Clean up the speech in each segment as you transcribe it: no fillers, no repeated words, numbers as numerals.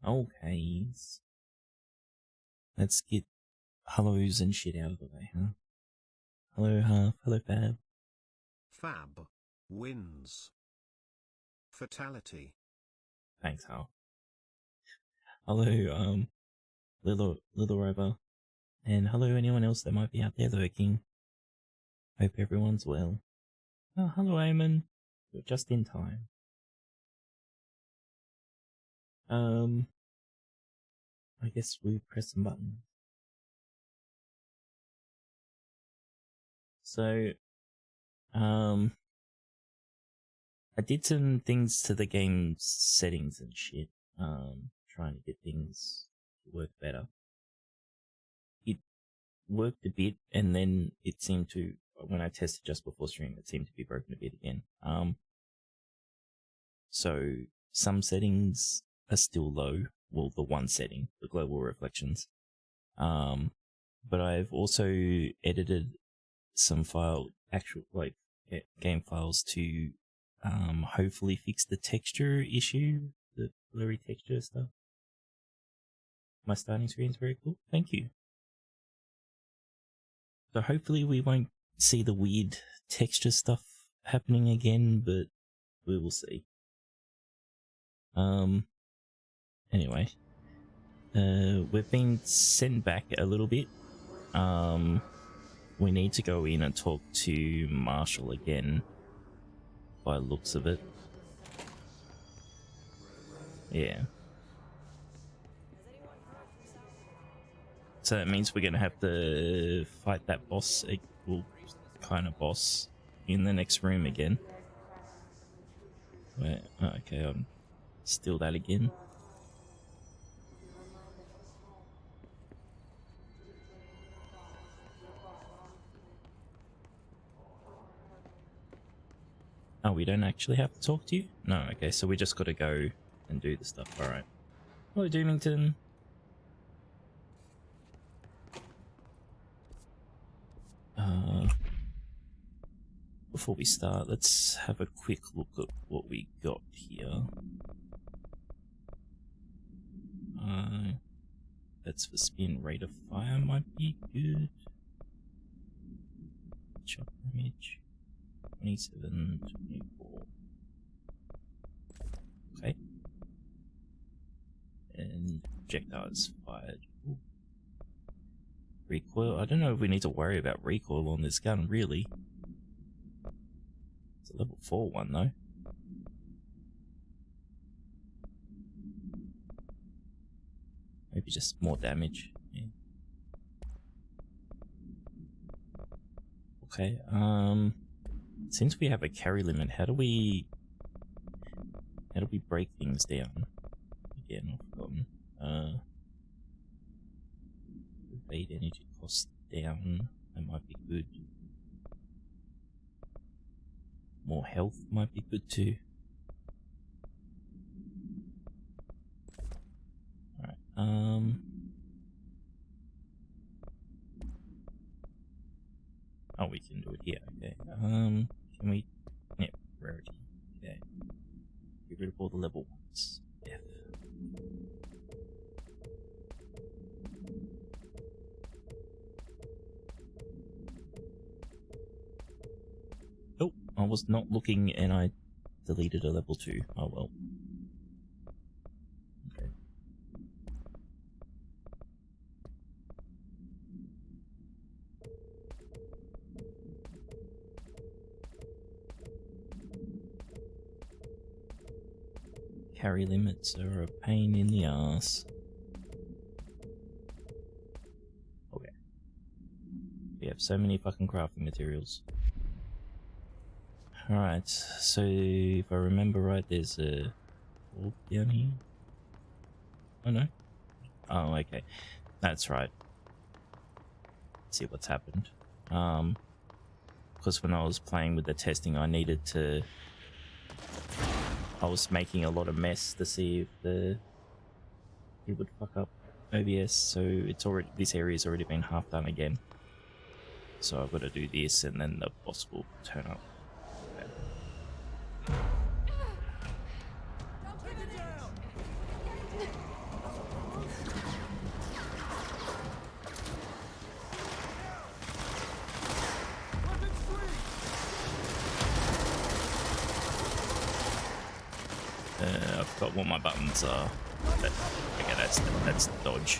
Okay. Let's get hellos and shit out of the way, huh? Hello, Half. Hello, Fab. Fab wins. Fatality. Thanks, Hal. Hello, Little Rover. And hello, anyone else that might be out there lurking. Hope everyone's well. Oh, hello, Eamon. You're just in time. I guess we press some buttons. So, I did some things to the game's settings and shit, trying to get things to work better. It worked a bit, and then it seemed to, when I tested just before stream, it seemed to be broken a bit again. So some settings are still low. Well, the one setting, the global reflections. But I've also edited some game files to hopefully fix the texture issue, the blurry texture stuff. My starting screen's very cool. Thank you. So hopefully we won't see the weird texture stuff happening again, but we will see. Anyway, we've been sent back a little bit. We need to go in and talk to Marshall again, by looks of it. Yeah. So that means we're gonna have to fight that boss, kind of boss, in the next room again. Wait, okay, steal that again. Oh, we don't actually have to talk to you? No, okay, so we just gotta go and do the stuff, alright. Hello, Doomington. Before we start, let's have a quick look at what we got here. That's for spin. Rate of fire might be good. Shock damage 27, 24. Okay. And projectiles fired. Ooh. Recoil. I don't know if we need to worry about recoil on this gun, really. It's a level 4 one, though. Maybe just more damage. Yeah. Okay, since we have a carry limit, how do we break things down? Again, I've forgotten. Evade energy cost down, that might be good. More health might be good too. Alright, oh, we can do it here, okay. Can we... Yeah, rarity. Okay. Get rid of all the level 1s. F. Oh, I was not looking and I deleted a level 2. Oh well. Okay. Carry limits are a pain in the ass. Okay. We have so many fucking crafting materials. Alright, so if I remember right, there's a orb down here. Oh no. Oh, okay. That's right. Let's see what's happened. Because when I was playing with the testing, I needed to... I was making a lot of mess to see if it would fuck up OBS, so it's already, this area's already been half done again. So I've got to do this and then the boss will turn up. forgot what my buttons are. Okay, that's dodge.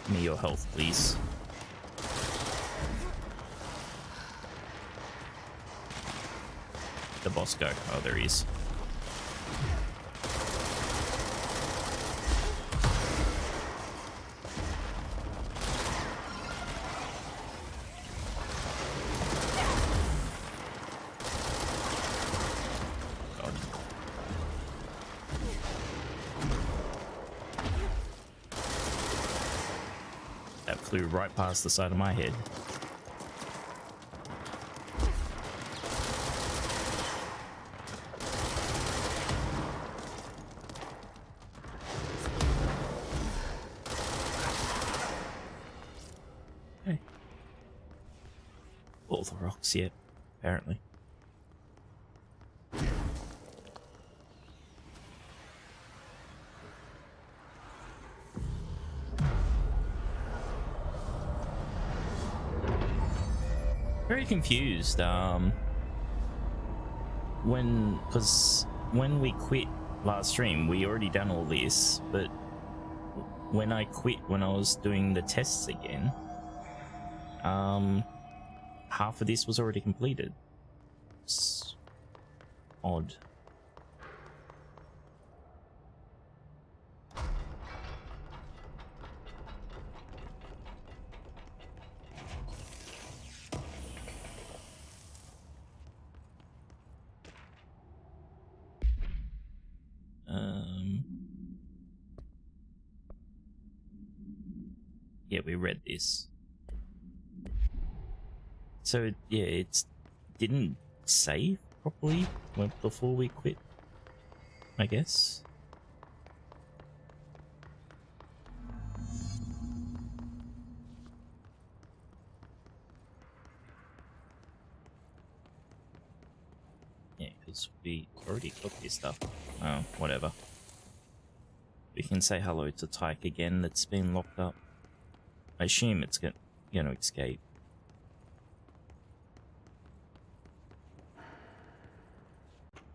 Me your health, please. The boss go. Oh, there he is. God. That flew right past the side of my head. Okay. All the rocks yet, apparently. Very confused. Because when we quit last stream, we already done all this, but when I quit, when I was doing the tests again, half of this was already completed. It's odd. Yeah, we read this. So yeah, it didn't save properly before we quit, I guess. Yeah, because we already took this stuff. Oh, whatever. We can say hello to Tyke again that's been locked up. I assume it's gonna escape.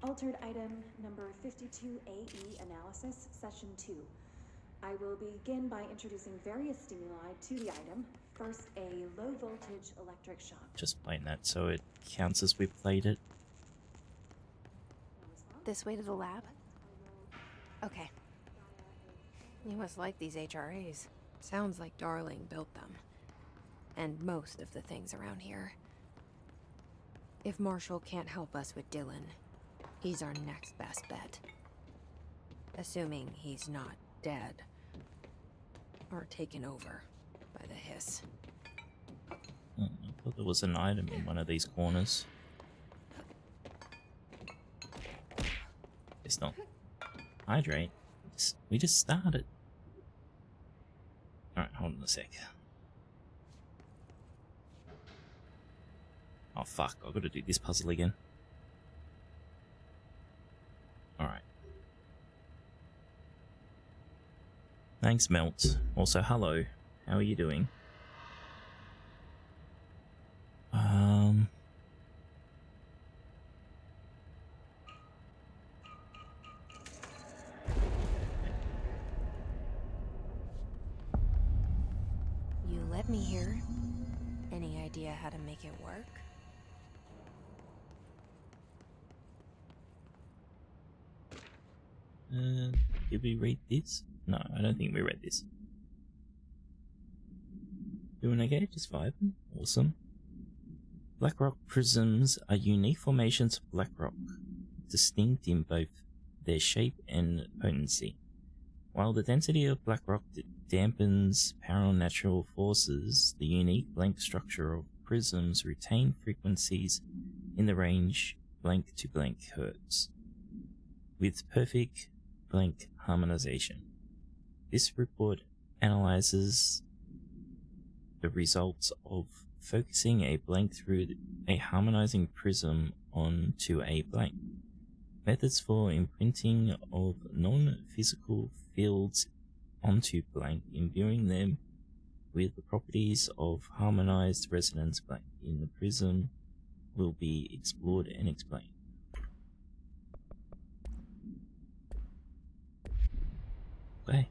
Altered item number 52AE analysis, session 2. I will begin by introducing various stimuli to the item. First, a low voltage electric shock. Just playing that so it counts as we played it. This way to the lab? Okay. You must like these HRAs. Sounds like Darling built them. And most of the things around here. If Marshall can't help us with Dylan, he's our next best bet. Assuming he's not dead. Or taken over by the hiss. I thought there was an item in one of these corners. It's not. Hydrate. We just started. Alright, hold on a sec. Oh fuck, I've got to do this puzzle again. Alright. Thanks, Melt. Also, hello. How are you doing? You let me here. Any idea how to make it work? Did we read this? No, I don't think we read this. Doing okay? Just vibing? Awesome. Black rock prisms are unique formations of black rock, distinct in both their shape and potency. While the density of black rock dampens paranormal forces, the unique blank structure of prisms retain frequencies in the range blank to blank hertz, with perfect blank harmonization. This report analyzes the results of focusing a blank through a harmonizing prism onto a blank. Methods for imprinting of non-physical fields onto blank, imbuing them with the properties of harmonized resonance blank in the prism will be explored and explained. Okay.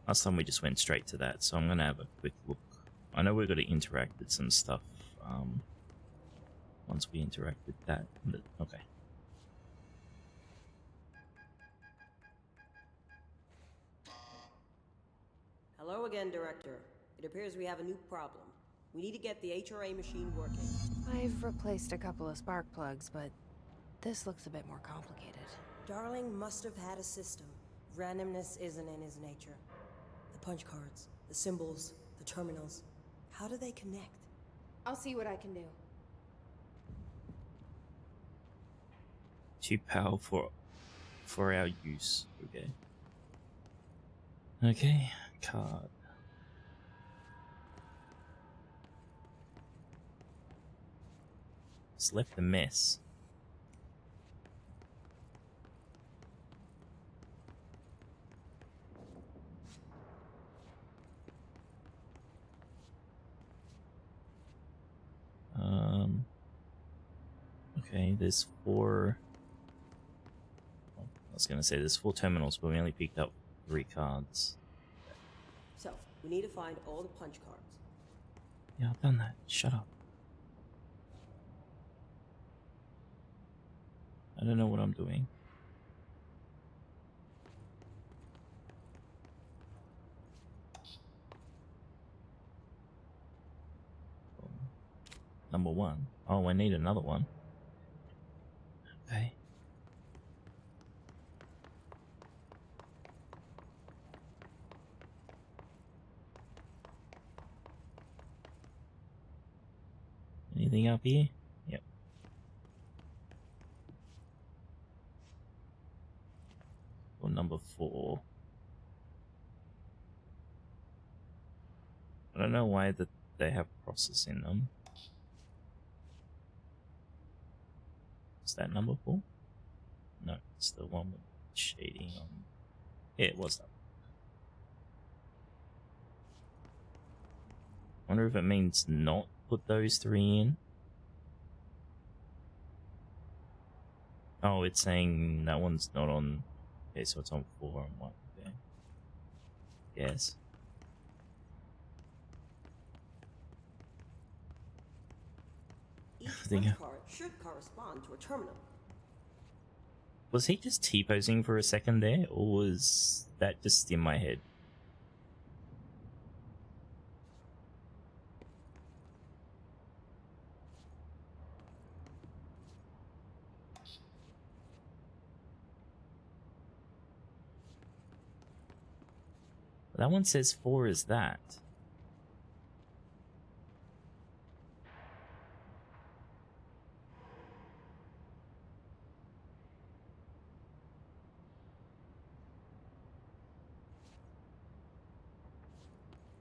Last time we just went straight to that, so I'm going to have a quick look. I know we've got to interact with some stuff once we interact with that, but okay. Hello again, Director. It appears we have a new problem. We need to get the HRA machine working. I've replaced a couple of spark plugs, but this looks a bit more complicated. Darling must have had a system. Randomness isn't in his nature. The punch cards, the symbols, the terminals. How do they connect? I'll see what I can do. Too powerful for our use. Okay. Okay, card. It's left a mess. Okay, there's 4. I was gonna say there's 4 terminals, but we only picked up 3 cards. So, we need to find all the punch cards. Yeah, I've done that. Shut up. I don't know what I'm doing. Number 1. Oh, I need another one. Okay. Anything up here? Yep. Or number 4. I don't know why that they have crosses in them. Is that number 4? No, it's the one with shading on. Yeah, it was that. Wonder if it means not put those 3 in. Oh, it's saying that one's not on. Okay, so it's on 4 and 1. Okay. Yes. Each There you punch go. card should correspond to a terminal. Was he just T-posing for a second there, or was that just in my head? That one says 4 is that.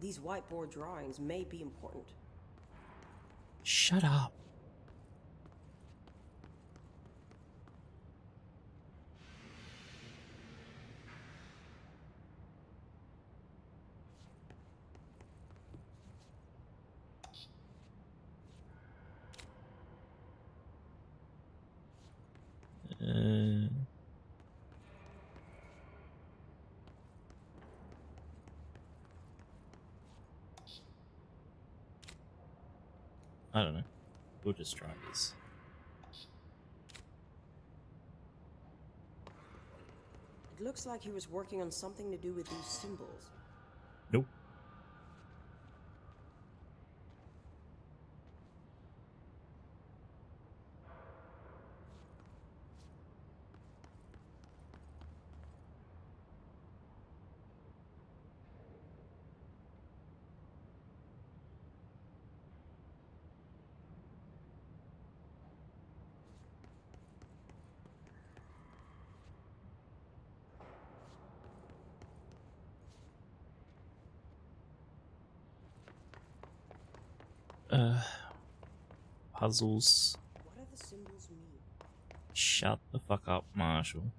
These whiteboard drawings may be important. Shut up. I don't know. We'll just try this. It looks like he was working on something to do with these symbols. Nope. Puzzles. What do the symbols mean? Shut the fuck up, Marshall.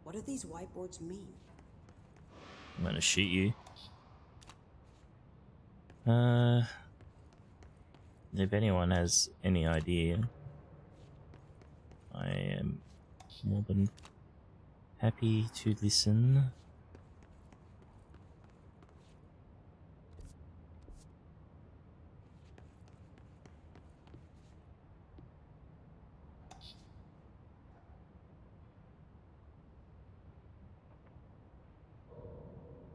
What do these whiteboards mean? I'm gonna shoot you. If anyone has any idea, I am more than happy to listen.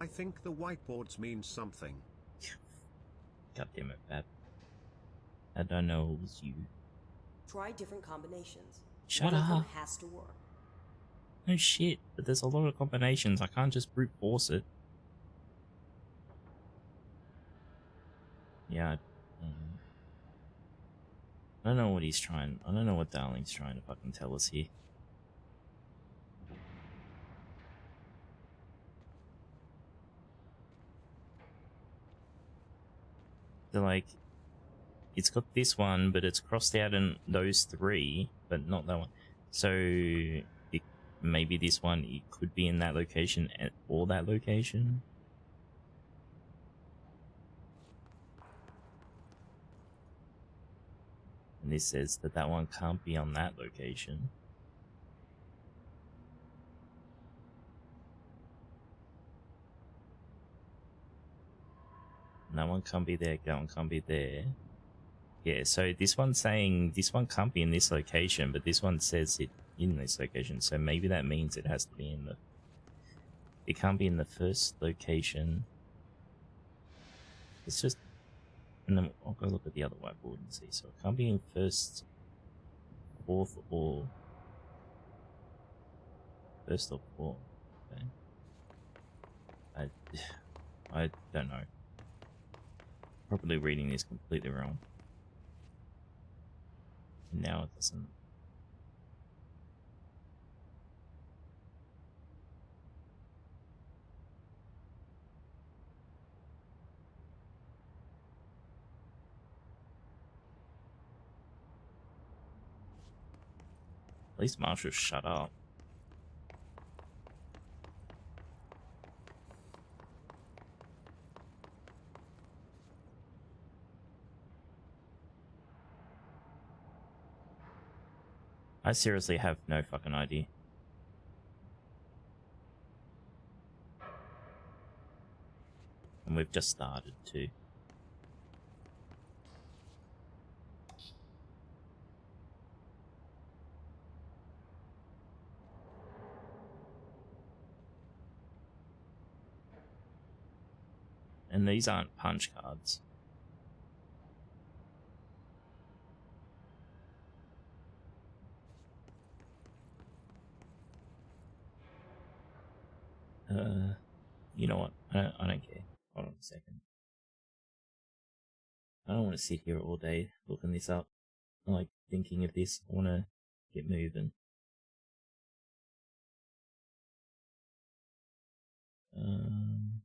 I think the whiteboards mean something. God damn it, Pat. I don't know it was you. Try different combinations. Shut One of them up. has to work. No shit, but there's a lot of combinations. I can't just brute force it. Yeah, I don't know what he's trying. I don't know what Darling's trying to fucking tell us here. They're like, it's got this one, but it's crossed out in those three, but not that one. So maybe this one, it could be in that location or that location. And this says that that one can't be on that location. And that one can't be there, that one can't be there. Yeah, so this one's saying this one can't be in this location, but this one says it in this location. So maybe that means it has to be in the... It can't be in the first location. It's just... And then I'll go look at the other whiteboard and see. So it can't be in first, fourth, or... First or fourth. Okay. I don't know. Probably reading this completely wrong. Now it doesn't. At least Marshall shut up. I seriously have no fucking idea. And we've just started too. And these aren't punch cards. You know what? I don't care. Hold on a second. I don't want to sit here all day looking this up. Like, thinking of this. I want to get moving. Um...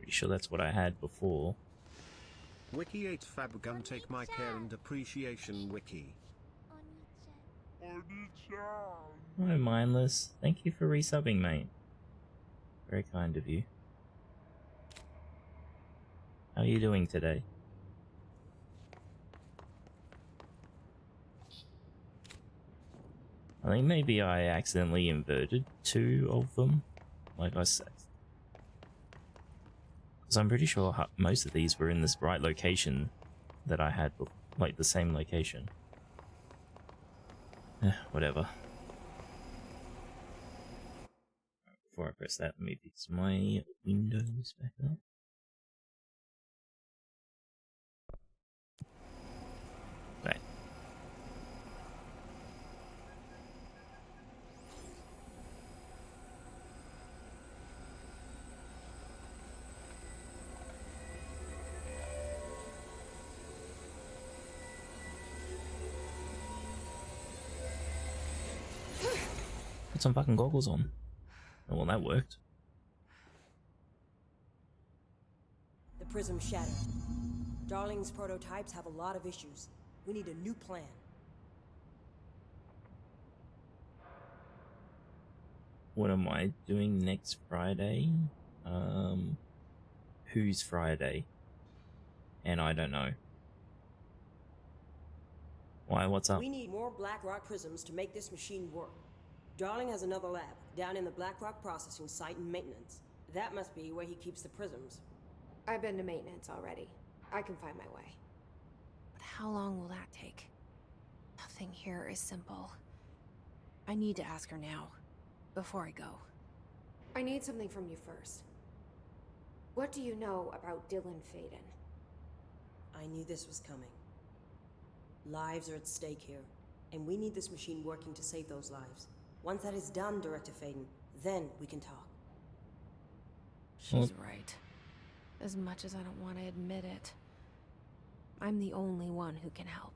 Pretty sure that's what I had before. Wiki 8 Fab Gun take my care and appreciation Wiki. No, mindless. Thank you for resubbing, mate. Very kind of you. How are you doing today? I think maybe I accidentally inverted 2 of them. Like I said. Because I'm pretty sure most of these were in this right location that I had, like the same location. Whatever. Before I press that, let me fix my windows back up. Right. Put some fucking goggles on. Oh, well, that worked. The prism shattered. Darling's prototypes have a lot of issues. We need a new plan. What am I doing next Friday? Who's Friday? And I don't know. Why, what's up? We need more Blackrock prisms to make this machine work. Darling has another lab, down in the Blackrock processing site and maintenance. That must be where he keeps the prisms. I've been to maintenance already. I can find my way. But how long will that take? Nothing here is simple. I need to ask her now, before I go. I need something from you first. What do you know about Dylan Faden? I knew this was coming. Lives are at stake here, and we need this machine working to save those lives. Once that is done, Director Faden, then we can talk. She's right. As much as I don't want to admit it. I'm the only one who can help.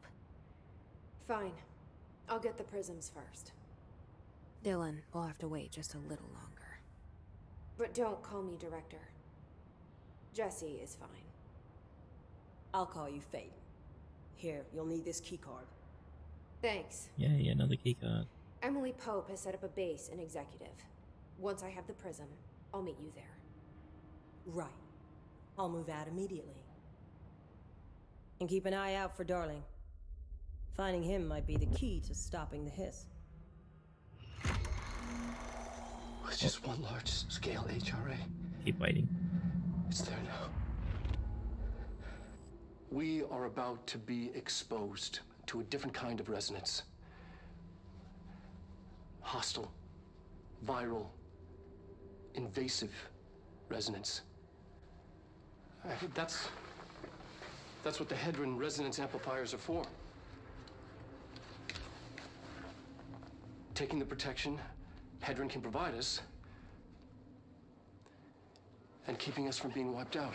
Fine. I'll get the prisms first. Dylan will have to wait just a little longer. But don't call me Director. Jesse is fine. I'll call you Faden. Here, you'll need this keycard. Thanks. Yay, another keycard. Emily Pope has set up a base in Executive. Once I have the prism, I'll meet you there. Right. I'll move out immediately. And keep an eye out for Darling. Finding him might be the key to stopping the hiss. It's just one large-scale HRA. Keep waiting. It's there now. We are about to be exposed to a different kind of resonance. Hostile, viral, invasive resonance. That's what the Hedron resonance amplifiers are for. Taking the protection Hedron can provide us and keeping us from being wiped out.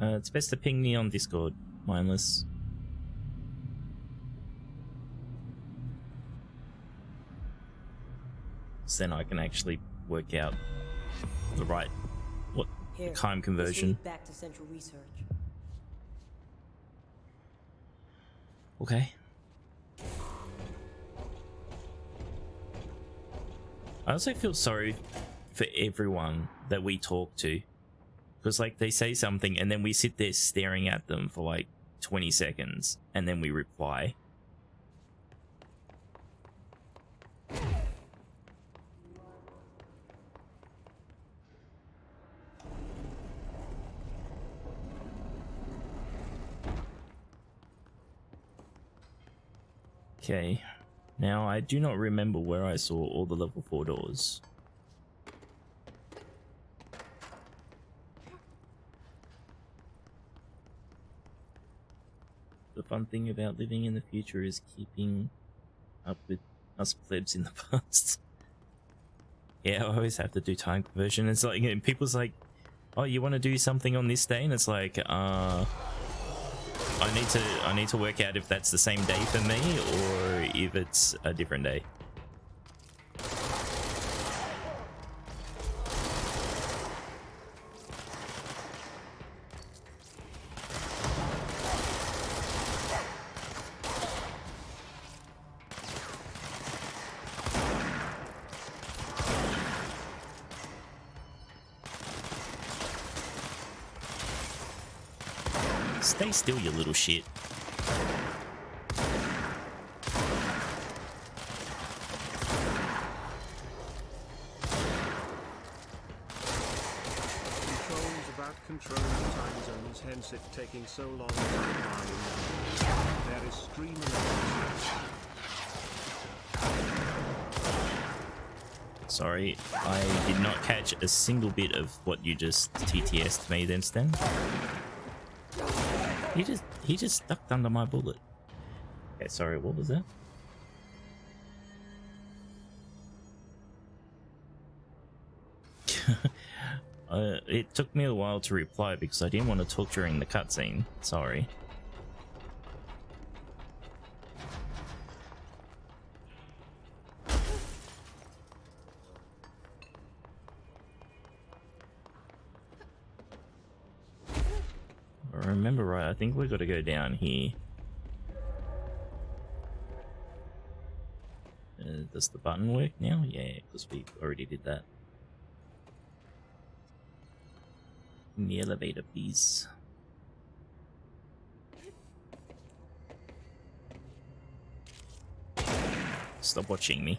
It's best to ping me on Discord, mindless. So then I can actually work out the right Here, time conversion. let's lead back to Central Research. Okay. I also feel sorry for everyone that we talk to. Because, like, they say something and then we sit there staring at them for, like, 20 seconds. And then we reply. Okay. Now, I do not remember where I saw all the level 4 doors. The fun thing about living in the future is keeping up with us plebs in the past. Yeah, I always have to do time conversion. It's like, people's like, oh, you want to do something on this day? And it's like, I need to work out if that's the same day for me or if it's a different day. Stay still, you little shit. Controls about controlling the time zones, hence it taking so long to reply. There is stream analysis. Sorry, I did not catch a single bit of what you just TTS'd me then, Stan. He just ducked under my bullet. Okay, sorry, what was that? It took me a while to reply because I didn't want to talk during the cutscene. Sorry. Remember right, I think we've got to go down here. Does the button work now? Yeah, because we already did that. In the elevator, please. Stop watching me.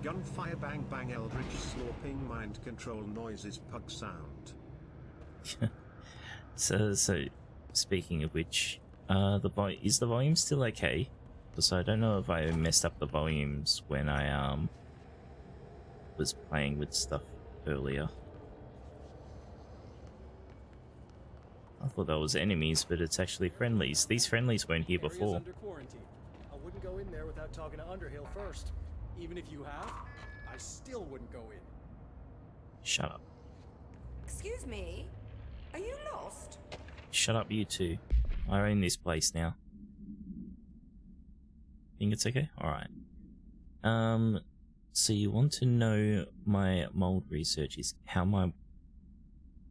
Gunfire, bang bang, eldritch slorping, mind control noises, pug sound. So speaking of which, is the volume still okay? Because I don't know if I messed up the volumes when I was playing with stuff earlier. I thought that was enemies, but it's actually friendlies. These friendlies weren't here before. Under quarantine. I wouldn't go in there without talking to Underhill first. Even if you have, I still wouldn't go in. Shut up. Excuse me? Are you lost? Shut up, you two. I own this place now. Think it's okay? Alright. So you want to know my mold research is how my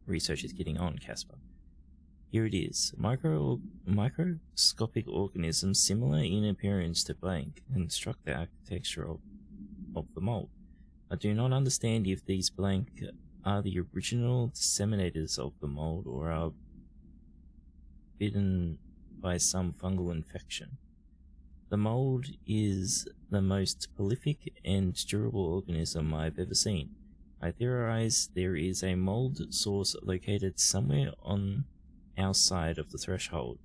research is getting on, Casper. Here it is. Microscopic organisms similar in appearance to blank construct the architecture of the mold. I do not understand if these blank are the original disseminators of the mold or are bitten by some fungal infection. The mold is the most prolific and durable organism I've ever seen. I theorize there is a mold source located somewhere on our side of the threshold,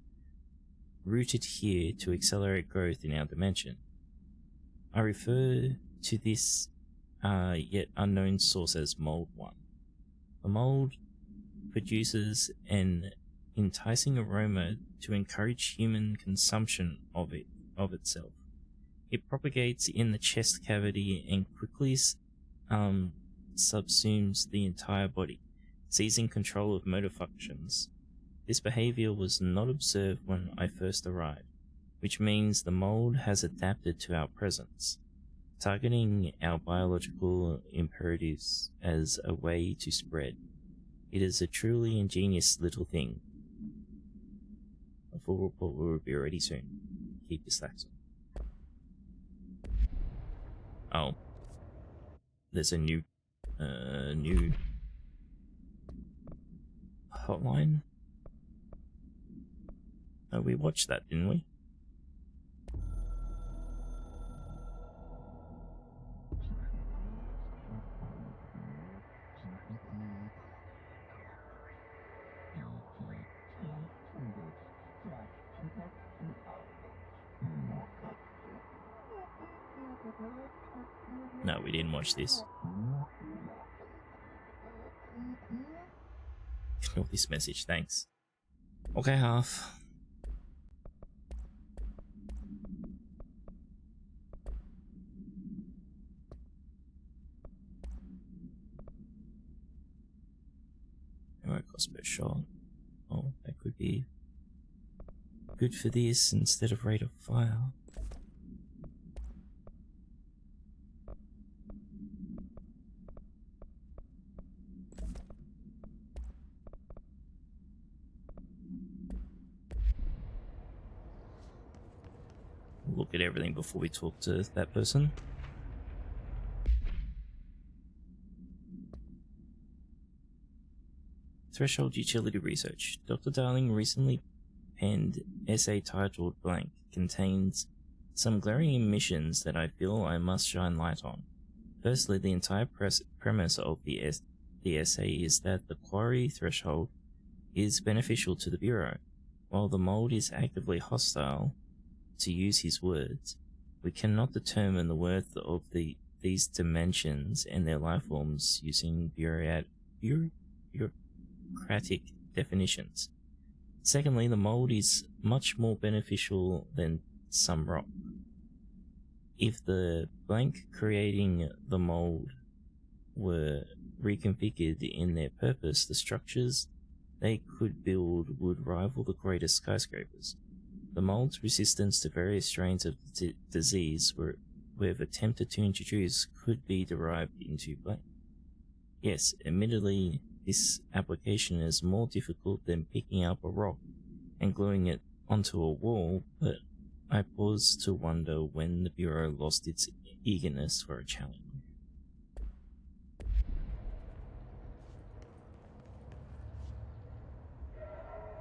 rooted here to accelerate growth in our dimension. I refer to this yet unknown source as Mold 1. The mold produces an enticing aroma to encourage human consumption of itself. It propagates in the chest cavity and quickly subsumes the entire body, seizing control of motor functions. This behavior was not observed when I first arrived, which means the mold has adapted to our presence, targeting our biological imperatives as a way to spread. It is a truly ingenious little thing. A full report will be ready soon. Keep your slacks on. Oh. There's a new hotline? Oh, we watched that, didn't we? No, we didn't watch this. Ignore this message, thanks. Okay, half. Cost per shot. Oh, that could be good for this instead of rate of fire. look at everything before we talk to that person. Threshold Utility Research. Dr. Darling recently penned essay titled blank contains some glaring omissions that I feel I must shine light on. Firstly, the entire premise of the essay is that the quarry threshold is beneficial to the Bureau. While the mold is actively hostile, to use his words, we cannot determine the worth of these dimensions and their life forms using bureaucratic definitions. Secondly, the mold is much more beneficial than some rock. If the blank creating the mold were reconfigured in their purpose, the structures they could build would rival the greatest skyscrapers. The mold's resistance to various strains of disease we've attempted to introduce could be derived into blank. Yes, admittedly, this application is more difficult than picking up a rock and gluing it onto a wall, but I pause to wonder when the Bureau lost its eagerness for a challenge.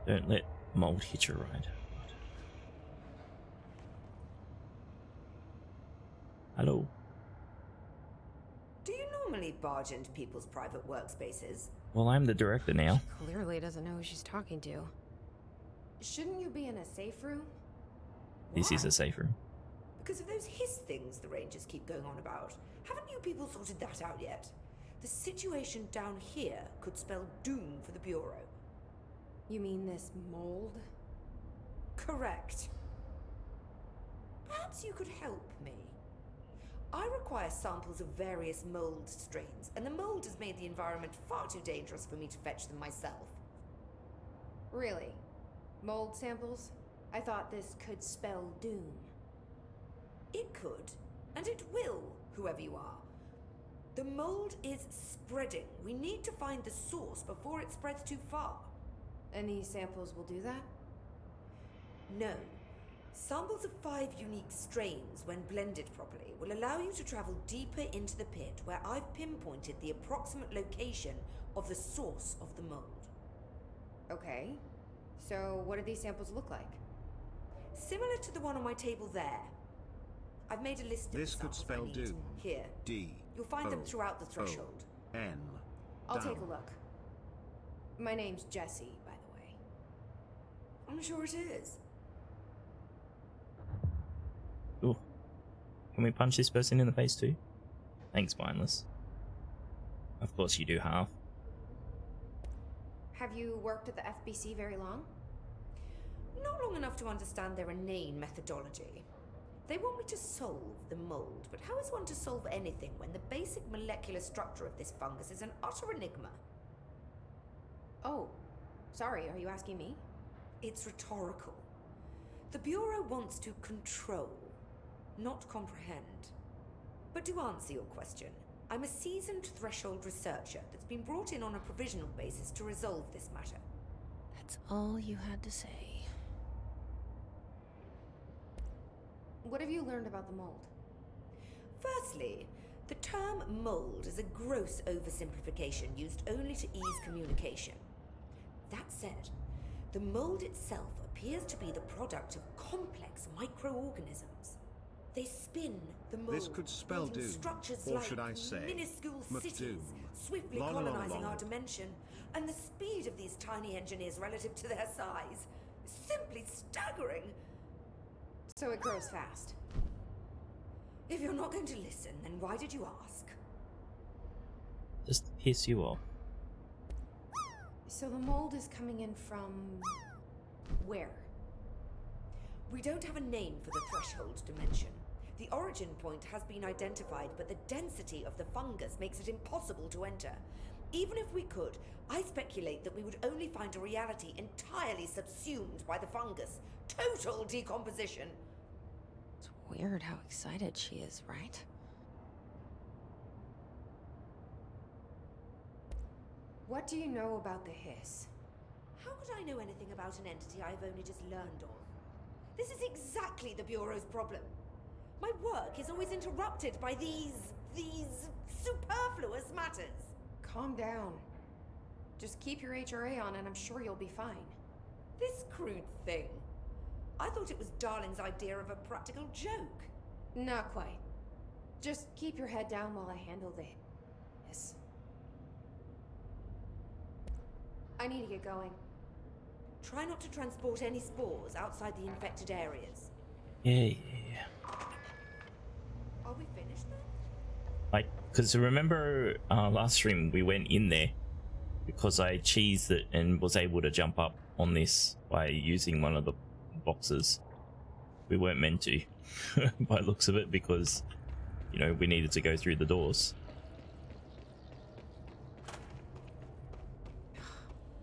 Don't let mold hitch a ride. Hello. Do you normally barge into people's private workspaces? Well, I'm the director now. Clearly doesn't know who she's talking to. Shouldn't you be in a safe room? This is a safe room. Because of those hiss things the Rangers keep going on about. Haven't you people sorted that out yet? The situation down here could spell doom for the Bureau. You mean this mold? Correct. Perhaps you could help me. I require samples of various mold strains, and the mold has made the environment far too dangerous for me to fetch them myself. Really? Mold samples? I thought this could spell doom. It could, and it will, whoever you are. The mold is spreading. We need to find the source before it spreads too far. And these samples will do that? No. Samples of 5 unique strains, when blended properly, will allow you to travel deeper into the pit where I've pinpointed the approximate location of the source of the mold. Okay. So what do these samples look like? Similar to the one on my table there. I've made a list of This the could samples spell I need. doom. Here. D. You'll find them O, throughout the threshold. O, N. I'll down. take a look. My name's Jessie, by the way. I'm sure it is. Ooh. Can we punch this person in the face too? Thanks, mindless. Of course you do, half. Have you worked at the FBC very long? Not long enough to understand their inane methodology. They want me to solve the mold, but how is one to solve anything when the basic molecular structure of this fungus is an utter enigma? Oh, sorry, are you asking me? It's rhetorical. The Bureau wants to control, not comprehend. But to answer your question, I'm a seasoned threshold researcher that's been brought in on a provisional basis to resolve this matter. That's all you had to say. What have you learned about the mold? Firstly, the term mold is a gross oversimplification used only to ease communication. That said, the mold itself appears to be the product of complex microorganisms. They spin the mold, This could spell building doom, structures or like should I say, minuscule cities, McDoom. swiftly Long, long, colonizing long. our dimension. And the speed of these tiny engineers relative to their size is simply staggering. So it grows fast. If you're not going to listen, then why did you ask? Just to piss you off. So the mold is coming in from... where? We don't have a name for the threshold dimension. The origin point has been identified, but the density of the fungus makes it impossible to enter. Even if we could, I speculate that we would only find a reality entirely subsumed by the fungus. Total decomposition. It's weird how excited she is, right? What do you know about the hiss? How could I know anything about an entity I've only just learned of? This is exactly the Bureau's problem. My work is always interrupted by these superfluous matters. Calm down. Just keep your HRA on and I'm sure you'll be fine. This crude thing. I thought it was Darling's idea of a practical joke. Not quite. Just keep your head down while I handle this. I need to get going. Try not to transport any spores outside the infected areas. Yeah. Are we finished then? Like, because remember last stream we went in there because I cheesed it and was able to jump up on this by using one of the boxes. We weren't meant to by the looks of it because, you know, we needed to go through the doors.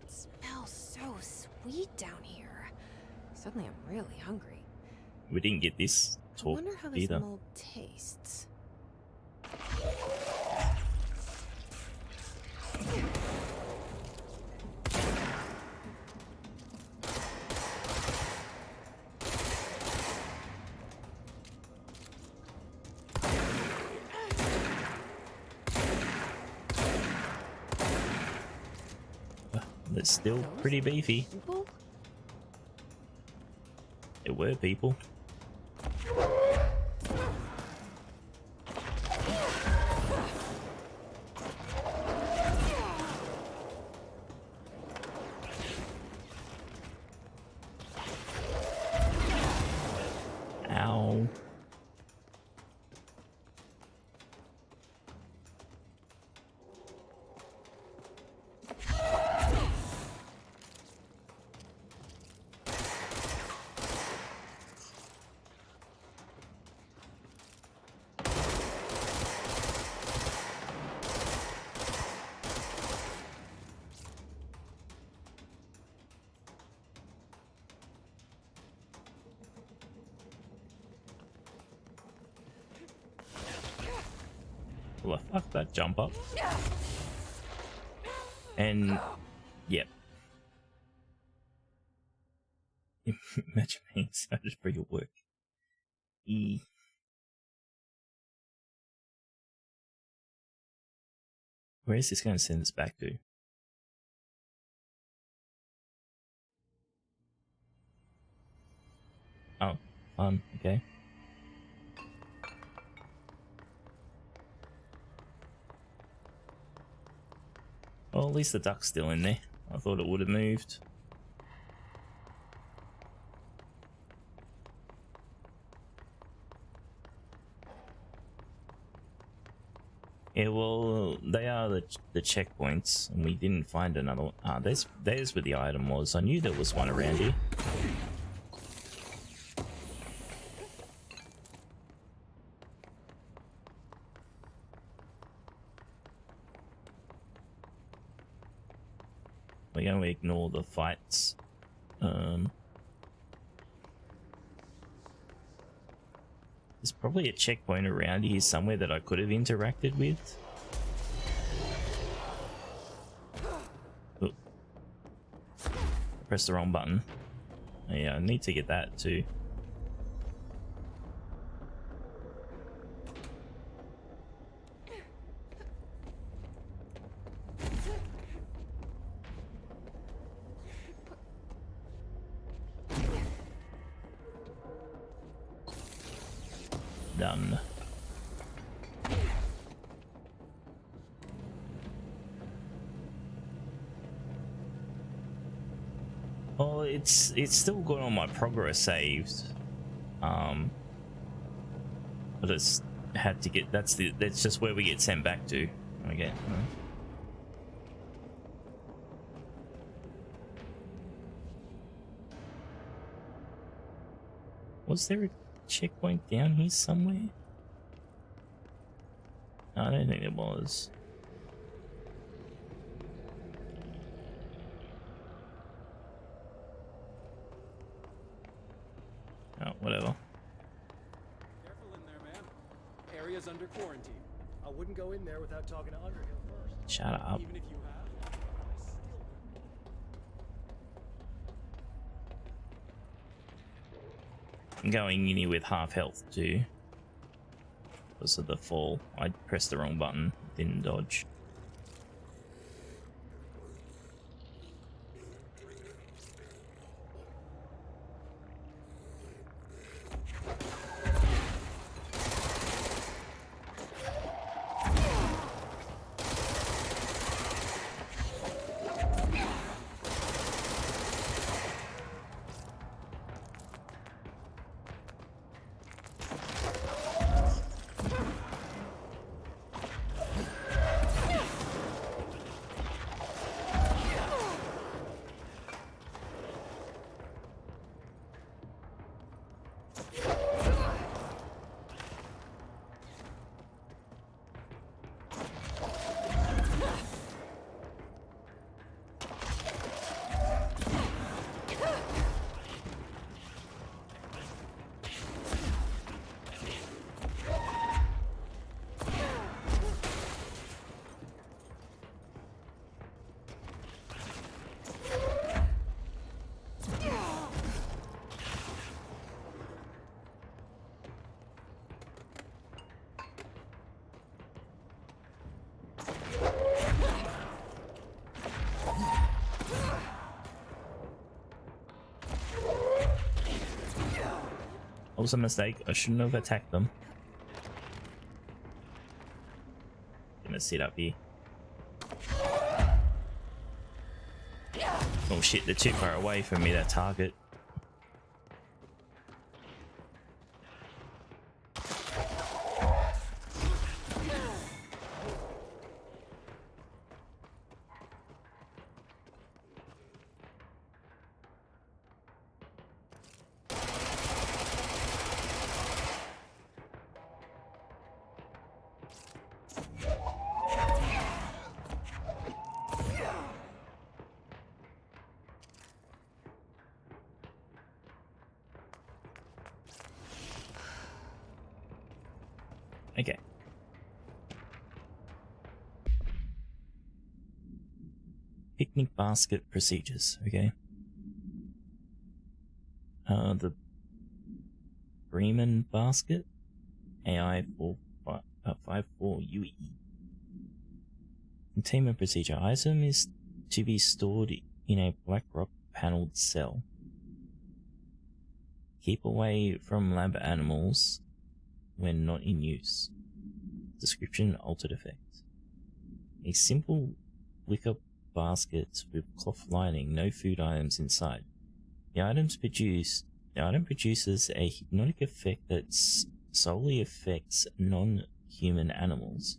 It smells so sweet down here. Suddenly I'm really hungry. We didn't get this I talk wonder how this either. mold tastes. It's still pretty beefy. People? There were people. Ow. Well, fuck that jump up. And yep. Imagine being excited for your work. Where is this going to send us back to? Oh, fun. Okay. Well, at least the duck's still in there. I thought it would have moved. Yeah, well, they are the checkpoints, and we didn't find another one. Ah, there's where the item was. I knew there was one around here. We're going to ignore the fights. There's probably a checkpoint around here somewhere that I could have interacted with. Oh. I pressed the wrong button. Yeah, I need to get that too. Done. Well, it's still got on my progress saved, but it's had to get. That's just where we get sent back to. Okay. Was there a checkpoint down here somewhere? No, I don't think there was. Oh, whatever. Careful in there, man. Area's under quarantine. I wouldn't go in there without talking to Underhill first. Shut up. Even if you have, I still wouldn't. I'm going in here with half health too. because of the fall. I pressed the wrong button, didn't dodge. That was a mistake. I shouldn't have attacked them. Gonna sit up here. Oh shit, they're too far away from me, that target. Okay. Picnic basket procedures, okay. The Bremen basket, AI 54 UE. Containment procedure. Item is to be stored in a black rock paneled cell. Keep away from lab animals when not in use. Description: altered effect. A simple wicker basket with cloth lining, no food items inside. The item produces a hypnotic effect that solely affects non-human animals,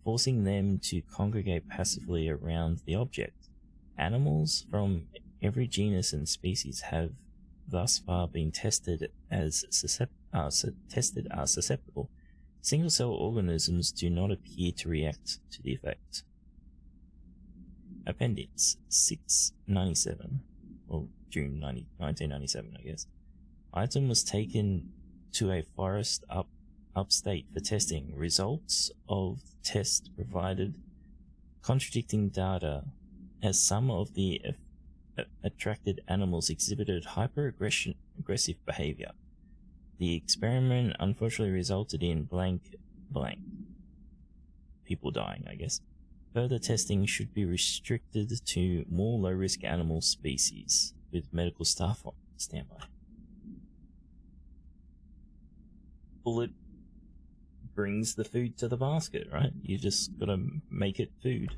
forcing them to congregate passively around the object. Animals from every genus and species have thus far been tested as susceptible. Single-cell organisms do not appear to react to the effect. Appendix 697, or June 1997, I guess. Item was taken to a forest upstate for testing. Results of the test provided contradicting data, as some of the attracted animals exhibited hyper-aggressive behavior. The experiment unfortunately resulted in blank. People dying, I guess. Further testing should be restricted to more low-risk animal species, with medical staff on standby. Bullet brings the food to the basket, right? You just gotta make it food.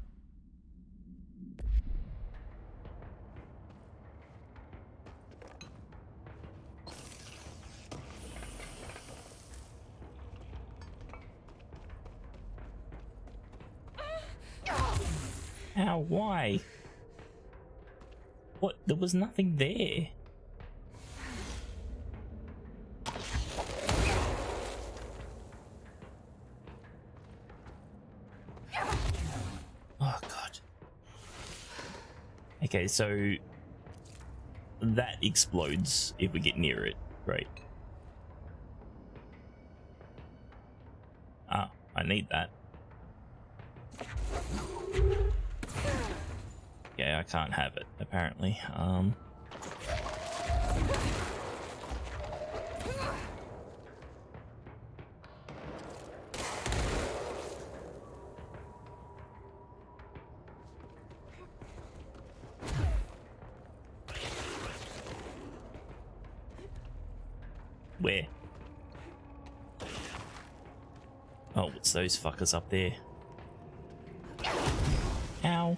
Ow, why? What? There was nothing there. Oh, God. Okay, so that explodes if we get near it, right? Ah, I need that. Yeah, I can't have it, apparently. Where? Oh, it's those fuckers up there. Ow.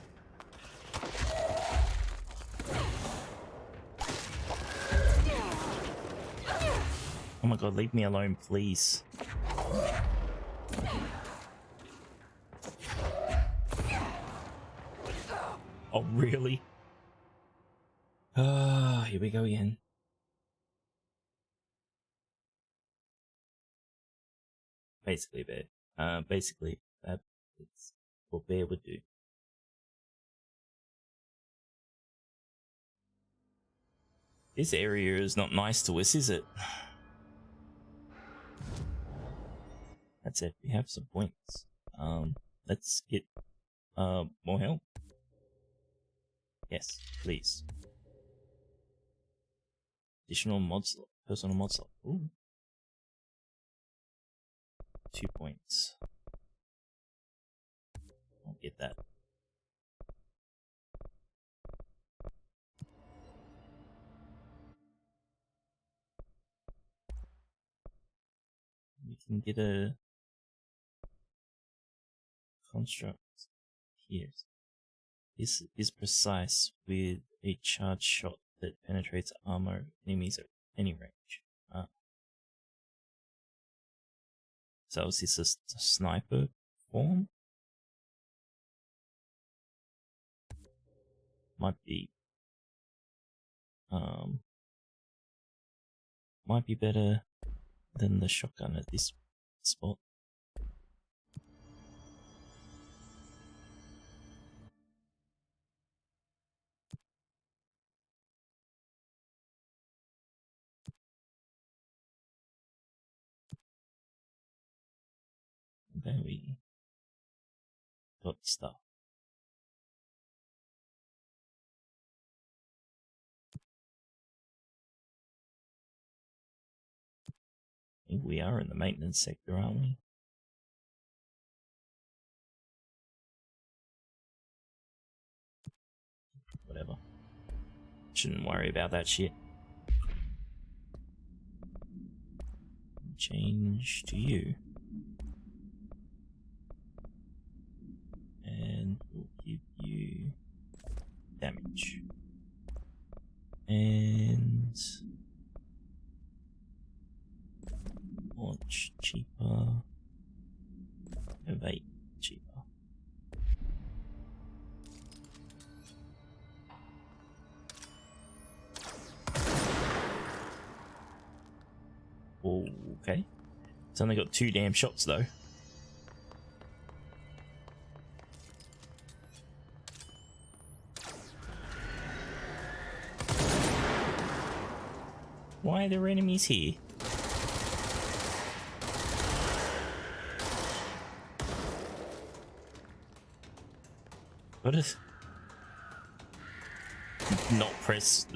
Oh my god, leave me alone, please. Oh, really? Ah, here we go again. Basically, Bear. Basically, it's what Bear would do. This area is not nice to us, is it? That's it. We have some points. Let's get more help. Yes, please. Additional mod slot, personal mod slot. Ooh. 2 points. I'll get that. We can get a construct here. This is precise with a charged shot that penetrates armor enemies at any range. So is this a sniper form? Might be better than the shotgun at this spot. Okay, we got stuff. I think we are in the maintenance sector, aren't we? Whatever. Shouldn't worry about that shit. Change to you. And we'll give you damage. And launch cheaper. Evade cheaper. Okay. It's only got 2 damn shots though. Why are there enemies here? What is... Not press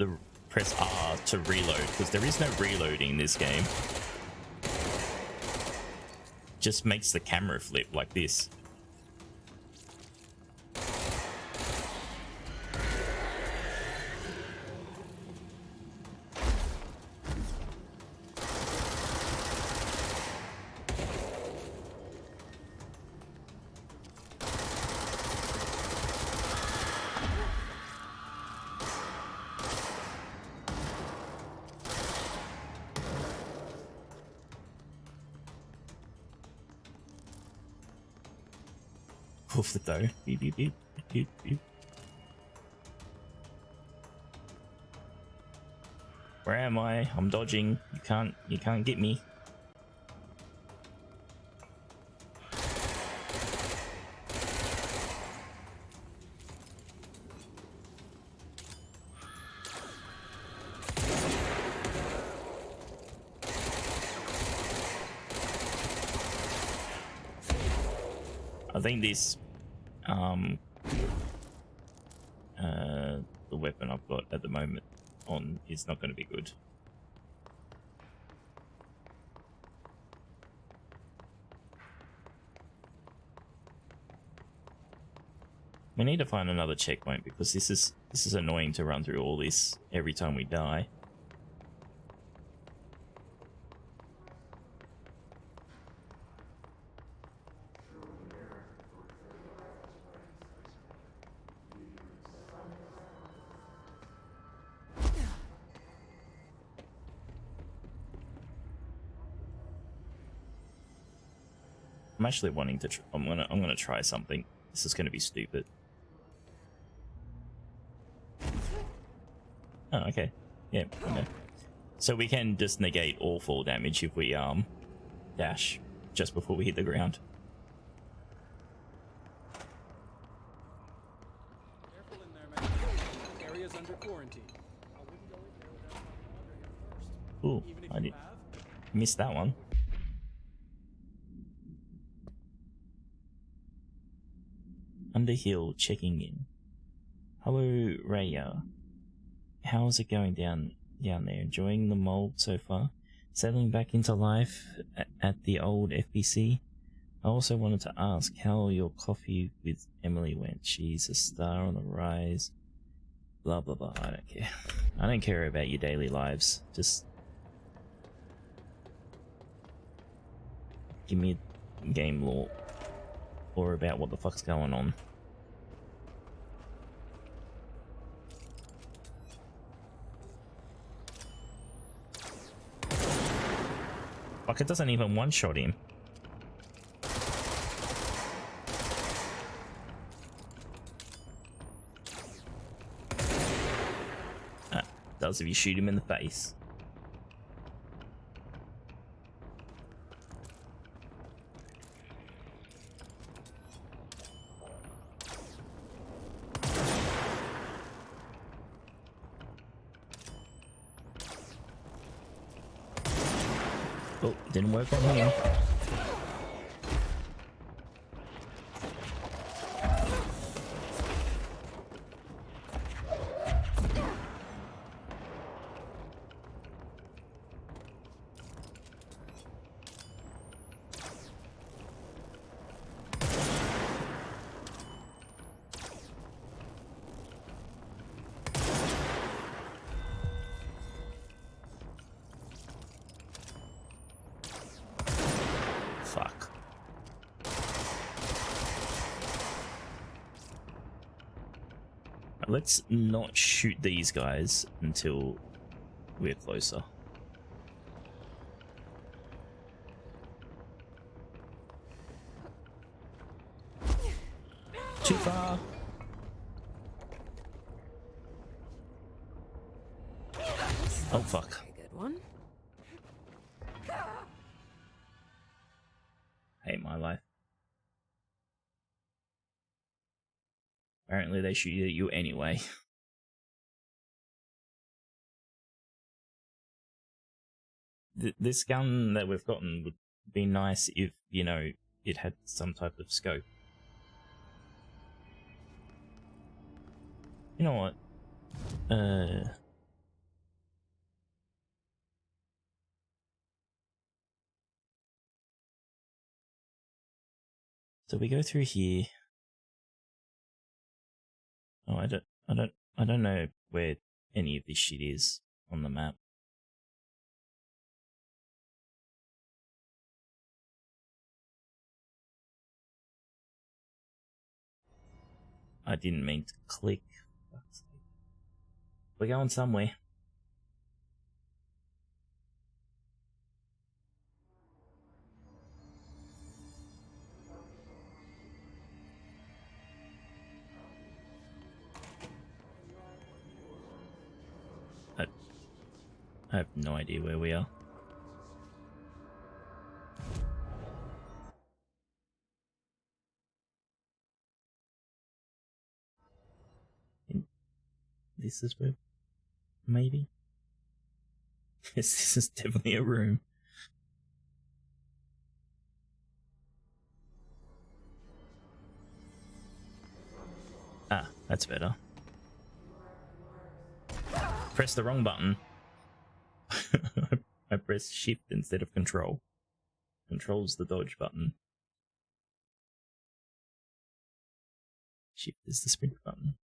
R to reload, because there is no reloading in this game. Just makes the camera flip like this. Off the door. Beep, beep, beep, beep, beep. Where am I? I'm dodging. You can't get me. I think this the weapon I've got at the moment on is not going to be good. We need to find another checkpoint because this is annoying to run through all this every time we die. I'm actually wanting to. I'm gonna try something. This is gonna be stupid. Oh, okay. Yeah. Okay. So we can just negate all fall damage if we dash just before we hit the ground. Careful in there, man. Area's under quarantine. I wouldn't go in there without talking to Underhill first. Ooh, Even if I you did have, miss that one. Underhill checking in. Hello, Raya. How's it going down there? Enjoying the mold so far? Settling back into life at the old FBC? I also wanted to ask how your coffee with Emily went. She's a star on the rise. Blah blah blah. I don't care. I don't care about your daily lives. Just give me game lore or about what the fuck's going on. Like, it doesn't even one-shot him. Does if you shoot him in the face. Oh, didn't work on him. Fuck. Let's not shoot these guys until we're closer. Too far. Oh fuck. Good one. Hate my life. Apparently they shoot at you anyway. This gun that we've gotten would be nice if, you know, it had some type of scope. You know what? So we go through here. Oh, I don't know where any of this shit is on the map. I didn't mean to click. We're going somewhere. I have no idea where we are. This is where... maybe? Yes, this is definitely a room. Ah, that's better. Press the wrong button. I pressed shift instead of control. Control's the dodge button. Shift is the sprint button.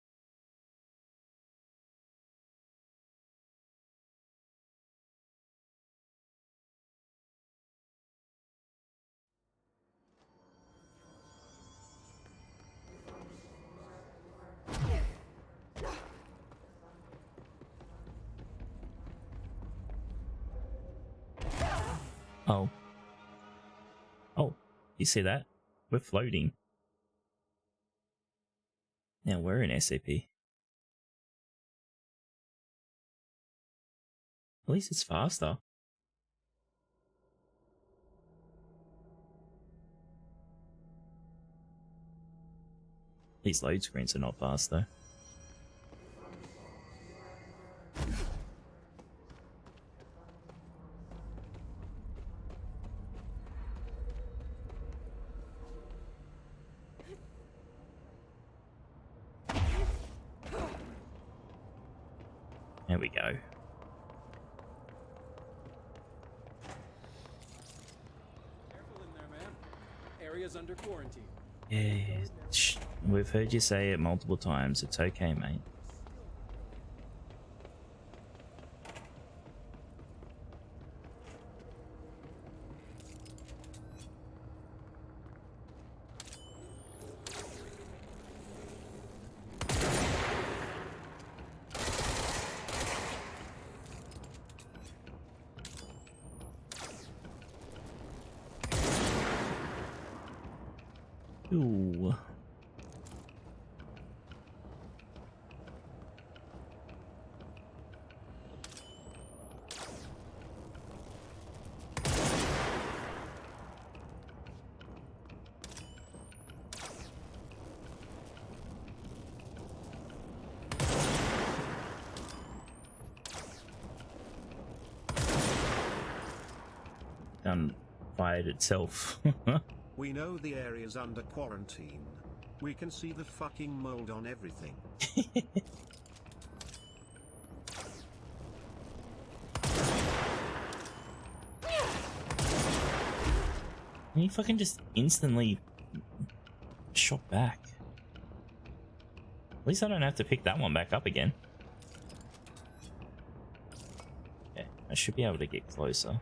Oh. Oh, you see that? We're floating. Now we're in SAP. At least it's faster. These load screens are not fast though. There we go. Careful in there, man. Area's under quarantine. Yeah, we've heard you say it multiple times. It's okay, mate. Ooh. Done fired itself. We know the area's under quarantine. We can see the fucking mold on everything. He fucking just instantly shot back. At least I don't have to pick that one back up again. Okay, I should be able to get closer.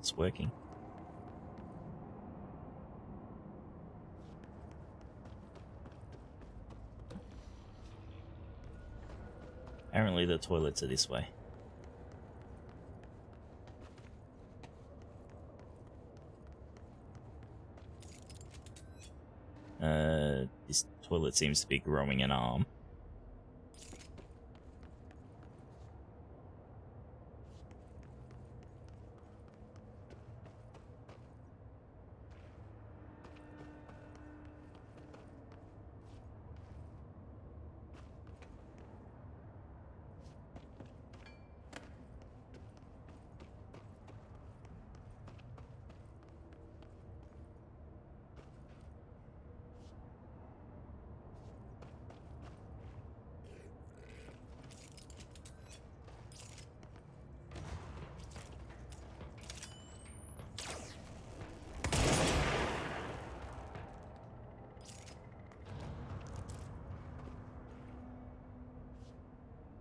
It's working. Apparently the toilets are this way. This toilet seems to be growing an arm.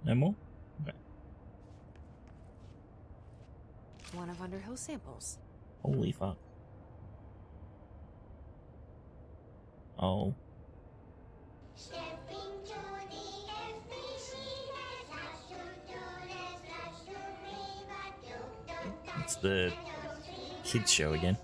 No more? Okay. One of Underhill's samples. Holy fuck. Oh. It's the kids show again.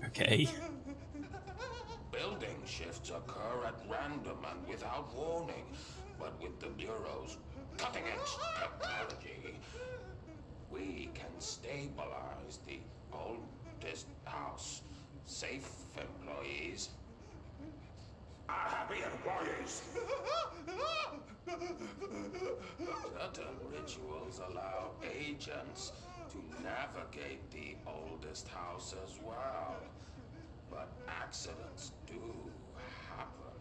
Okay. Building shifts occur at random and without warning, but with the Bureau's cutting-edge technology, we can stabilize the oldest house. Safe employees are happy employees. Certain rituals allow agents to navigate the oldest house as well. But accidents do happen.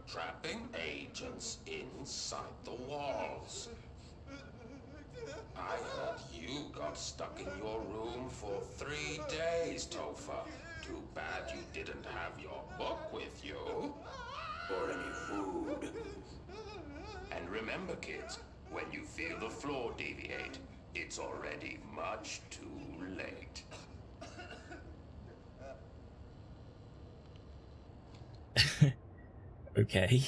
Trapping agents inside the walls. I heard you got stuck in your room for 3 days, Topher. Too bad you didn't have your book with you. Or any food. And remember, kids, when you feel the floor deviate, it's already much too late. Okay.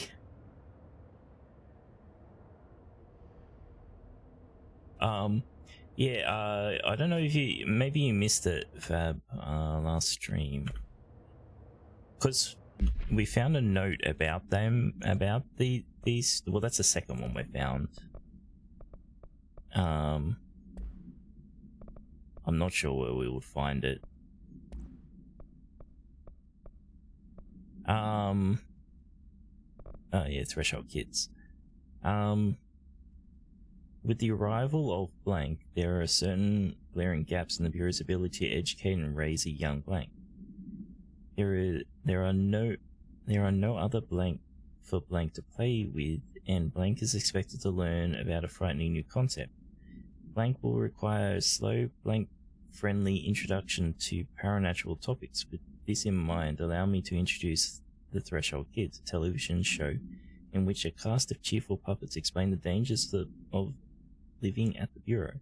Yeah, I don't know if maybe you missed it, Fab, last stream. Because we found a note about them, about these, well, that's the second one we found. I'm not sure where we would find it. Oh yeah, Threshold Kids. With the arrival of Blank, there are certain glaring gaps in the Bureau's ability to educate and raise a young Blank. There are no other Blank for Blank to play with, and Blank is expected to learn about a frightening new concept. Blank will require a slow, Blank-friendly introduction to paranatural topics. With this in mind, allow me to introduce The Threshold Kids, a television show in which a cast of cheerful puppets explain the dangers of living at the Bureau,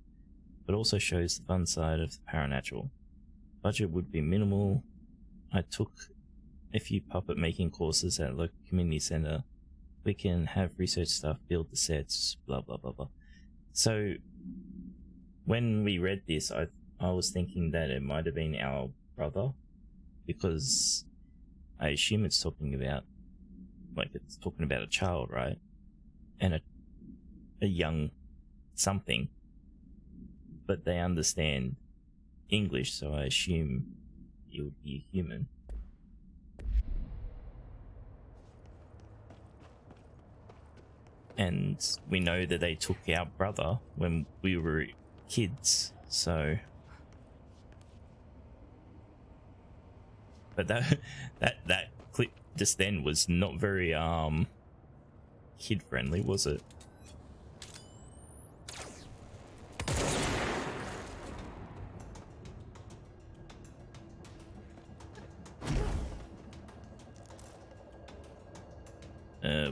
but also shows the fun side of the paranatural. Budget would be minimal. I took a few puppet making courses at a local community center. We can have research staff build the sets, blah blah blah blah. So when we read this, I was thinking that it might have been our brother, because I assume it's talking about, like, it's talking about a child, right? And a young something, but they understand English, so I assume it would be a human. And we know that they took our brother when we were kids, so... But that clip just then was not very kid friendly, was it?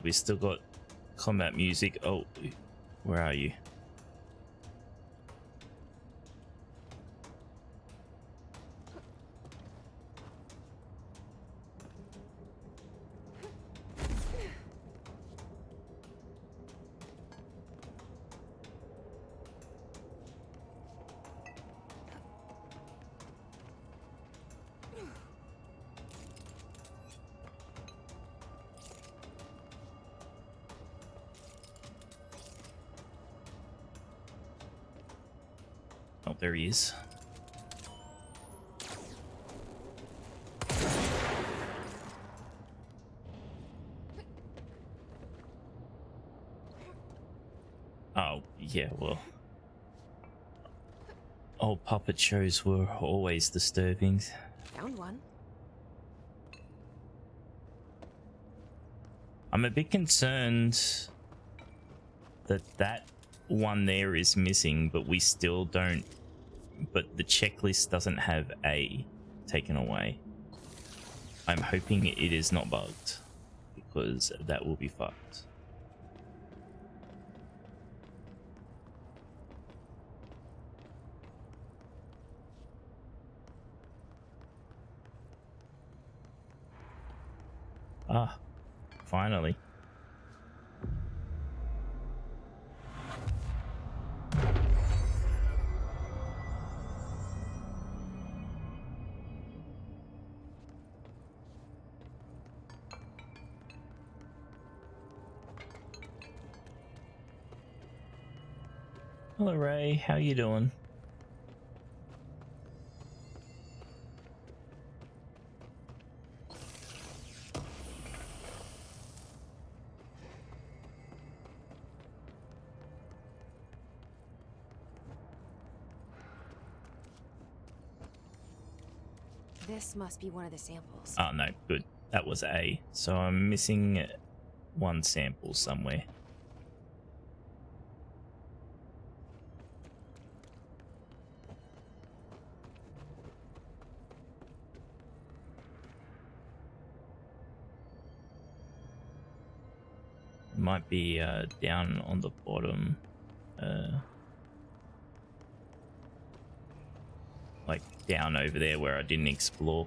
We still got combat music. Oh, where are you? Oh, there he is. Oh, yeah, well. Old puppet shows were always disturbing. Found one. I'm a bit concerned that one there is missing, but we still don't, but the checklist doesn't have A taken away. I'm hoping it is not bugged, because that will be fucked. Ah, finally. Hello, Ray. How you doing? This must be one of the samples. Oh, no. Good. That was A. So I'm missing one sample somewhere. Might be down on the bottom, like down over there where I didn't explore.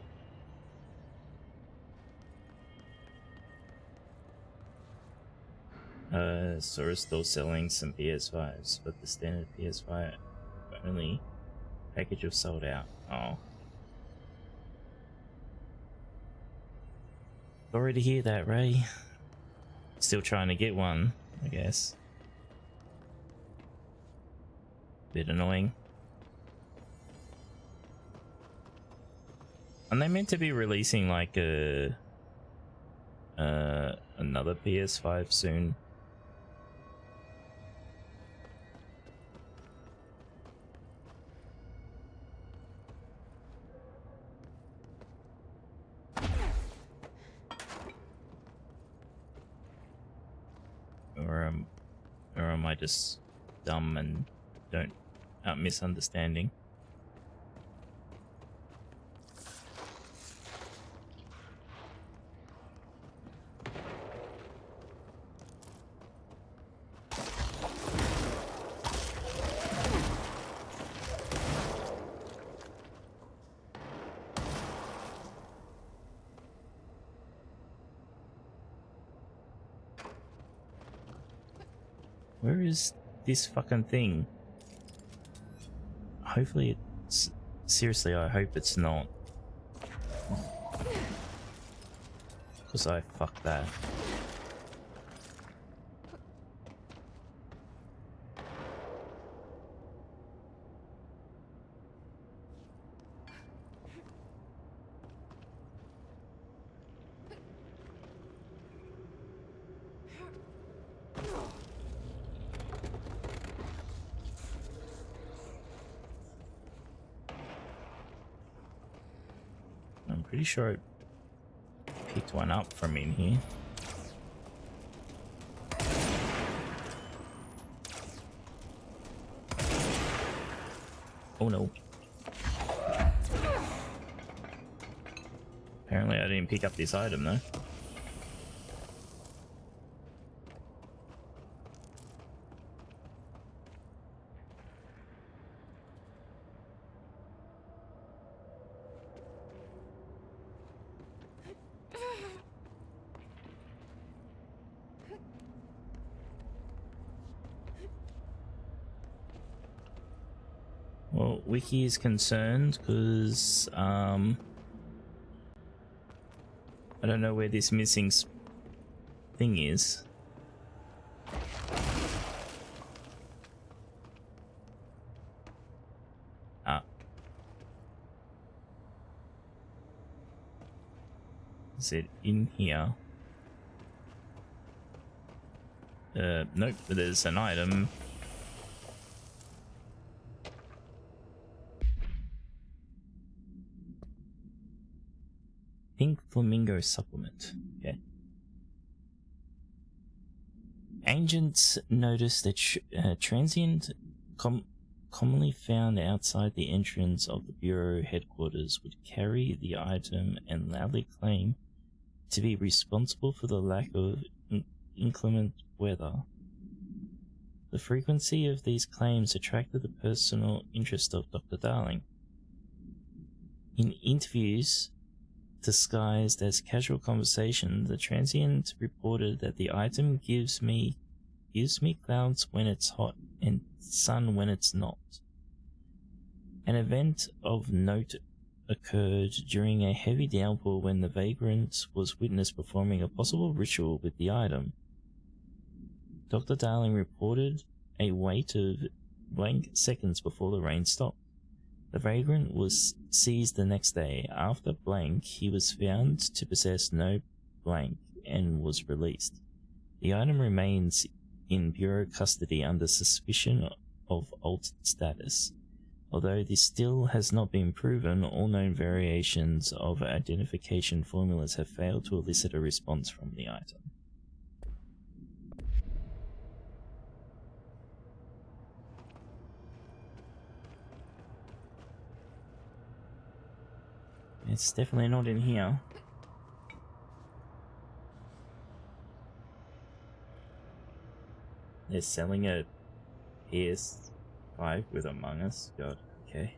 So we're still selling some PS5s, but the standard PS5 only package was sold out. Oh, sorry to hear that, Ray. Still trying to get one, I guess. Bit annoying. And they meant to be releasing like a another PS5 soon. Or am I just dumb and don't misunderstanding? Where is this fucking thing? Hopefully it's... Seriously, I hope it's not. Because I fucked that. Pretty sure I picked one up from in here. Oh no. Apparently I didn't pick up this item though. Well, Wiccy is concerned because I don't know where this missing thing is. Ah. Is it in here? Nope, there's an item. Pink Flamingo Supplement. Okay. Agents noticed that transient commonly found outside the entrance of the Bureau headquarters would carry the item and loudly claim to be responsible for the lack of inclement weather. The frequency of these claims attracted the personal interest of Dr. Darling. In interviews disguised as casual conversation, the transient reported that the item gives me clouds when it's hot and sun when it's not. An event of note occurred during a heavy downpour when the vagrant was witnessed performing a possible ritual with the item. Dr. Darling reported a weight of blank seconds before the rain stopped. The vagrant was seized the next day. After blank, he was found to possess no blank and was released. The item remains in Bureau custody under suspicion of altered status. Although this still has not been proven, all known variations of identification formulas have failed to elicit a response from the item. It's definitely not in here. They're selling a PS5 with Among Us? God, okay.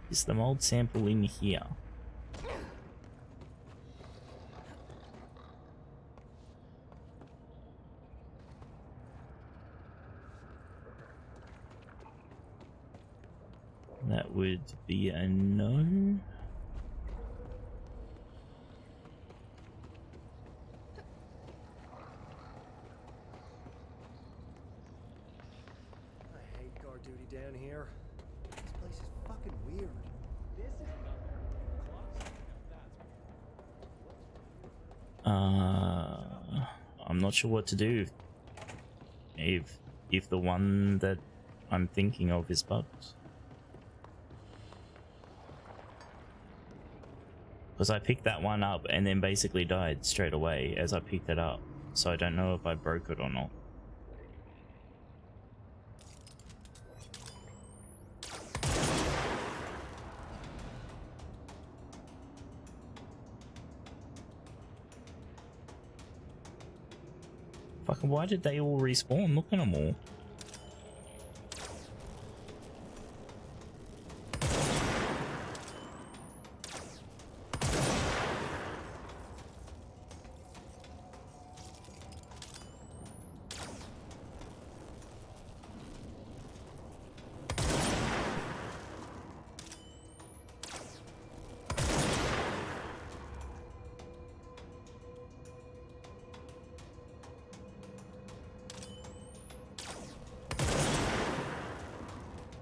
Is the mold sample in here? That would be a no. I hate guard duty down here. This place is fucking weird. I'm not sure what to do if the one that I'm thinking of is bugged. Because I picked that one up and then basically died straight away as I picked it up. So I don't know if I broke it or not. Fucking why did they all respawn? Look at them all.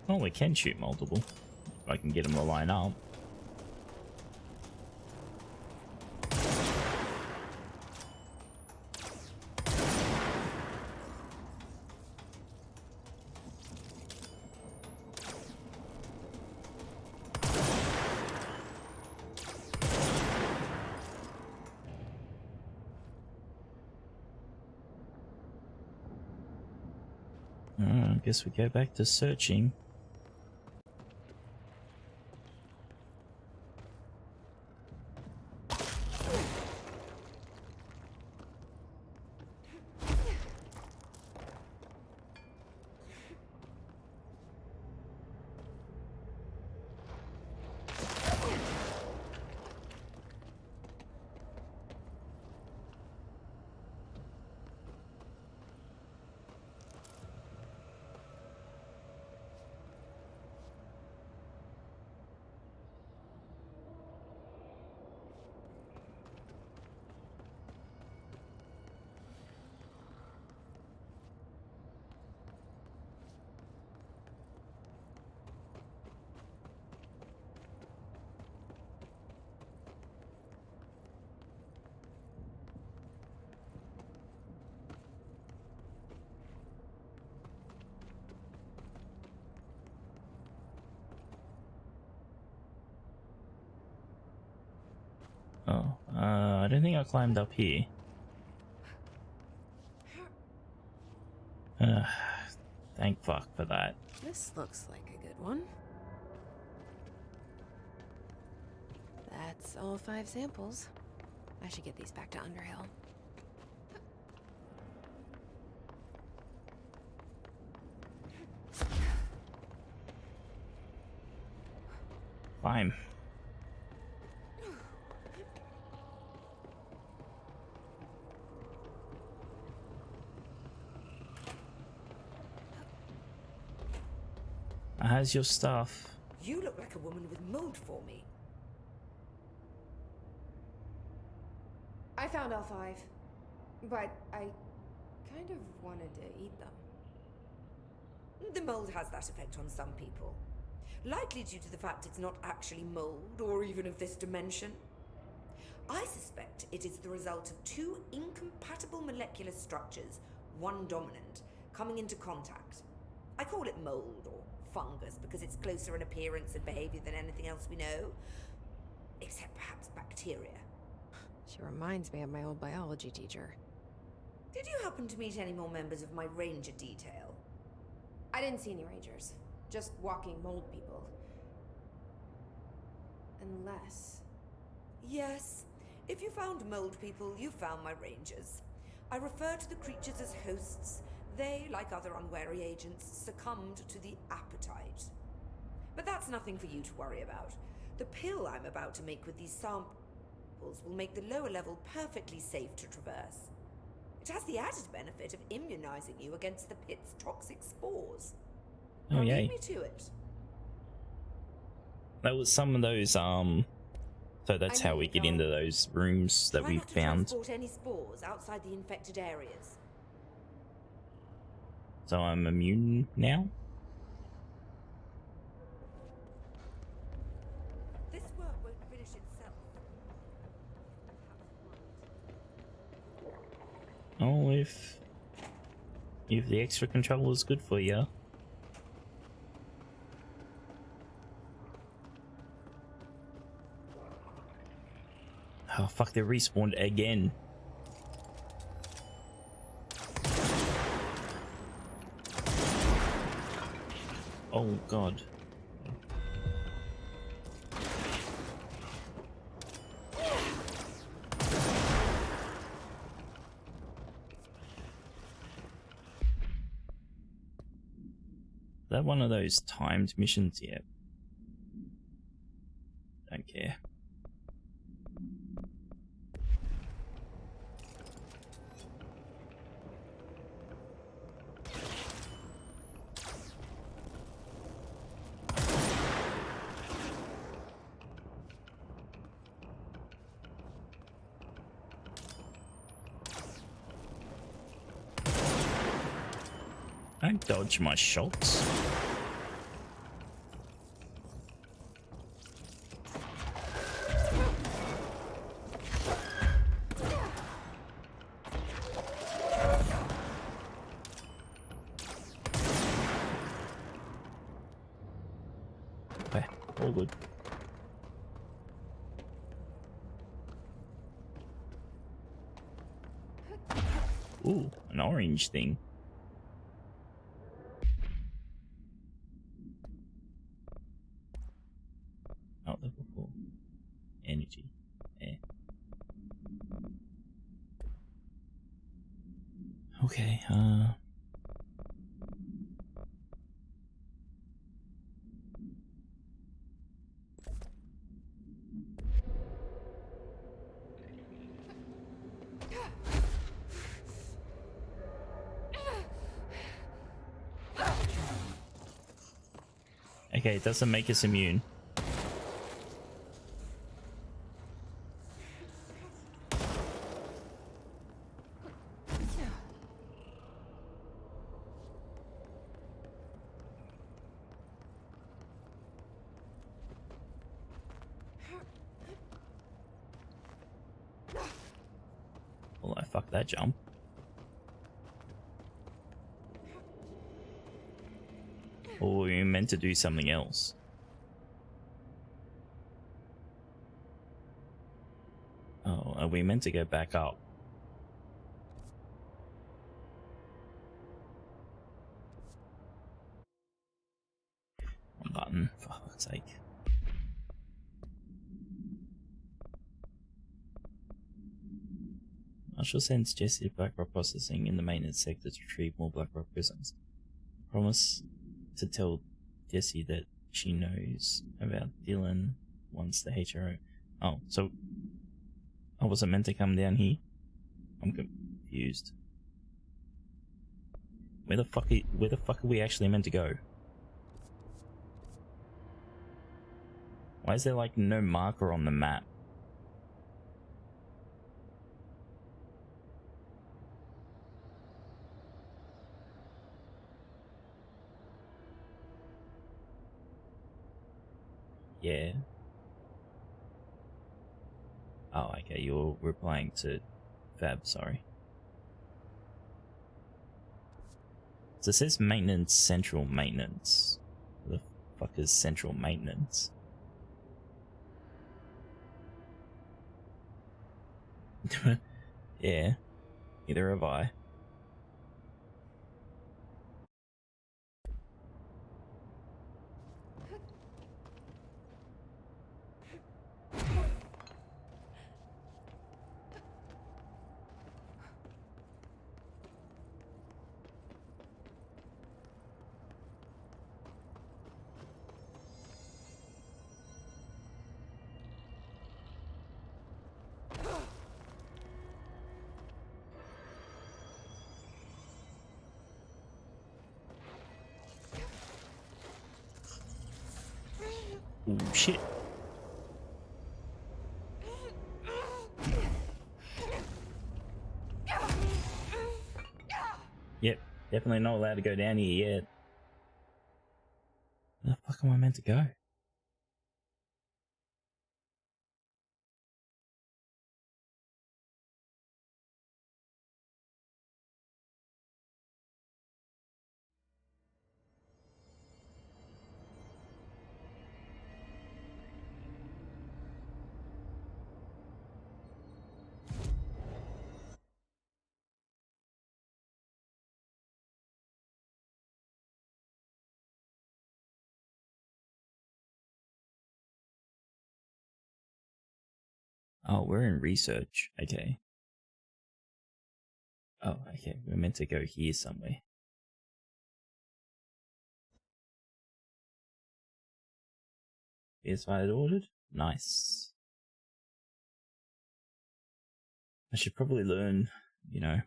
Oh, we can shoot multiple. If I can get them to line up. I guess we go back to searching. Oh, I don't think I climbed up here. Thank fuck for that. This looks like a good one. That's all 5 samples. I should get these back to Underhill. Climb. How's your stuff? You look like a woman with mold for me? I found all 5, but I kind of wanted to eat them. The mold has that effect on some people. Likely due to the fact it's not actually mold, or even of this dimension. I suspect it is the result of 2 incompatible molecular structures, one dominant, coming into contact. I call it mold, or fungus, because it's closer in appearance and behavior than anything else we know. Except perhaps bacteria. She reminds me of my old biology teacher. Did you happen to meet any more members of my ranger detail? I didn't see any rangers. Just walking mold people. Unless... Yes. If you found mold people, you found my rangers. I refer to the creatures as hosts. They, like other unwary agents, succumbed to the appetite. But that's nothing for you to worry about. The pill I'm about to make with these samples will make the lower level perfectly safe to traverse. It has the added benefit of immunizing you against the pit's toxic spores. Oh, now yay. leave me to it. That was some of those, so that's how we get into those rooms that Try we not to found. transport any spores outside the infected areas. So I'm immune now? This work won't finish itself. Oh, if the extra control is good for you. Oh fuck, they respawned again. Oh god. Is that one of those timed missions yet? Don't care. I dodge my shots. Okay, all good. Ooh, an orange thing. Oh, level 4. Energy. Air. Okay, okay, it doesn't make us immune. Well, I fucked that jump. Or we meant to do something else. Oh, are we meant to go back up? One button, for fuck's sake. Marshall sends Jesse to Blackrock Processing in the maintenance sector to retrieve more Blackrock prisms. Promise to tell Jesse that she knows about Dylan once the HRO. Oh, so I wasn't meant to come down here? I'm confused. Where the fuck are we actually meant to go? Why is there like no marker on the map? Yeah. Oh, okay, you're replying to Fab, sorry. So it says maintenance, central maintenance. What the fuck is central maintenance? Yeah, neither have I. Ooh, shit. Yep, definitely not allowed to go down here yet. Where the fuck am I meant to go? Oh, we're in research. Okay. Oh, okay. We're meant to go here somewhere. Here's what I'd ordered. Nice. I should probably learn, you know,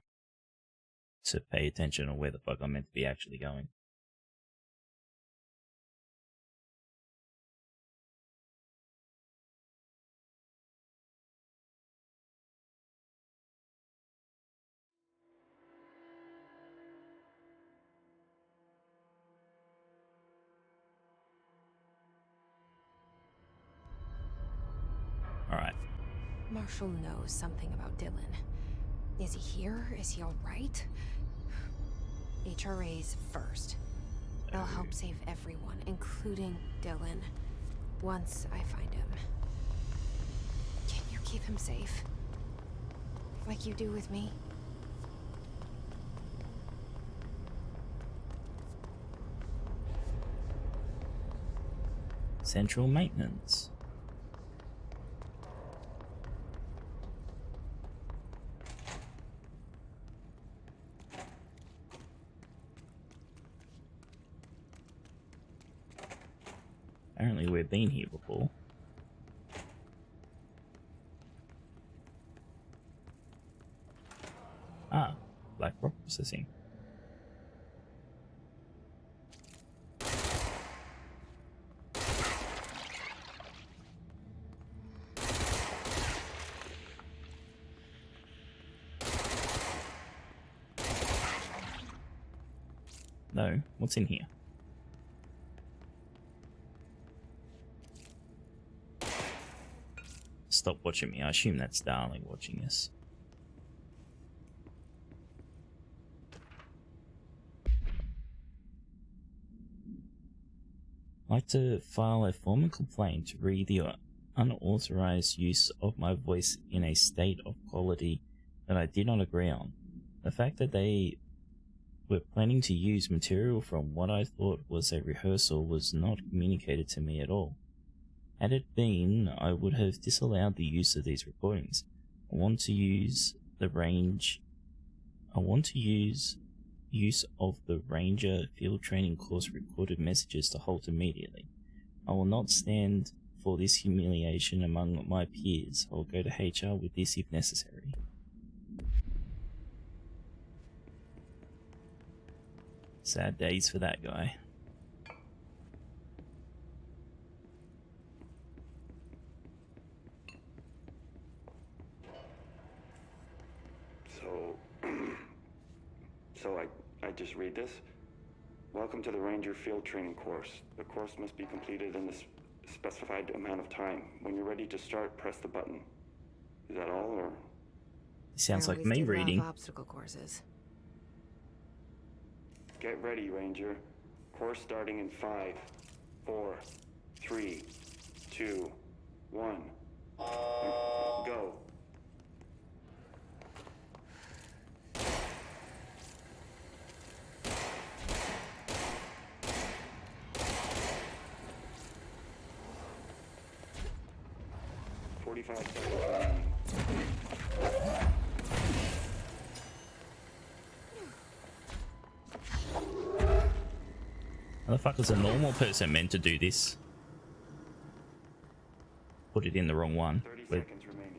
to pay attention on where the fuck I'm meant to be actually going. Alright. Marshall knows something about Dylan. Is he here? Is he alright? HRAs first. They'll help save everyone, including Dylan. Once I find him. Can you keep him safe? Like you do with me? Central maintenance. Apparently we've been here before. Ah, black rock processing. No, what's in here? Stop watching me. I assume that's Darling watching us. I'd like to file a formal complaint to read the unauthorized use of my voice in a state of quality that I did not agree on. The fact that they were planning to use material from what I thought was a rehearsal was not communicated to me at all. Had it been, I would have disallowed the use of these recordings. I want to use use of the Ranger field training course recorded messages to halt immediately. I will not stand for this humiliation among my peers. I'll go to HR with this if necessary. Sad days for that guy. So I just read this? Welcome to the Ranger Field Training course. The course must be completed in the specified amount of time. When you're ready to start, press the button. Is that all, or? Sounds I like always me did love reading. obstacle courses. Get ready, Ranger. Course starting in 5, 4, 3, 2, 1. Go. Seconds remaining. How the fuck is a normal person meant to do this? Put it in the wrong one. 30 With seconds remaining.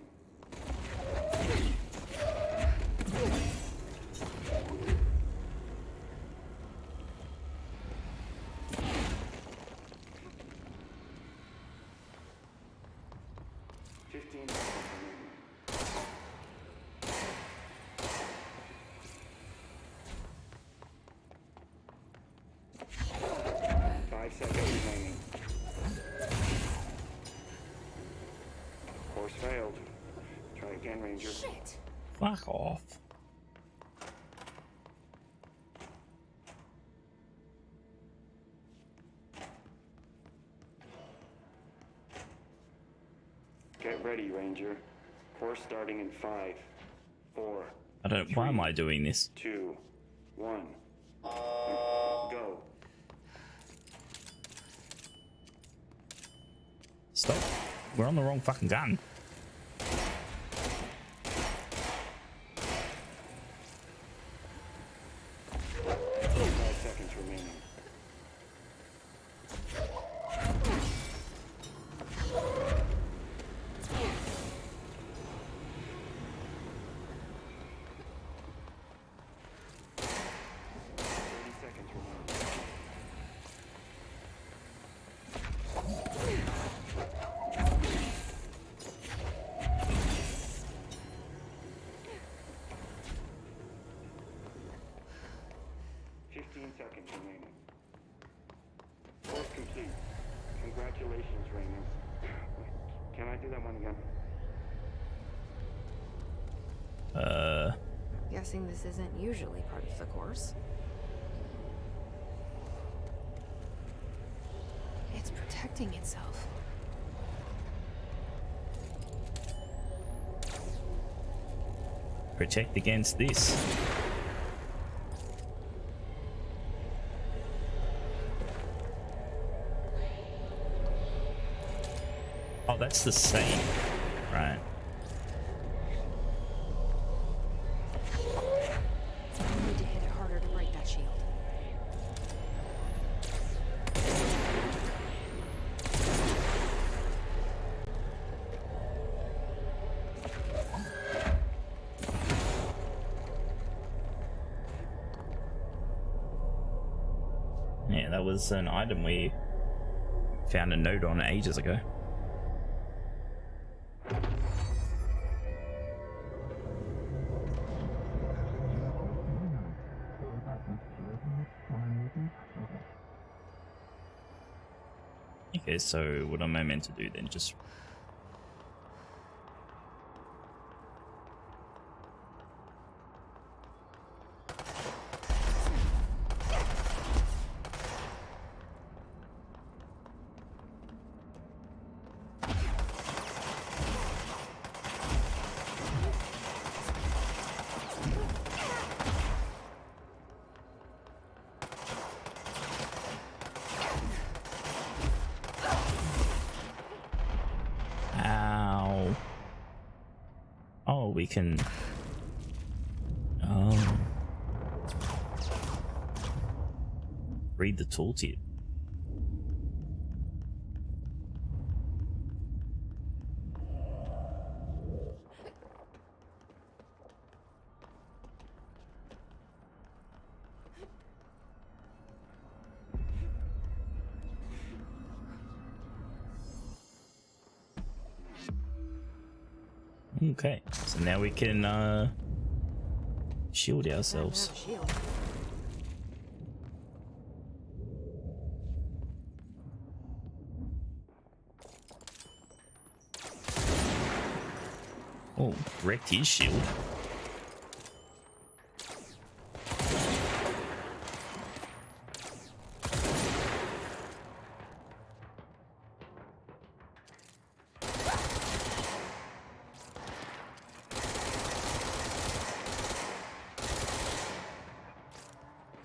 Failed. Try again, Ranger. Shit! fuck off. Get ready, Ranger. Course starting in 5, 4. I don't. Why am I doing this? 2, 1. Go. Stop. We're on the wrong fucking gun. 5 seconds remaining. Seconds remaining. Course complete. Congratulations, Raymond. Can I do that one again? Guessing this isn't usually part of the course. It's protecting itself. Protect against this. Oh, that's the same. Right. I need to hit it harder to break that shield. Yeah, that was an item we found a note on ages ago. Okay, so what am I meant to do then? Just we can read the tooltip. Okay, so now we can shield ourselves. Shield. Oh, wrecked his shield.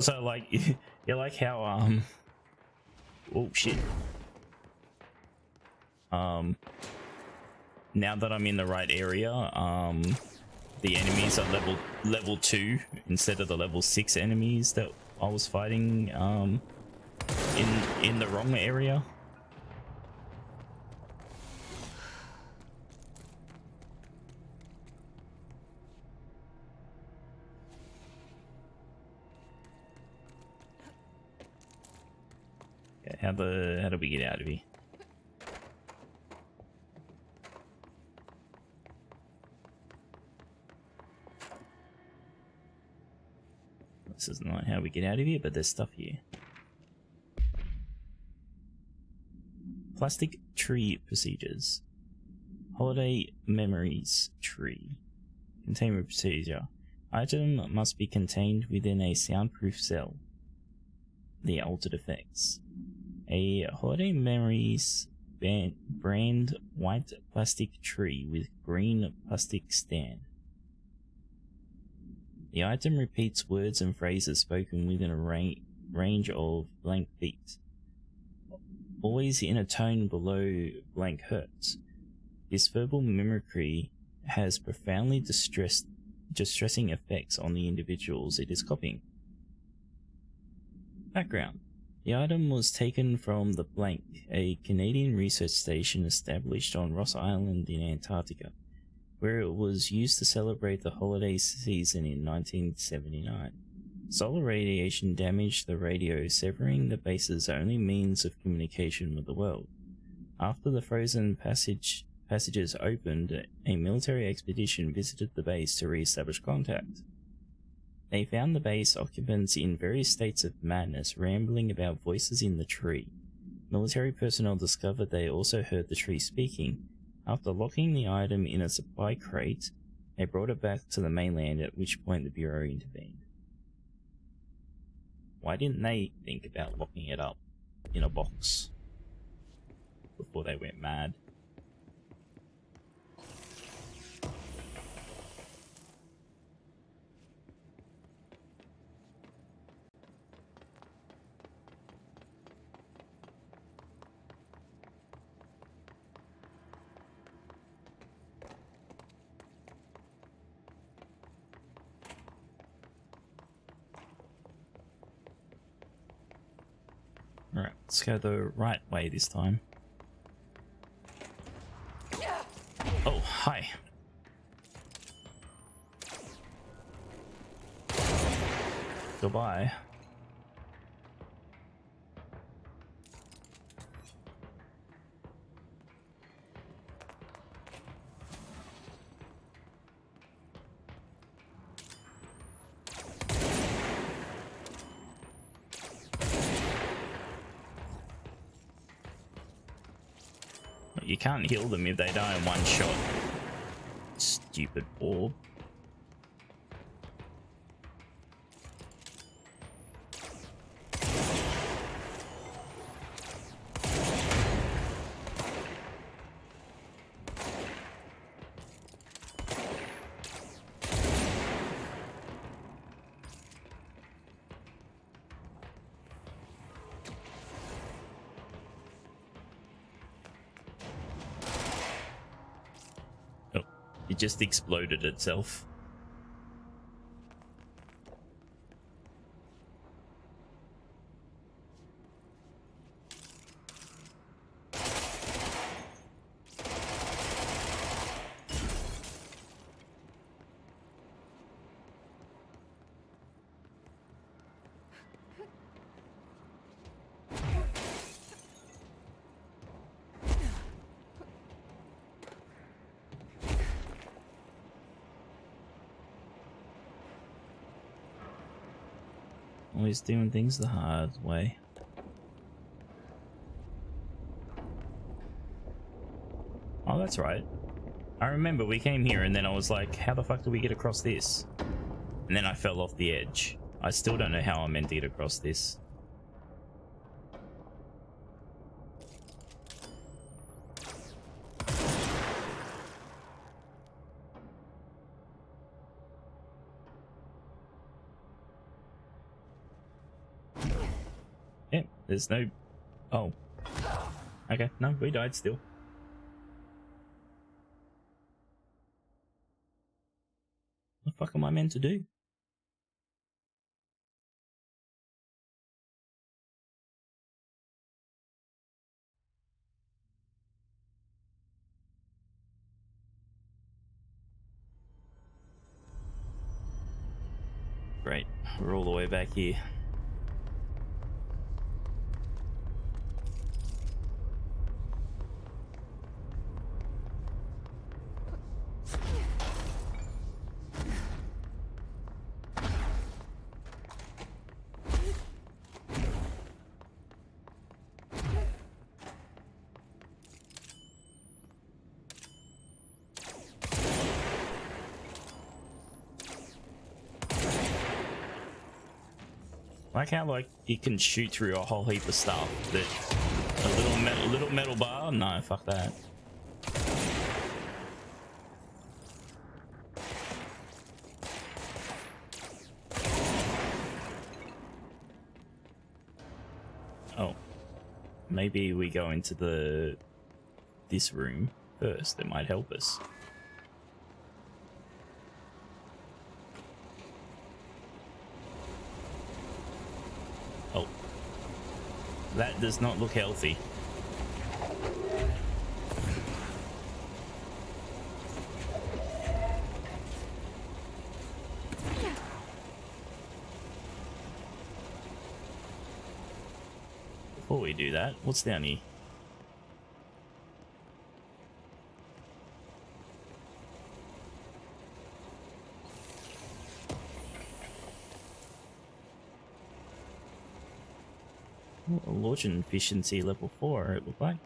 So like, you like how oh shit. Now that I'm in the right area, the enemies are level 2 instead of the level 6 enemies that I was fighting in the wrong area. Okay, how do we get out of here? This is not how we get out of here, but there's stuff here. Plastic tree procedures. Holiday memories tree. Containment procedure. Item must be contained within a soundproof cell. The altered effects. A holiday memories brand white plastic tree with green plastic stand. The item repeats words and phrases spoken within a range of blank beats, always in a tone below blank hertz. This verbal mimicry has profoundly distressing effects on the individuals it is copying. Background. The item was taken from the Blank, a Canadian research station established on Ross Island in Antarctica, where it was used to celebrate the holiday season in 1979. Solar radiation damaged the radio, severing the base's only means of communication with the world. After the frozen passages opened, a military expedition visited the base to re-establish contact. They found the base occupants in various states of madness, rambling about voices in the tree. Military personnel discovered they also heard the tree speaking. After locking the item in a supply crate, they brought it back to the mainland, at which point the Bureau intervened. Why didn't they think about locking it up in a box before they went mad? Alright, let's go the right way this time. Oh, hi. Goodbye. You can't heal them if they die in one shot. Stupid orb. It just exploded itself. Always doing things the hard way. Oh, that's right. I remember we came here and then I was like, how the fuck do we get across this? And then I fell off the edge. I still don't know how I'm meant to get across this. Yeah, there's no... Oh. Okay, no, we died still. What the fuck am I meant to do? Great, we're all the way back here. Like how like you can shoot through a whole heap of stuff, but a little metal bar? No, fuck that. Oh, maybe we go into this room first. It might help us. Oh, that does not look healthy. Before we do that, what's down here? Launching efficiency level 4, it looked like.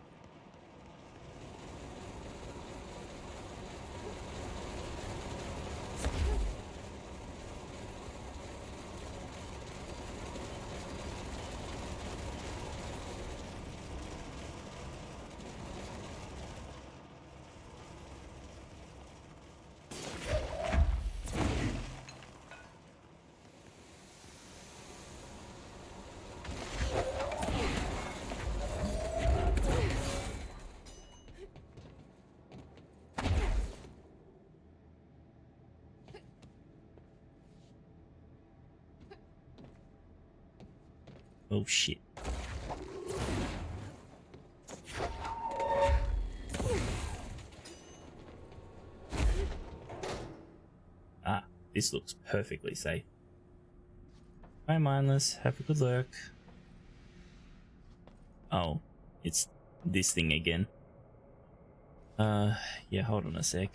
Oh shit. Ah, this looks perfectly safe. Bye, mindless. Have a good look. Oh, it's this thing again. Yeah, hold on a sec.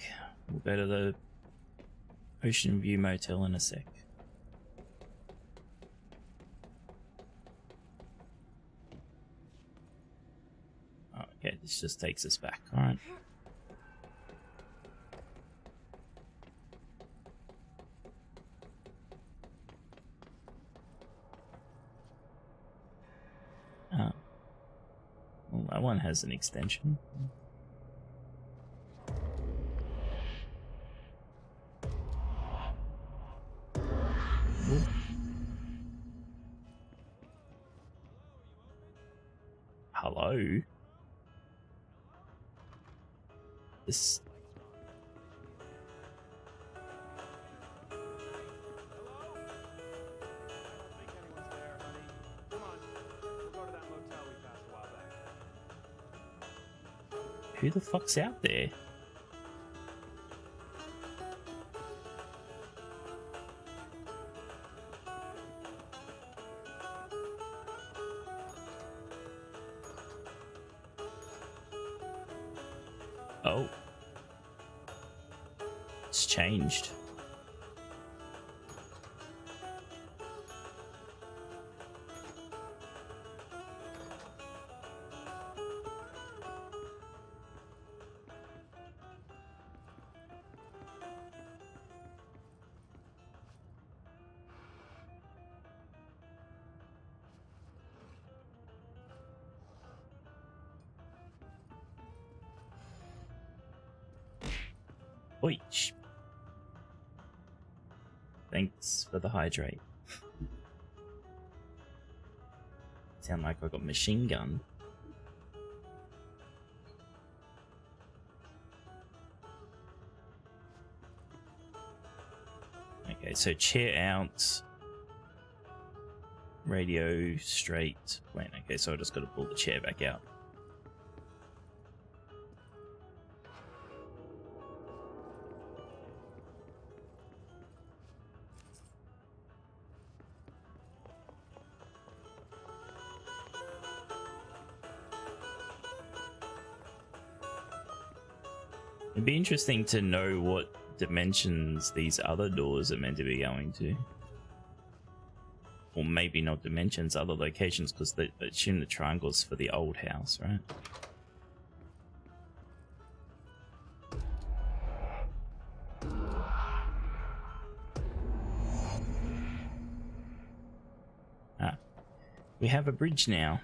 We'll go to the Ocean View Motel in a sec. Oh, okay, this just takes us back. Alright. Well, that one has an extension. Ooh. Hello? This... Who the fuck's out there? Oh. It's changed. Oi. Thanks for the hydrate. Sound like I got a machine gun. Okay, so chair out. Radio straight. Wait, okay, so I just got to pull the chair back out. It'd be interesting to know what dimensions these other doors are meant to be going to. Or maybe not dimensions, other locations, because they assume the triangle's for the old house, right? Ah. We have a bridge now.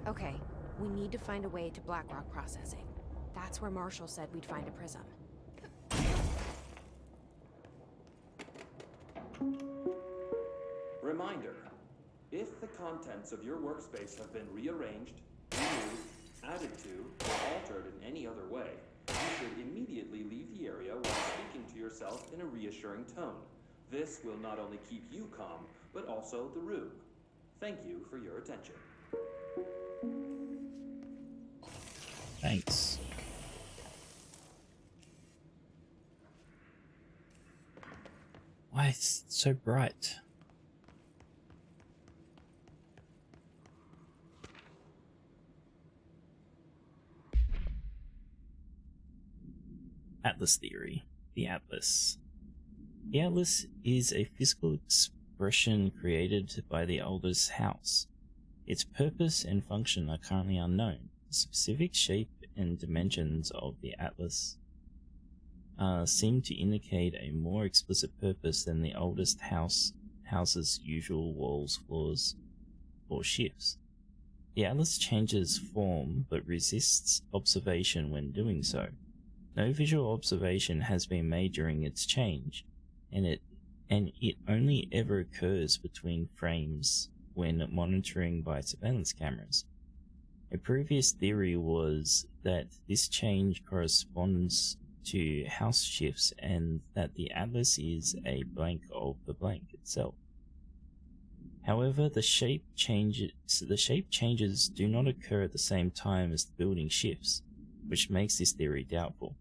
Okay, we need to find a way to Blackrock processing. That's where Marshall said we'd find a prism. Reminder, if the contents of your workspace have been rearranged, removed, added to, or altered in any other way, you should immediately leave the area while speaking to yourself in a reassuring tone. This will not only keep you calm, but also the room. Thank you for your attention. Thanks. Why is it so bright? Atlas theory. The Atlas. The Atlas is a physical expression created by the Aldous house. Its purpose and function are currently unknown. The specific shape and dimensions of the Atlas seem to indicate a more explicit purpose than the oldest house's usual walls, floors, or shifts. The Atlas changes form but resists observation when doing so. No visual observation has been made during its change, and it only ever occurs between frames when monitoring by surveillance cameras. A previous theory was that this change corresponds to house shifts and that the Atlas is a blank of the blank itself. However, the shape changes do not occur at the same time as the building shifts, which makes this theory doubtful.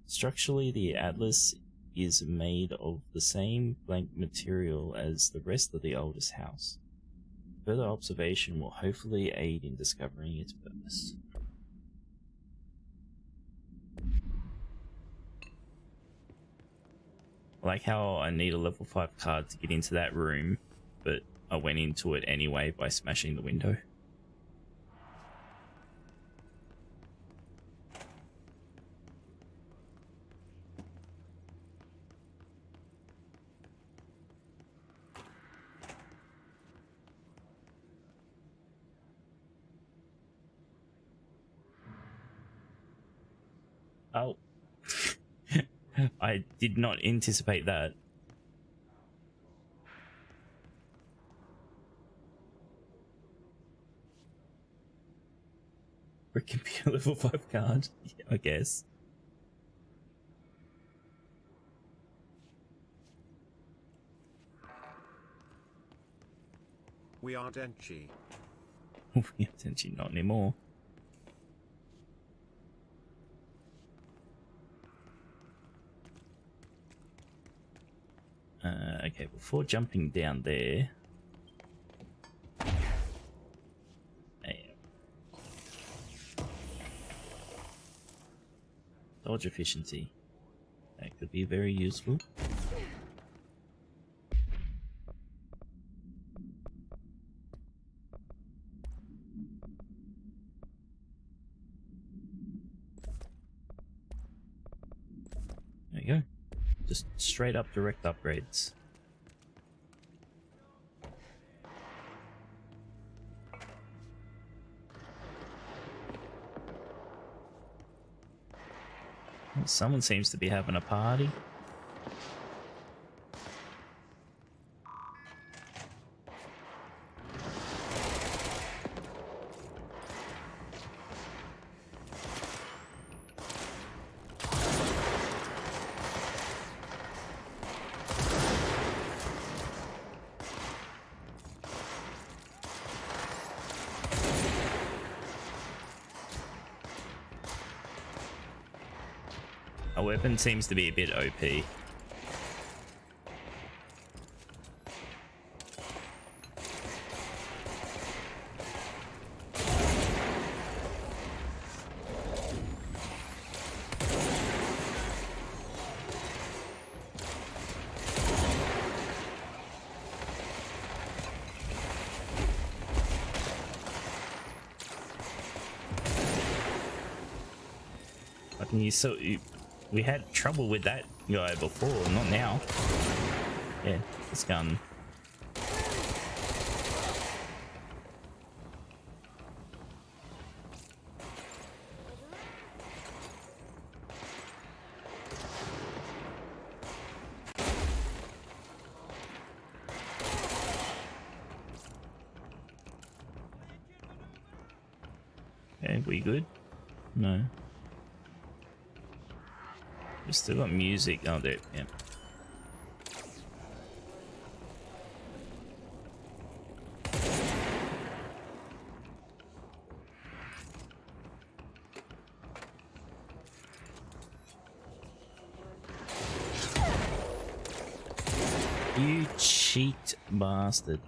Structurally, the Atlas is made of the same blank material as the rest of the oldest house. Further observation will hopefully aid in discovering its purpose. I like how I need a level 5 card to get into that room, but I went into it anyway by smashing the window. Oh. I did not anticipate that. It can be a level 5 card, yeah, I guess. We are Denchi. We are Denchi, not anymore. Okay, before jumping down there, Dodge efficiency. That could be very useful. There you go. Just straight up direct upgrades. Someone seems to be having a party. Our weapon seems to be a bit OP. We had trouble with that guy before, not now. Yeah, this gun. Okay, we good? No. We still got music. Oh, there. Yeah. You cheat bastard.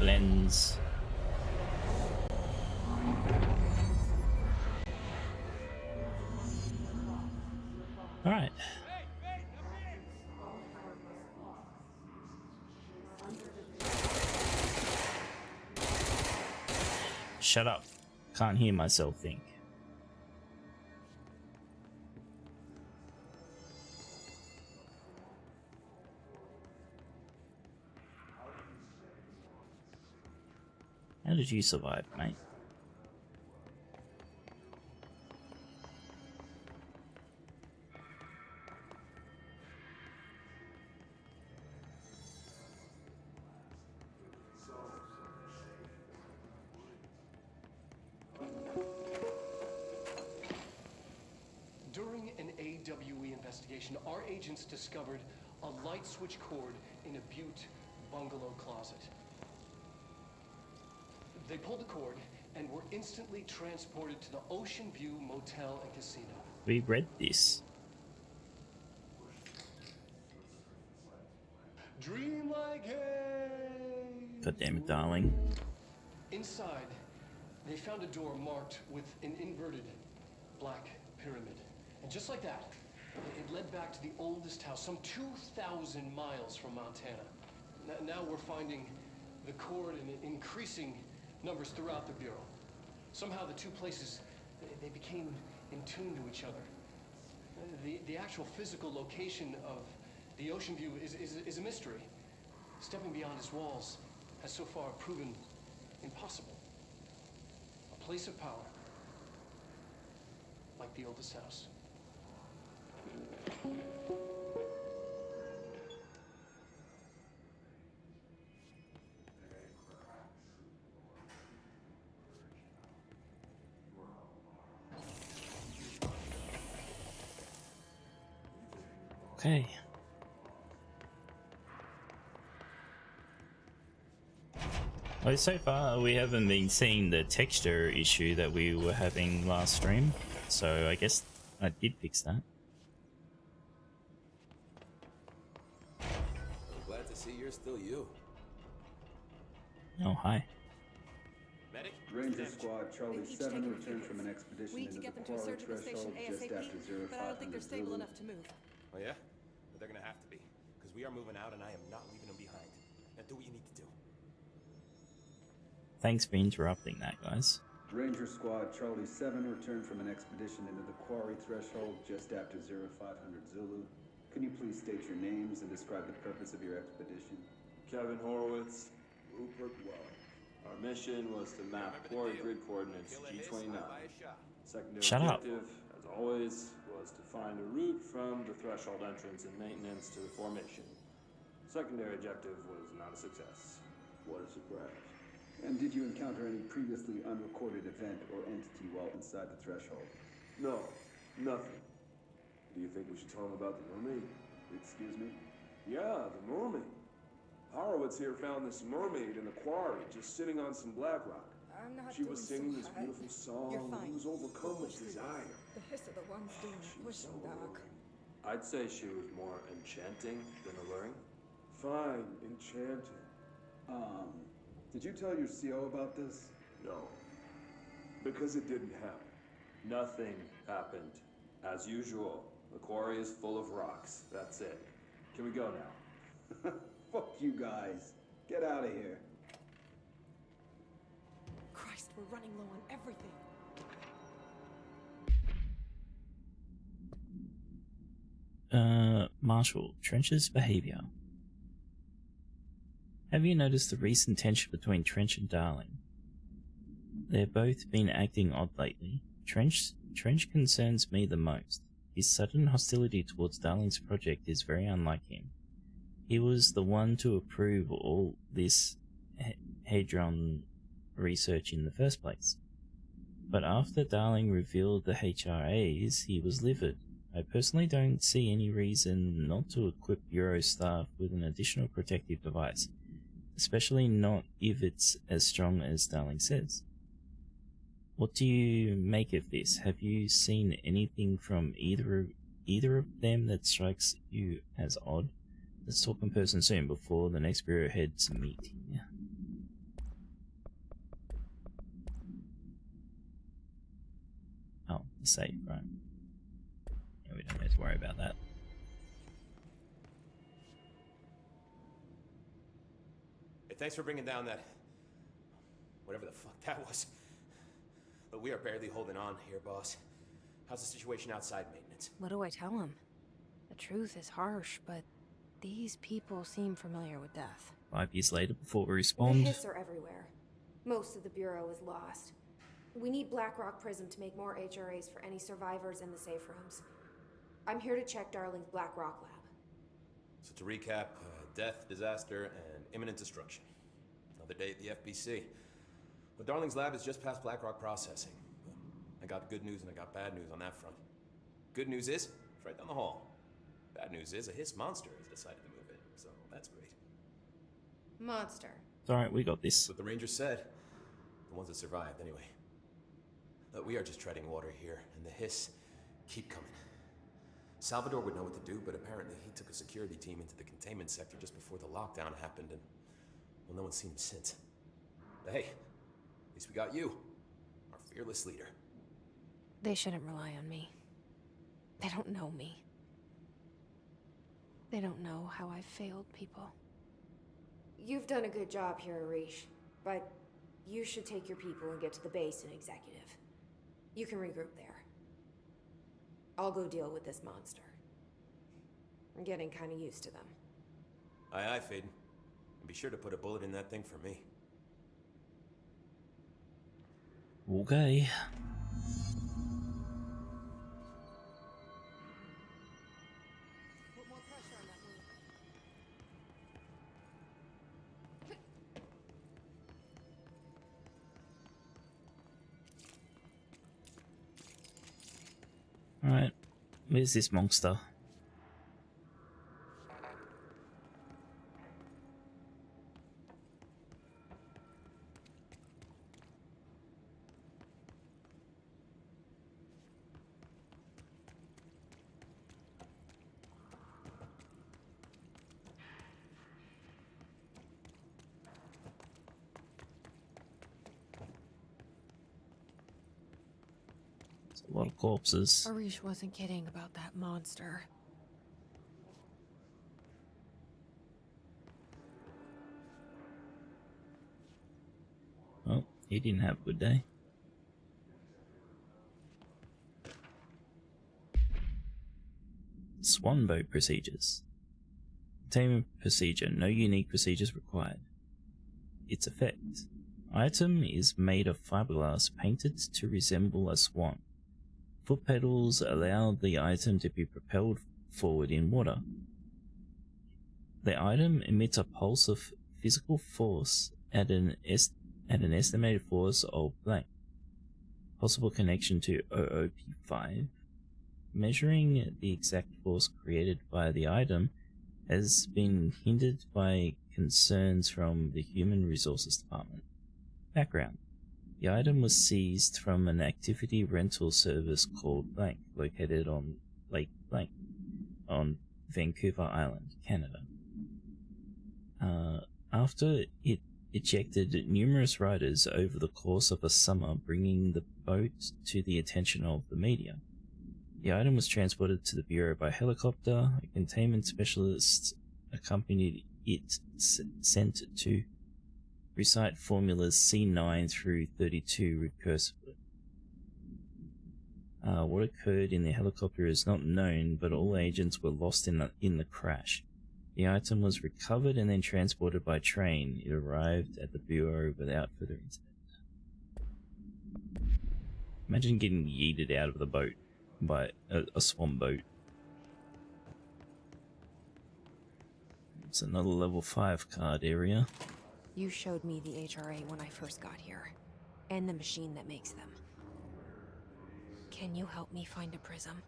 Lens. All right. Shut up. Can't hear myself think. How did you survive, mate? During an AWE investigation, our agents discovered a light switch cord in a Butte bungalow closet. They pulled the cord and were instantly transported to the Ocean View Motel and Casino. We read this. Dream like hey. God damn it, darling. Inside, they found a door marked with an inverted black pyramid. And just like that, it led back to the oldest house, some 2,000 miles from Montana. Now we're finding the cord in increasing numbers throughout the Bureau. Somehow the two places, they became in tune to each other. The actual physical location of the Ocean View is a mystery. Stepping beyond its walls has so far proven impossible. A place of power, like the oldest house. Okay. Well, so far we haven't been seeing the texture issue that we were having last stream, so I guess I did fix that. I'm glad to see you're still you. Oh, hi. Medic? Ranger Squad Charlie 7 returned from an expedition We need to into get the them to a quarry surgical threshold station just after ASAP, but I don't think they're 0500 stable Zulu. enough to move. Oh yeah? But they're gonna have to be, because we are moving out and I am not leaving them behind. Now do what you need to do. Thanks for interrupting that, guys. Ranger Squad Charlie 7 returned from an expedition into the quarry threshold just after 0500 Zulu. Can you please state your names and describe the purpose of your expedition? Kevin Horowitz, Rupert Welling. Our mission was to map quarry grid coordinates G29. Secondary Shut up. objective, as always, was to find a route from the threshold entrance and maintenance to the formation. Secondary objective was not a success. What a surprise. And did you encounter any previously unrecorded event or entity while inside the threshold? No, nothing. Do you think we should tell him about the mermaid? Excuse me? Yeah, the mermaid. Horowitz here found this mermaid in the quarry, just sitting on some black rock. I'm not She was doing singing so this high. beautiful song, You're and fine. he was overcome with desire. The hiss of the ones doing the pushing, Doc. I'd say she was more enchanting than alluring. Fine, enchanting. Did you tell your CO about this? No. Because it didn't happen. Nothing happened. As usual, the quarry is full of rocks. That's it. Can we go now? Fuck you guys. Get out of here. Christ, we're running low on everything. Marshall, Trench's behavior. Have you noticed the recent tension between Trench and Darling? They've both been acting odd lately. Trench concerns me the most. His sudden hostility towards Darling's project is very unlike him. He was the one to approve all this Hadron research in the first place. But after Darling revealed the HRAs, he was livid. I personally don't see any reason not to equip Bureau staff with an additional protective device, especially not if it's as strong as Darling says. What do you make of this? Have you seen anything from either of them that strikes you as odd? Let's talk in person soon before the next Bureau heads meeting. Oh, the safe, right. Yeah, we don't have to worry about that. Hey, thanks for bringing down that... whatever the fuck that was. But we are barely holding on here, boss. How's the situation outside maintenance? What do I tell him? The truth is harsh, but these people seem familiar with death. 5 years later, before we The respond. hiss are everywhere. Most of the Bureau is lost. We need Blackrock Prism to make more HRAs for any survivors in the safe rooms. I'm here to check Darling's Blackrock lab. So to recap, death, disaster, and imminent destruction. Another day at the FBC. But Darling's lab is just past Blackrock processing. I got good news and I got bad news on that front. Good news is, it's right down the hall. Bad news is, a hiss monster has decided to move in, so that's great. Monster. It's alright, we got this. That's what the Rangers said. The ones that survived, anyway. But we are just treading water here, and the hiss keep coming. Salvador would know what to do, but apparently he took a security team into the containment sector just before the lockdown happened, and, well, no one's seen him since. But hey, at least we got you, our fearless leader. They shouldn't rely on me. They don't know me. They don't know how I've failed people. You've done a good job here, Arish, but you should take your people and get to the base and executive. You can regroup there. I'll go deal with this monster. I'm getting kind of used to them. Aye, aye, Faden. And be sure to put a bullet in that thing for me. Okay. Put more pressure on that Alright. Where's this monster? A lot of corpses. Arish wasn't kidding about that monster. Well, he didn't have a good day. Swan boat procedures. Containment procedure. No unique procedures required. Its effect. Item is made of fiberglass painted to resemble a swan. Foot pedals allow the item to be propelled forward in water. The item emits a pulse of physical force at an estimated force of blank. Possible connection to OOP5. Measuring the exact force created by the item has been hindered by concerns from the Human Resources Department. Background. The item was seized from an activity rental service called Blank, located on Lake Blank, on Vancouver Island, Canada. After it ejected numerous riders over the course of a summer, bringing the boat to the attention of the media. The item was transported to the Bureau by helicopter. A containment specialist accompanied it, sent to recite formulas C9 through 32 recursively. What occurred in the helicopter is not known, but all agents were lost in the crash. The item was recovered and then transported by train. It arrived at the Bureau without further incident. Imagine getting yeeted out of the boat by a swan boat. It's another level 5 card area. You showed me the HRA when I first got here, and the machine that makes them. Can you help me find a prism?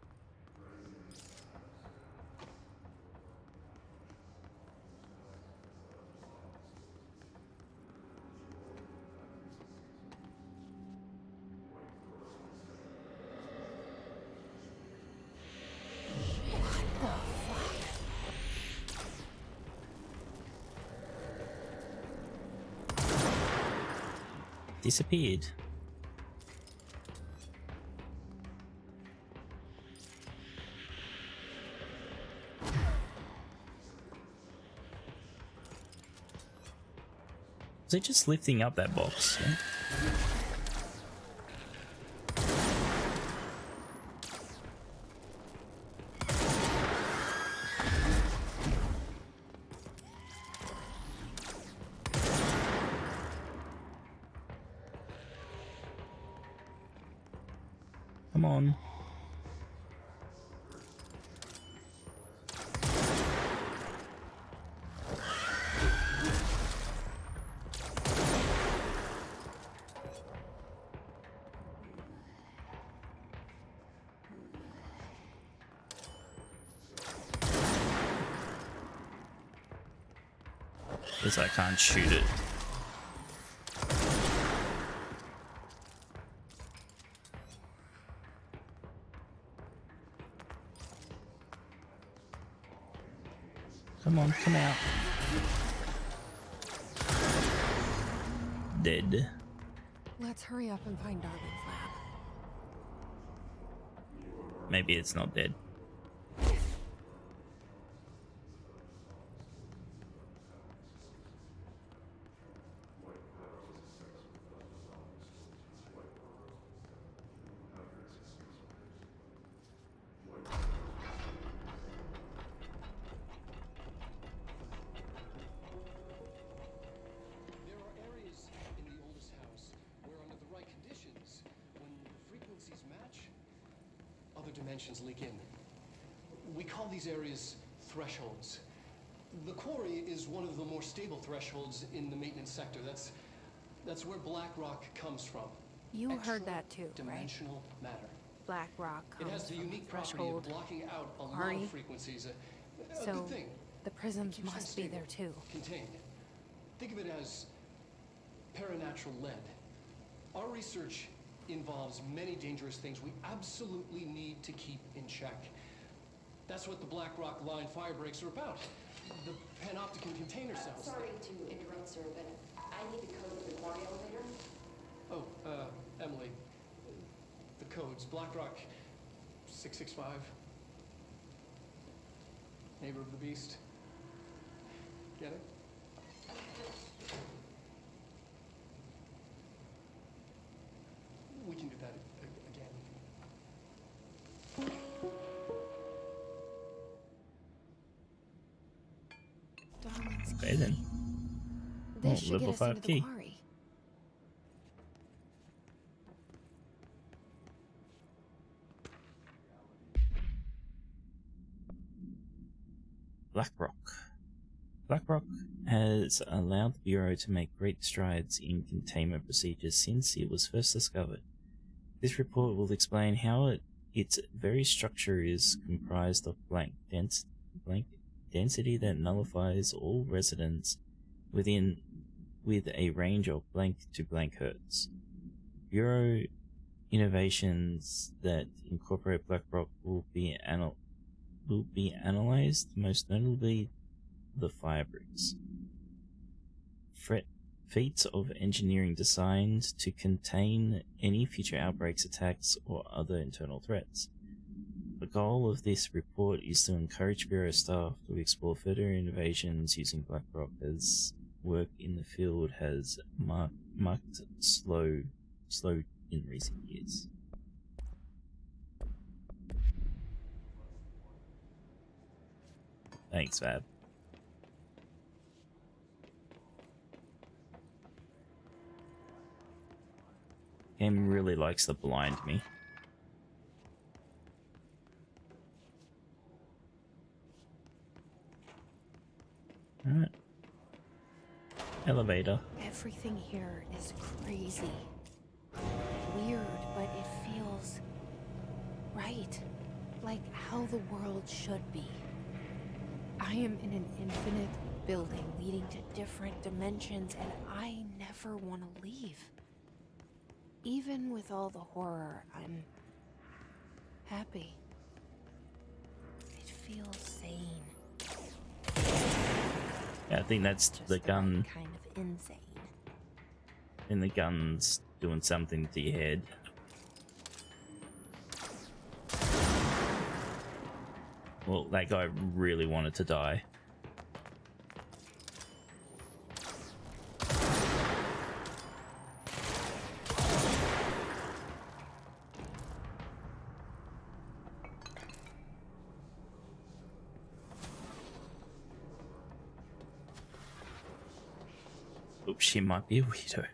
Disappeared. Was it just lifting up that box? Yeah? Come on. Guess I can't shoot it. Come on, come out. Dead. Let's hurry up and find Darwin's lab. Maybe it's not dead. Dimensions leak in. We call these areas thresholds. The quarry is one of the more stable thresholds in the maintenance sector. That's where black rock comes from. You heard that too, right? Dimensional matter. Black rock comes It has the from unique the property threshold. of blocking out a lot Quarry. of frequencies. A So good thing. the prisms Keeps must be unstable, there too. Contained. Think of it as paranatural lead. Our research involves many dangerous things we absolutely need to keep in check. That's what the Black Rock Line fire breaks are about. The panopticon container cells. Sorry to interrupt, sir, but I need the code for the quarry elevator. Oh, Emily. The codes. BlackRock 665. Neighbor of the beast. Get it? We can do that again. Okay then. This should level get us 5 into the key. quarry. BlackRock. BlackRock has allowed the Bureau to make great strides in containment procedures since it was first discovered. This report will explain how its very structure is comprised of blank density that nullifies all residents with a range of blank to blank hertz. Bureau innovations that incorporate BlackRock will be analyzed, most notably the fire bricks. Feats of engineering designed to contain any future outbreaks, attacks, or other internal threats. The goal of this report is to encourage Bureau staff to explore further innovations using BlackRock, as work in the field has marked slowed in recent years. Thanks, Fab. Game really likes to blind me. Alright. Elevator. Everything here is crazy. Weird, but it feels right. Like how the world should be. I am in an infinite building leading to different dimensions, and I never want to leave. Even with all the horror, I'm happy. It feels sane. Yeah, I think that's Just the gun. right kind of insane. And the gun's doing something to your head. Well, that guy really wanted to die. Oops, she might be a weirdo.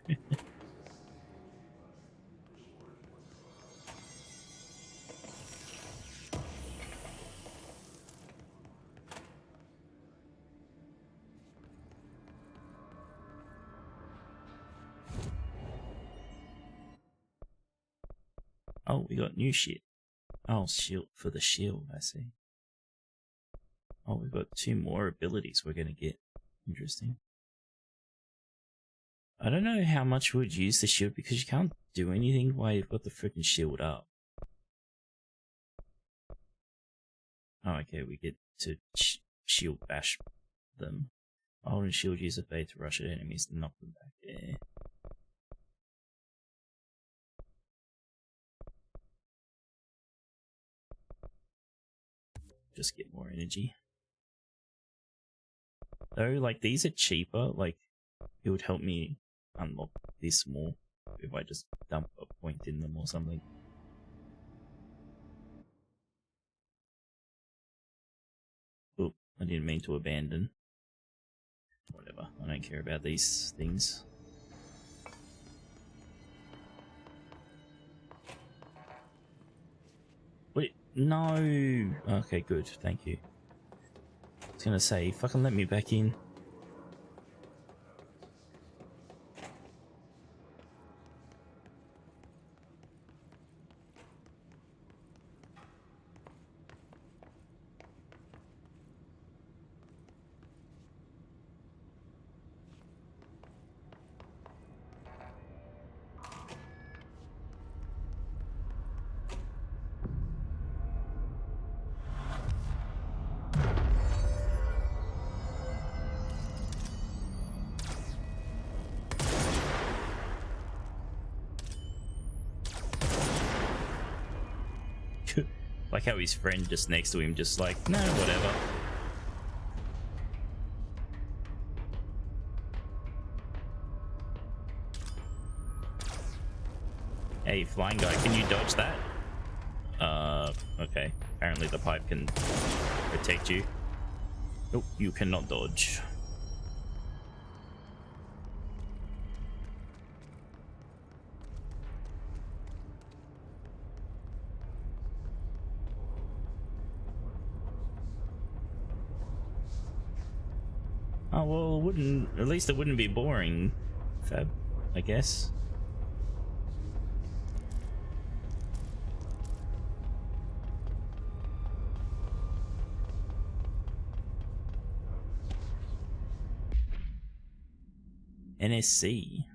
Oh, we got new shit. Oh, shield for the shield, I see. Oh, we've got 2 more abilities we're gonna get. Interesting. I don't know how much we would use the shield because you can't do anything while you've got the freaking shield up. Oh, okay, we get to shield bash them. Hold and shield use a bait to rush at enemies and knock them back. Yeah. Just get more energy. Though, like, these are cheaper, like, it would help me unlock this more if I just dump a point in them or something. Oop, I didn't mean to abandon. Whatever, I don't care about these things. Wait, no! Okay, good, thank you. I was gonna say, fucking let me back in. Like how his friend just next to him just like, no, whatever. Hey, flying guy, can you dodge that? Okay. Apparently the pipe can protect you. Nope, you cannot dodge. Oh, well, it wouldn't, at least it wouldn't be boring, Fab, I guess. NSC.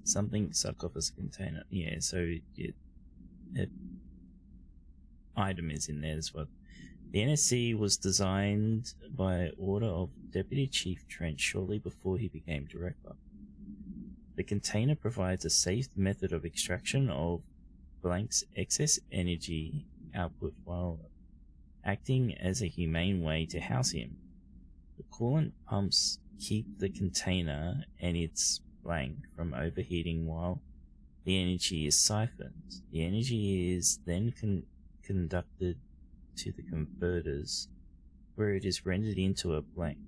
Something sarcophagus container. Yeah, so it item is in there as well. The NSC was designed by order of Deputy Chief Trench shortly before he became director. The container provides a safe method of extraction of Blank's excess energy output while acting as a humane way to house him. The coolant pumps keep the container and its Blank from overheating while the energy is siphoned. The energy is then conducted to the converters, where it is rendered into a blank.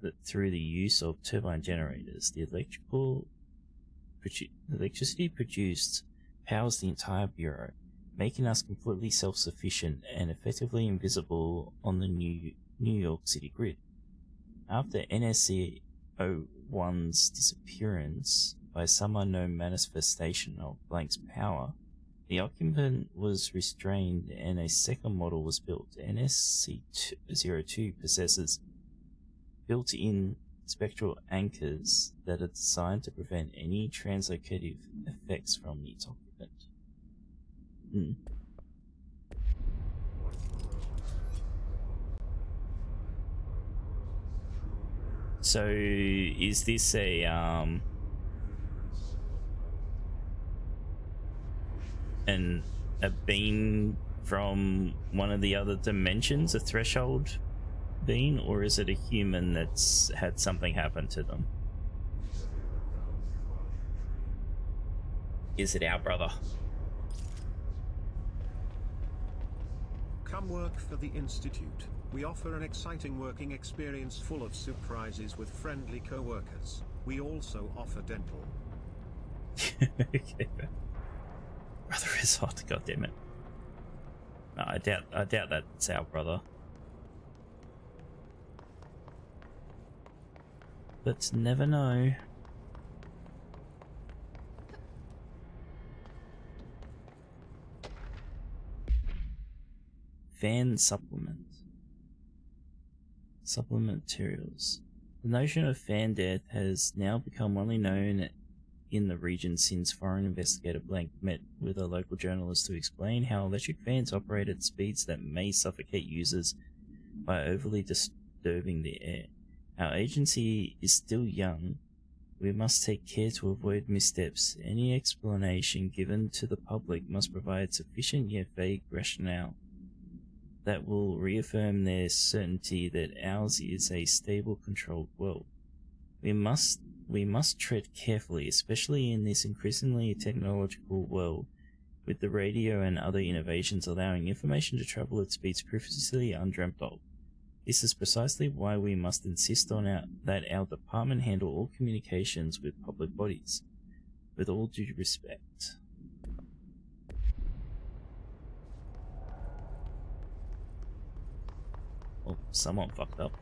That through the use of turbine generators, the electricity produced powers the entire bureau, making us completely self-sufficient and effectively invisible on the New York City grid. After NSC 01's disappearance by some unknown manifestation of Blank's power, the occupant was restrained and a second model was built. NSC-02 possesses built-in spectral anchors that are designed to prevent any translocative effects from its occupant. So, is this a being from one of the other dimensions, a threshold being, or is it a human that's had something happen to them? Is it our brother? Come work for the Institute. We offer an exciting working experience full of surprises with friendly co-workers. We also offer dental. Okay. Brother is hot, goddammit. No, I doubt that's our brother. But never know. Fan supplement. Supplement materials. The notion of fan death has now become widely known in the region since foreign investigator Blank met with a local journalist to explain how electric fans operate at speeds that may suffocate users by overly disturbing the air. Our agency is still young. We must take care to avoid missteps. Any explanation given to the public must provide sufficient yet vague rationale that will reaffirm their certainty that ours is a stable, controlled world. We must tread carefully, especially in this increasingly technological world, with the radio and other innovations allowing information to travel at speeds previously undreamt of. This is precisely why we must insist on that our department handle all communications with public bodies, with all due respect. Oh, someone fucked up.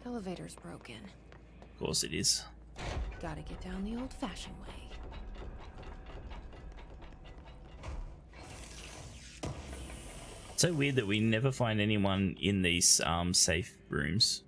Elevator's broken. Of course it is. Gotta get down the old-fashioned way. It's so weird that we never find anyone in these safe rooms.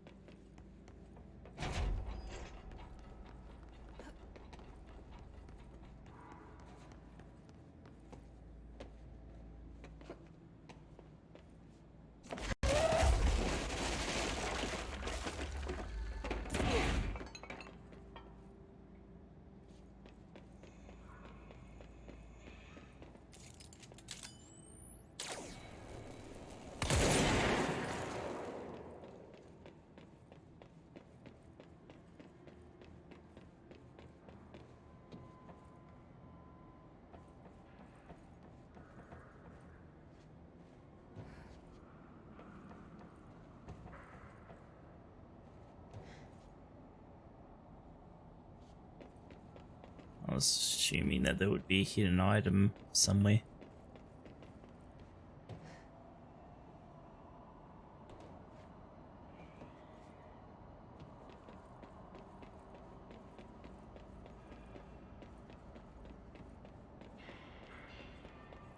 was assuming that there would be a hidden item somewhere.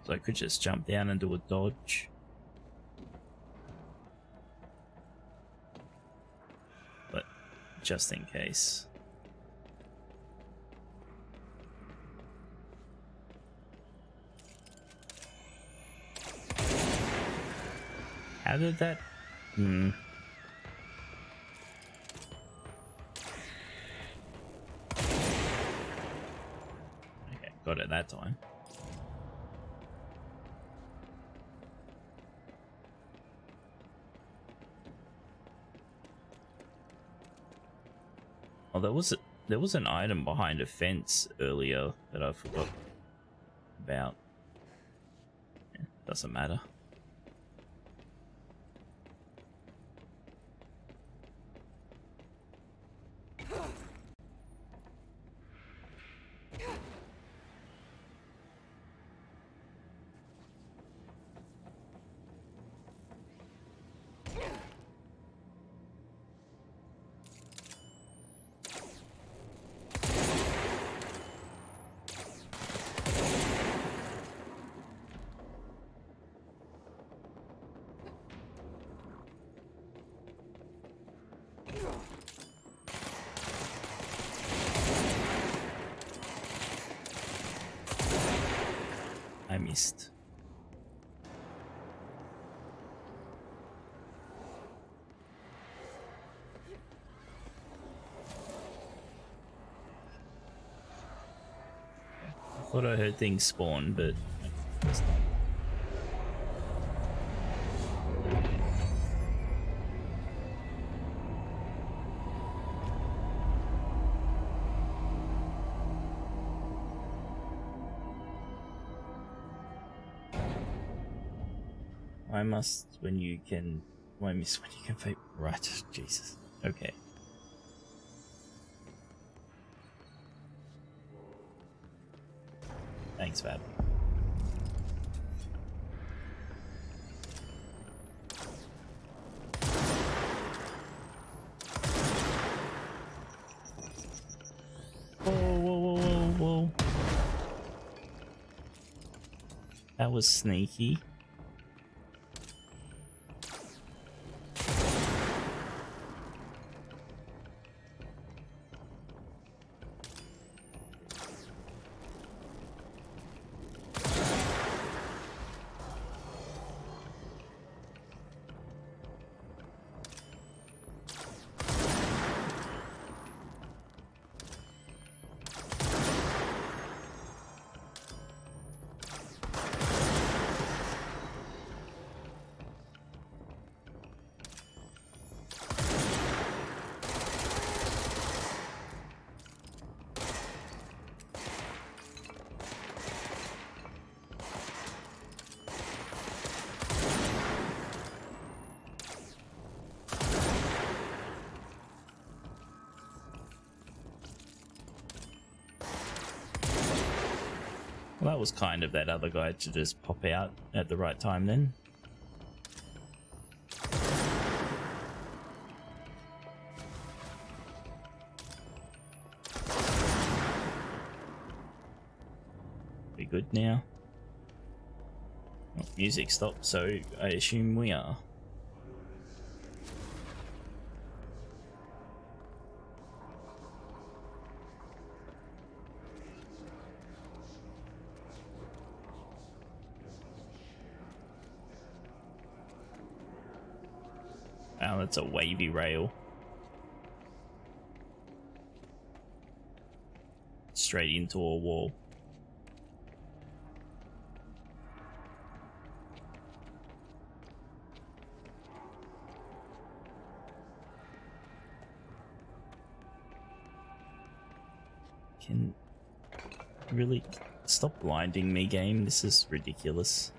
So I could just jump down and do a dodge. But just in case. How did that? Okay, got it that time. Oh, there was an item behind a fence earlier that I forgot about. Yeah, doesn't matter. I missed. I thought I heard things spawn, but it's not. I must when you can. Why miss when you can vape? Right, Jesus. Okay. Thanks, Fab. Whoa, whoa, whoa, whoa, whoa. That was sneaky. Well, that was kind of that other guy to just pop out at the right time then. We good now? Oh, music stopped, so I assume we are. Wow, that's a wavy rail. Straight into a wall. Can really stop blinding me, game? This is ridiculous.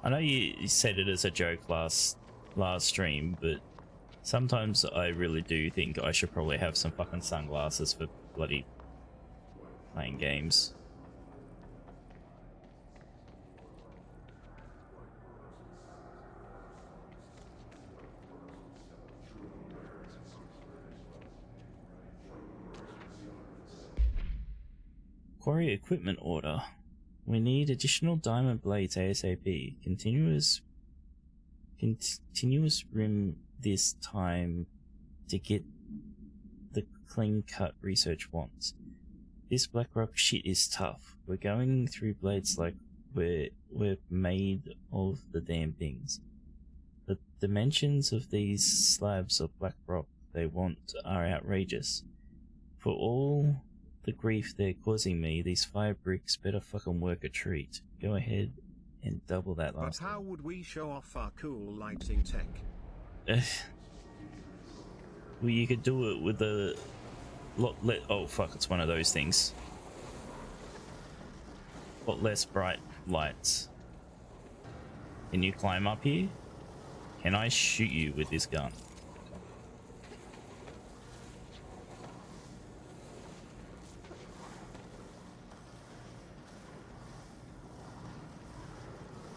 I know you said it as a joke last stream, but sometimes I really do think I should probably have some fucking sunglasses for bloody playing games. Quarry equipment order. We need additional diamond blades ASAP. Continuous rim this time to get the clean cut research wants. This black rock shit is tough. We're going through blades like we're made of the damn things. The dimensions of these slabs of black rock they want are outrageous. For all the grief they're causing me, these 5 bricks better fucking work a treat. Go ahead and double that last. But how would we show off our cool lighting tech? Well, you could do it with the oh fuck, it's one of those things. Lot less bright lights. Can you climb up here? Can I shoot you with this gun?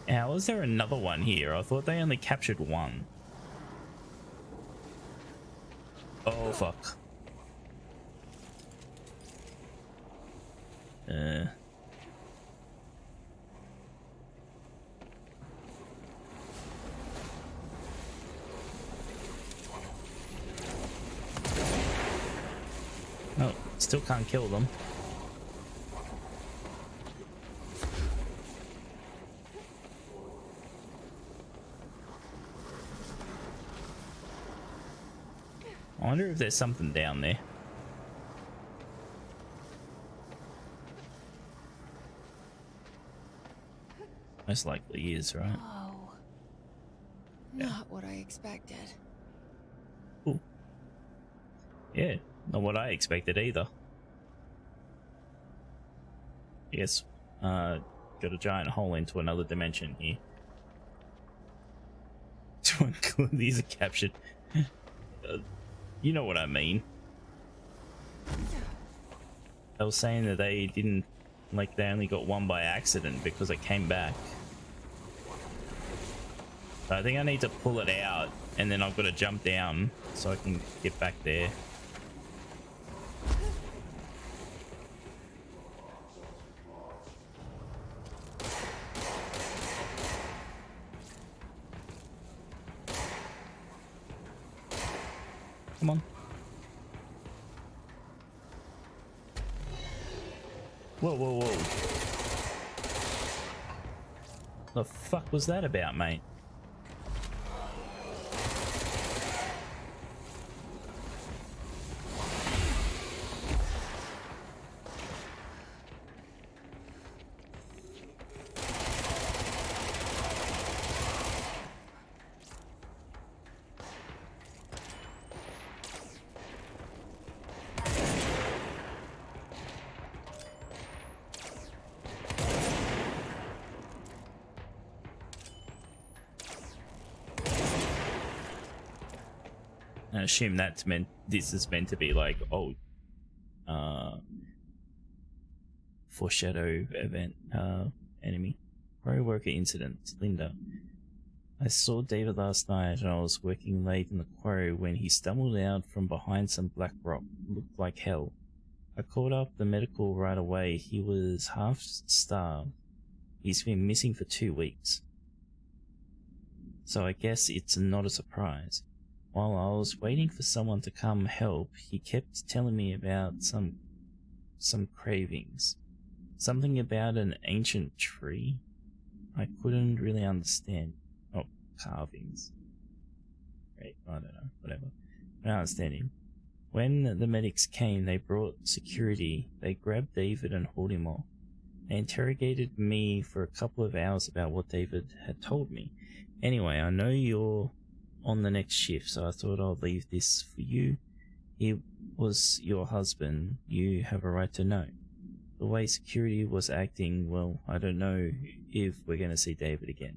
How is there another one here? I thought they only captured one. Oh fuck. No, still can't kill them. I wonder if there's something down there. Most likely is, right? Oh, not what I expected. Ooh. Yeah, not what I expected either. Yes, got a giant hole into another dimension here. These are captured. You know what I mean. I was saying that they didn't, like, they only got one by accident because it came back. So I think I need to pull it out and then I've got to jump down so I can get back there. Come on. Whoa, whoa, whoa. The fuck was that about, mate? I assume that's meant, this is meant to be like, oh, foreshadow event, enemy. Quarry worker incident, Linda. I saw David last night and I was working late in the quarry when he stumbled out from behind some black rock. Looked like hell. I called up the medical right away. He was half starved. He's been missing for 2 weeks. So I guess it's not a surprise. While I was waiting for someone to come help, he kept telling me about some cravings. Something about an ancient tree. I couldn't really understand. Oh, carvings. Right, I don't know, whatever. I don't understand him. When the medics came, they brought security. They grabbed David and hauled him off. They interrogated me for a couple of hours about what David had told me. Anyway, I know you're on the next shift, so I thought I'll leave this for you. He was your husband. You have a right to know. The way security was acting, well, I don't know if we're going to see David again.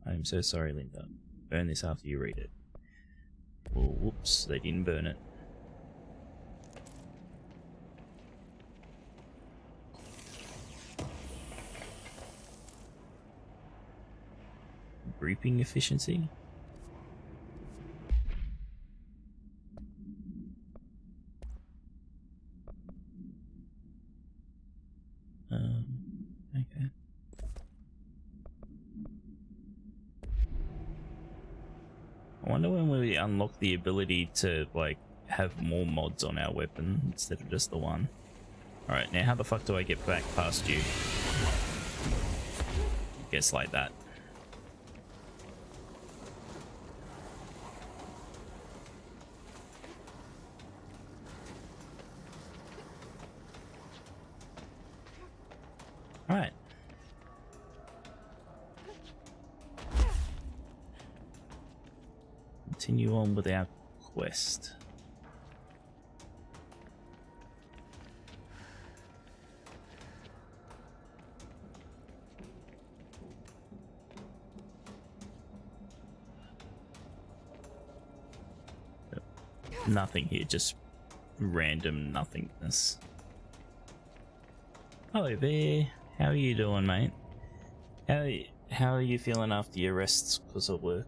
I'm so sorry, Linda. Burn this after you read it. Well, whoops, they didn't burn it. Reaping efficiency? Okay. I wonder when we unlock the ability to, like, have more mods on our weapon instead of just the one. Alright, now how the fuck do I get back past you? Guess like that. Alright. Continue on with our quest. Nothing here, just random nothingness. Hello there. How are you doing, mate? How are you feeling after your rests because of work?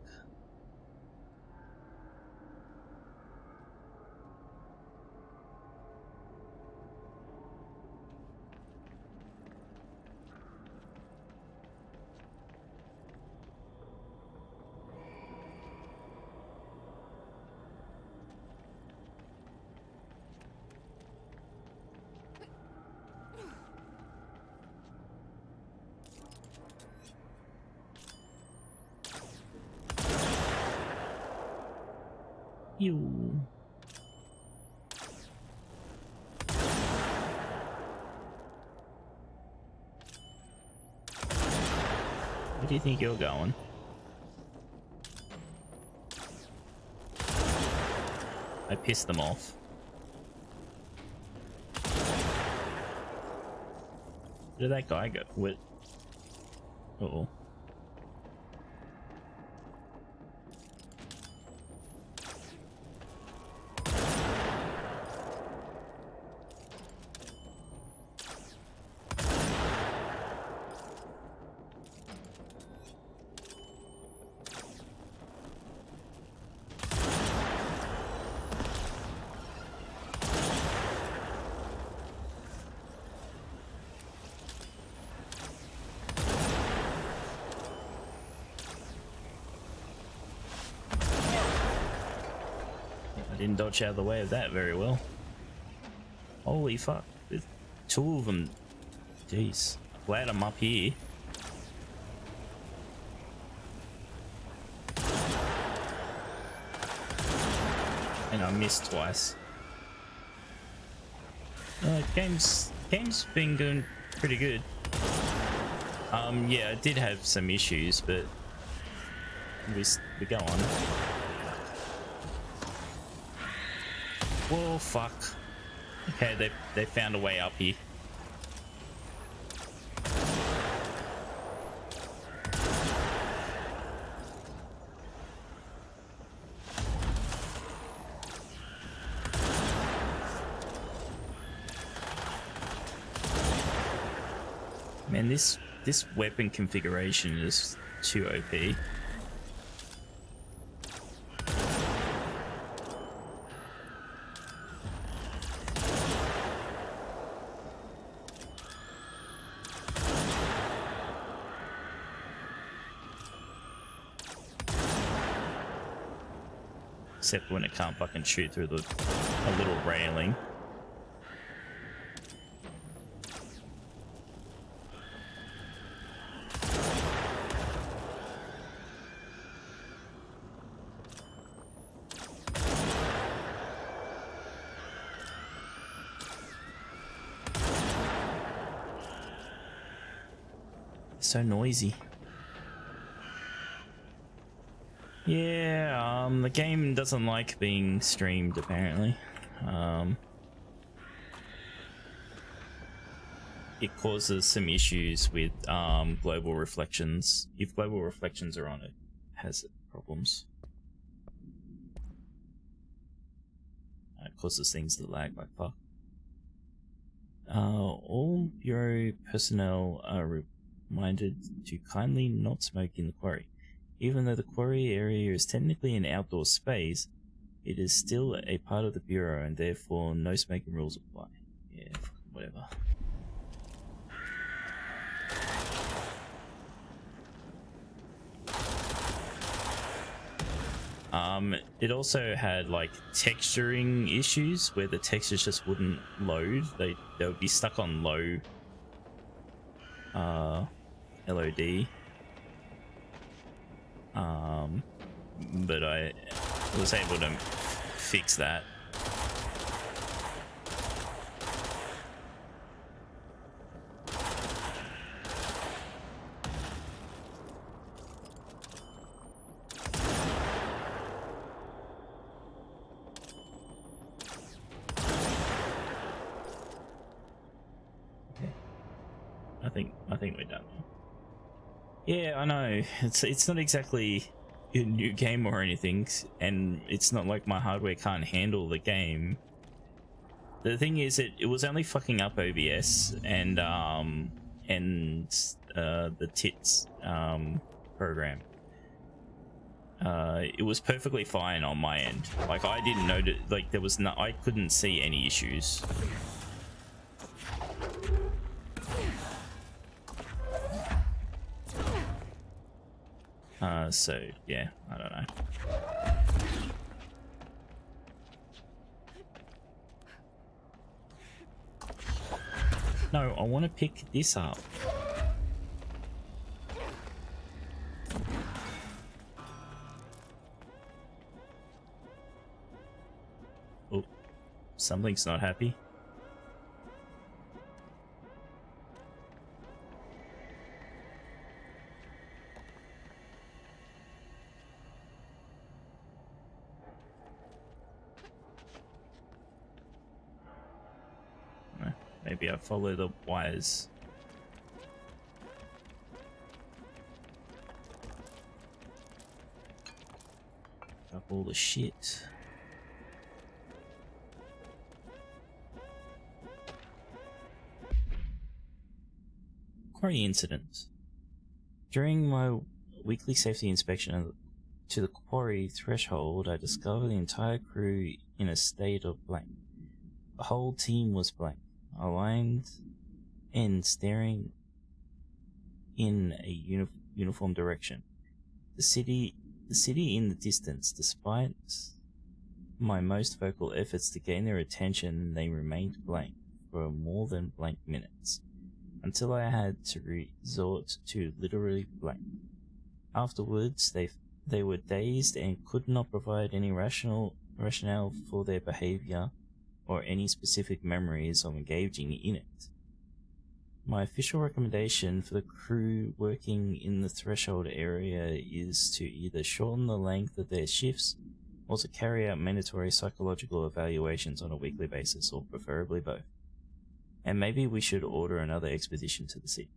You. Where do you think you're going? I pissed them off. Where did that guy go? What? Uh-oh. Didn't dodge out of the way of that very well. Holy fuck. There's two of them. Jeez. Glad I'm up here. And I missed twice. Game's been going pretty good. Yeah, I did have some issues, but we go on. Whoa, fuck. Okay, they found a way up here. Man, this weapon configuration is too OP. Except when it can't fucking shoot through a little railing. It's so noisy. Yeah, the game doesn't like being streamed, apparently. it causes some issues with global reflections. If global reflections are on, it has problems. It causes things to lag like fuck. All Bureau personnel are reminded to kindly not smoke in the quarry. Even though the quarry area is technically an outdoor space, it is still a part of the Bureau and therefore no smoking rules apply. Yeah, whatever. It also had like texturing issues where the textures just wouldn't load. They would be stuck on low LOD. But I was able to fix that. I think we're done. Yeah, I know. It's not exactly a new game or anything, and it's not like my hardware can't handle the game. The thing is, it was only fucking up OBS and the TITS program. It was perfectly fine on my end. Like I didn't notice, like there was no, I couldn't see any issues. So yeah, I don't know. No, I want to pick this up. Oh, something's not happy. Maybe I follow the wires. Up all the shit. Quarry incident. During my weekly safety inspection to the quarry threshold, I discovered the entire crew in a state of blank. The whole team was blank, aligned and staring in a uniform direction. The city in the distance. Despite my most vocal efforts to gain their attention, they remained blank for more than blank minutes, until I had to resort to literally blank. Afterwards, they were dazed and could not provide any rationale for their behavior or any specific memories of engaging in it. My official recommendation for the crew working in the threshold area is to either shorten the length of their shifts or to carry out mandatory psychological evaluations on a weekly basis, or preferably both. And maybe we should order another expedition to the city.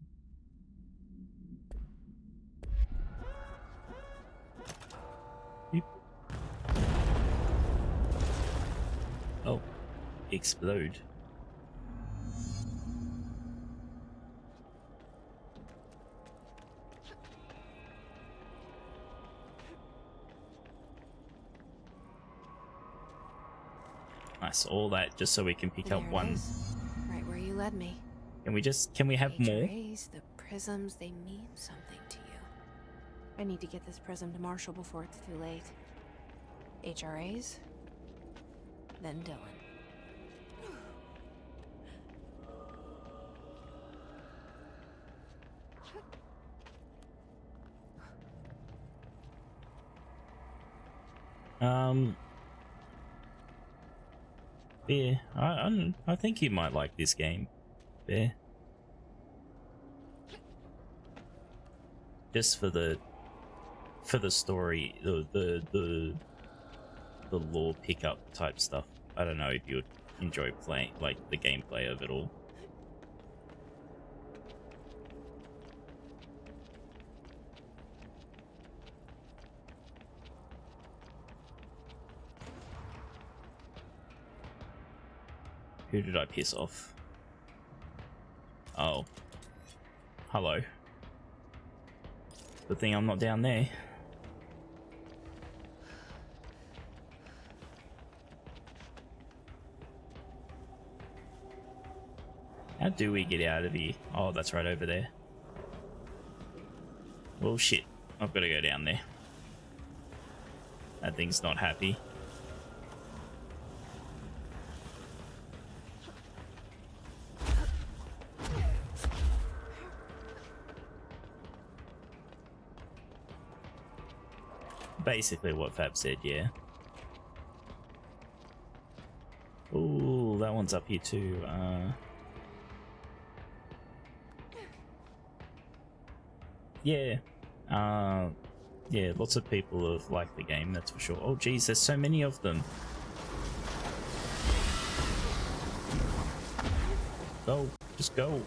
Beep. Oh, explode. Nice, all that just so we can pick up one. Right where you led me. Can we have more? HRAs, the prisms, they mean something to you. I need to get this prism to Marshall before it's too late. HRAs, then Dylan. Yeah, I think you might like this game, Bear. Just for the story, the lore pickup type stuff. I don't know if you would enjoy playing, like, the gameplay of it all. Who did I piss off? Oh. Hello. Good thing I'm not down there. How do we get out of here? Oh, that's right over there. Well, shit. I've got to go down there. That thing's not happy. Basically what Fab said, yeah. Ooh, that one's up here too. Yeah. Yeah, lots of people have liked the game, that's for sure. Oh geez, there's so many of them. Go, just go.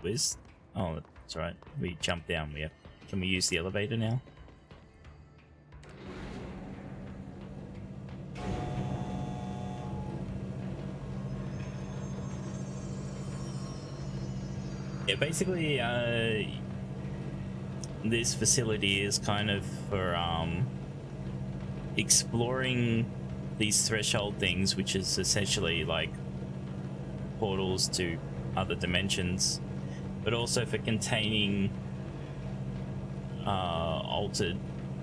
Where's... Oh, that's right. We jumped down. We have... Can we use the elevator now? Yeah, basically, this facility is kind of for exploring these threshold things, which is essentially like portals to other dimensions, but also for containing altered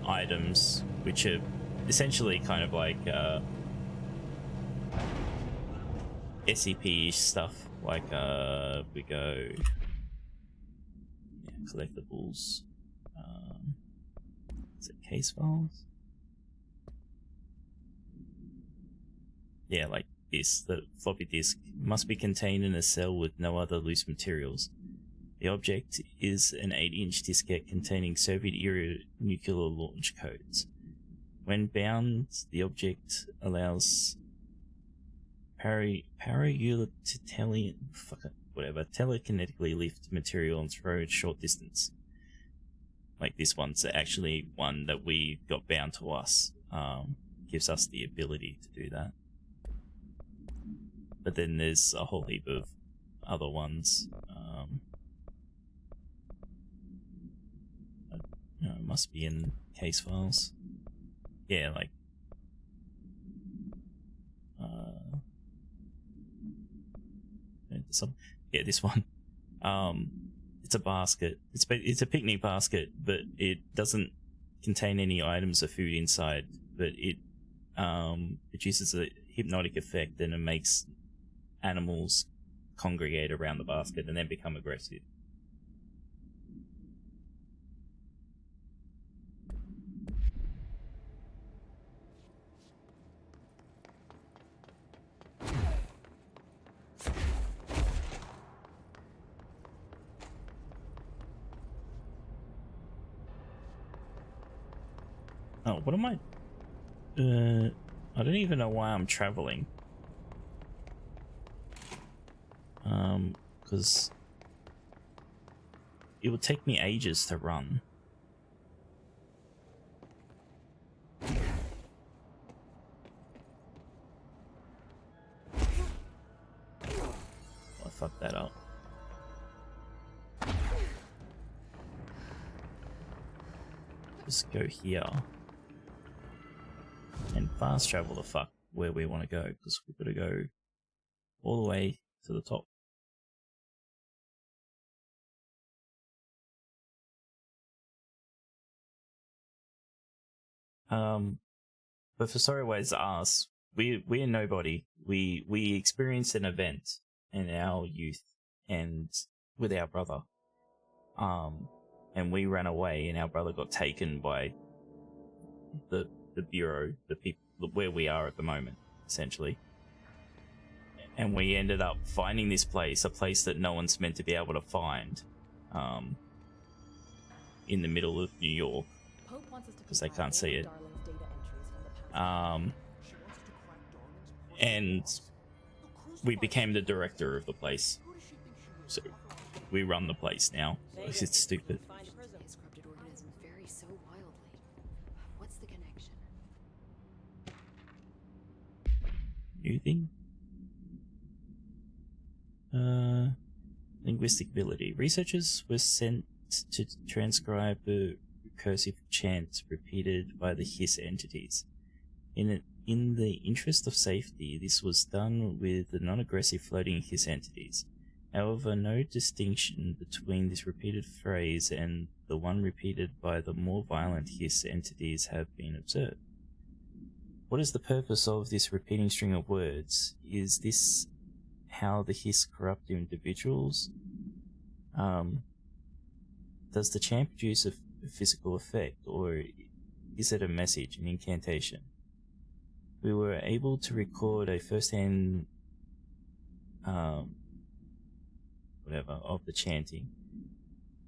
items, which are essentially kind of like SCP-ish stuff. Like we go collectibles. Is it case files? Yeah, like this. The floppy disk must be contained in a cell with no other loose materials. The object is an 8-inch diskette containing Soviet-era nuclear launch codes. When bound, the object allows telekinetically lift material and throw it short distance. Like this one's actually one that we got bound to us. Gives us the ability to do that. But then there's a whole heap of other ones. It must be in case files. Yeah, like yeah, this one. It's a basket. It's a picnic basket, but it doesn't contain any items or food inside. But it produces a hypnotic effect, and it makes animals congregate around the basket and then become aggressive. Oh, what am I? I don't even know why I'm traveling. Because it would take me ages to run. I fucked that up. Just go here and fast travel the fuck where we want to go, because we've got to go all the way to the top. But for Storyways Us, we're nobody. We experienced an event in our youth and with our brother. And we ran away, and our brother got taken by the bureau, the people where we are at the moment, essentially. And we ended up finding this place, a place that no one's meant to be able to find, in the middle of New York, because they can't see it. And we became the director of the place. So we run the place now. It's stupid. His corrupted organisms vary so wildly. What's the connection? New thing? Linguistic ability. Researchers were sent to transcribe the recursive chants repeated by the hiss entities. In the interest of safety, this was done with the non-aggressive floating hiss entities. However, no distinction between this repeated phrase and the one repeated by the more violent hiss entities have been observed. What is the purpose of this repeating string of words? Is this how the hiss corrupt individuals? Does the chant produce a physical effect, or is it a message, an incantation? We were able to record a first-hand whatever of the chanting.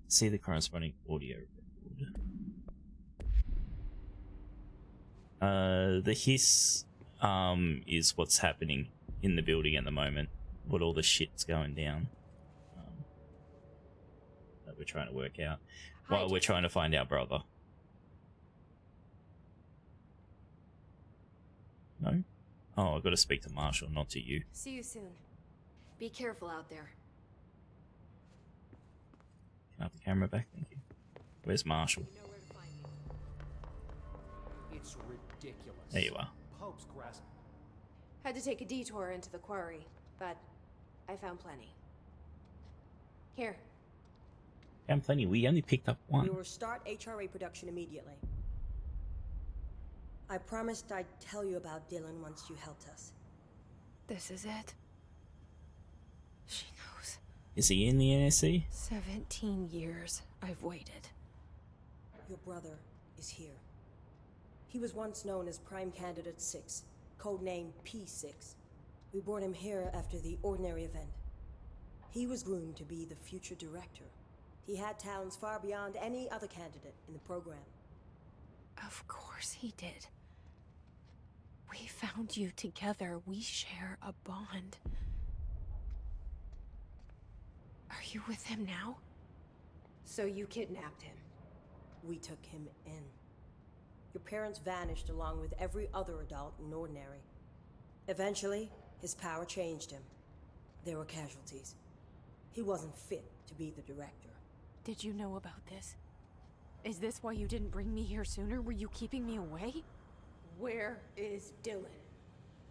See the corresponding audio record. The hiss is what's happening in the building at the moment. What all the shit's going down. That we're trying to work out. While we're trying to find our brother. No? Oh, I've got to speak to Marshall, not to you. See you soon. Be careful out there. Can I have the camera back? Thank you. Where's Marshall? It's ridiculous. There you are. Pope's grasp. Had to take a detour into the quarry, but I found plenty. Here. Found plenty. We only picked up one. We will start HRA production immediately. I promised I'd tell you about Dylan once you helped us. This is it. She knows. Is he in the NSC? 17 years I've waited. Your brother is here. He was once known as Prime Candidate 6, codename P6. We brought him here after the ordinary event. He was groomed to be the future director. He had talents far beyond any other candidate in the program. Of course he did. We found you together. We share a bond. Are you with him now? So you kidnapped him? We took him in. Your parents vanished along with every other adult in Ordinary. Eventually, his power changed him. There were casualties. He wasn't fit to be the director. Did you know about this? Is this why you didn't bring me here sooner? Were you keeping me away? Where is Dylan?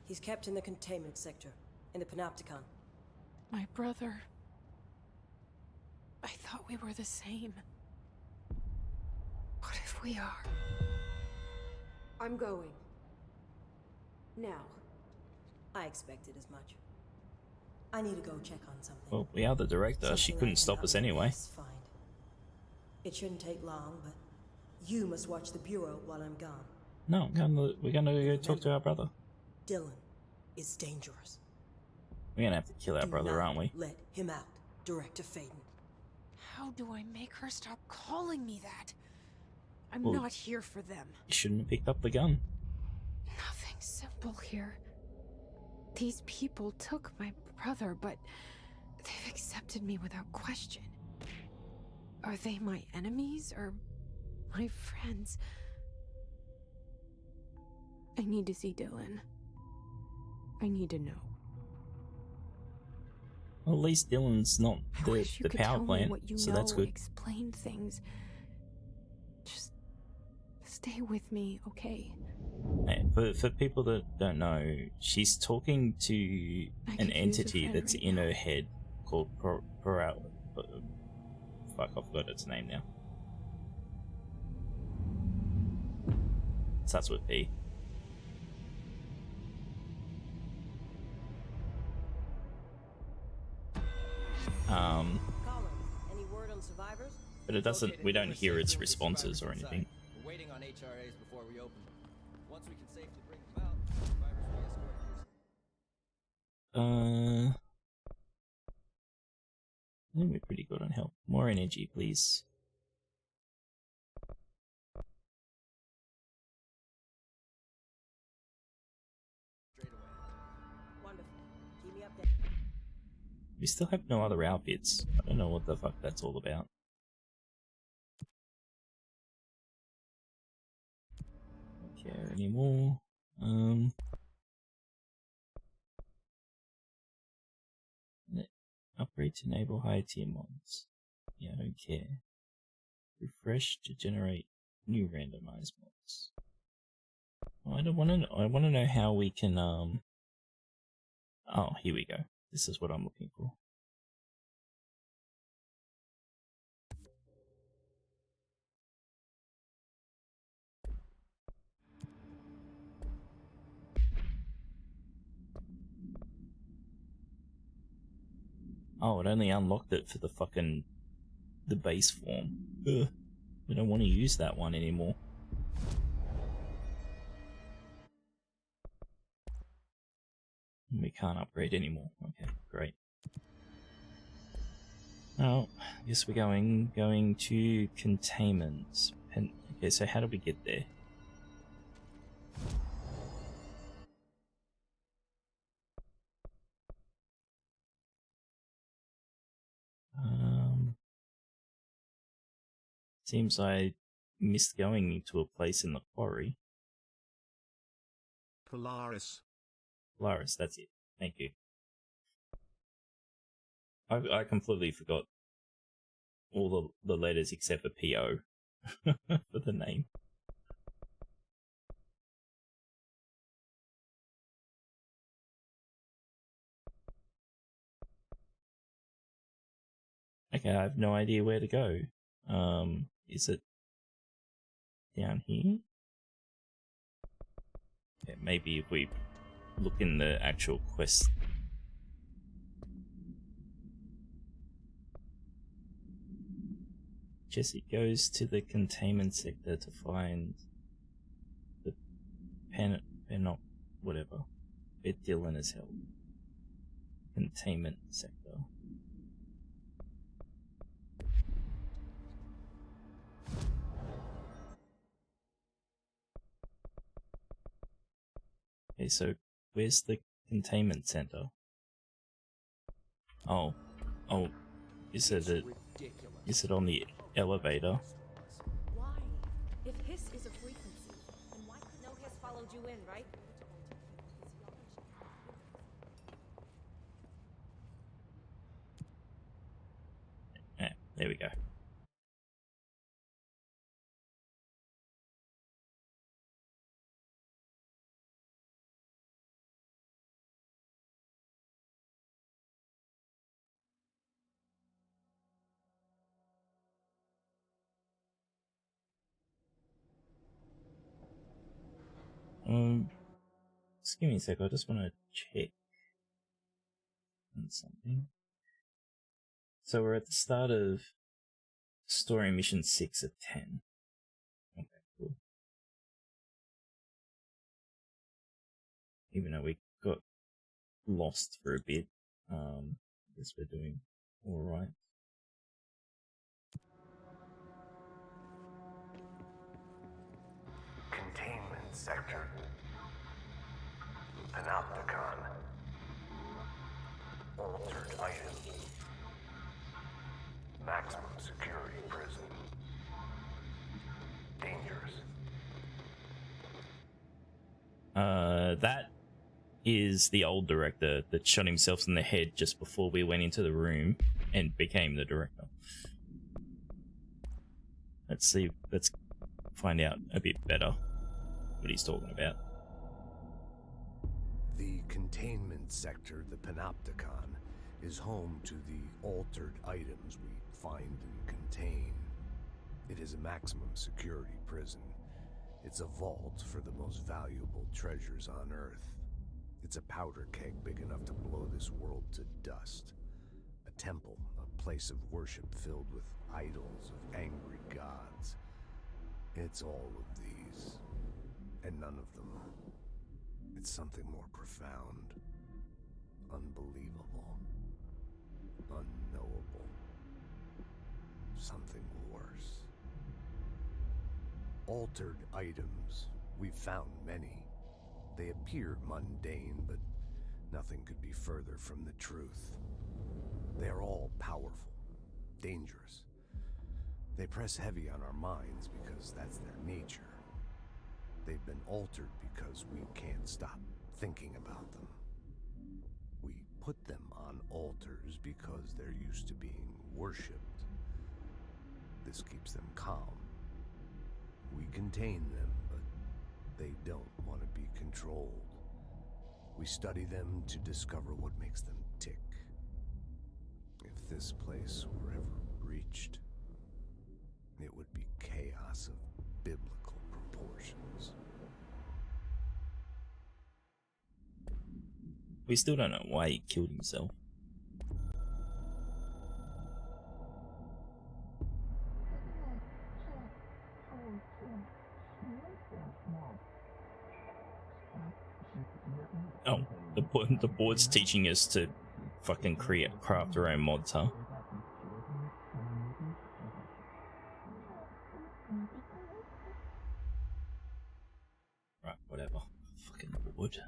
He's kept in the containment sector, in the Panopticon. My brother. I thought we were the same. What if we are? I'm going. Now. I expected as much. I need to go check on something. Well, we are the director. She couldn't stop us anyway. Find. It shouldn't take long, but you must watch the Bureau while I'm gone. No, we're gonna go talk to our brother. Dylan is dangerous. We're gonna have to kill our brother, aren't we? Let him out, Director Faden. How do I make her stop calling me that? I'm Well, not here for them. You shouldn't have picked up the gun. Nothing simple here. These people took my brother, but they've accepted me without question. Are they my enemies or my friends? I need to see Dylan. I need to know. Well, at least Dylan's not I wish you the could power tell me plant, what you so know that's good. and explain things. Just stay with me, okay? Hey, for people that don't know, she's talking to an could use a entity friend that's right in her head called fuck, I forgot its name now. Starts with P. Collins, any word on survivors? But it doesn't. We don't hear its responses or anything. We're waiting on HRAs before we open. Once we can safely bring them out, survivors will be escorted. I think we're pretty good on health. More energy, please. Wonderful. Keep me updated. We still have no other outfits. I don't know what the fuck that's all about. Don't care anymore. Upgrade to enable higher tier mods. Yeah, I don't care. Refresh to generate new randomized mods. Oh, I want to know how we can Oh, here we go. This is what I'm looking for. Oh, it only unlocked it for the base form. Ugh. We don't want to use that one anymore. We can't upgrade anymore. Okay, great. Oh, I guess we're going to Containment. Okay, so how do we get there? Seems I missed going to a place in the quarry. Polaris. Polaris, that's it. Thank you. I completely forgot all the letters except for PO for the name. Okay, I have no idea where to go. Is it down here? Okay, maybe if we look in the actual quest. Jesse goes to the containment sector to find the whatever. Where Dylan is held. Containment sector. Okay, so where's the containment center? Oh, is it on the elevator? Why? If hiss is a frequency, then why could no hiss followed you in, right? Yeah, there we go. Just give me a sec, I just want to check on something. So we're at the start of story mission 6 of 10. Okay, cool. Even though we got lost for a bit, I guess we're doing alright. Containment sector. Panopticon. Altered item. Maximum security prison. Dangerous. That is the old director that shot himself in the head just before we went into the room and became the director. Let's find out a bit better what he's talking about. The containment sector, the Panopticon, is home to the altered items we find and contain. It is a maximum security prison. It's a vault for the most valuable treasures on Earth. It's a powder keg big enough to blow this world to dust. A temple, a place of worship filled with idols of angry gods. It's all of these, and none of them. It's something more profound, unbelievable, unknowable, something worse. Altered items. We've found many. They appear mundane, but nothing could be further from the truth. They're all powerful, dangerous. They press heavy on our minds because that's their nature. They've been altered because we can't stop thinking about them. We put them on altars because they're used to being worshipped. This keeps them calm. We contain them, but they don't want to be controlled. We study them to discover what makes them tick. If this place were ever breached, it would be chaos of biblical proportions. We still don't know why he killed himself. Oh, the board's teaching us to fucking craft our own mods, huh? Right, whatever. Fucking board.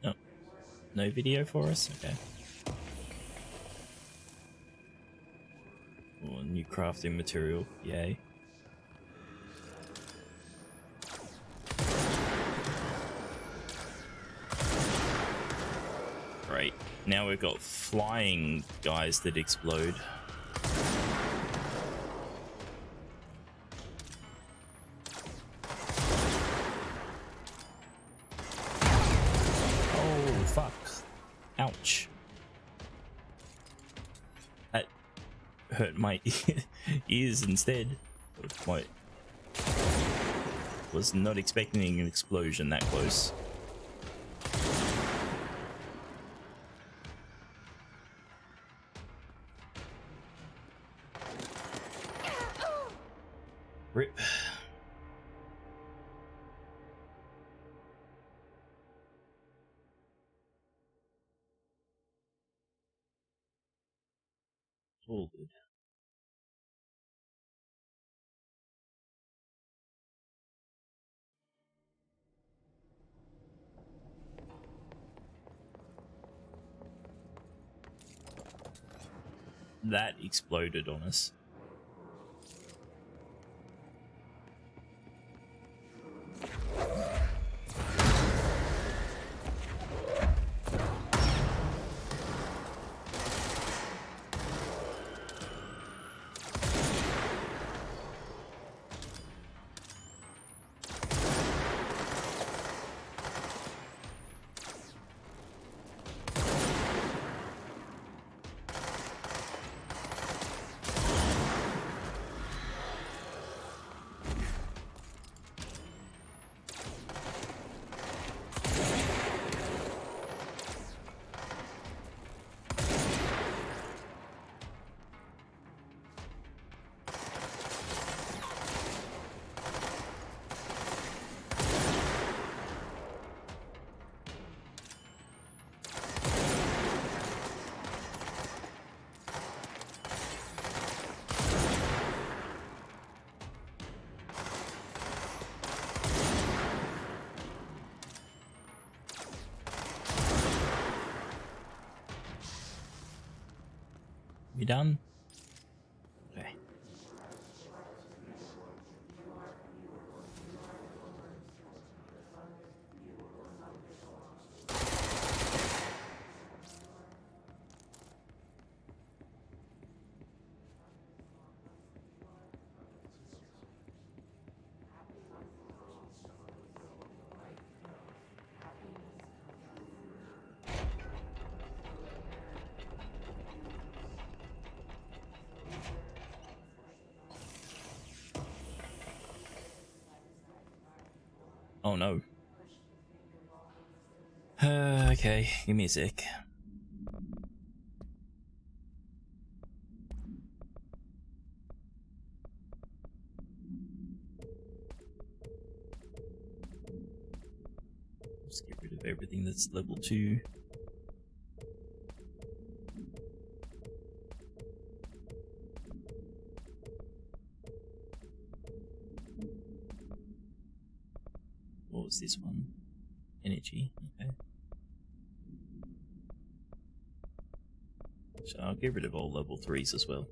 Oh, no video for us? Okay. Oh, new crafting material. Yay. Great. Now we've got flying guys that explode. Oh, fuck. Ouch. That hurt my ears instead. I was not expecting an explosion that close. Rip. All good. That exploded on us. We done? Okay. Oh no. Okay, give me a sec. Let's get rid of everything that's level 2. What was this one? Energy, okay. So I'll get rid of all level 3s as well.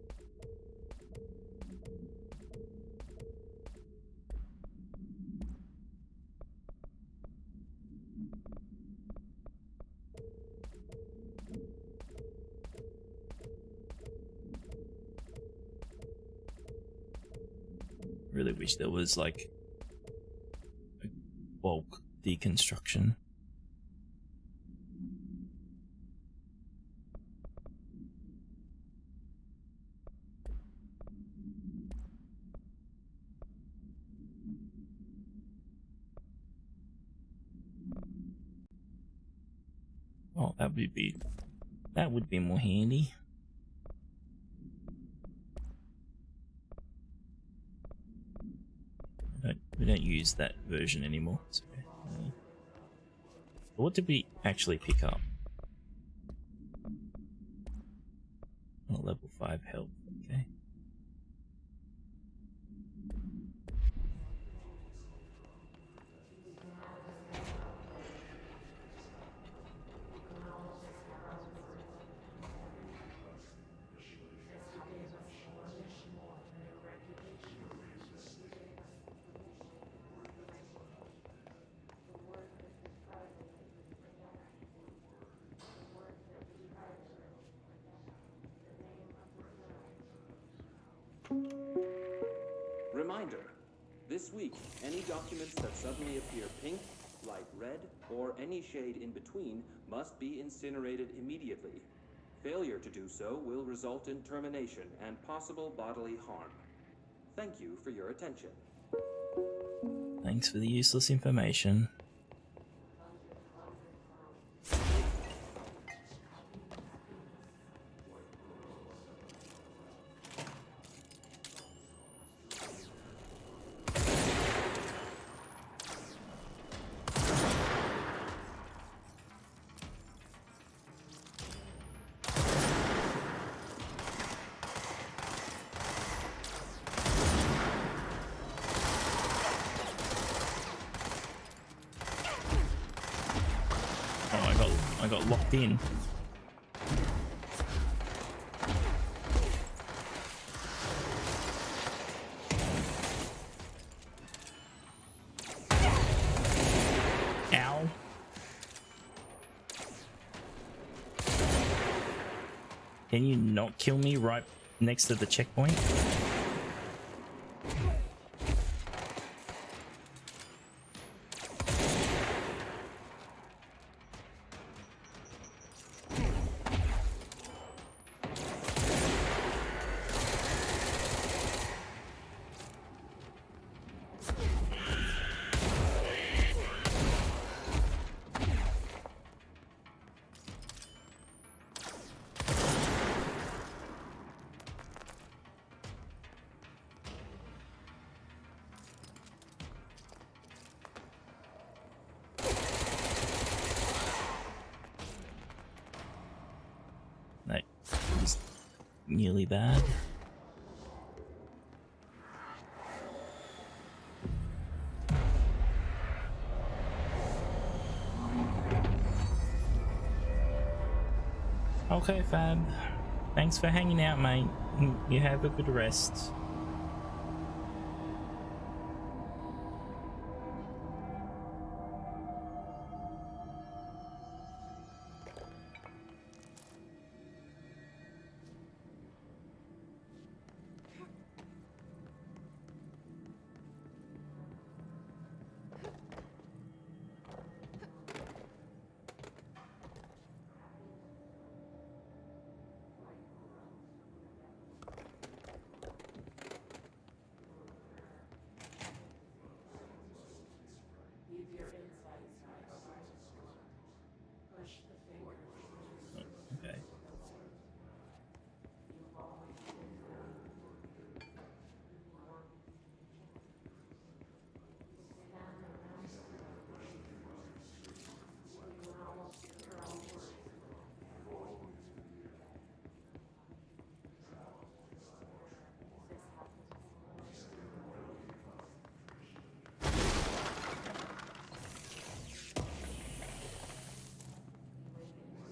Really wish there was like a bulk deconstruction. Oh, that would be more handy. We don't use that version anymore. So, what did we actually pick up? Oh, level 5 health. Okay. Reminder, this week, any documents that suddenly appear pink, light red, or any shade in between must be incinerated immediately. Failure to do so will result in termination and possible bodily harm. Thank you for your attention. Thanks for the useless information. I got locked in. Ow. Can you not kill me right next to the checkpoint? That was nearly bad. Okay, Fab. Thanks for hanging out, mate. You have a good rest.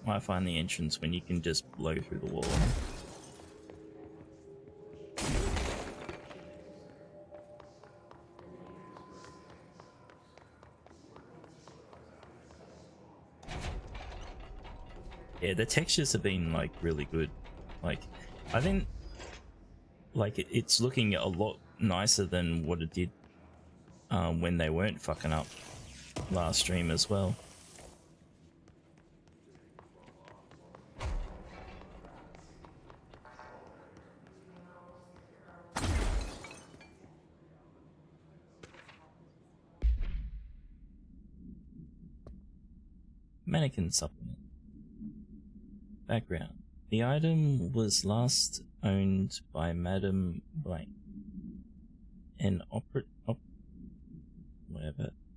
I find the entrance when you can just blow through the wall. Yeah, the textures have been like really good. Like, I think like it's looking a lot nicer than what it did when they weren't fucking up last stream as well. Mannequin supplement. Background. The item was last owned by Madame Blank, an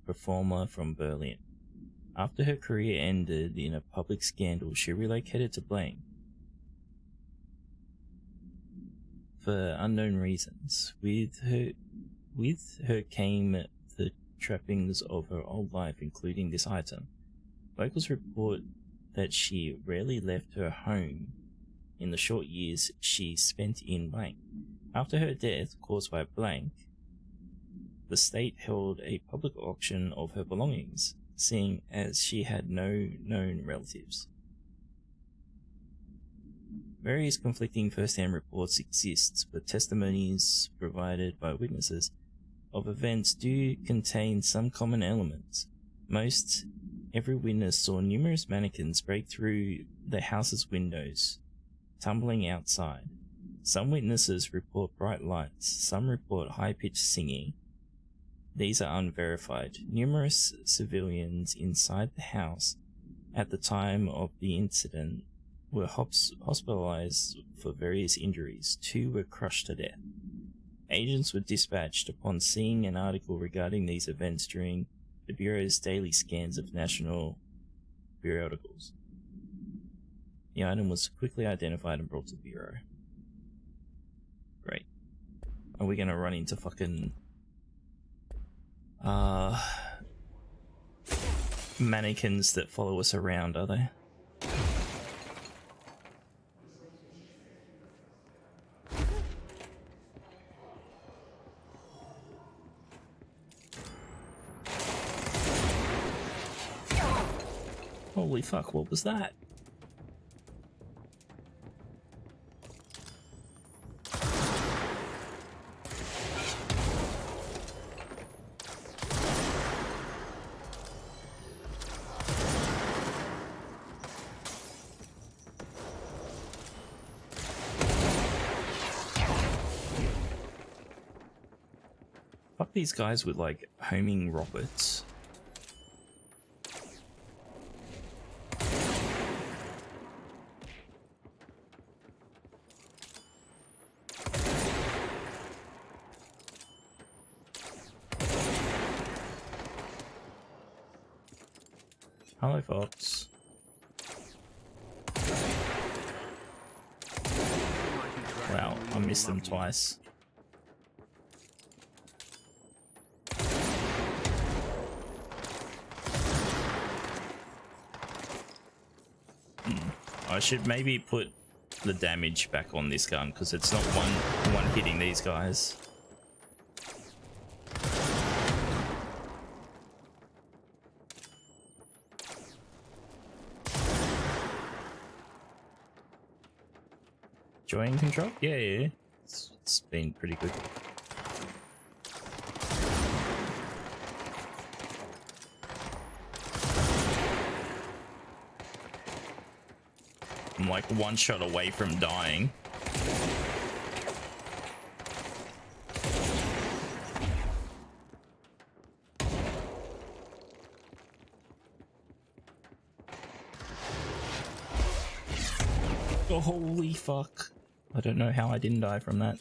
performer from Berlin. After her career ended in a public scandal, she relocated to Blank for unknown reasons. With her came the trappings of her old life, including this item. Locals report that she rarely left her home in the short years she spent in Blank. After her death, caused by Blank, the state held a public auction of her belongings, seeing as she had no known relatives. Various conflicting first-hand reports exist, but testimonies provided by witnesses of events do contain some common elements. Every witness saw numerous mannequins break through the house's windows, tumbling outside. Some witnesses report bright lights, some report high-pitched singing. These are unverified. Numerous civilians inside the house at the time of the incident were hospitalized for various injuries. 2 were crushed to death. Agents were dispatched upon seeing an article regarding these events during the Bureau's daily scans of national periodicals. The item was quickly identified and brought to the Bureau. Great. Are we gonna run into fucking mannequins that follow us around, are they? Holy fuck, what was that? Fuck these guys with like homing rockets. Hello, Fox. Wow, I missed them twice. I should maybe put the damage back on this gun because it's not one hitting these guys. Join control? Yeah. It's been pretty good. I'm like one shot away from dying. Oh, holy fuck. I don't know how I didn't die from that.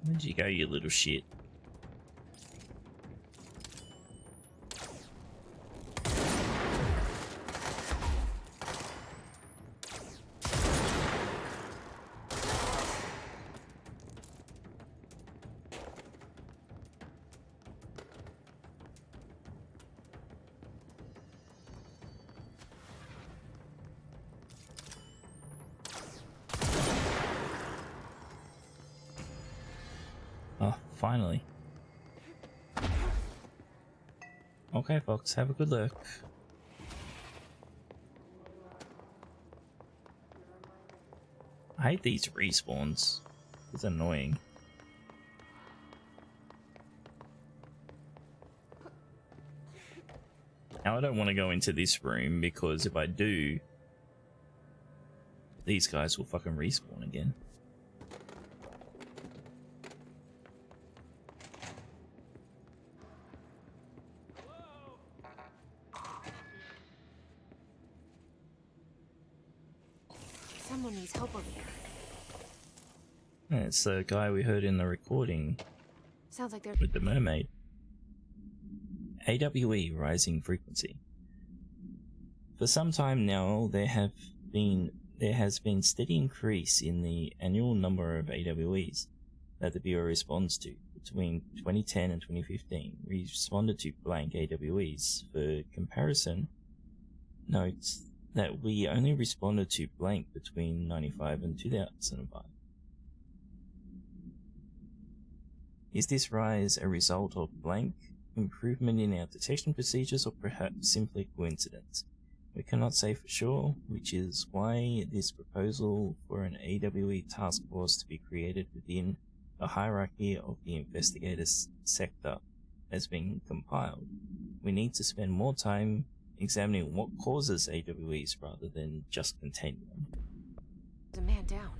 Where'd you go, you little shit? Oh, finally. Okay, folks, have a good look. I hate these respawns. It's annoying. Now I don't want to go into this room because if I do, these guys will fucking respawn again. Someone needs help over there. Yeah, it's the guy we heard in the recording. Sounds like they're with the mermaid. AWE rising frequency. For some time now, there has been steady increase in the annual number of AWEs that the Bureau responds to. Between 2010 and 2015, we responded to blank AWEs. For comparison, note that we only responded to blank between 95 and 2005. Is this rise a result of blank, improvement in our detection procedures, or perhaps simply coincidence? We cannot say for sure, which is why this proposal for an AWE task force to be created within the hierarchy of the investigators sector has been compiled. We need to spend more time examining what causes AWEs rather than just containing them. There's a man down.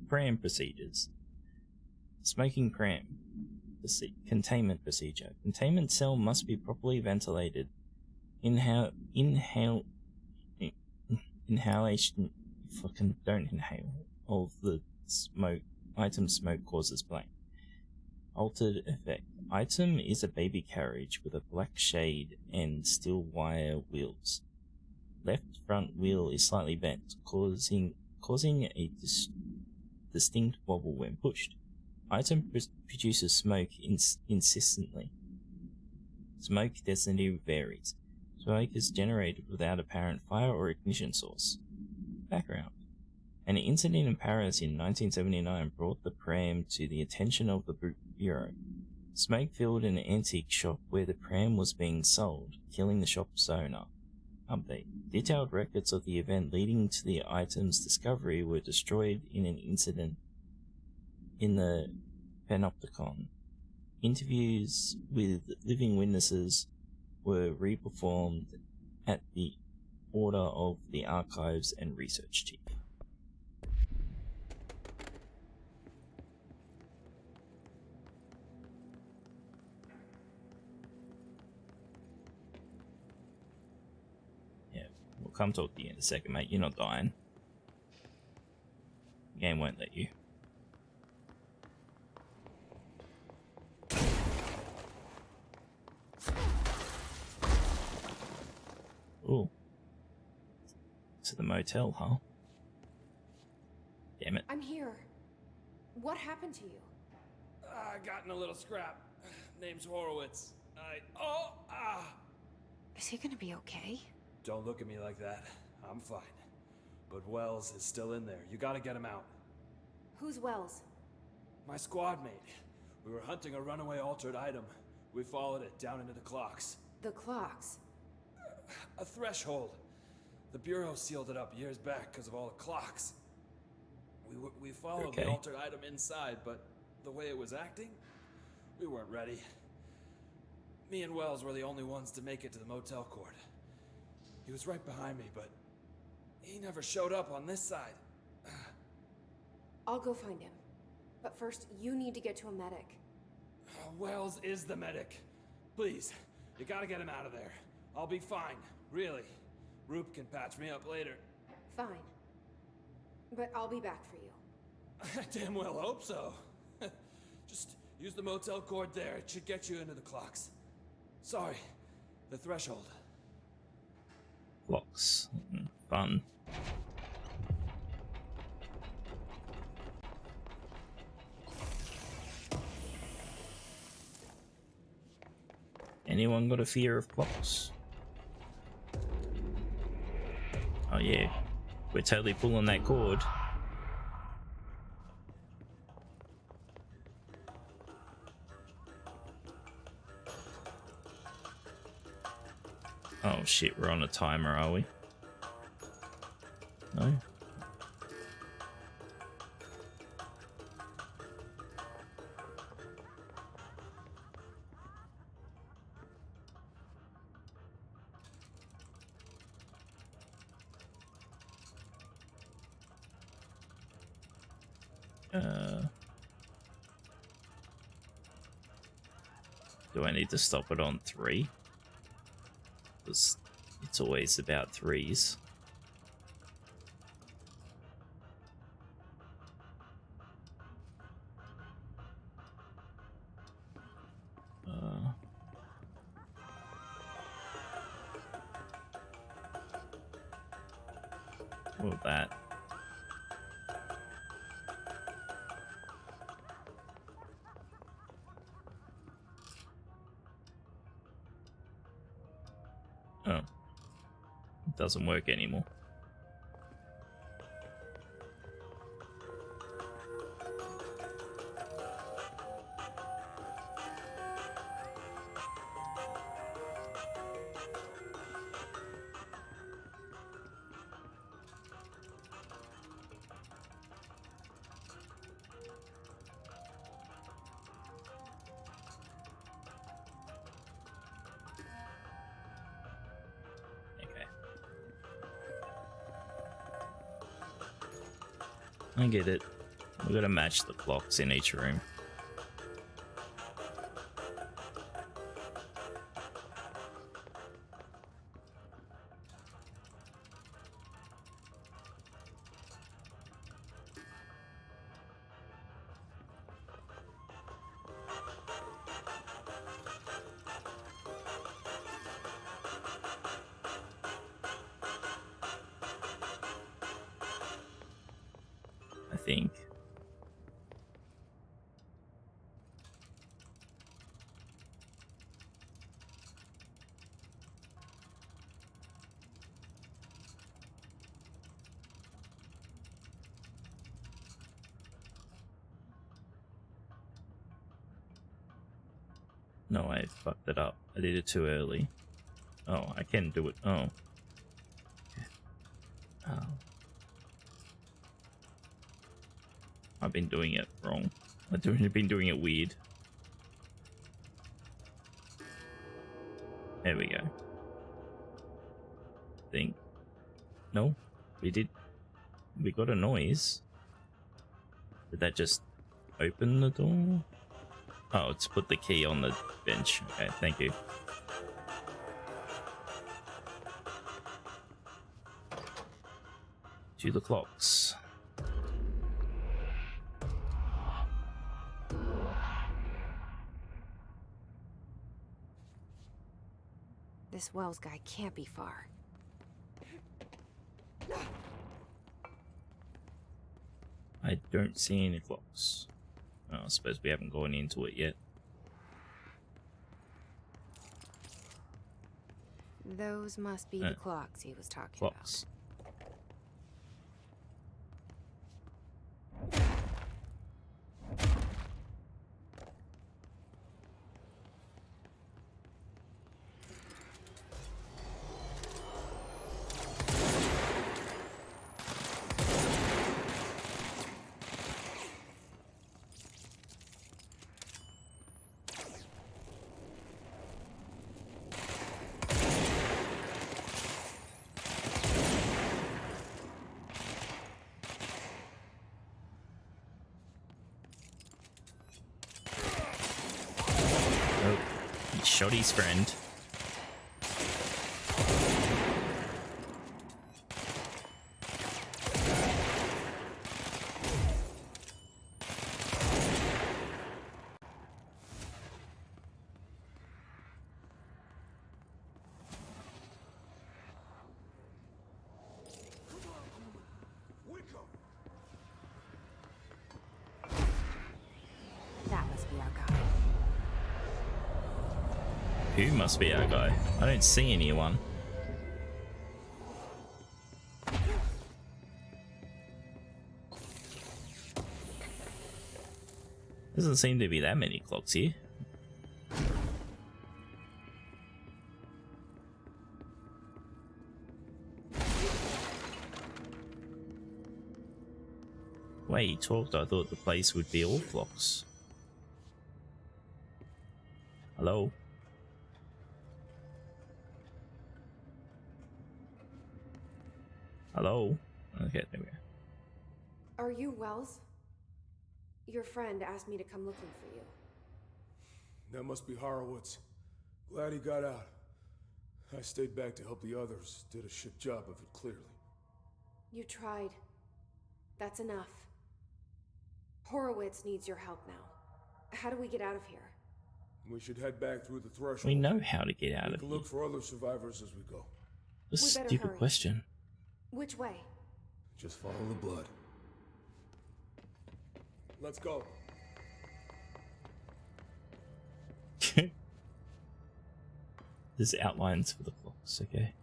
Pram procedures. Smoking pram. Containment procedure. Containment cell must be properly ventilated. Inhalation. Fucking don't inhale. Of the smoke. Item smoke causes blank. Altered effect. Item is a baby carriage with a black shade and steel wire wheels. Left front wheel is slightly bent, causing a distinct wobble when pushed. Item produces smoke incessantly. Smoke density varies. Smoke is generated without apparent fire or ignition source. Background. An incident in Paris in 1979 brought the pram to the attention of the Bureau. Smoke filled an antique shop where the pram was being sold, killing the shop's owner. Update. Detailed records of the event leading to the item's discovery were destroyed in an incident in the Panopticon. Interviews with living witnesses were reperformed at the order of the Archives and Research Chief. We'll come talk to you in a second, mate. You're not dying. The game won't let you. Ooh. To the motel, huh? Damn it. I'm here. What happened to you? I got in a little scrap. Name's Horowitz. Is he gonna be okay? Don't look at me like that. I'm fine. But Wells is still in there. You gotta get him out. Who's Wells? My squad mate. We were hunting a runaway altered item. We followed it down into the clocks. The clocks? A threshold. The Bureau sealed it up years back because of all the clocks. We followed the altered item inside, but the way it was acting, we weren't ready. Me and Wells were the only ones to make it to the motel court. He was right behind me, but he never showed up on this side. I'll go find him. But first, you need to get to a medic. Wells is the medic. Please, you gotta get him out of there. I'll be fine, really. Roop can patch me up later. Fine. But I'll be back for you. I damn well hope so. Just use the motel cord there. It should get you into the clocks. Sorry, the threshold. Clocks. Fun. Anyone got a fear of clocks? Oh yeah, we're totally pulling that cord. Oh shit, we're on a timer, are we? No? Do I need to stop it on 3? Because it's always about 3s. What was that? Oh. It doesn't work anymore. I get it. We gotta match the clocks in each room. I think. No, I fucked it up. I did it too early. Oh, I can do it. Oh. Oh. I've been doing it wrong. I've been doing it weird. There we go. Think. No, we did. We got a noise. Did that just open the door? Oh, it's put the key on the bench. Okay, thank you. To the clocks. This Wells guy can't be far. I don't see any clocks. Oh, I suppose we haven't gone into it yet. Those must be the clocks he was talking Clocks. shot his friend. That must be our guy. Who must be our guy? I don't see anyone. Doesn't seem to be that many clocks here. The way he talked, I thought the place would be all clocks. Hello? Hello? Okay, there we go. Are you Wells? Your friend asked me to come looking for you. That must be Horowitz. Glad he got out. I stayed back to help the others. Did a shit job of it, clearly. You tried. That's enough. Horowitz needs your help now. How do we get out of here? We should head back through the threshold. We know how to get out of We can here. look for other survivors as we go. A stupid question. Which way? Just follow the blood. Let's go. There's outlines for the clocks, okay.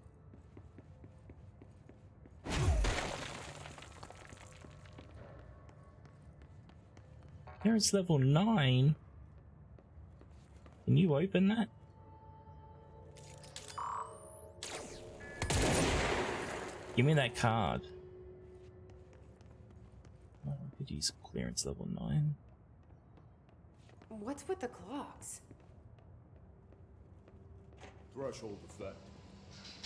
Here it's level 9. Can you open that? Give me that card. Oh, I could use clearance level 9. What's with the clocks? Threshold effect.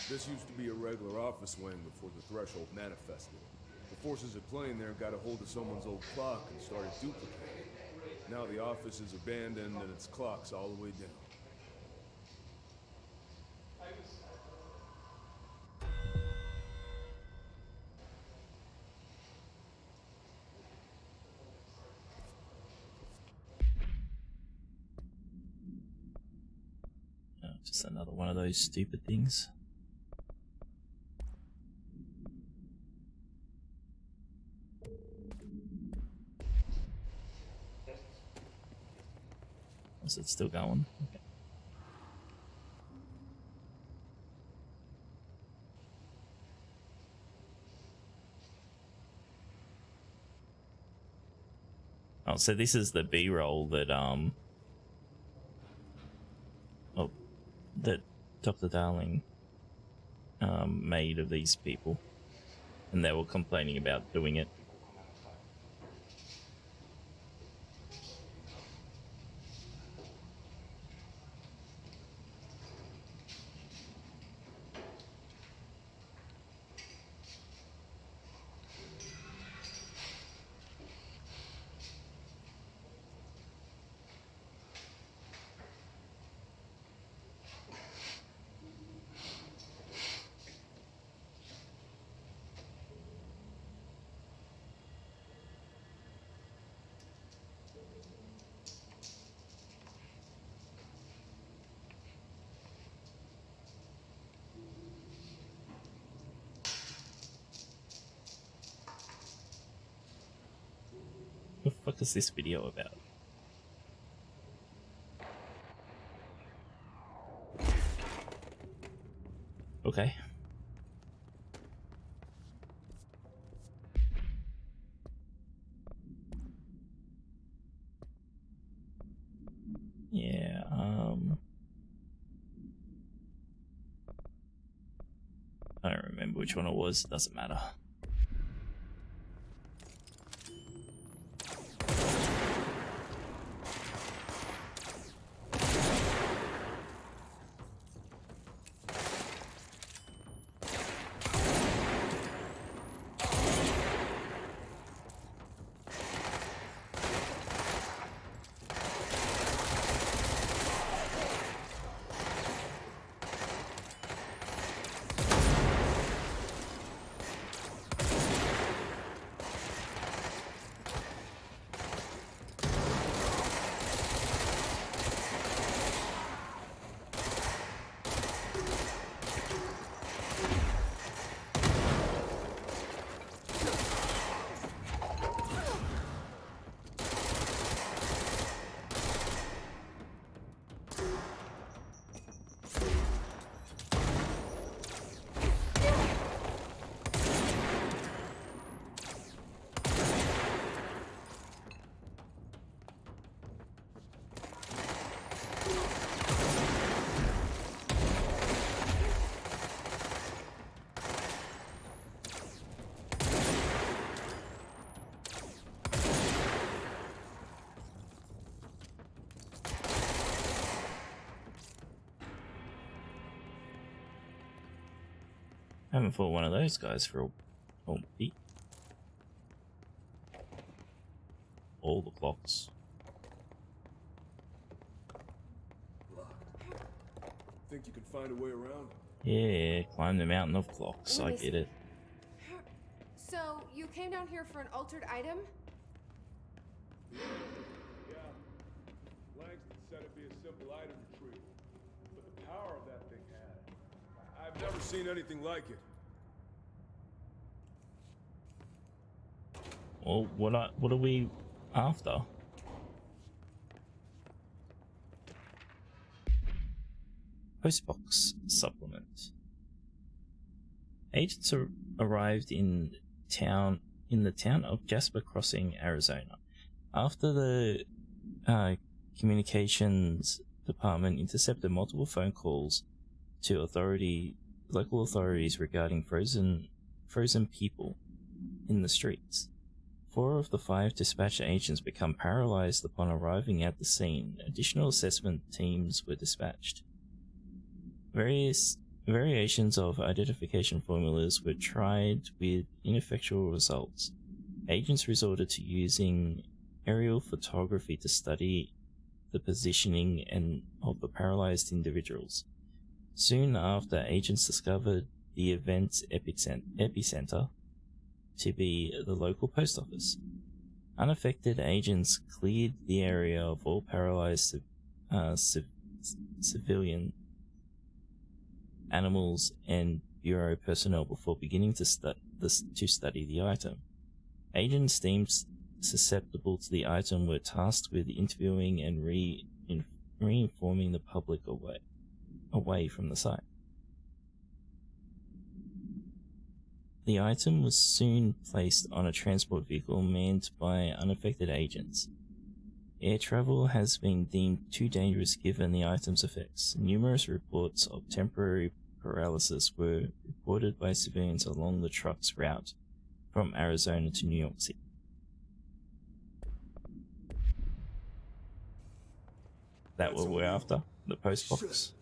This used to be a regular office wing before the threshold manifested. The forces at play in there got a hold of someone's old clock and started duplicating it. Now the office is abandoned and its clock's all the way down. Just another one of those stupid things. Is it still going? Okay. Oh, so this is the B-roll that that Dr. Darling made of these people, and they were complaining about doing it. What the fuck is this video about? Okay. Yeah, I don't remember which one it was, doesn't matter. Haven't fought one of those guys for a bit. All the clocks. Think you can find a way around? Yeah, climb the mountain of clocks. I get it. So, you came down here for an altered item? Yeah. Langston said it'd be a simple item retrieval. But the power of that thing had. I've never seen anything like it. Well, what are we after? Postbox supplement. Agents arrived in the town of Jasper Crossing, Arizona, after the communications department intercepted multiple phone calls to local authorities regarding frozen people in the streets. 4 of the 5 dispatch agents become paralyzed upon arriving at the scene. Additional assessment teams were dispatched. Various variations of identification formulas were tried with ineffectual results. Agents resorted to using aerial photography to study the positioning of the paralyzed individuals. Soon after, agents discovered the event's epicenter to be the local post office. Unaffected agents cleared the area of all paralyzed civilian animals and bureau personnel before beginning to study the item. Agents deemed susceptible to the item were tasked with interviewing and re-informing the public away from the site. The item was soon placed on a transport vehicle manned by unaffected agents. Air travel has been deemed too dangerous given the item's effects. Numerous reports of temporary paralysis were reported by civilians along the truck's route from Arizona to New York City. That what we're after? The post box?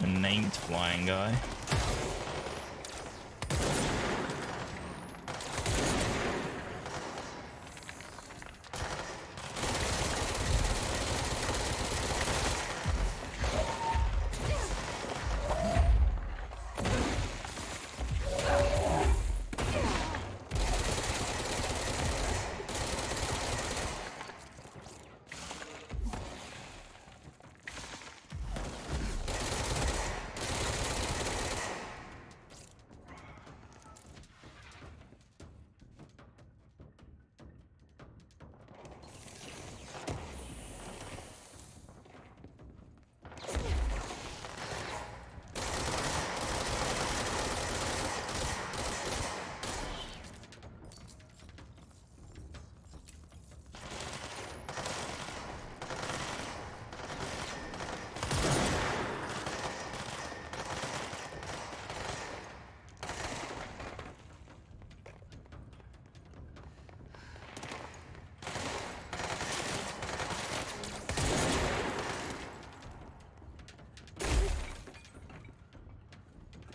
Named flying guy.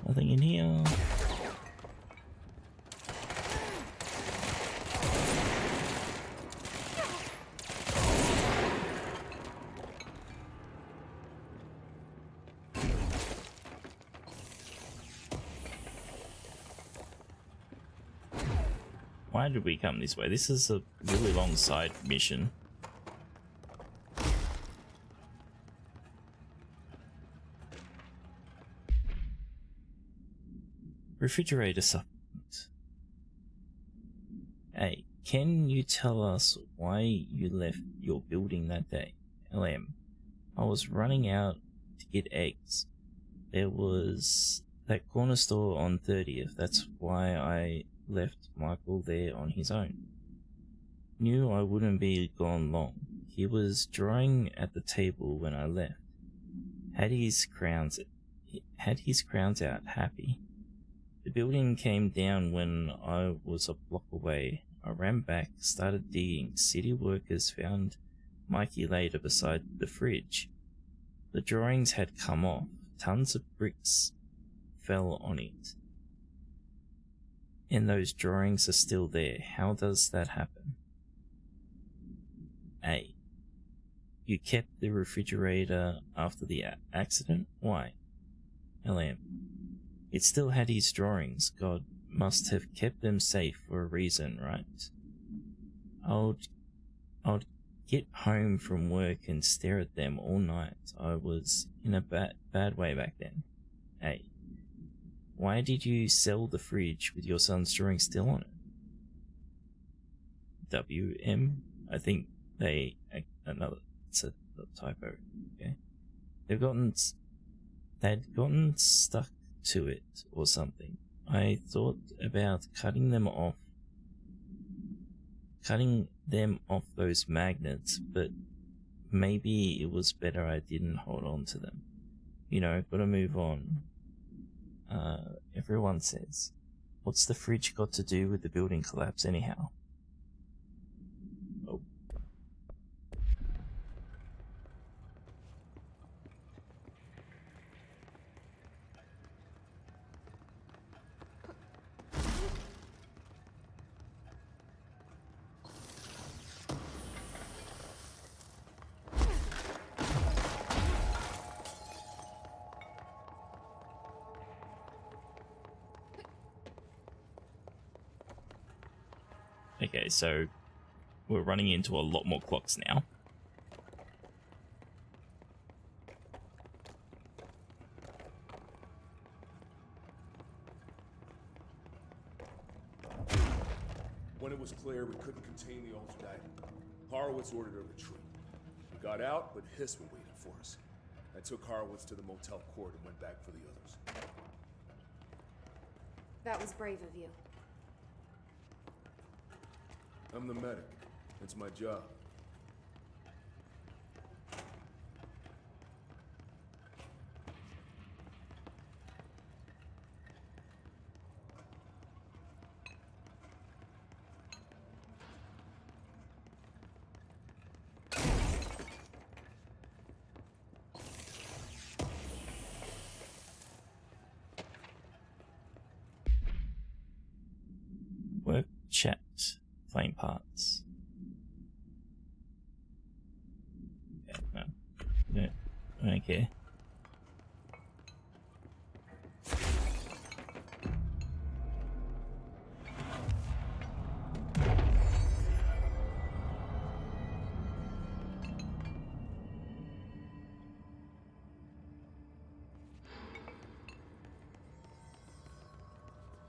Nothing in here. Why did we come this way? This is a really long side mission. Refrigerator supplement. Hey, can you tell us why you left your building that day? LM. I was running out to get eggs. There was that corner store on 30th. That's why I left Michael there on his own. Knew I wouldn't be gone long. He was drawing at the table when I left. Had his crowns out, happy. The building came down when I was a block away. I ran back, started digging. City workers found Mikey later beside the fridge. The drawings had come off. Tons of bricks fell on it. And those drawings are still there. How does that happen? A. You kept the refrigerator after the accident? Why? LM. It still had his drawings. God must have kept them safe for a reason, right? I'd get home from work and stare at them all night. I was in a bad way back then. A. Why did you sell the fridge with your son's drawing still on it? WM. I think it's a typo. Okay. They'd gotten stuck to it or something. I thought about cutting them off those magnets, but maybe it was better I didn't hold on to them. You know, gotta move on. Everyone says. What's the fridge got to do with the building collapse anyhow? Oh. Okay, so we're running into a lot more clocks now. When it was clear we couldn't contain the altered item, Horowitz ordered a retreat. We got out, but Hiss were waiting for us. I took Horowitz to the motel court and went back for the others. That was brave of you. I'm the medic. It's my job. Work, chat, flame parts. Okay, no. I don't care.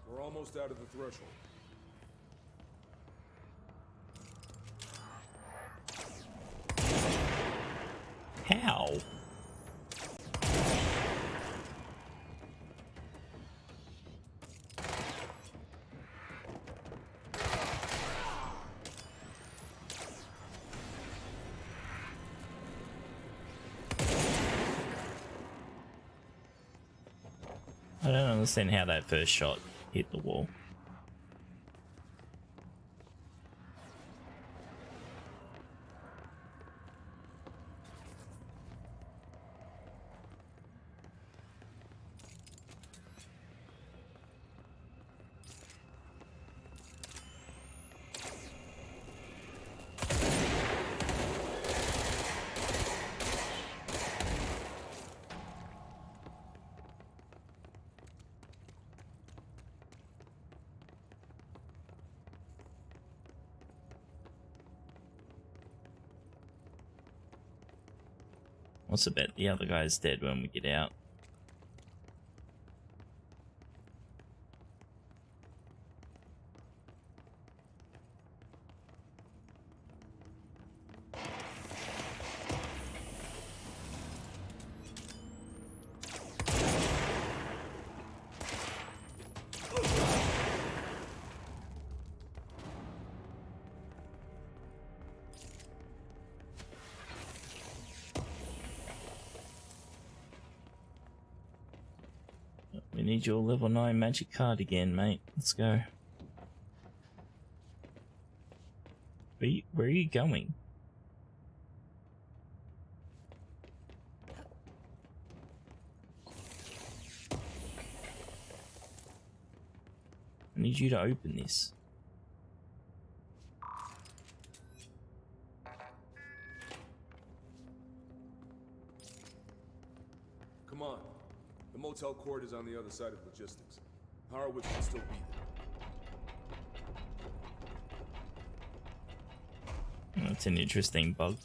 We're almost out of the threshold. How? I don't understand how that first shot hit the wall. What's the bet? The other guy's dead when we get out. We need your level 9 magic card again, mate. Let's go. Where are you going? I need you to open this. Come on. The motel court is on the other side of logistics. Horowitz can still be there. That's an interesting bug.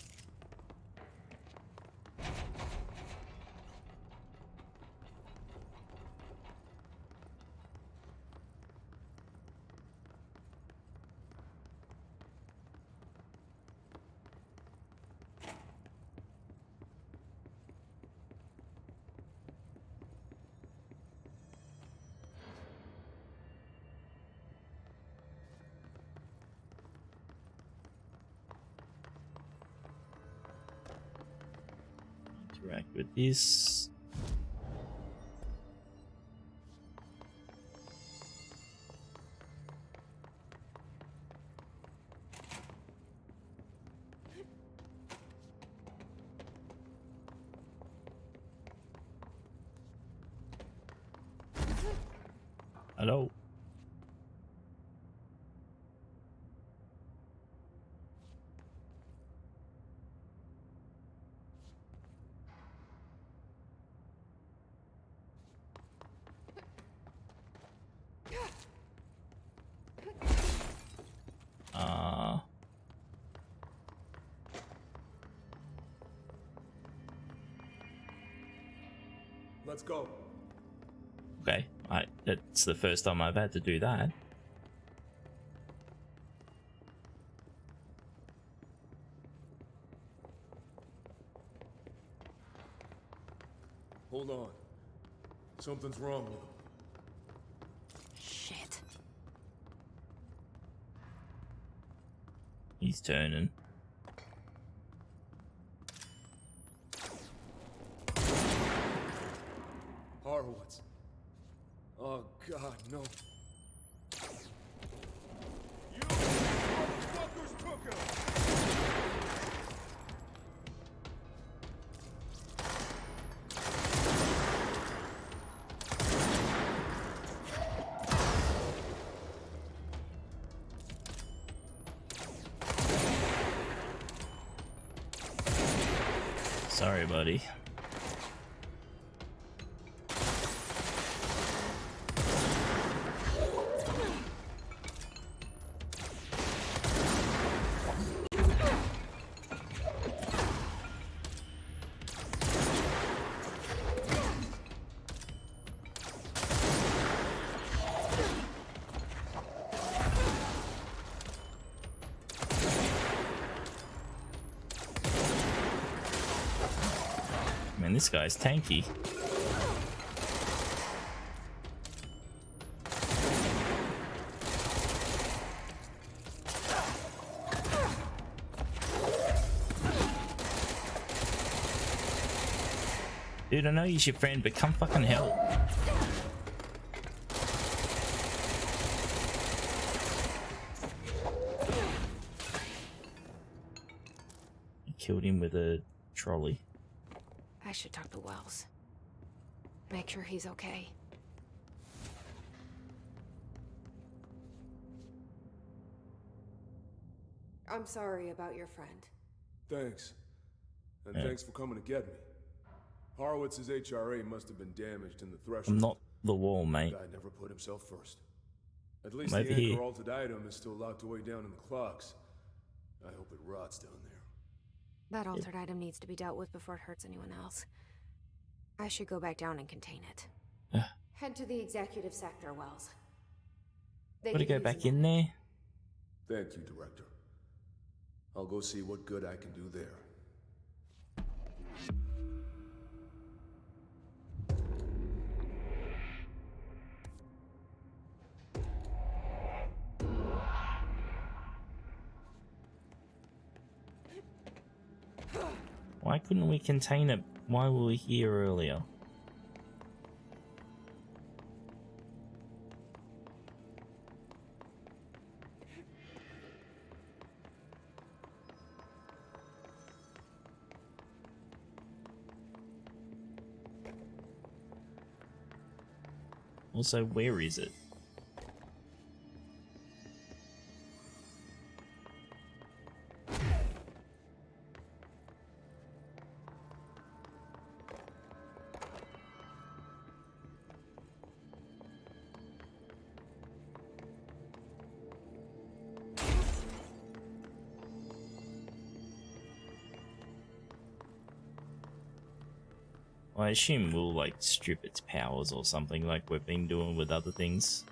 Interact with this. Hello. Let's go. Okay, that's the first time I've had to do that. Hold on. Something's wrong with him. Shit. He's turning. Horowitz. Oh God, no. You motherfuckers took him! Sorry, buddy. Man, this guy's tanky. Dude, I know he's your friend, but come fucking help. He killed him with a trolley. I should talk to Wells. Make sure he's okay. I'm sorry about your friend. Thanks. And Yeah. thanks for coming to get me. Horowitz's HRA must have been damaged in the threshold. I'm not the wall, mate. The guy never put himself first. At least Maybe the he- anchor-altered item is still locked away down in the clocks. I hope it rots down there. That altered item needs to be dealt with before it hurts anyone else. I should go back down and contain it. Head to the executive sector, Wells. Gotta go back in there. Thank you, Director. I'll go see what good I can do there. Why couldn't we contain it? Why were we here earlier? Also, where is it? I assume we'll like strip its powers or something like we've been doing with other things.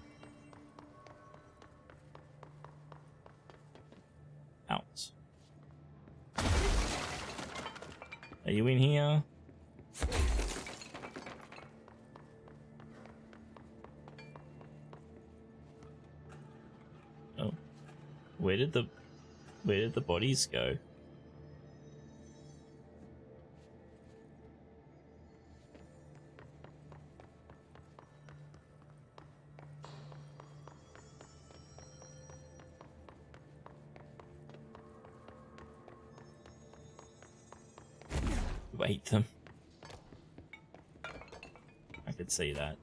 Out. Are you in here? Oh. Where did the bodies go? Ate them. I could see that.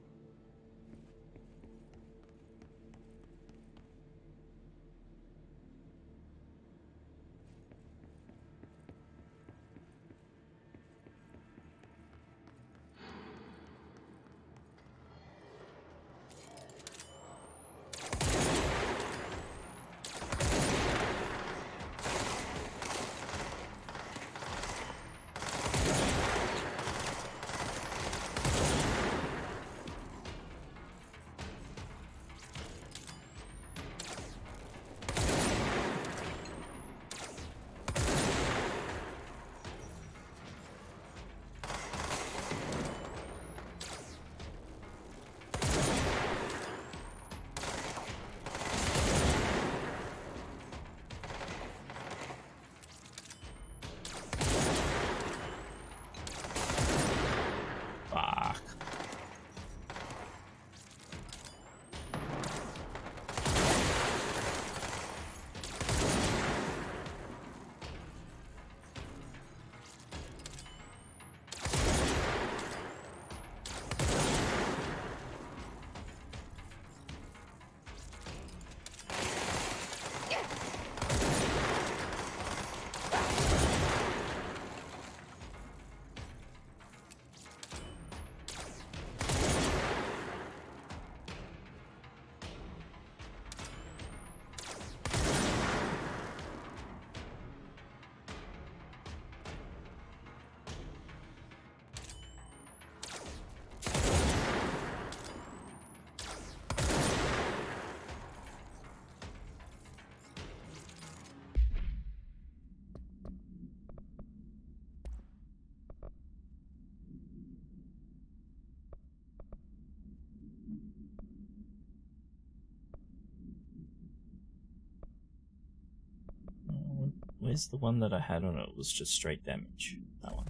Where's the one that I had on it? It was just straight damage. That one.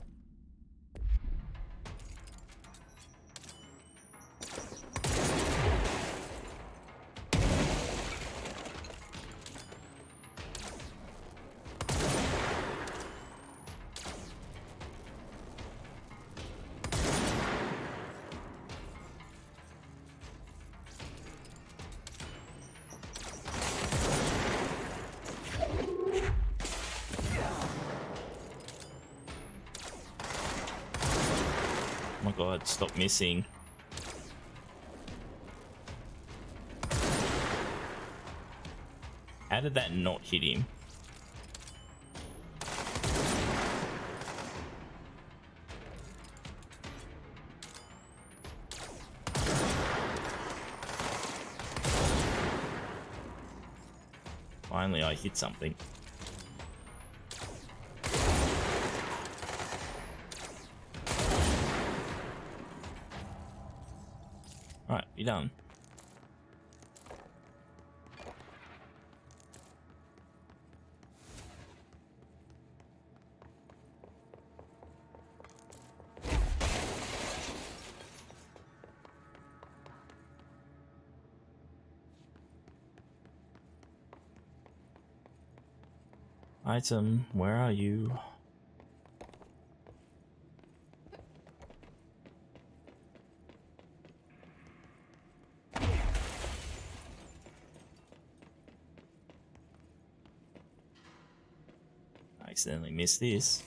God, stop missing. How did that not hit him? finally I hit something. Right, you're done. Item, where are you? I accidentally missed this.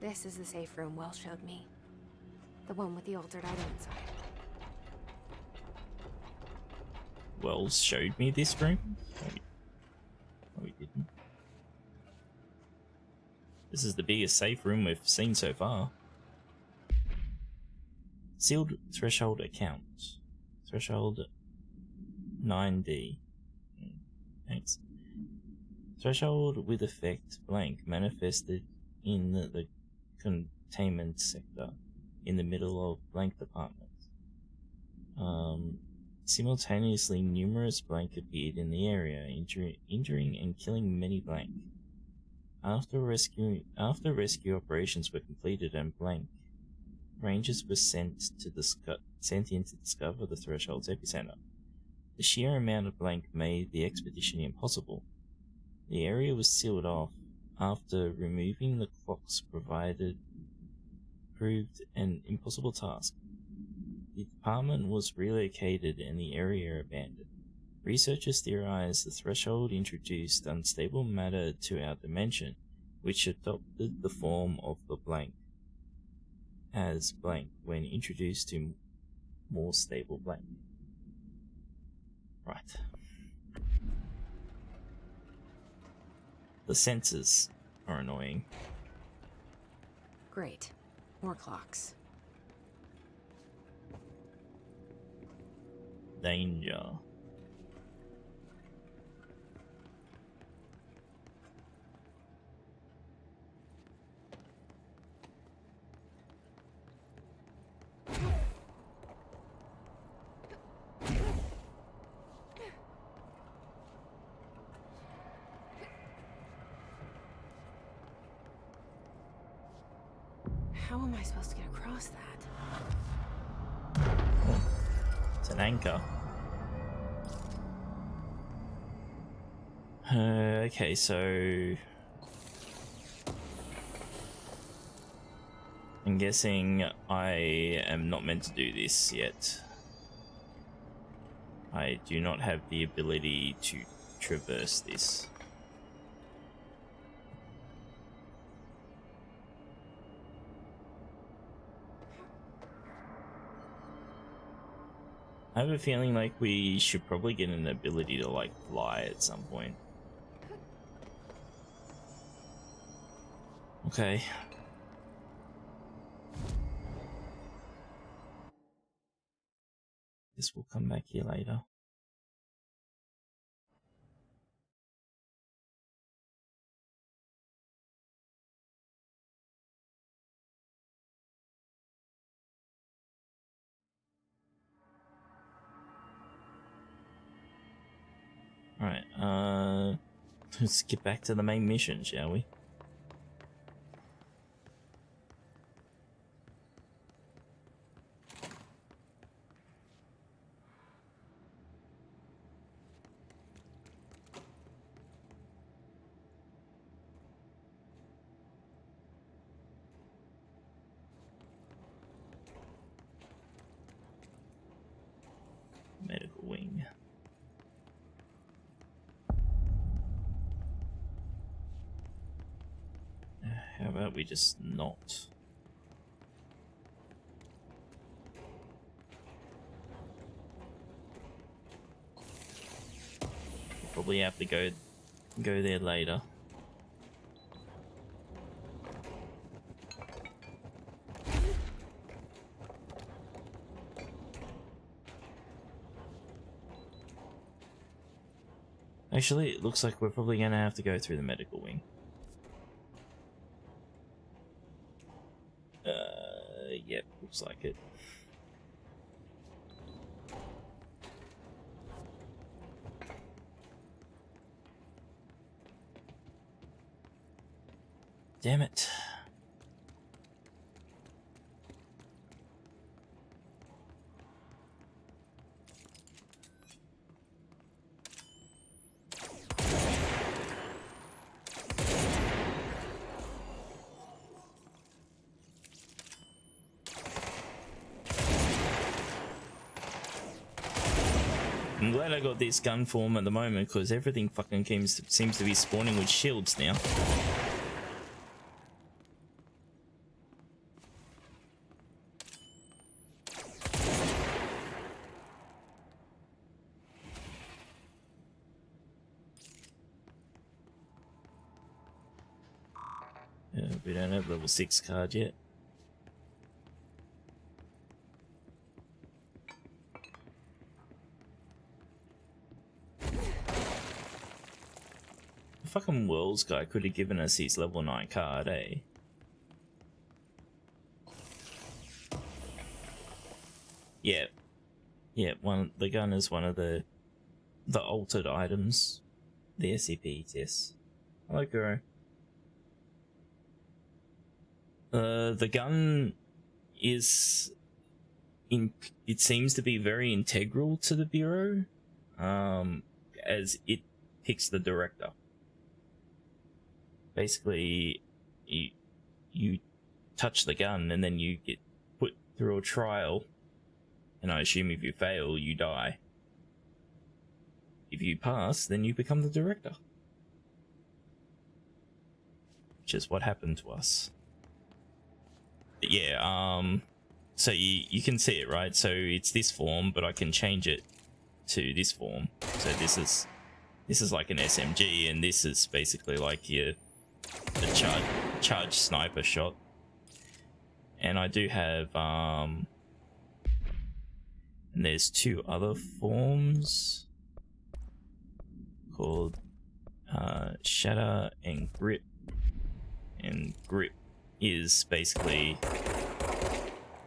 This is the safe room Wells showed me. The one with the altered item inside. Wells showed me this room? No, we didn't. This is the biggest safe room we've seen so far. Sealed threshold account. Threshold 9D. Thanks. Threshold with effect blank manifested in the containment sector in the middle of blank department. Simultaneously, numerous blank appeared in the area, injuring and killing many blank. After rescue operations were completed and blank, rangers were sent in to discover the threshold's epicenter. The sheer amount of blank made the expedition impossible. The area was sealed off after removing the clocks proved an impossible task. The department was relocated and the area abandoned. Researchers theorized the threshold introduced unstable matter to our dimension, which adopted the form of the blank as blank when introduced to more stable blank. Right. The sensors are annoying. Great. More clocks. Danger. How am I supposed to get across that? It's an anchor. Okay, so I'm guessing I am not meant to do this yet. I do not have the ability to traverse this. I have a feeling like we should probably get an ability to like fly at some point. Okay. This will come back here later. Alright, let's get back to the main mission, shall we? Medical wing. How about we just not? probably have to go there later. Actually, it looks like we're probably gonna have to go through the medical wing. Yep, looks like it. Damn it. I'm glad I got this gun form at the moment because everything fucking seems to be spawning with shields now. We don't have level 6 card yet. The fucking Worlds guy could have given us his level 9 card, eh? Yeah. Yeah, the gun is one of the altered items. The SCPs, yes. Hello, Guru. The gun is it seems to be very integral to the Bureau, as it picks the director. Basically, you touch the gun and then you get put through a trial, and I assume if you fail, you die. If you pass, then you become the director. Which is what happened to us. But yeah, so you can see it, right? So it's this form, but I can change it to this form. So this is like an SMG, and this is basically like the charge sniper shot. And I do have and there's 2 other forms called Shatter and Grip. And Grip is basically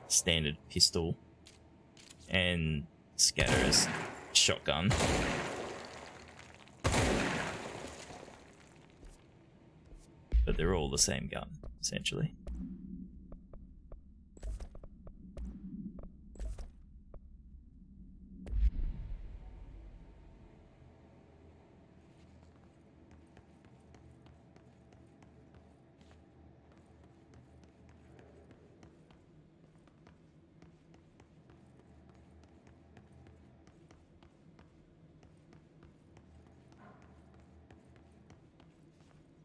standard pistol, and Scatter is shotgun. But they're all the same gun, essentially.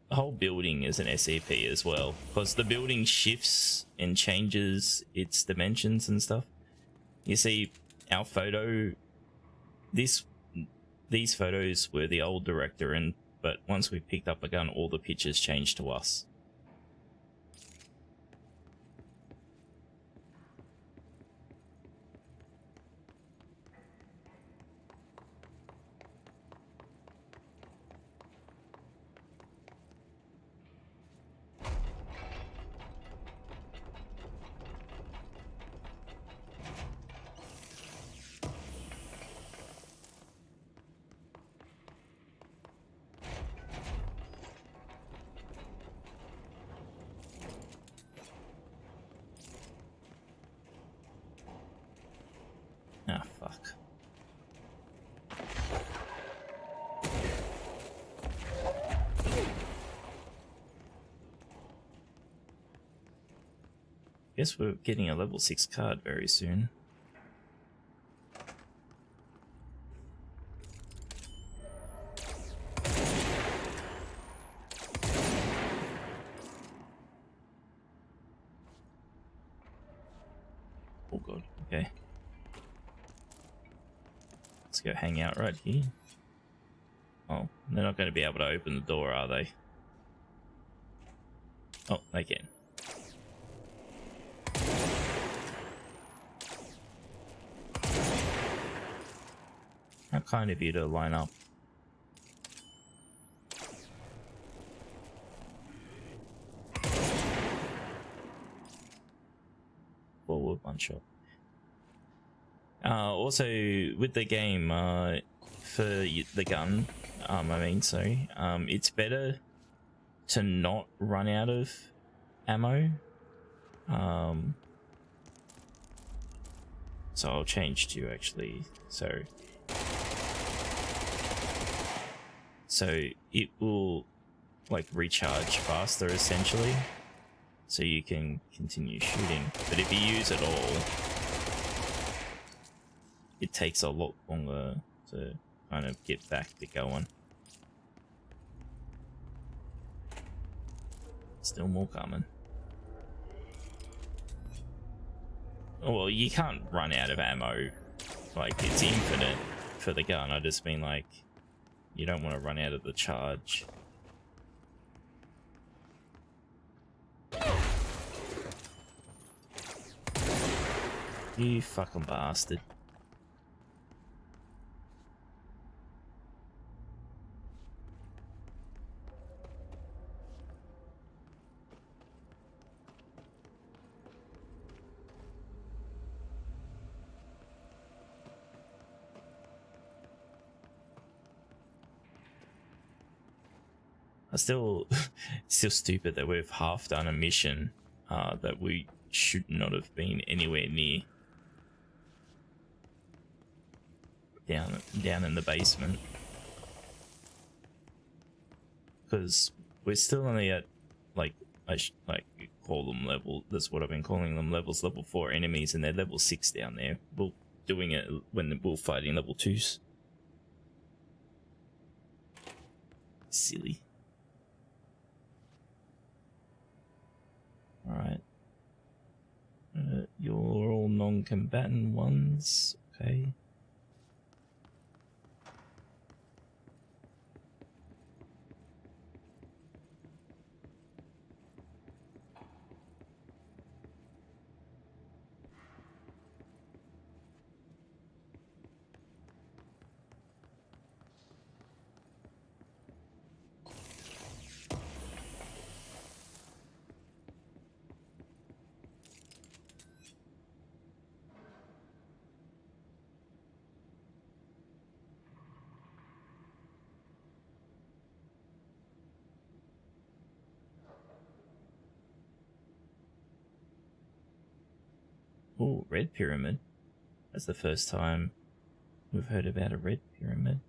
The whole building is an SCP as well, because the building shifts and changes its dimensions and stuff. You see, our photo, these photos were the old director, but once we picked up a gun, all the pictures changed to us. Ah, fuck. Guess we're getting a level 6 card very soon. Oh god, okay. Let's go hang out right here. Oh, they're not going to be able to open the door, are they? Oh, they can. How kind of you to line up. Forward one shot. Also, with the game, for the gun, it's better to not run out of ammo. So I'll change to actually, so it will like recharge faster essentially, so you can continue shooting. But if you use it all, it takes a lot longer to kind of get back to going. Still more coming. Oh, well, you can't run out of ammo. Like, it's infinite for the gun. I just mean, like, you don't want to run out of the charge. You fucking bastard. Still stupid that we've half done a mission that we should not have been anywhere near. Down in the basement, because we're still only at like call them level. That's what I've been calling them, levels. Level 4 enemies, and they're level 6 down there. We're doing it when we're fighting level 2s. Silly. Alright. You're all non-combatant ones. Okay. Oh, red pyramid. That's the first time we've heard about a red pyramid.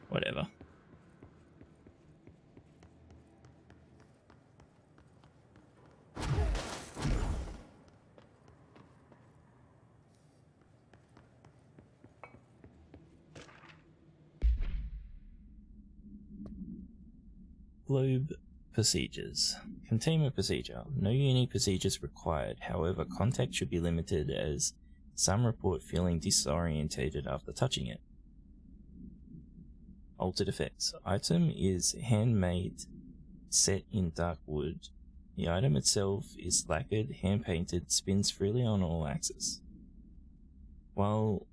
Whatever. Globe procedures. Containment procedure. No unique procedures required. However, contact should be limited as some report feeling disorientated after touching it. Altered effects. Item is handmade, set in dark wood. The item itself is lacquered, hand-painted, spins freely on all axes. While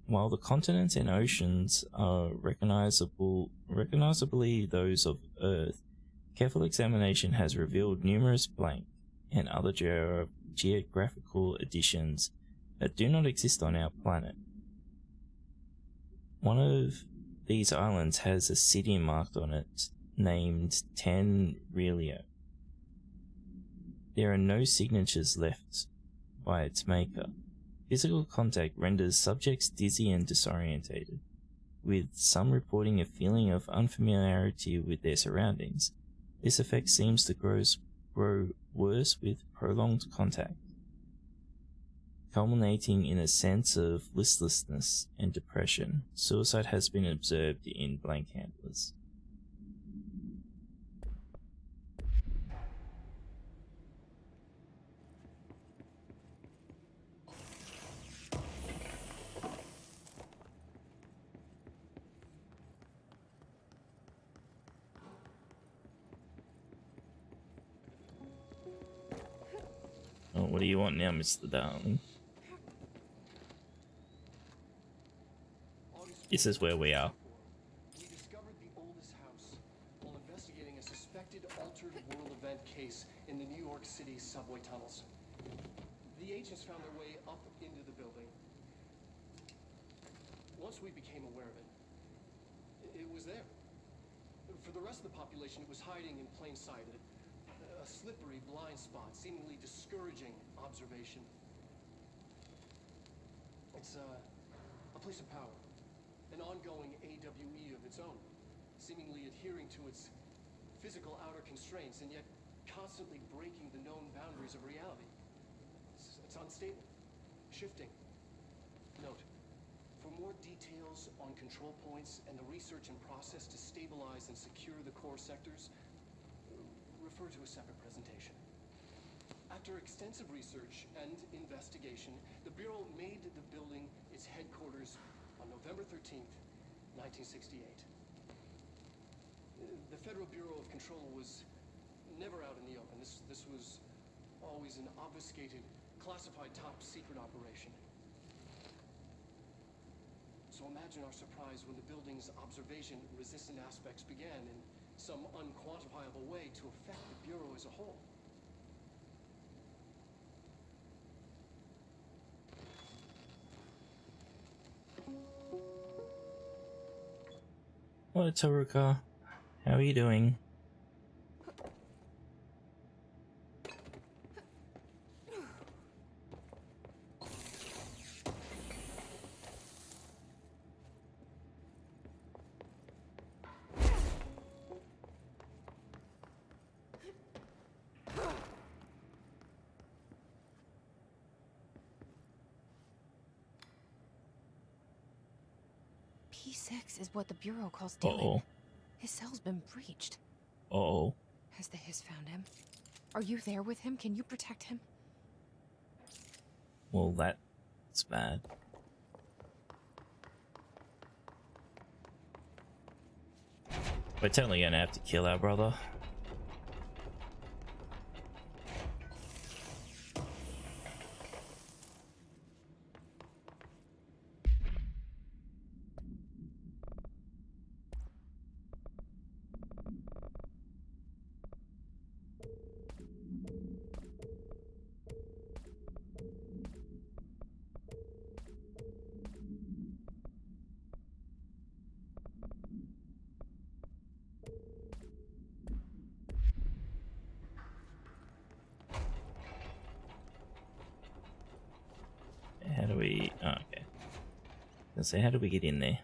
While the continents and oceans are recognizably those of Earth, careful examination has revealed numerous blank and other geographical additions that do not exist on our planet. One of these islands has a city marked on it named Tenrelia. There are no signatures left by its maker. Physical contact renders subjects dizzy and disorientated, with some reporting a feeling of unfamiliarity with their surroundings. This effect seems to grow worse with prolonged contact, culminating in a sense of listlessness and depression. Suicide has been observed in blank handlers. What do you want now, Mr. Darling? This is where we are. We discovered the oldest house while investigating a suspected altered world event case in the New York City subway tunnels. The agents found their way up into the building. Once we became aware of it, it was there. For the rest of the population, it was hiding in plain sight, a slippery blind spot, seemingly discouraging observation. It's a place of power, an ongoing AWE of its own, seemingly adhering to its physical outer constraints and yet constantly breaking the known boundaries of reality. It's unstable, shifting. Note, for more details on control points and the research and process to stabilize and secure the core sectors, refer to a separate presentation. After extensive research and investigation, the Bureau made the building its headquarters on November 13th, 1968. The Federal Bureau of Control was never out in the open. This was always an obfuscated, classified top-secret operation. So imagine our surprise when the building's observation-resistant aspects began in some unquantifiable way to affect the Bureau as a whole. Hello, Taruka. How are you doing? P6 is what the Bureau calls Dylan. His cell's been breached. Uh-oh. Has the Hiss found him? Are you there with him? Can you protect him? Well, that's bad. We're totally gonna have to kill our brother. How do we... Oh, okay. Let's say, how do we get in there?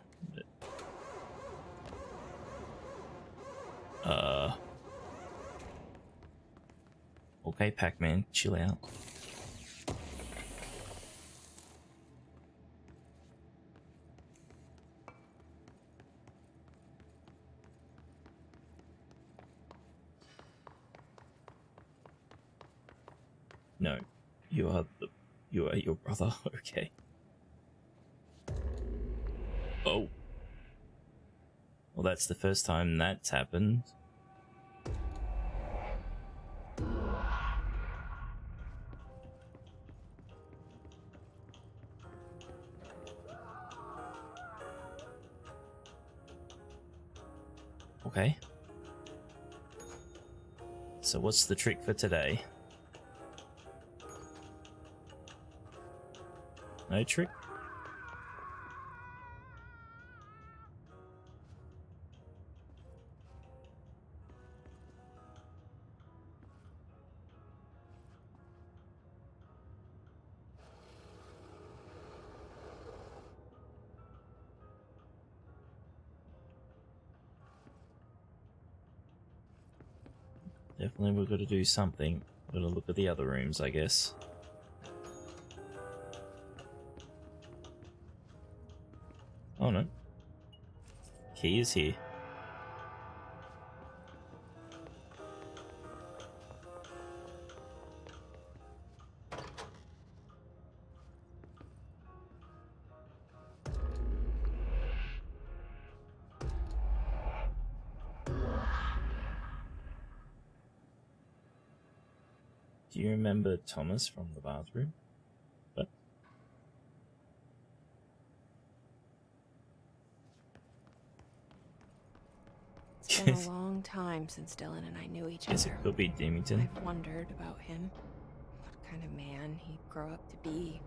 Okay, Pac-Man, chill out. No, you are your brother. Okay. Oh. Well, that's the first time that's happened. Okay. So what's the trick for today? No trick? Definitely we've got to do something. Got to look at the other rooms, I guess. Oh no. Key is here. Do you remember Thomas from the bathroom? But it's been a long time since Dylan and I knew each guess other. it could be Deemington. I've wondered about him. What kind of man he'd grow up to be.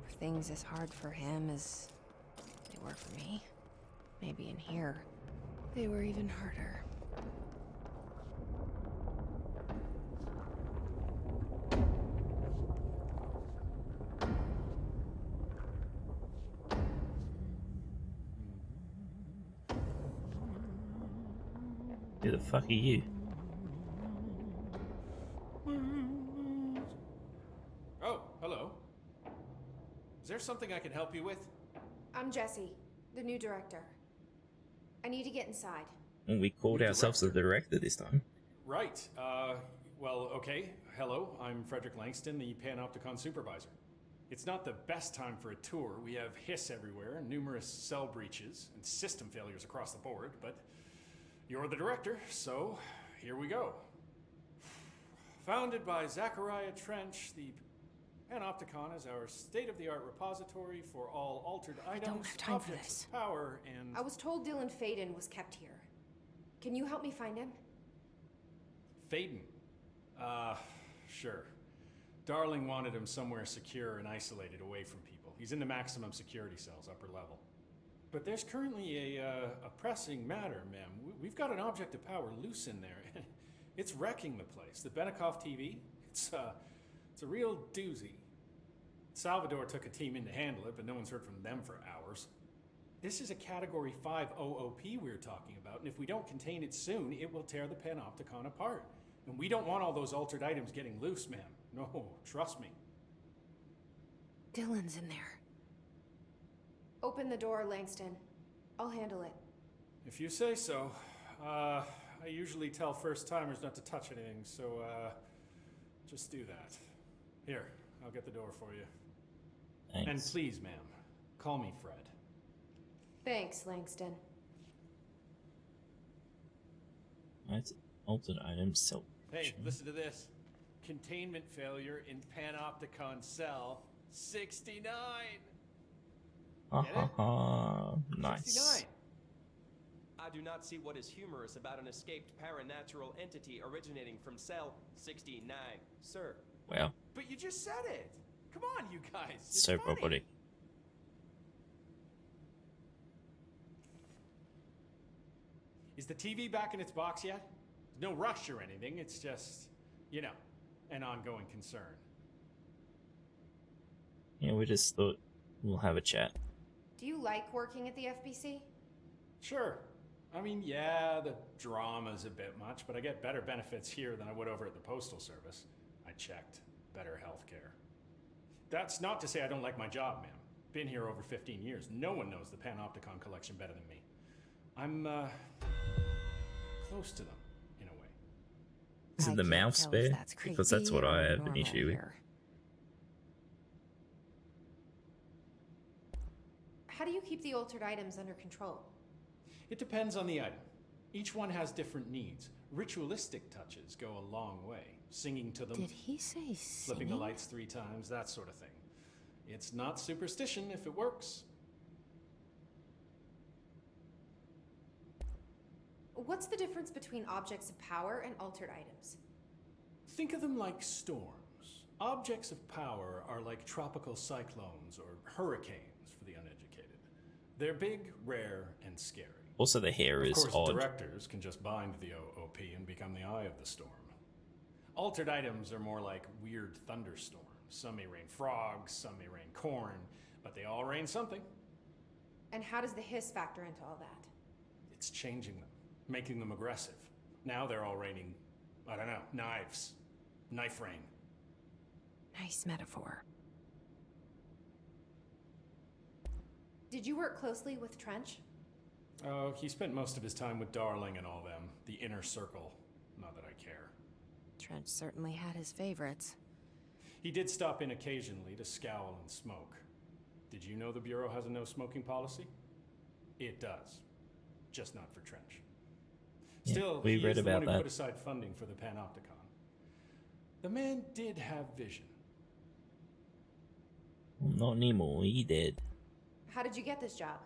Were things as hard for him as they were for me? Maybe in here, they were even harder. Who the fuck are you? Oh, hello. Is there something I can help you with? I'm Jessie, the new director. I need to get inside. And we called ourselves the director this time. Right. Well, okay. Hello, I'm Frederick Langston, the Panopticon supervisor. It's not the best time for a tour. We have hiss everywhere, numerous cell breaches, and system failures across the board, but you're the director, so here we go. Founded by Zachariah Trench, the Panopticon is our state-of-the-art repository for all altered items, don't have time for objects this. of power, and... I was told Dylan Faden was kept here. Can you help me find him? Faden? Sure. Darling wanted him somewhere secure and isolated away from people. He's in the maximum security cells, upper level. But there's currently a pressing matter, ma'am. We've got an object of power loose in there. It's wrecking the place. The Benikoff TV, it's a real doozy. Salvador took a team in to handle it, but no one's heard from them for hours. This is a Category 5 OOP we're talking about, and if we don't contain it soon, it will tear the Panopticon apart. And we don't want all those altered items getting loose, ma'am. No, trust me. Dylan's in there. Open the door, Langston. I'll handle it. If you say so. I usually tell first-timers not to touch anything, so, just do that. Here, I'll get the door for you. Thanks. And please, ma'am, call me Fred. Thanks, Langston. That's altered items cell. Hey, listen to this. Containment failure in Panopticon cell 69. Nice. 69. I do not see what is humorous about an escaped paranatural entity originating from cell 69, sir. Well. But you just said it. Come on, you guys. It's So funny. robotic. Is the TV back in its box yet? No rush or anything. It's just, you know, an ongoing concern. Yeah, we just thought we'll have a chat. Do you like working at the FBC? Sure. I mean, yeah, the drama's a bit much, but I get better benefits here than I would over at the Postal Service. I checked. Better healthcare. That's not to say I don't like my job, ma'am. Been here over 15 years. No one knows the Panopticon collection better than me. I'm, close to them, in a way. Is it the mouse bear? Because that's what I have an issue with. How do you keep the altered items under control? It depends on the item. Each one has different needs. Ritualistic touches go a long way. Singing to them. Did he say flipping the lights 3 times, that sort of thing. It's not superstition if it works. What's the difference between objects of power and altered items? Think of them like storms. Objects of power are like tropical cyclones or hurricanes for the uneducated. They're big, rare, and scary. Also, the hair is odd. Of course, odd. directors can just bind the OOP and become the eye of the storm. Altered items are more like weird thunderstorms. Some may rain frogs, some may rain corn, but they all rain something. And how does the hiss factor into all that? It's changing them, making them aggressive. Now they're all raining, I don't know, knives. Knife rain. Nice metaphor. Did you work closely with Trench? Oh, he spent most of his time with Darling and all them. The inner circle. Not that I care. Trench certainly had his favorites. He did stop in occasionally to scowl and smoke. Did you know the Bureau has a no-smoking policy? It does. Just not for Trench. Yeah, Still, we he read is the about one who that. put aside funding for the Panopticon. The man did have vision. Not anymore, he dead. How did you get this job?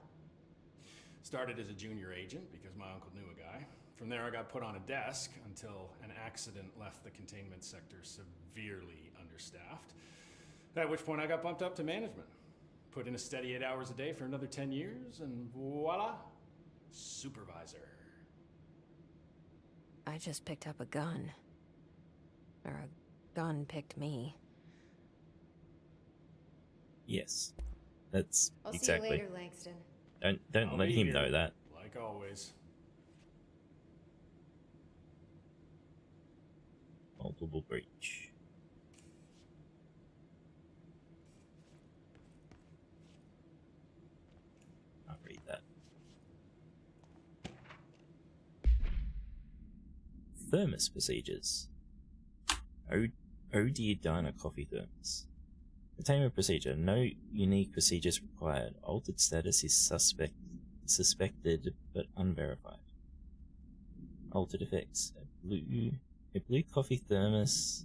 Started as a junior agent because my uncle knew a guy. From there I got put on a desk until an accident left the containment sector severely understaffed. At which point I got bumped up to management. Put in a steady 8 hours a day for another 10 years, and voila, supervisor. I just picked up a gun. Or a gun picked me. Yes, that's I'll exactly. see you later, Langston. Don't I'll let be him here, know that. Like always. Multiple breach. I'll read that. Thermos procedures. Oh dear diner coffee thermos. Containment procedure. No unique procedures required. Altered status is suspected but unverified. Altered effects. A blue coffee thermos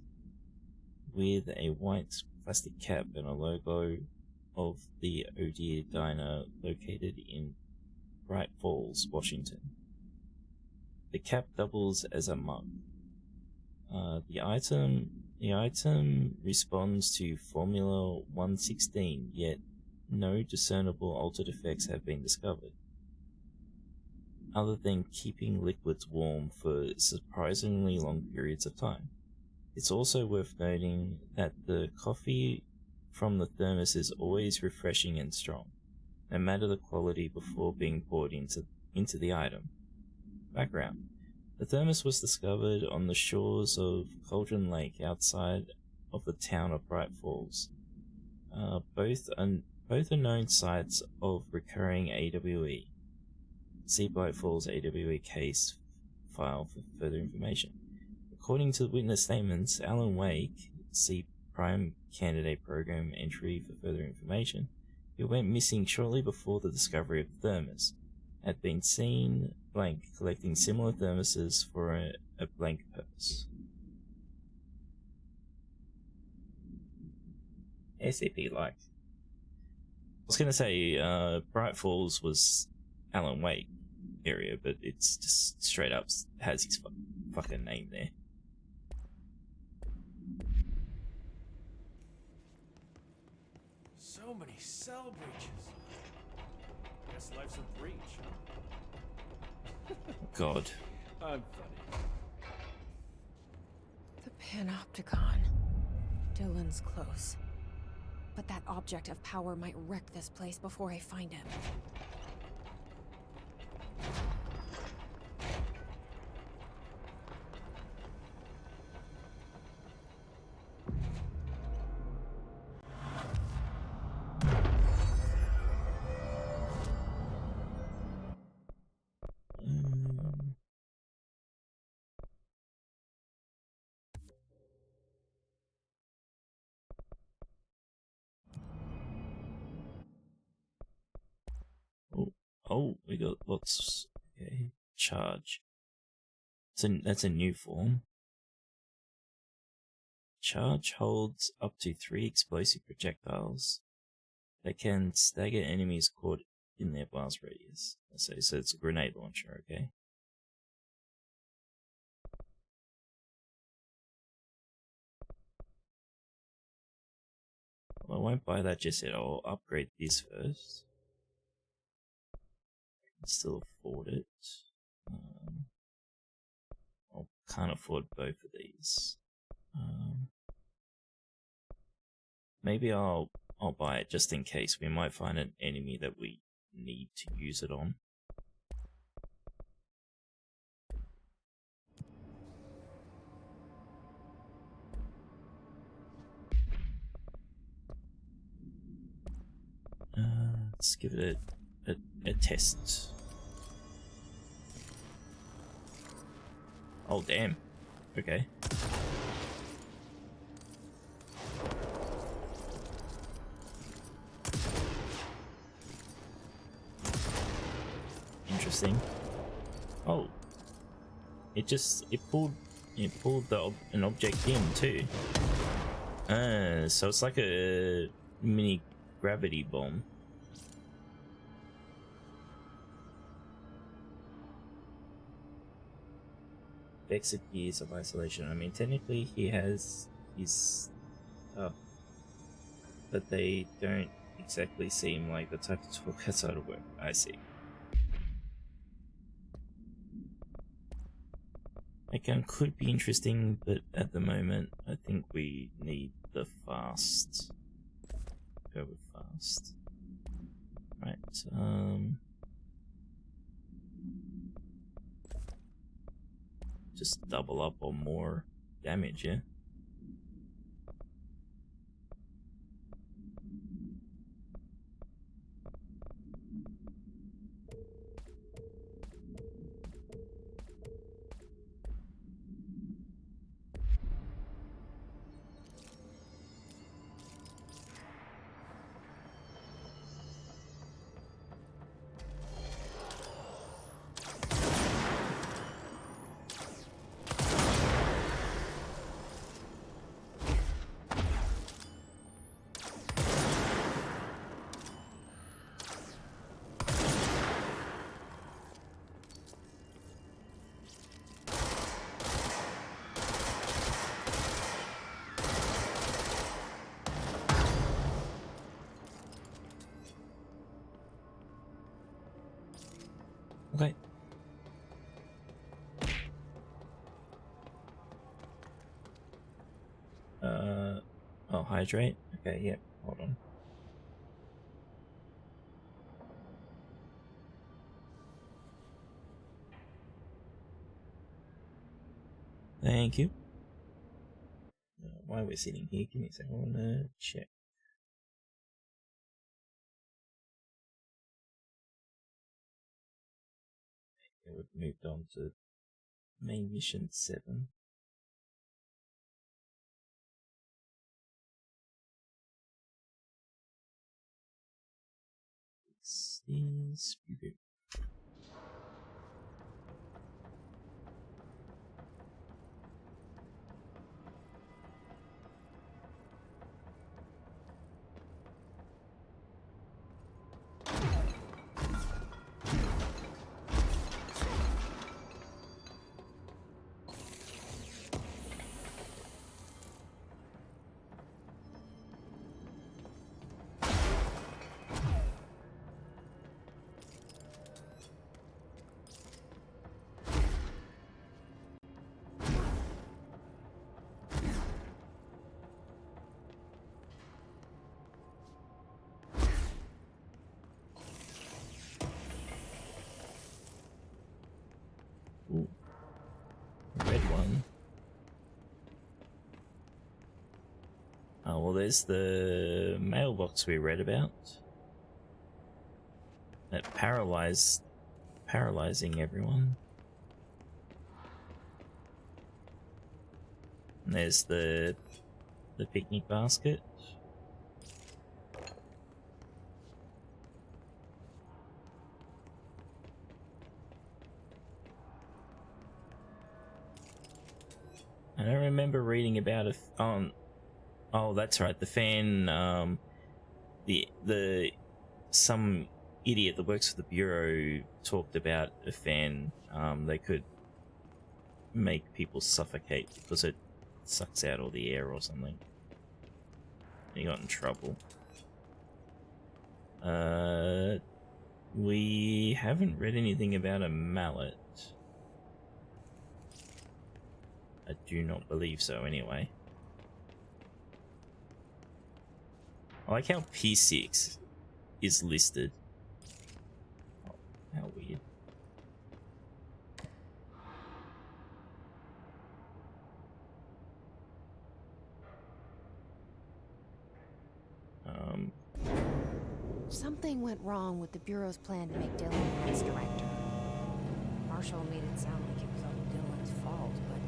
with a white plastic cap and a logo of the Oh Dear Diner located in Bright Falls, Washington. The cap doubles as a mug. The item responds to Formula 116, yet no discernible altered effects have been discovered, other than keeping liquids warm for surprisingly long periods of time. It's also worth noting that the coffee from the thermos is always refreshing and strong, no matter the quality before being poured into the item. Background. The thermos was discovered on the shores of Cauldron Lake outside of the town of Bright Falls. Both are known sites of recurring AWE. See Bright Falls AWE case file for further information. According to the witness statements, Alan Wake, see Prime Candidate Program entry for further information, who went missing shortly before the discovery of the thermos, had been seen blank collecting similar thermoses for a blank purpose. SCP-like. I was going to say Bright Falls was Alan Wake area, but it's just straight up has his fucking name there. So many cell breaches. Guess life's a breach, huh? God. I'm funny. The Panopticon. Dylan's close. But that object of power might wreck this place before I find him. Oh, we got lots. Okay, charge. That's a new form. Charge holds up to 3 explosive projectiles that can stagger enemies caught in their blast radius. So it's a grenade launcher, okay? Well, I won't buy that just yet. I'll upgrade this first. Still afford it. I can't afford both of these. Maybe I'll buy it just in case. We might find an enemy that we need to use it on. Let's give it a test. Oh damn. Okay. Interesting. Oh. It pulled You pulled an object in too. So it's like a mini gravity bomb. Exit years of isolation. I mean, technically he has his stuff, but they don't exactly seem like the type to talk outside of work. I see. Again, could be interesting, but at the moment, I think we need the fast. Go with fast. Right, just double up on more damage, yeah? Okay. Oh, hydrate? Okay, yep, hold on. Thank you. While we're sitting here, give me a second, I wanna check. Okay, we've moved on to main mission 7. This is good. Ooh. Red one. Oh, well, there's the mailbox we read about. That paralyzing everyone. And there's the picnic basket. I don't remember reading about it on. Oh, that's right. The fan. Some idiot that works for the bureau talked about a fan. They could make people suffocate because it sucks out all the air or something. He got in trouble. We haven't read anything about a mallet. I do not believe so, anyway. I like how P6 is listed. Oh, how weird. Something went wrong with the Bureau's plan to make Dylan its director. Marshall made it sound like it was all Dylan's fault, but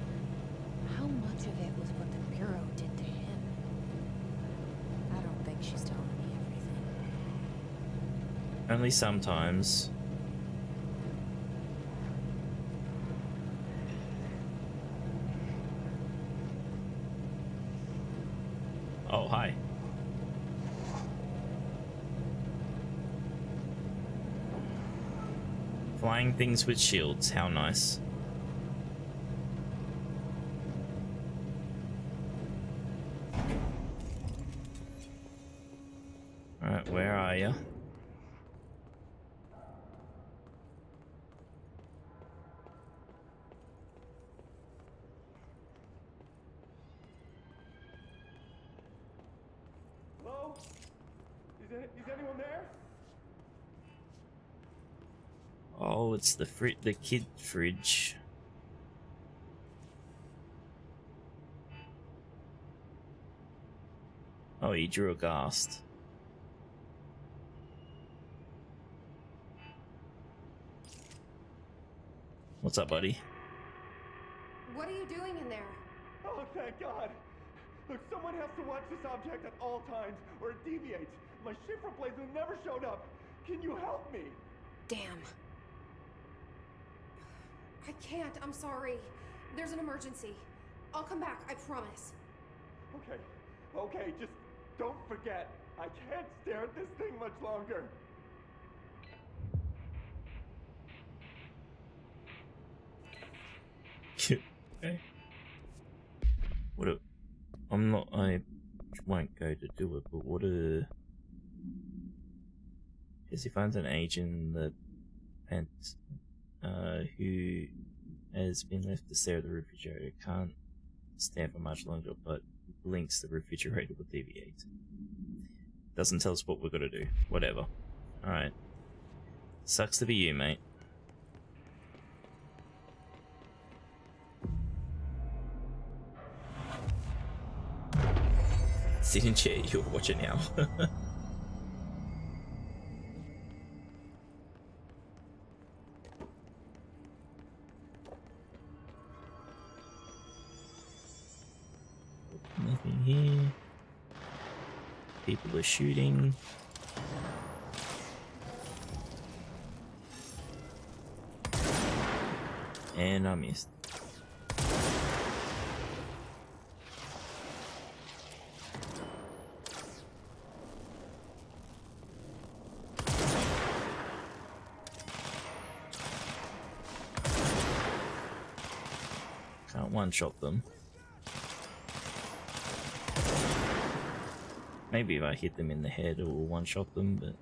how much of it was what the Bureau did to him? I don't think she's telling me everything. Only sometimes. Oh, hi. Flying things with shields, how nice. Alright, where are you? Hello? Is anyone there? Oh, it's the kid fridge. Oh, he drew a ghast. What's up, buddy? What are you doing in there? Oh, thank God. Look, someone has to watch this object at all times, or it deviates. My ship replacement never showed up. Can you help me? Damn. I can't, I'm sorry. There's an emergency. I'll come back, I promise. Okay, just don't forget. I can't stare at this thing much longer. Okay. I won't go to do it, but as he finds an agent in the pants, who has been left to stare at the refrigerator, can't stand for much longer, but blinks, the refrigerator will deviate. Doesn't tell us what we're gonna do. Whatever. Alright. Sucks to be you, mate. Sit in chair, you'll watch it now. Nothing here. People are shooting. And I missed. Can't one-shot them. Maybe if I hit them in the head, it will one-shot them, but...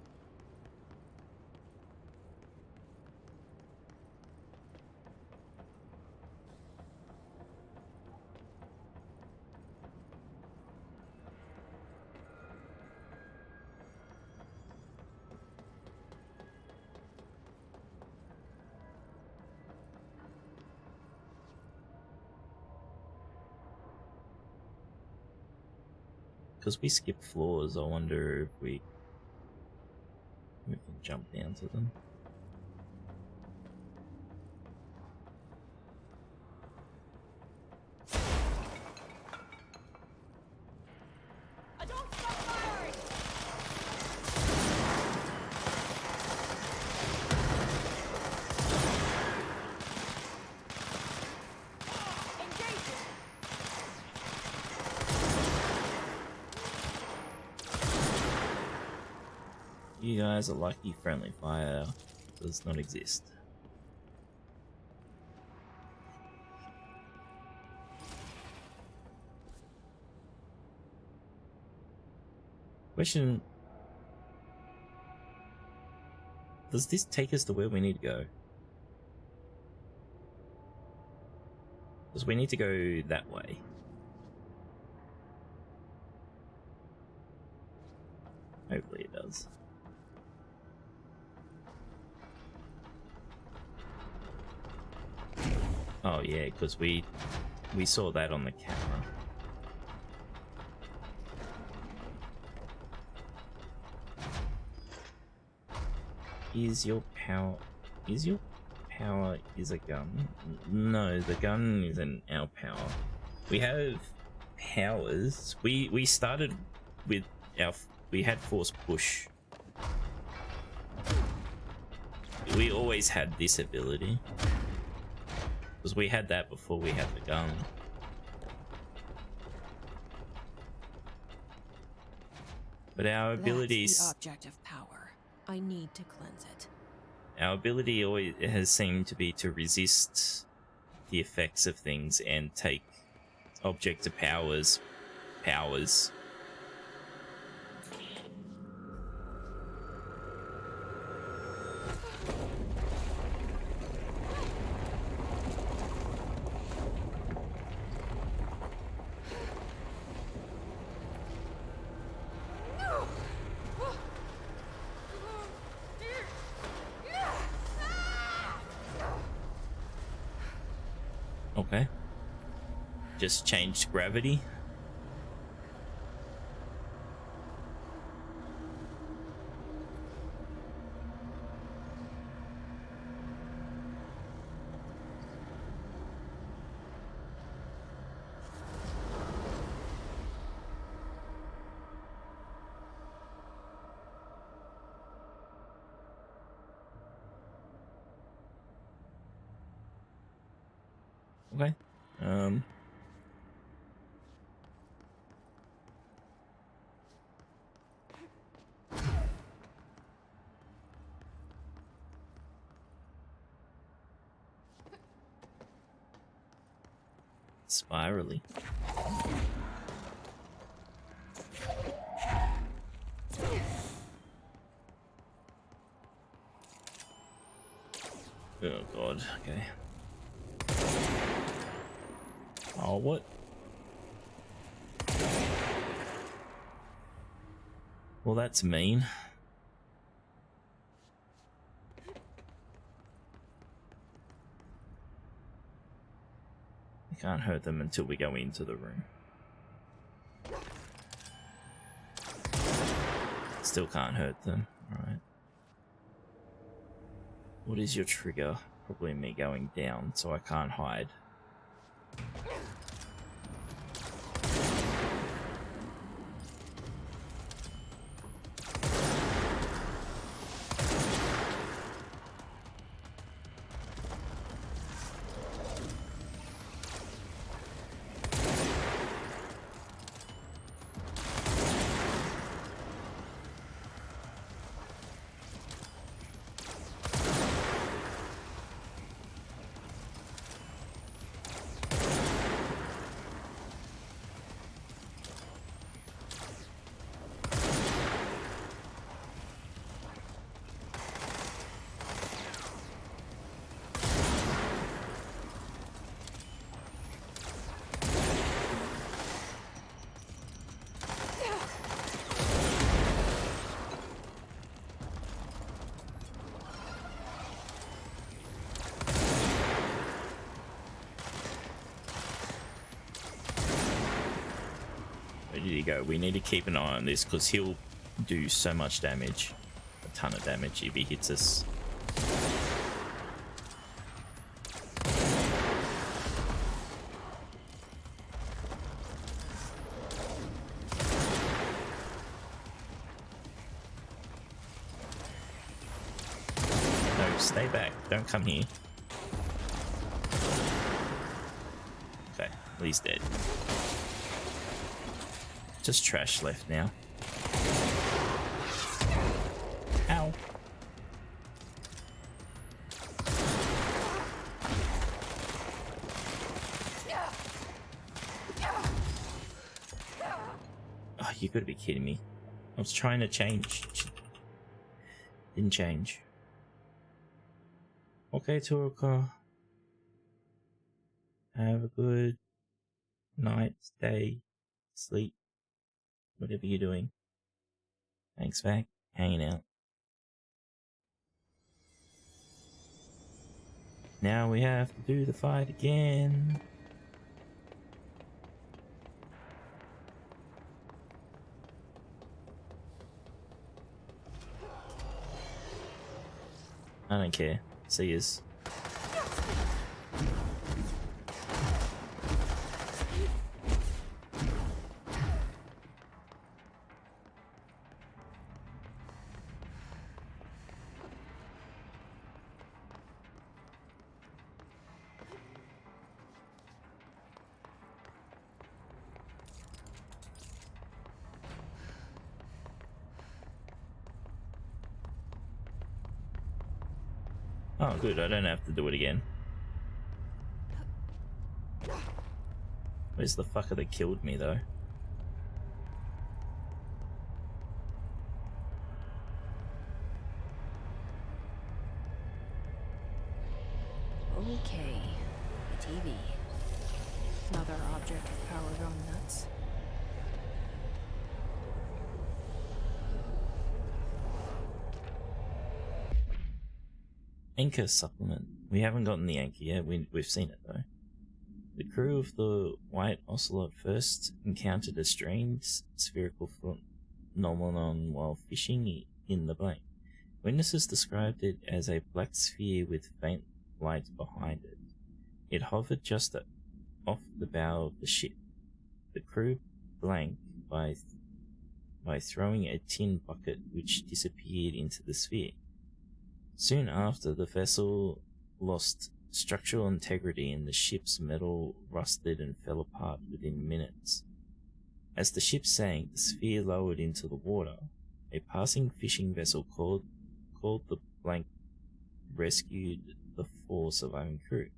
Because we skip floors, I wonder if we can jump down to them. You guys are lucky friendly fire does not exist. Question: does this take us to where we need to go? Because we need to go that way. Hopefully it does. Oh yeah, because we saw that on the camera. Is your power is a gun? No, the gun isn't our power. We have powers. We started with we had force push. We always had this ability. Because we had that before we had the gun. But our That's abilities, the object of power. I need to cleanse it. our ability always has seemed to be to resist the effects of things and take object of powers. Okay. Just changed gravity. Okay. Spirally. Oh god, okay. Oh, what? Well, that's mean. I can't hurt them until we go into the room. Still can't hurt them, alright. What is your trigger? Probably me going down, so I can't hide. Where did he go? We need to keep an eye on this because he'll do so much damage. A ton of damage if he hits us. No, stay back. Don't come here. Okay, well, he's dead. Just trash left now. Ow. Oh, you gotta be kidding me. I was trying to change. Didn't change. Okay, Turuka. Have a good night, day, sleep. Whatever you're doing. Thanks, Vac. Hanging out. Now we have to do the fight again. I don't care. See yous. Oh, good. I don't have to do it again. Where's the fucker that killed me, though? Okay, the TV. Another object with power gone nuts. Anchor supplement. We haven't gotten the anchor yet. We've seen it, though. The crew of the White Ocelot first encountered a strange spherical phenomenon while fishing in the blank. Witnesses described it as a black sphere with faint light behind it. It hovered just off the bow of the ship. The crew blanked by throwing a tin bucket which disappeared into the sphere. Soon after, the vessel lost structural integrity and the ship's metal rusted and fell apart within minutes. As the ship sank, the sphere lowered into the water. A passing fishing vessel called the Blank rescued the 4 surviving crew.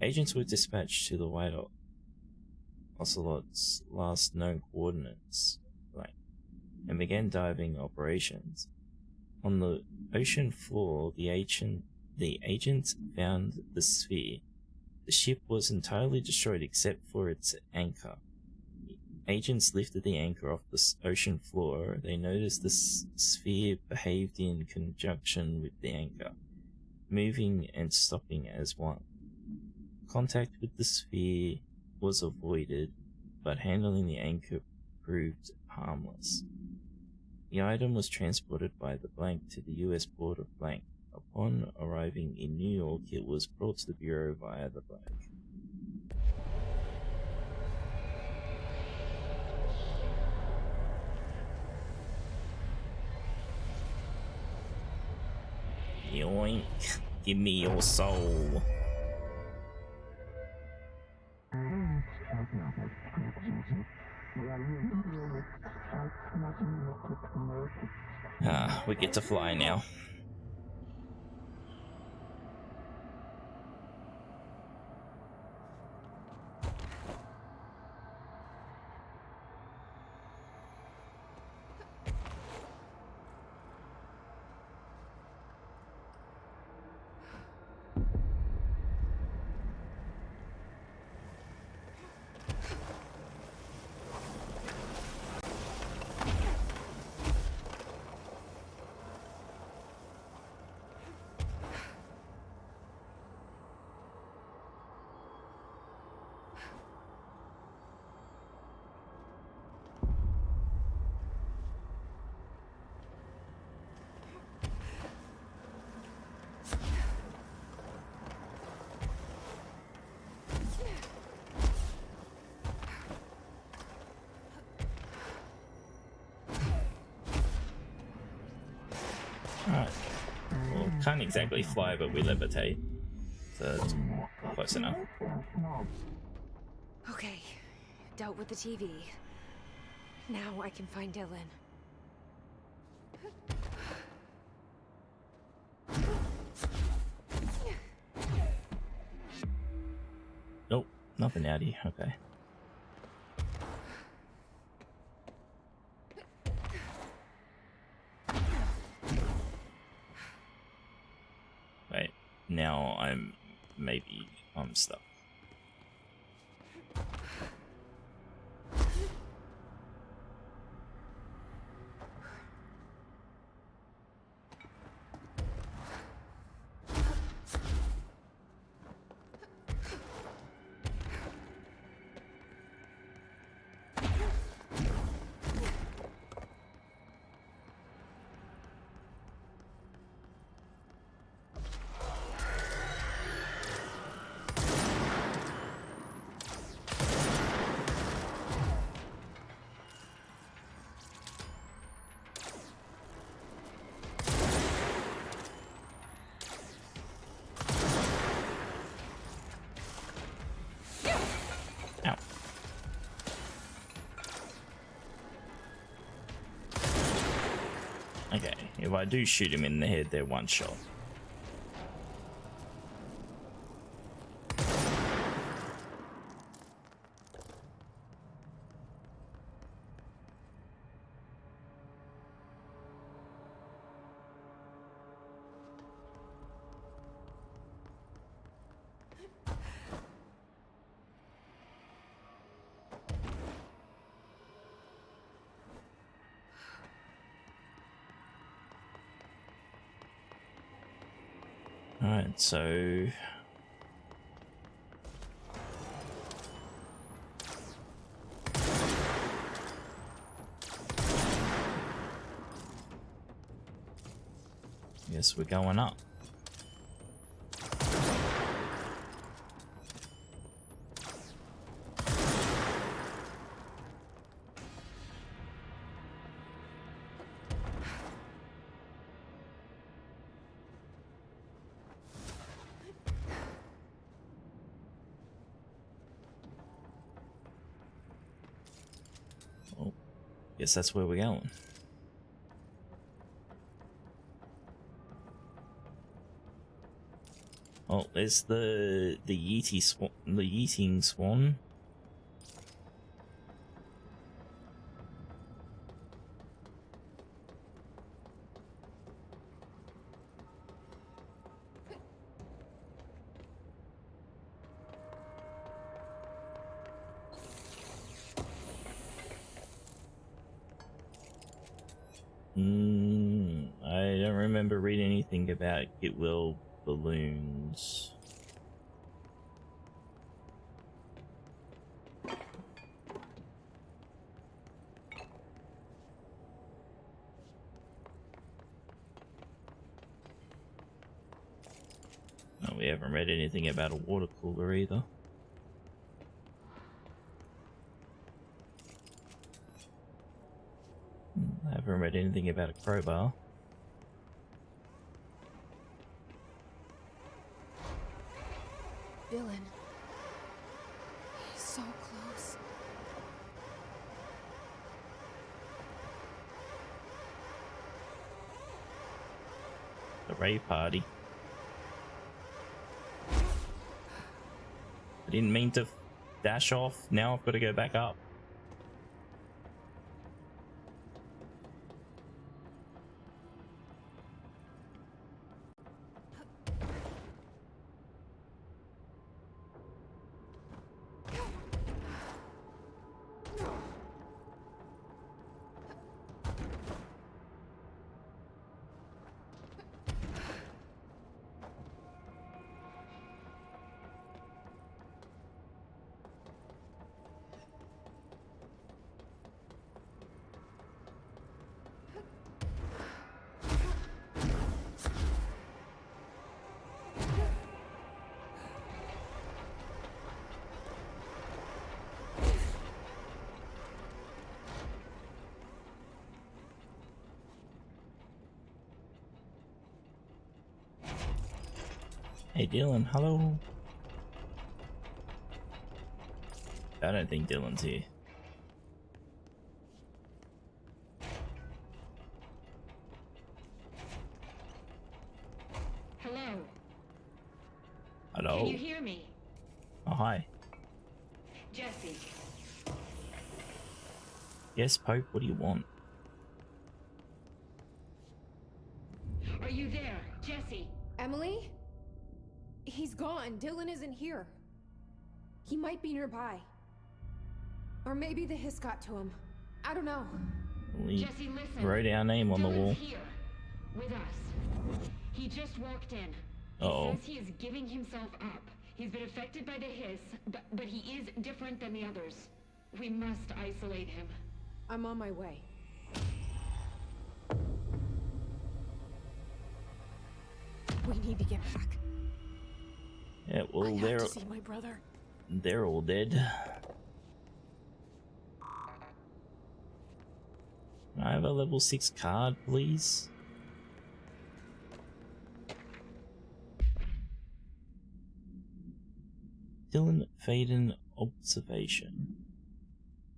Agents were dispatched to the White Ocelot's last known coordinates, Blank, and began diving operations. On the ocean floor, the agents found the sphere. The ship was entirely destroyed except for its anchor. The agents lifted the anchor off the ocean floor. They noticed the sphere behaved in conjunction with the anchor, moving and stopping as one. Contact with the sphere was avoided, but handling the anchor proved harmless. The item was transported by the Blank to the US port of Blank. Upon arriving in New York, it was brought to the Bureau via the Blank. Yoink! Give me your soul! Ah, we get to fly now. Alright. Well, can't exactly fly, but we levitate. So it's close enough. Okay, dealt with the TV. Now I can find Dylan. Nope, nothing out here. Okay. Wait, now I'm stuck. Okay, if I do shoot him in the head, they're one shot. Alright, so... Guess we're going up. Oh, guess that's where we're going. Oh, there's the yeeting swan. I don't remember reading anything about Gitwell balloons. No, we haven't read anything about a water cooler either. I haven't read anything about a crowbar. Dylan. He's so close. The rave party. I didn't mean to dash off. Now I've got to go back up. Hey Dylan, hello. I don't think Dylan's here. Hello. Hello. Can you hear me? Oh, hi. Jesse. Yes, Pope, what do you want? Are you there, Jesse? Emily? He's gone. Dylan isn't here. He might be nearby. Or maybe the hiss got to him. I don't know. We Jesse, listen. wrote our name on the wall. Dylan's here. With us. He just walked in. Uh-oh. He says he is giving himself up. He's been affected by the hiss, but he is different than the others. We must isolate him. I'm on my way. We need to get back. Yeah, well, I have to see my brother. They're all dead. Can I have a level 6 card, please? Dylan Faden observation.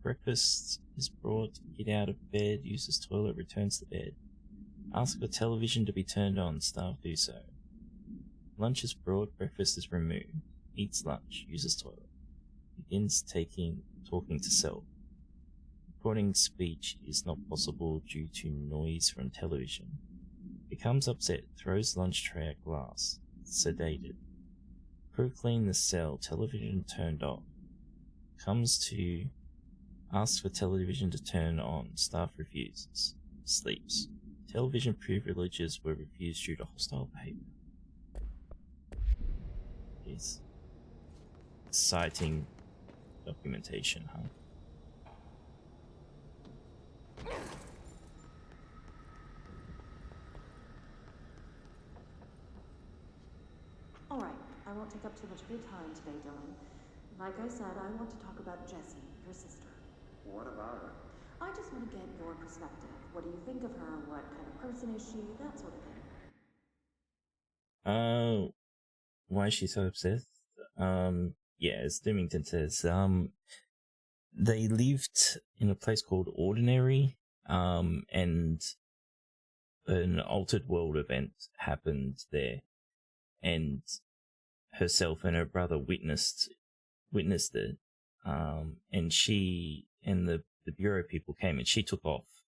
Breakfast is brought, get out of bed, uses toilet, returns to bed. Ask for television to be turned on, staff do so. Lunch is brought, breakfast is removed. Eats lunch, uses toilet. Begins talking to self. Recording speech is not possible due to noise from television. Becomes upset, throws lunch tray at glass. Sedated. Crew clean the cell, television turned off. Comes to asks for television to turn on, staff refuses. Sleeps. Television privileges were refused due to hostile behavior. Jeez. Citing documentation, huh? Alright, I won't take up too much of your time today, Dylan. Like I said, I want to talk about Jessie, your sister. What about her? I just want to get your perspective. What do you think of her? What kind of person is she? That sort of thing. Why is she so obsessed? Yeah, as Doomington says, they lived in a place called Ordinary, and an altered world event happened there, and herself and her brother witnessed it, and she and the bureau people came and she took off,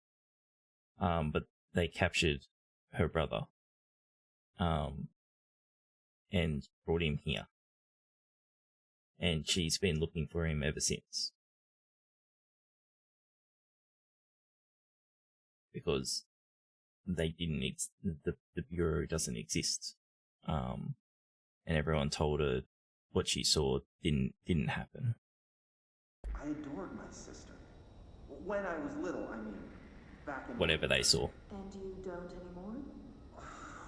but they captured her brother, and brought him here, and she's been looking for him ever since, because they didn't the bureau doesn't exist, and everyone told her what she saw didn't happen. I adored my sister. When I was little, I mean, back in... Whatever they saw. And you don't anymore?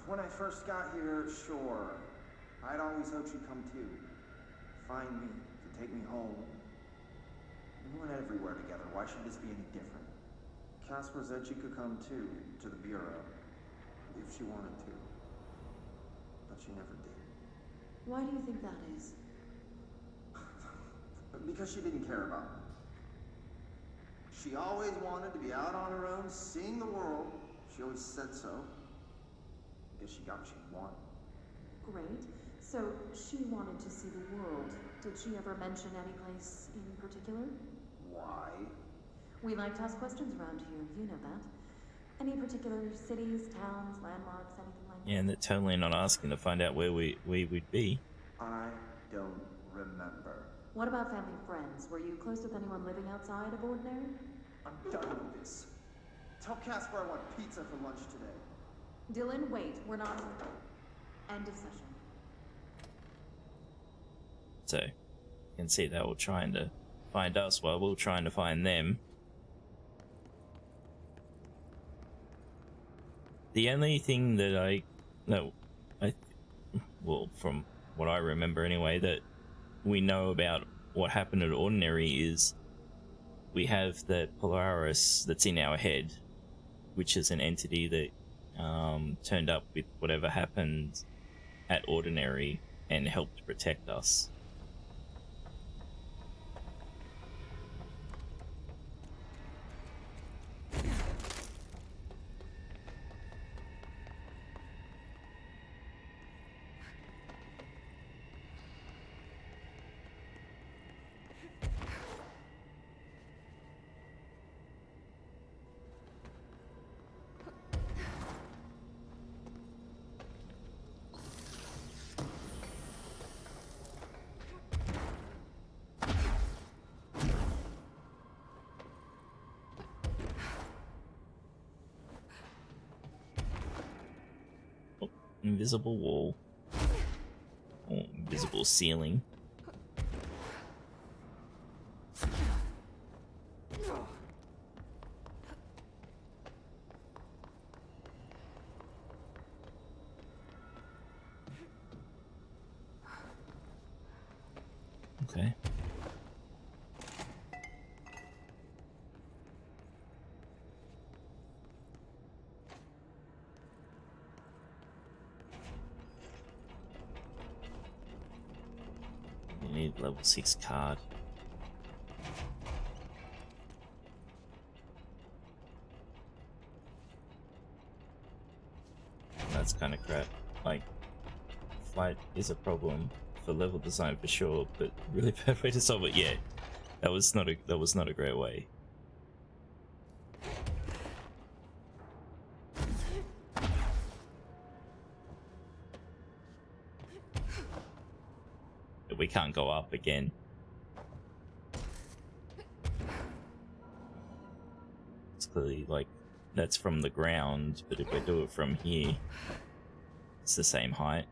When I first got here, sure. I'd always hoped she'd come too. Find me, to take me home. We went everywhere together. Why should this be any different? Casper said she could come too, to the Bureau, if she wanted to. But she never did. Why do you think that is? Because she didn't care about me. She always wanted to be out on her own, seeing the world. She always said so. I guess she got what she wanted. Great. So, she wanted to see the world. Did she ever mention any place in particular? Why? We like to ask questions around here, you know that. Any particular cities, towns, landmarks, anything like that? Yeah, and they're totally not asking to find out where we would be. I don't remember. What about family friends? Were you close with anyone living outside of Ordinary? I'm done with this. Tell Casper I want pizza for lunch today. Dylan, wait. We're not... End of session. So, you can see they were trying to find us while we're trying to find them. The only thing that well, from what I remember anyway, that we know about what happened at Ordinary is we have the Polaris that's in our head, which is an entity that turned up with whatever happened at Ordinary and helped protect us. Invisible wall. Or invisible ceiling. Okay. You need level 6 card. That's kind of crap. Like, flight is a problem for level design for sure, but really bad way to solve it. Yeah, that was not a great way. We can't go up again. It's clearly like that's from the ground, but if we do it from here, it's the same height.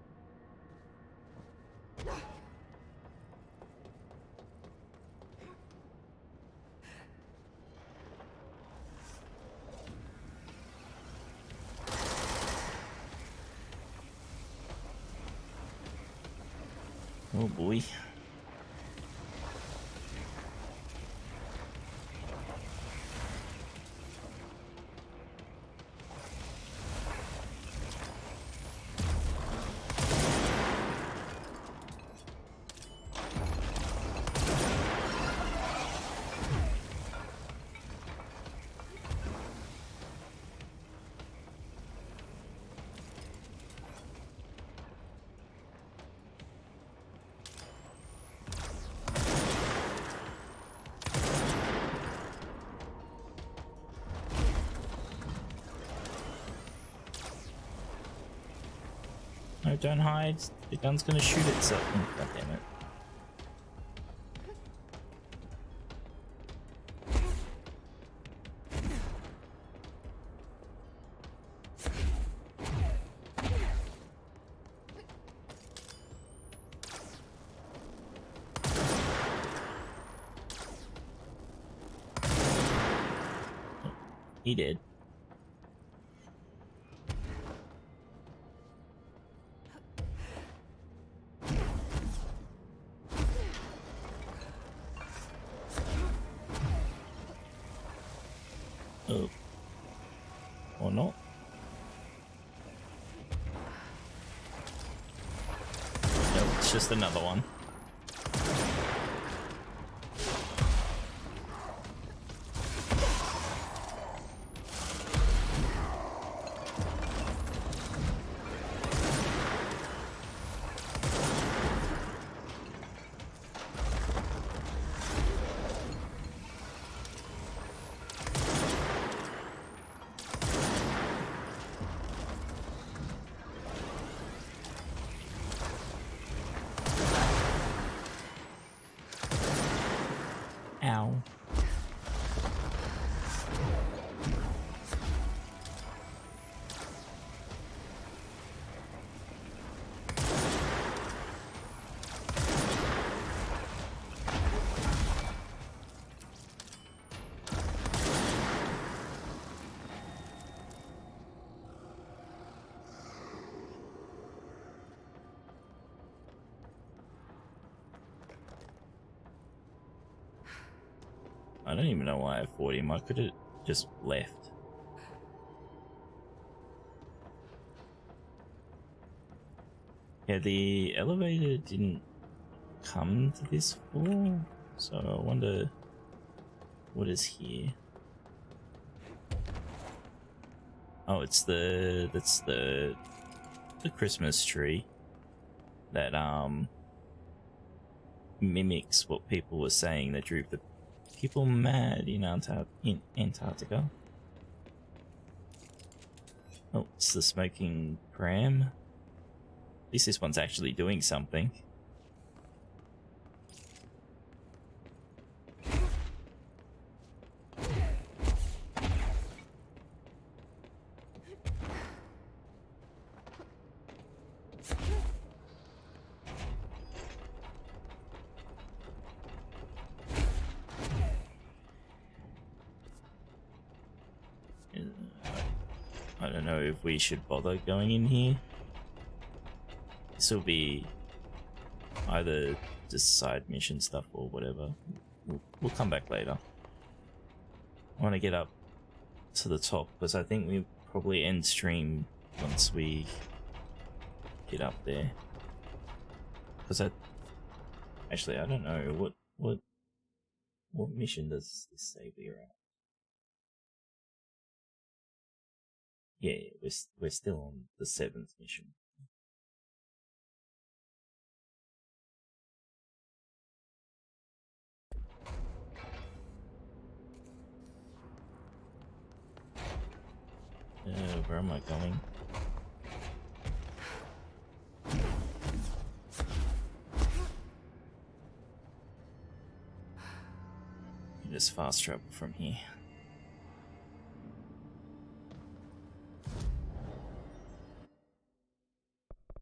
Oh boy. No, don't hide. The gun's gonna shoot itself. Oh, God damn it. He did. Oh. Or not. Nope, it's just another one. Ow. I don't even know why I fought him. I could have just left. Yeah, the elevator didn't come to this floor, so I wonder what is here. Oh, that's the Christmas tree that mimics what people were saying that drove the people mad in Antarctica. Oh, it's the smoking pram. At least this one's actually doing something. I don't know if we should bother going in here. This will be either just side mission stuff or whatever. We'll come back later. I want to get up to the top because I think we probably end stream once we get up there. Because actually I don't know what mission does this say we're at? Yeah, we're still on the 7th mission. Where am I going? Just fast travel from here.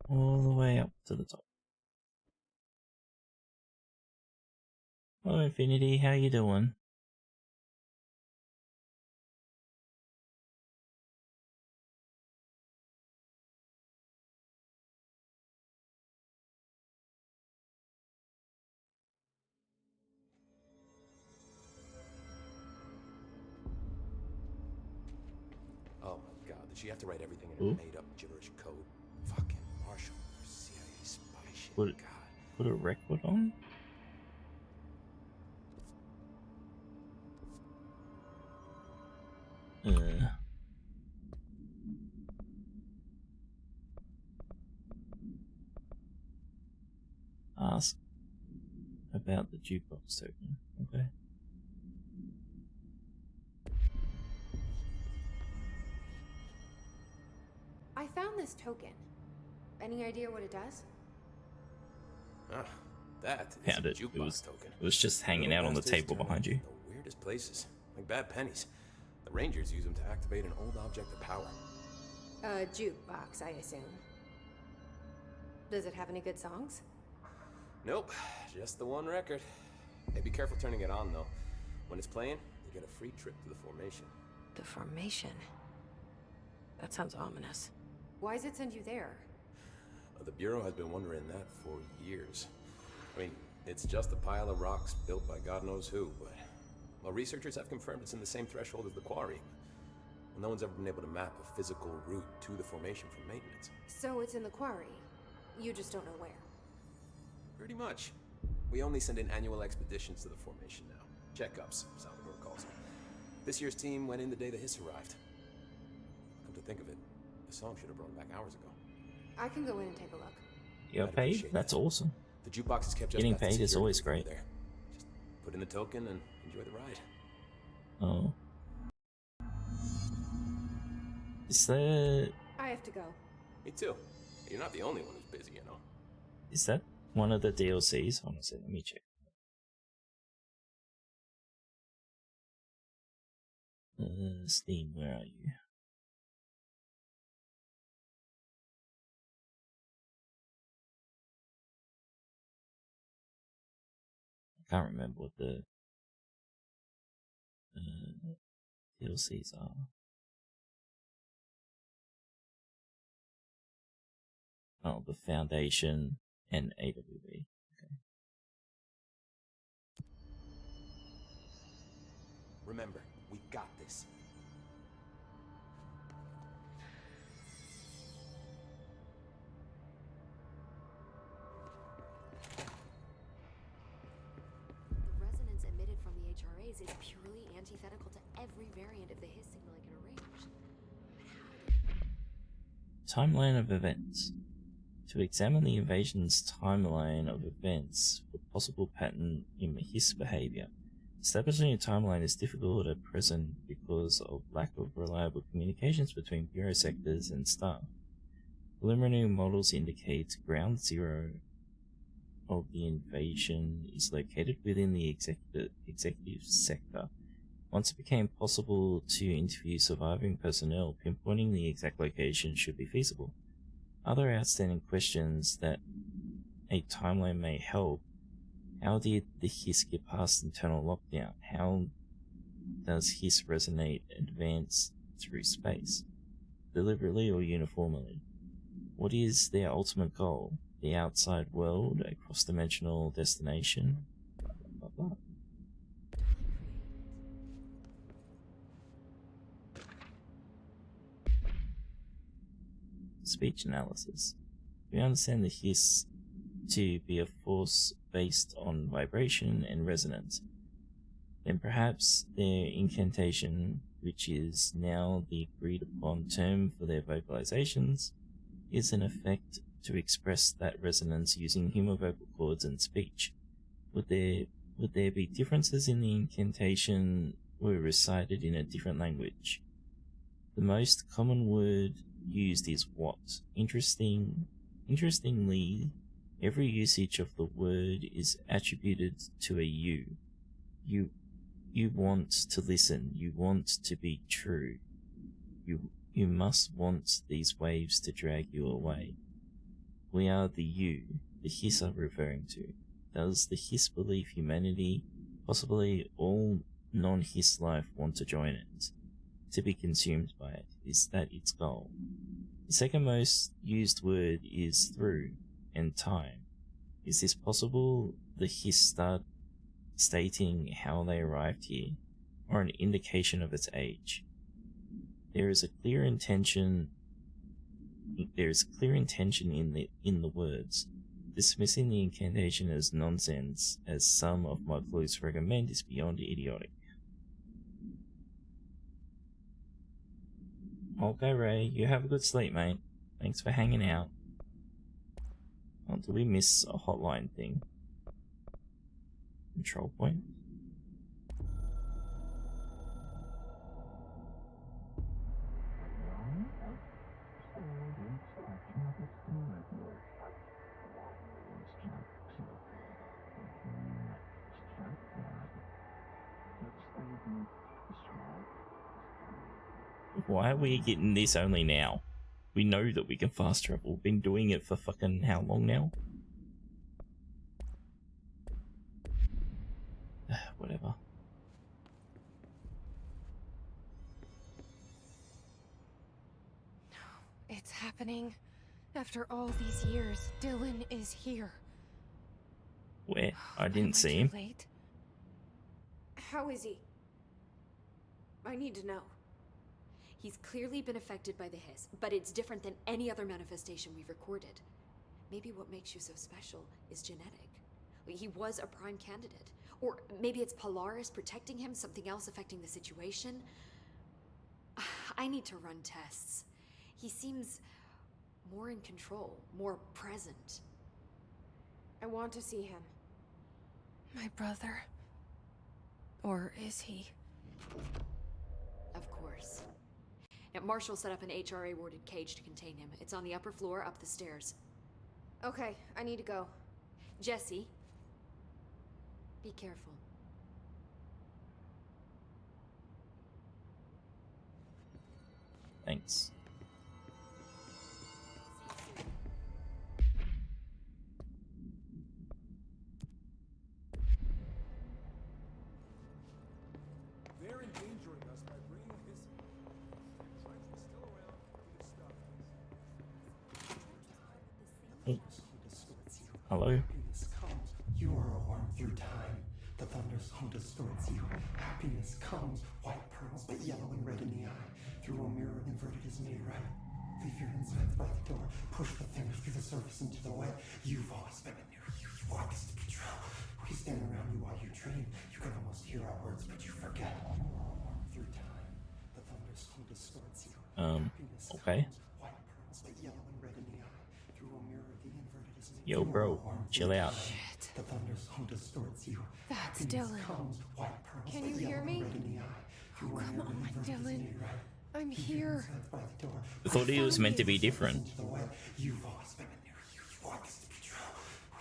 All the way up to the top. Oh, Infinity, how you doing? She have to write everything in a made-up gibberish code. Fucking Marshall for CIA spy shit. Put a record on? Ask about the jukebox token. Okay. I found this token. Any idea what it does? Ah, that Found is a it. jukebox token. It was just hanging out on the table behind you. The weirdest places, like bad pennies. The Rangers use them to activate an old object of power. A jukebox, I assume. Does it have any good songs? Nope, just the one record. Hey, be careful turning it on, though. When it's playing, you get a free trip to the formation. The formation? That sounds ominous. Why does it send you there? The Bureau has been wondering that for years. I mean, it's just a pile of rocks built by God knows who, but... Well, researchers have confirmed it's in the same threshold as the quarry. Well, no one's ever been able to map a physical route to the formation for maintenance. So it's in the quarry. You just don't know where. Pretty much. We only send in annual expeditions to the formation now. Checkups, Salvador calls them. This year's team went in the day the hiss arrived. Come to think of it, the song should have brought them back hours ago. I can go in and take a look. You're paid? That's awesome. The jukebox is kept just Getting past the paid is security always booth great. over there. Just put in the token and enjoy the ride. Oh. Is there... I have to go. Me too. You're not the only one who's busy, you know. Is that one of the DLCs? Honestly, let me check. Steam, where are you? I can't remember what the DLCs are. Oh, the Foundation and AWB. Okay. Remember, we got this. The resonance emitted from the HRAs is purely antithetical to every variant of the Hiss signal I can arrange. Timeline of events. To examine the invasion's timeline of events for possible pattern in Hiss behavior. Establishing a timeline is difficult at present because of lack of reliable communications between Bureau sectors and staff. Preliminary models indicate ground zero of the invasion is located within the executive sector. Once it became possible to interview surviving personnel, pinpointing the exact location should be feasible. Other outstanding questions that a timeline may help: how did the Hiss get past internal lockdown? How does Hiss resonate and advance through space? Deliberately or uniformly? What is their ultimate goal? The outside world, a cross-dimensional destination? Blah, blah, blah, blah. Speech analysis. We understand the Hiss to be a force based on vibration and resonance. Then perhaps their incantation, which is now the agreed upon term for their vocalizations, is an effect to express that resonance using human vocal cords and speech. Would there be differences in the incantation were recited in a different language? The most common word used is what. Interestingly, every usage of the word is attributed to a you. You want to listen. You want to be true. You must want these waves to drag you away. We are the you the Hiss are referring to. Does the Hiss believe humanity, possibly all non-Hiss life, want to join it? To be consumed by it? Is that its goal? The second most used word is through and time. Is this possible? The Hiss start stating how they arrived here, or an indication of its age? There is a clear intention. There is clear intention in the words. Dismissing the incantation as nonsense, as some of my clues recommend, is beyond idiotic. Okay, Ray, you have a good sleep, mate. Thanks for hanging out. Oh, did we miss a hotline thing? Control point? Why are we getting this only now? We know that we can fast travel. We've been doing it for fucking how long now? Whatever. It's happening. After all these years, Dylan is here. Where? I didn't see him. Late. How is he? I need to know. He's clearly been affected by the hiss, but it's different than any other manifestation we've recorded. Maybe what makes you so special is genetic. He was a prime candidate. Or maybe it's Polaris protecting him, something else affecting the situation. I need to run tests. He seems more in control, more present. I want to see him. My brother. Or is he? Of course. Now, Marshall set up an HRA-warded cage to contain him. It's on the upper floor, up the stairs. Okay, I need to go. Jesse, be careful. Thanks. They're endangering us by bringing this. Trench was still around. We could stop Hello? You are a worm through time. The thunderstorm distorts you. Happiness comes, white pearls, but yellow and red in the eye. Through a mirror inverted is made right. Leave your insides by the door. Push the fingers through the surface into the wet. You've always been a near you. You want us to be true. We stand around you while you dream. You can almost hear our words, but you forget. You are a worm through time. The thunderstorm distorts you. Happiness okay. comes, white pearls, but yellow and red in the eye. Through a mirror the inverted is made. Yo, bro, chill out. The thunderstorm distorts you. That's Dylan. Can you hear me? Oh, come on, Dylan. I'm here. I thought he was meant to be different. You've always been a near you. You want this to be true.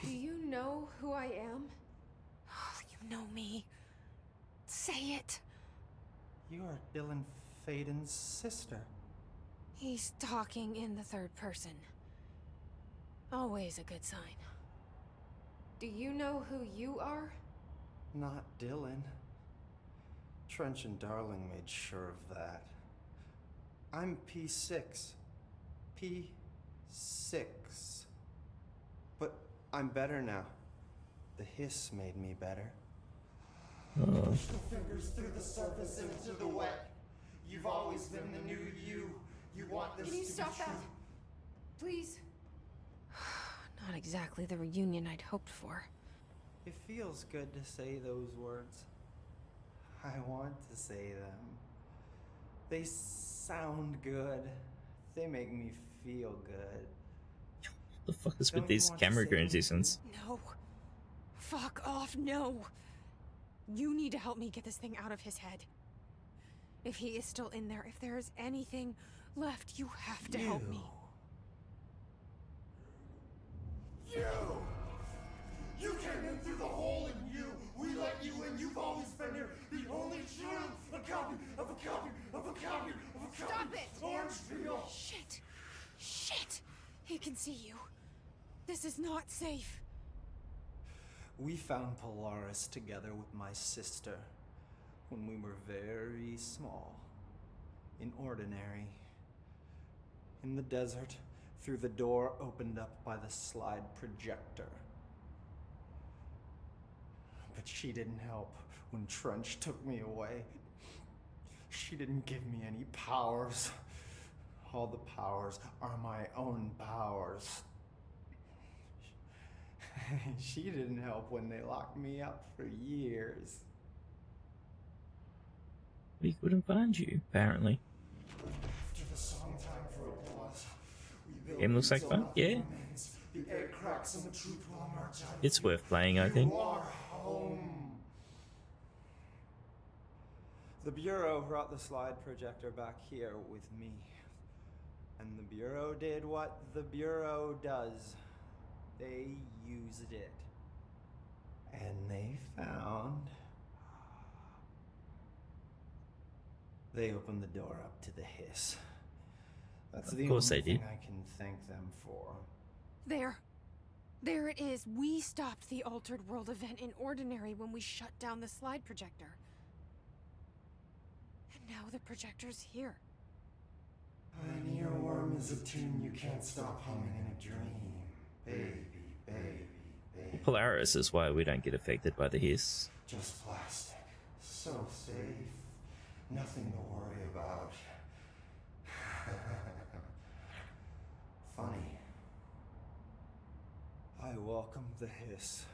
Do you know who I am? Oh, you know me. Say it. You are Dylan Faden's sister. He's talking in the third person. Always a good sign. Do you know who you are? Not Dylan. Trench and Darling made sure of that. I'm P6. P6. But I'm better now. The hiss made me better. Push the fingers through the surface into the wet. You've always been the new you. You want this Can you to stop be true. that? Please. Not exactly the reunion I'd hoped for. It feels good to say those words. I want to say them. They sound good. They make me feel good. What the fuck is with these camera transitions? No. Fuck off, no. You need to help me get this thing out of his head. If he is still in there, if there is anything left, you have to help me. You came in through the hole in you. We let you in. You've always been here. The only true. A copy of a copy of a copy of a copy. Stop it! Orange peel. Shit. Shit. He can see you. This is not safe. We found Polaris together with my sister when we were very small. Ordinary. In the desert, through the door opened up by the slide projector. But she didn't help when Trench took me away. She didn't give me any powers. All the powers are my own powers. She didn't help when they locked me up for years. We couldn't find you, apparently. After the song time for applause, we built Game looks like fun, yeah. moments. The egg cracks and the truth will emerge out. It's worth playing, I think. You are home. The Bureau brought the slide projector back here with me. And the Bureau did what the Bureau does. They used it. And they found... They opened the door up to the hiss. That's the only thing I can thank them for. There. There it is. We stopped the Altered World event in Ordinary when we shut down the slide projector. And now the projector's here. An earworm is a tune you can't stop humming in a dream. Baby, baby, baby. Polaris is why we don't get affected by the hiss. Just plastic. So safe. Nothing to worry about. Funny. I welcomed the hiss.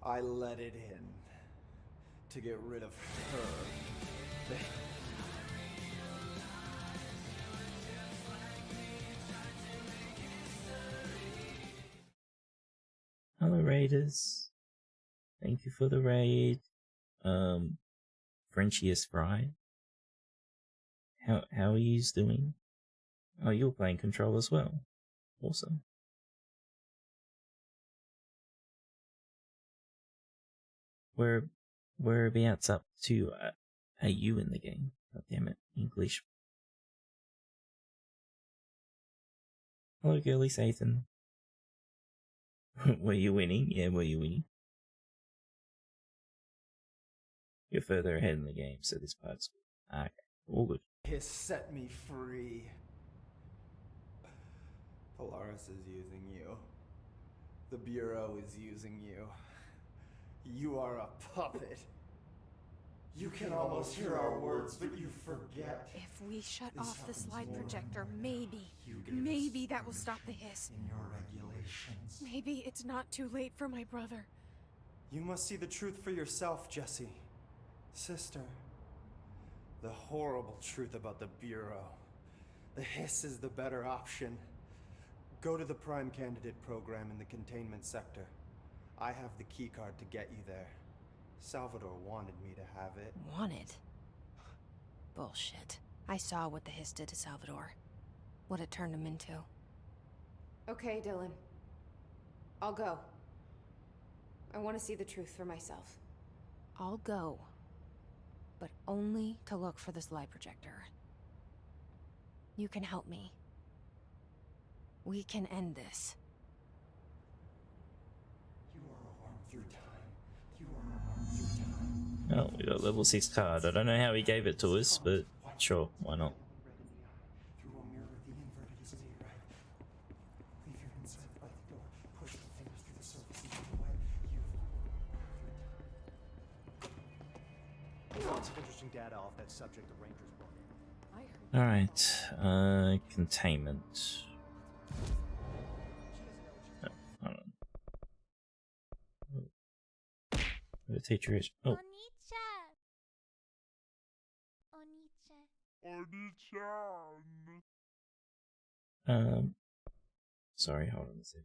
I let it in. To get rid of her. Hello, Raiders. Thank you for the raid. Frenchiest Fry. How are you doing? Oh, you're playing Control as well. Awesome. Whereabouts up to are you in the game? God damn it, English. Hello, girly Satan. Were you winning? Yeah, were you winning? You're further ahead in the game, so this part's good. Okay, all good. Hiss set me free. Polaris is using you. The Bureau is using you. You are a puppet. You can almost hear our words, but you forget. If we shut off the slide projector, maybe that will stop the hiss. In your regulations. Maybe it's not too late for my brother. You must see the truth for yourself, Jessie. Sister. The horrible truth about the Bureau. The hiss is the better option. Go to the Prime Candidate program in the Containment sector. I have the keycard to get you there. Salvador wanted me to have it. Wanted? Bullshit. I saw what the hiss did to Salvador. What it turned him into. Okay, Dylan. I'll go. I want to see the truth for myself. I'll go. But only to look for the slide projector. You can help me. We can end this. You are a worm through time. You are a worm through time. Oh, we got level 6 card. I don't know how he gave it to us, but sure, why not? Through a mirror, the inverted is made right. Leave your inside by the door. Push the fingers through the surface and get away. Lots of interesting data off that subject the Rangers brought in. Alright, Containment. Oh, hold on. Where the teacher is. Oh. Sorry, hold on a sec.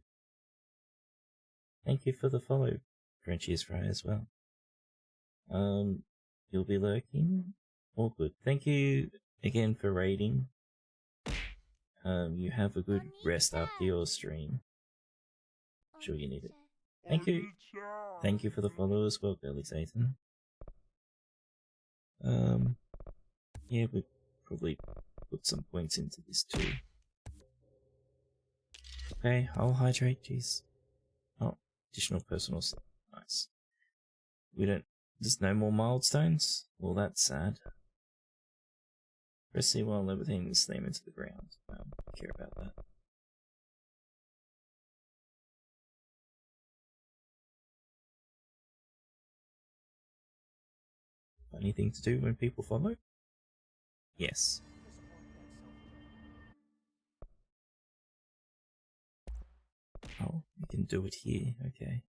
Thank you for the follow, Frenchiest Fry as well. You'll be lurking? All good. Thank you again for raiding. You have a good rest after your stream. Sure you need it. Thank you. Thank you for the follow as well, Girly Satan. Yeah, we probably put some points into this too. Okay, I'll hydrate, jeez. Oh, additional personal stuff. Nice. There's no more milestones? Well, that's sad. Press C while levitating the slam into the ground. I don't care about that. Funny thing to do when people follow? Yes. Oh, we can do it here. Okay.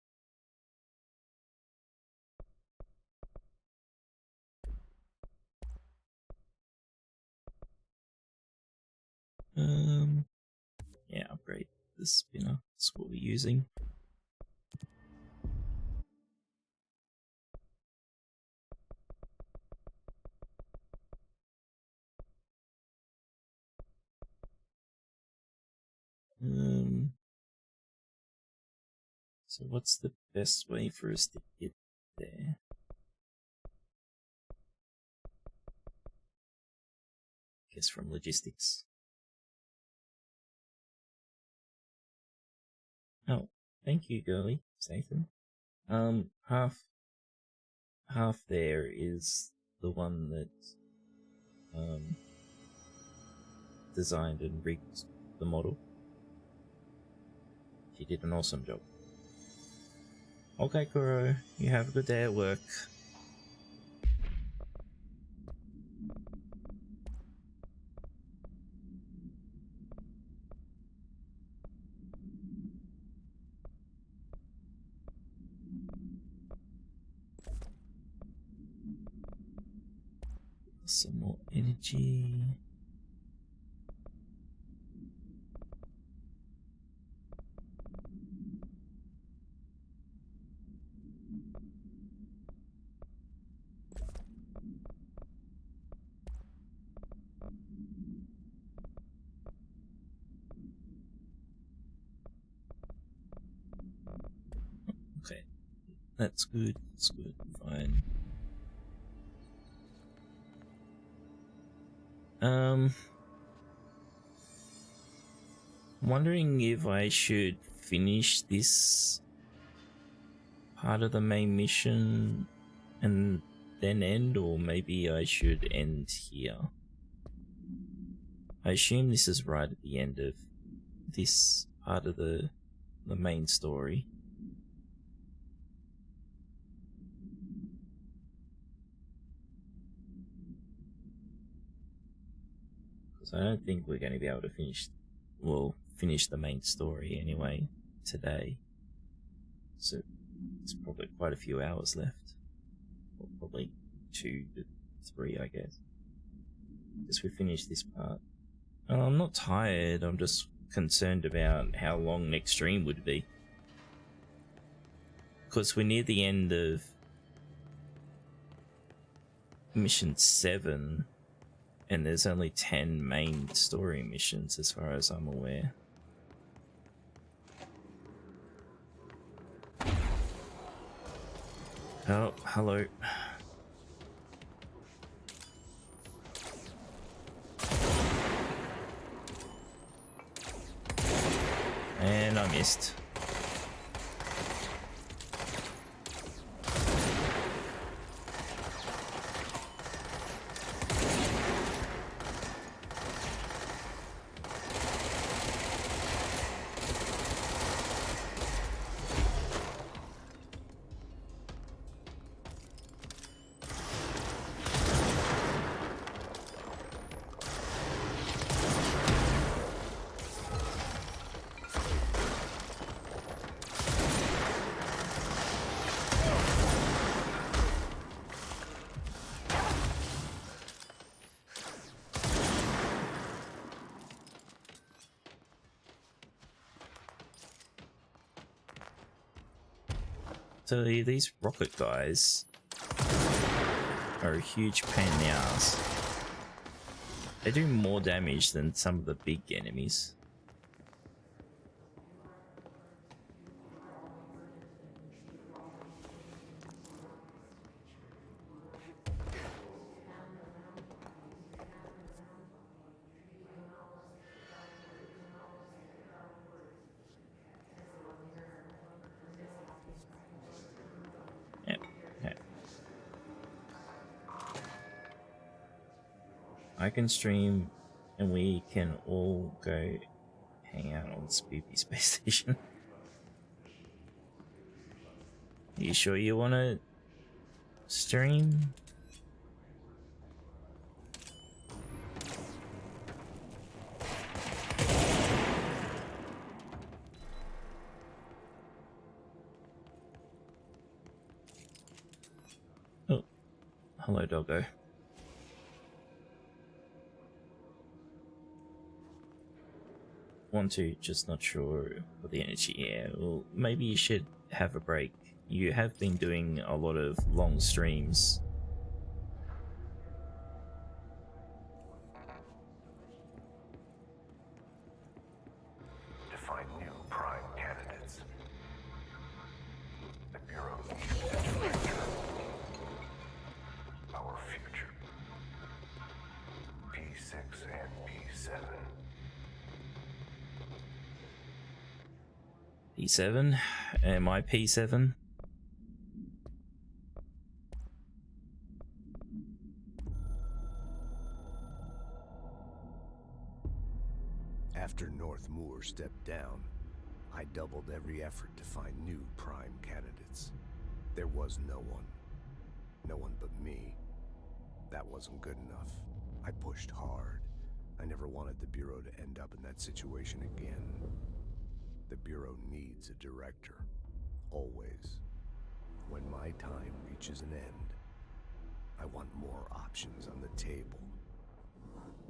Yeah, upgrade the spinner. That's what we're using. So what's the best way for us to get there? I guess from logistics. Oh, thank you, girly, Satan. Half there is the one that designed and rigged the model. She did an awesome job. Okay, Kuro, you have a good day at work. Some more energy. Okay, that's good. That's good. Fine. Wondering if I should finish this part of the main mission and then end, or maybe I should end here. I assume this is right at the end of this part of the main story. Because I don't think we're going to be able to finish the main story anyway today. So it's probably quite a few hours left. Or probably 2 to 3, I guess. As we finish this part. I'm not tired, I'm just concerned about how long next stream would be. Because we're near the end of mission 7, and there's only 10 main story missions as far as I'm aware. Oh, hello. And I missed. So these rocket guys are a huge pain in the ass. They do more damage than some of the big enemies. I can stream and we can all go hang out on the spoopy space station. Are you sure you want to stream? Hello, doggo. Want to, just not sure for the energy. Yeah, well, maybe you should have a break. You have been doing a lot of long streams. To find new prime candidates. The Bureau needs a director. Our future. P6 and P7. P7? Am I P7? After North Moore stepped down, I doubled every effort to find new prime candidates. There was no one. No one but me. That wasn't good enough. I pushed hard. I never wanted the Bureau to end up in that situation again. The Bureau needs a director. Always. When my time reaches an end, I want more options on the table.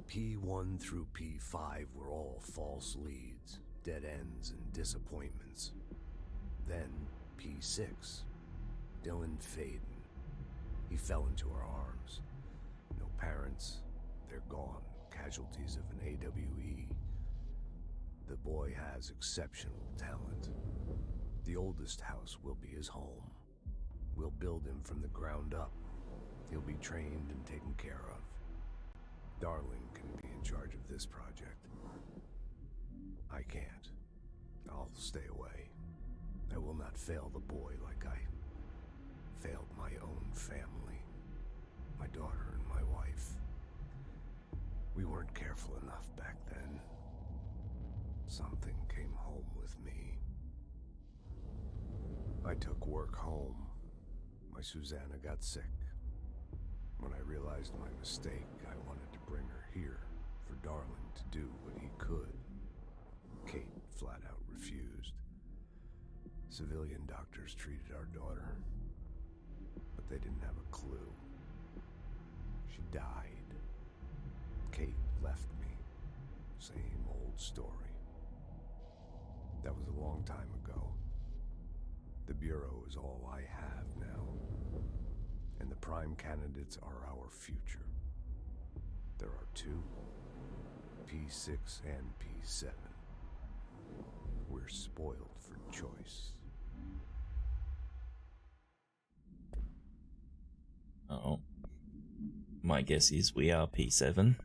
P1 through P5 were all false leads, dead ends, and disappointments. Then P6, Dylan Faden. He fell into our arms. No parents, they're gone, casualties of an AWE. The boy has exceptional talent. The oldest house will be his home. We'll build him from the ground up. He'll be trained and taken care of. Darling can be in charge of this project. I can't. I'll stay away. I will not fail the boy like I failed my own family. My daughter and my wife. We weren't careful enough back then. Something came home with me. I took work home. My Susanna got sick. When I realized my mistake, I wanted to bring her here for Darling to do what he could. Kate flat out refused. Civilian doctors treated our daughter, but they didn't have a clue. She died. Kate left me. Same old story. That was a long time ago. The Bureau is all I have now. And the prime candidates are our future. There are two, P6 and P7. We're spoiled for choice. Oh. My guess is we are P7.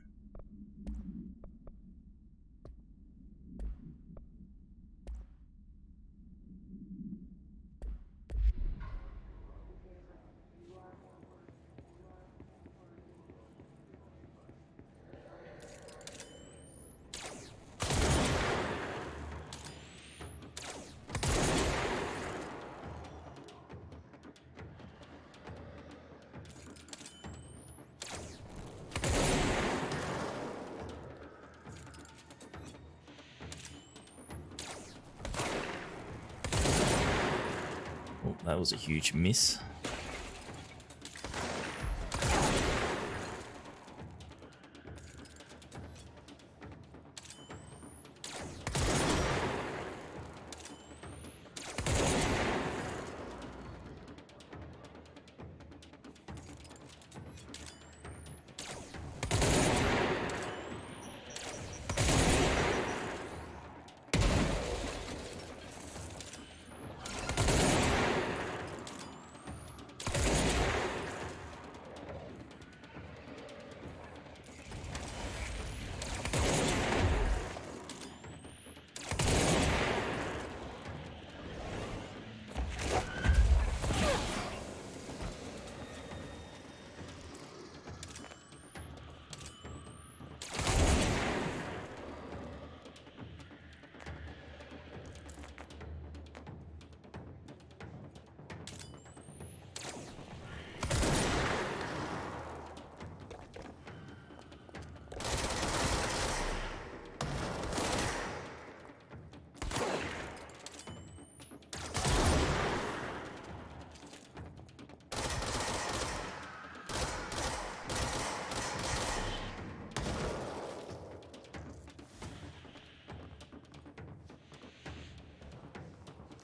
Oh, that was a huge miss.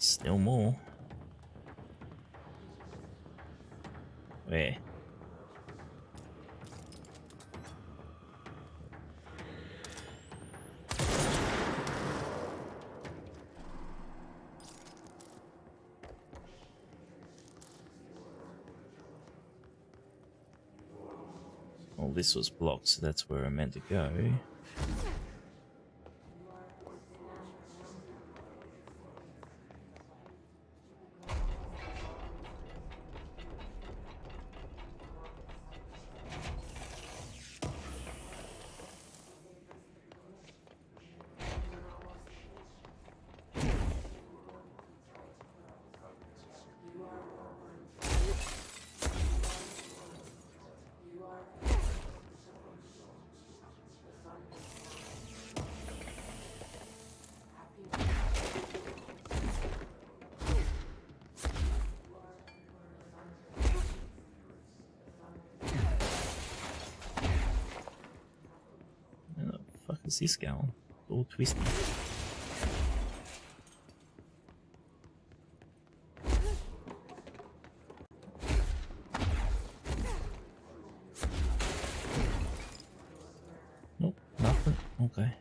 Still more. Where? Well, this was blocked, so that's where I meant to go. What's this going? All twisty. Nope, nothing. Okay.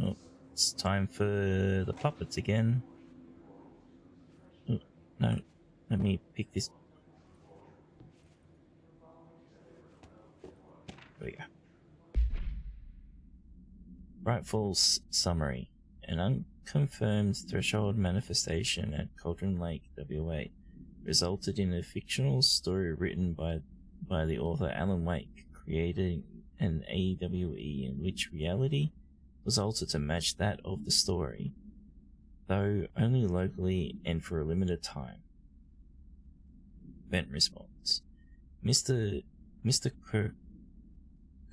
Oh, it's time for the puppets again. Oh, no, let me pick this. There we go. Bright Falls summary. An unconfirmed threshold manifestation at Cauldron Lake, WA, resulted in a fictional story written by the author Alan Wake, creating an AWE in which reality was altered to match that of the story, though only locally and for a limited time. Event response. Mr.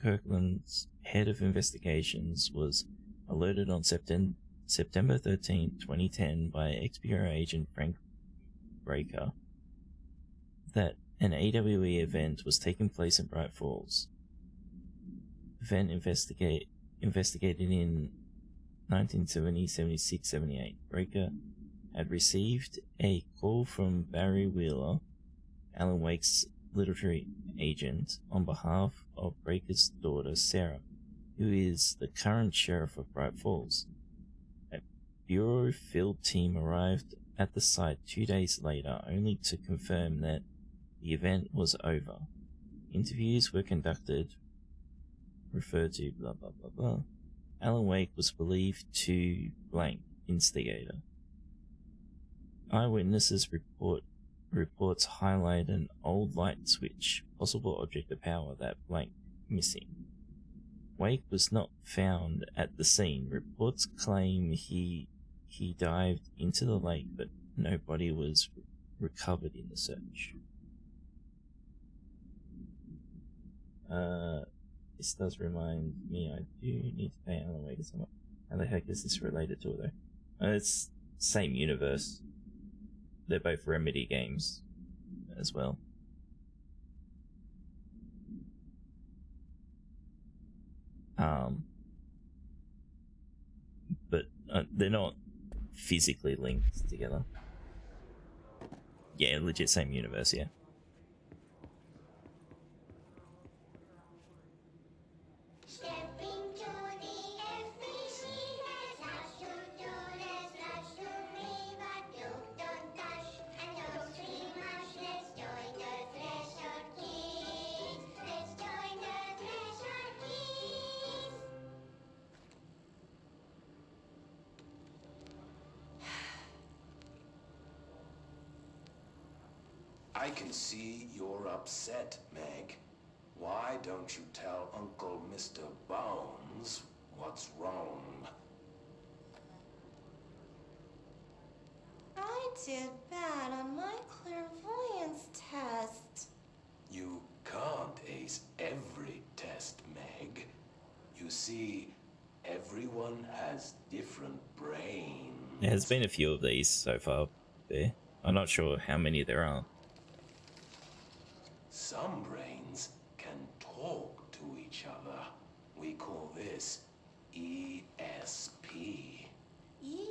Kirkland's head of investigations was alerted on September 13, 2010 by ex-Bureau agent Frank Breaker that an AWE event was taking place in Bright Falls. Event investigated in 1970, 76, 78. Breaker had received a call from Barry Wheeler, Alan Wake's literary agent, on behalf of Breaker's daughter Sarah, who is the current sheriff of Bright Falls. A Bureau field team arrived at the site 2 days later, only to confirm that the event was over. Interviews were conducted, referred to blah blah blah blah. Alan Wake was believed to blank instigator. Eyewitnesses reports highlight an old light switch, possible object of power that blank missing. Wake was not found at the scene. Reports claim he dived into the lake, but no body was recovered in the search. This does remind me I do need to pay Alan Wake somewhat. How the heck is this related to it though? It's same universe. They're both Remedy games as well. But they're not physically linked together. Yeah, legit same universe, yeah. I can see you're upset, Meg. Why don't you tell Uncle Mr. Bone brains. What's wrong? I did bad on my clairvoyance test. You can't ace every test, Meg. You see, everyone has different brains. There's been a few of these so far, Bear. I'm not sure how many there are. Some brains can talk to each other. We call this ESP. ESP?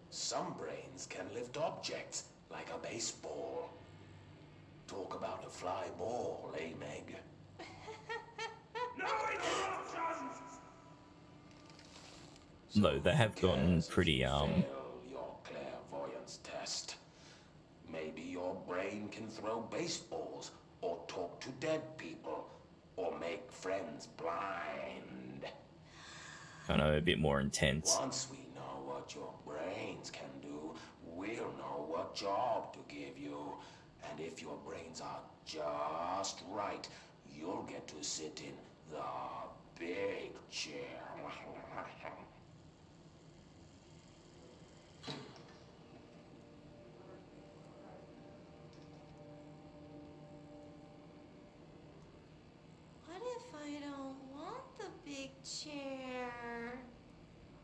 Some brains can lift objects, like a baseball. Talk about a fly ball, eh, Meg? No interruptions! No, they have gotten pretty, Fail your clairvoyance test. Maybe your brain can throw baseballs, or talk to dead people, or make friends blind. I know, a bit more intense. Once we know what your brains can do, we'll know what job to give you. And if your brains are just right, you'll get to sit in the big chair. What if I don't want the big chair?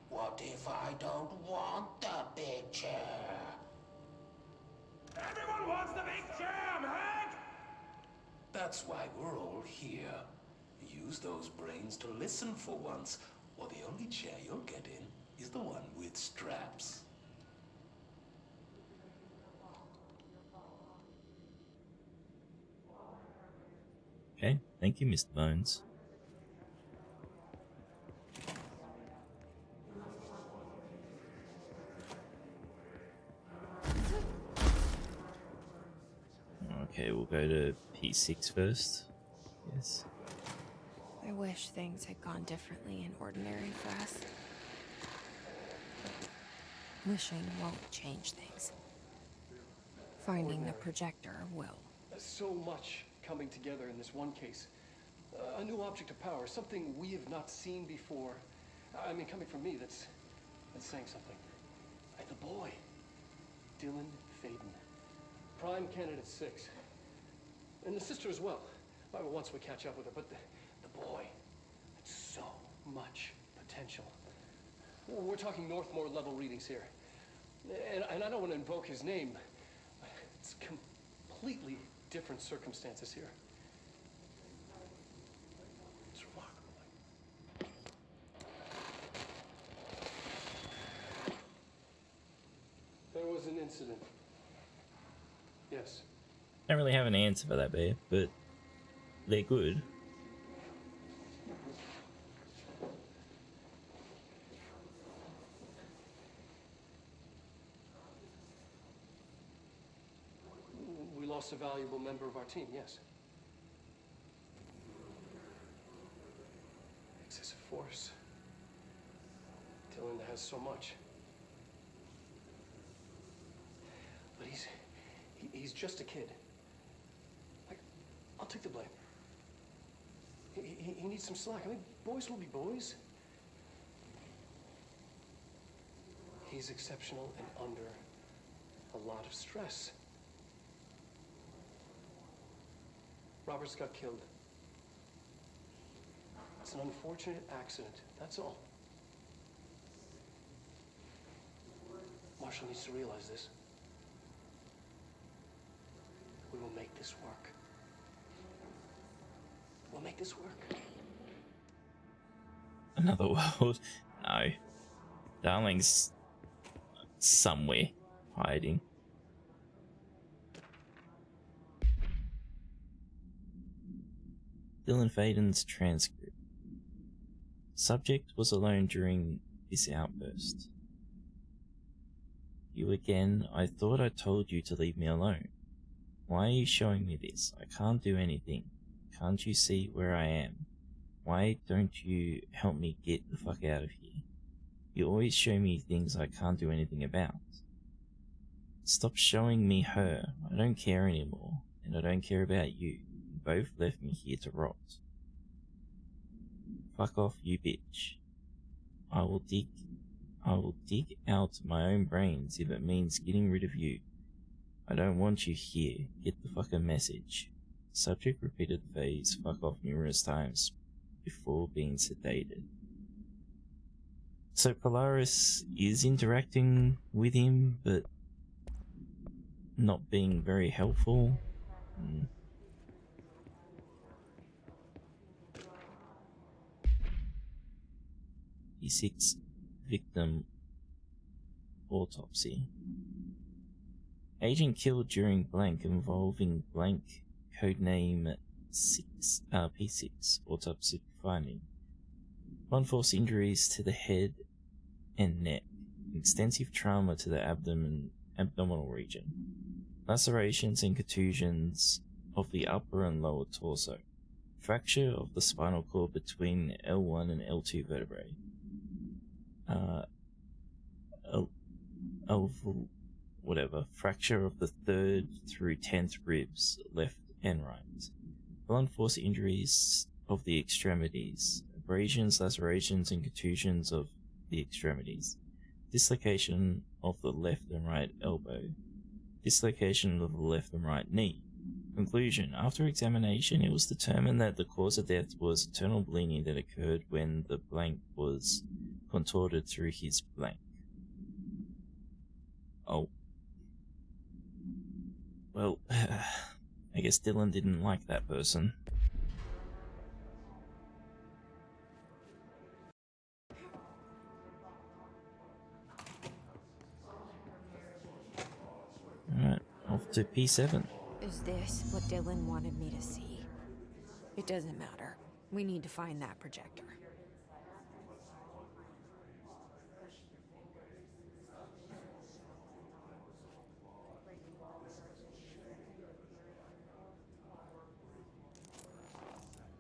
What if I don't want the big chair? Everyone wants the big chair, Meg! That's why we're all here. Use those brains to listen for once, or the only chair you'll get in is the one with straps. Okay, thank you, Mr. Bones. Okay, we'll go to P6 first. Yes. I wish things had gone differently in ordinary for us. Wishing won't change things. Finding the projector will. So much coming together in this one case. A new object of power, something we have not seen before. I mean, coming from me, that's saying something. The boy, Dylan Faden, prime candidate 6, and the sister as well. Once we catch up with her, but the boy, so much potential. We're talking Northmore level readings here, and I don't want to invoke his name. It's completely different circumstances here. It's remarkable. There was an incident. Yes. Don't really have an answer for that, Bear, but they're good. We lost a valuable member of our team, yes. Excessive force. Dylan has so much. But he's just a kid. I'll take the blame. He needs some slack. I mean, boys will be boys. He's exceptional and under a lot of stress. Roberts got killed. It's an unfortunate accident, that's all. Marshall needs to realize this. We will make this work. We'll make this work. Another world? No. Darling's somewhere hiding. Dylan Faden's transcript. Subject was alone during this outburst. You again. I thought I told you to leave me alone. Why are you showing me this? I can't do anything. Can't you see where I am? Why don't you help me get the fuck out of here? You always show me things I can't do anything about. Stop showing me her. I don't care anymore. and I don't care about you. You both left me here to rot. Fuck off, you bitch. I will dig out my own brains if it means getting rid of you. I don't want you here. Get the fucking message. Subject repeated the phrase fuck off numerous times before being sedated. So Polaris is interacting with him, but not being very helpful. E6 victim autopsy. Agent killed during blank involving blank, codename P6, autopsy finding. Blunt force injuries to the head and neck. Extensive trauma to the abdominal region. Lacerations and contusions of the upper and lower torso. Fracture of the spinal cord between L1 and L2 vertebrae. Fracture of the 3rd through 10th ribs, left and right. Blunt force injuries of the extremities. Abrasions, lacerations, and contusions of the extremities. Dislocation of the left and right elbow. Dislocation of the left and right knee. Conclusion. After examination, it was determined that the cause of death was internal bleeding that occurred when the blank was contorted through his blank. Oh. Well, I guess Dylan didn't like that person. Alright, off to P7. Is this what Dylan wanted me to see? It doesn't matter. We need to find that projector.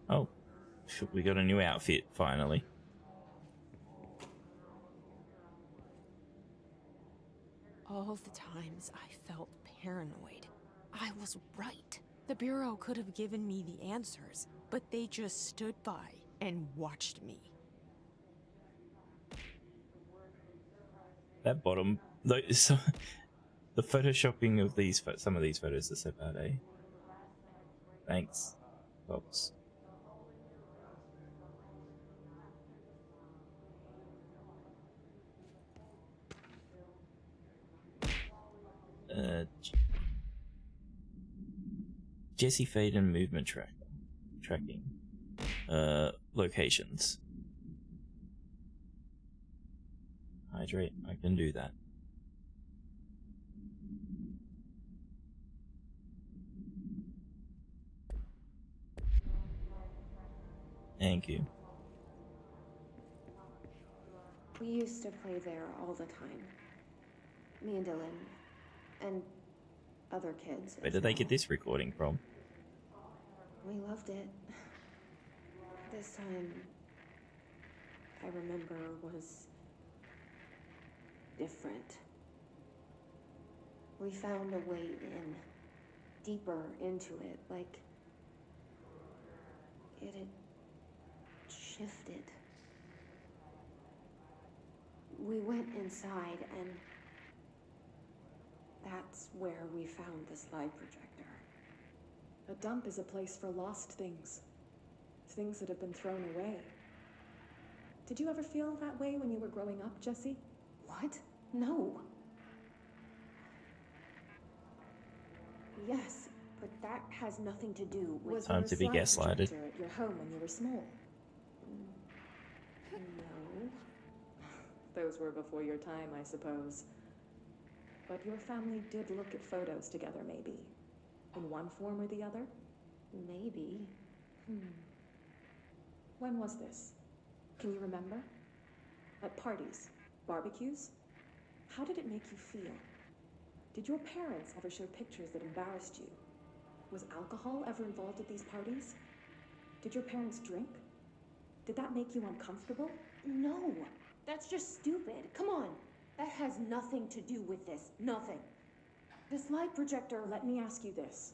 Oh, we got a new outfit, finally. All the times I felt paranoid, I was right. The Bureau could have given me the answers, but they just stood by and watched me. That bottom, the photoshopping of some of these photos are so bad, eh? Thanks, folks. Jesse Faden movement tracking. Locations. Hydrate, I can do that. Thank you. We used to play there all the time. Me and Dylan. And other kids. Where did they get this recording from? We loved it. This time, I remember, was different. We found a way in, deeper into it, like it had shifted. We went inside, and that's where we found the slide projector. A dump is a place for lost things. Things that have been thrown away. Did you ever feel that way when you were growing up, Jesse? What? No. Yes, but that has nothing to do with... Time to be gaslighted. At your home when you were small? No. Those were before your time, I suppose. But your family did look at photos together, maybe. In one form or the other? Maybe. When was this? Can you remember? At parties? Barbecues? How did it make you feel? Did your parents ever show pictures that embarrassed you? Was alcohol ever involved at these parties? Did your parents drink? Did that make you uncomfortable? No, that's just stupid. Come on. That has nothing to do with this. Nothing. The slide projector, let me ask you this.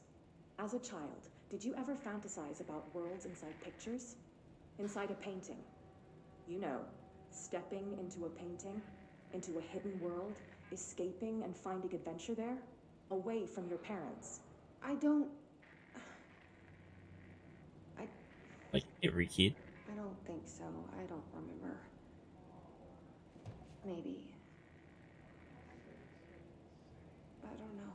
As a child, did you ever fantasize about worlds inside pictures? Inside a painting? You know, stepping into a painting, into a hidden world, escaping and finding adventure there, away from your parents. Like every kid. I don't think so. I don't remember. Maybe. I don't know.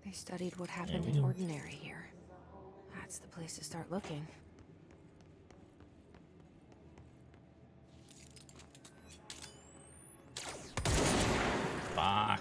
They studied what happened we in go. Ordinary here. That's the place to start looking. Fuck.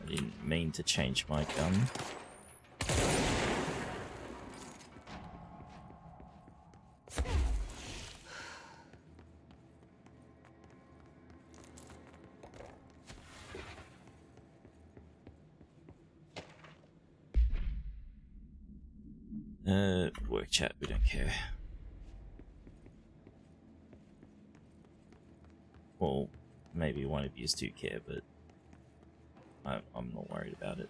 I didn't mean to change my gun. Work chat, we don't care. Well, maybe one of yous do care, but I'm not worried about it.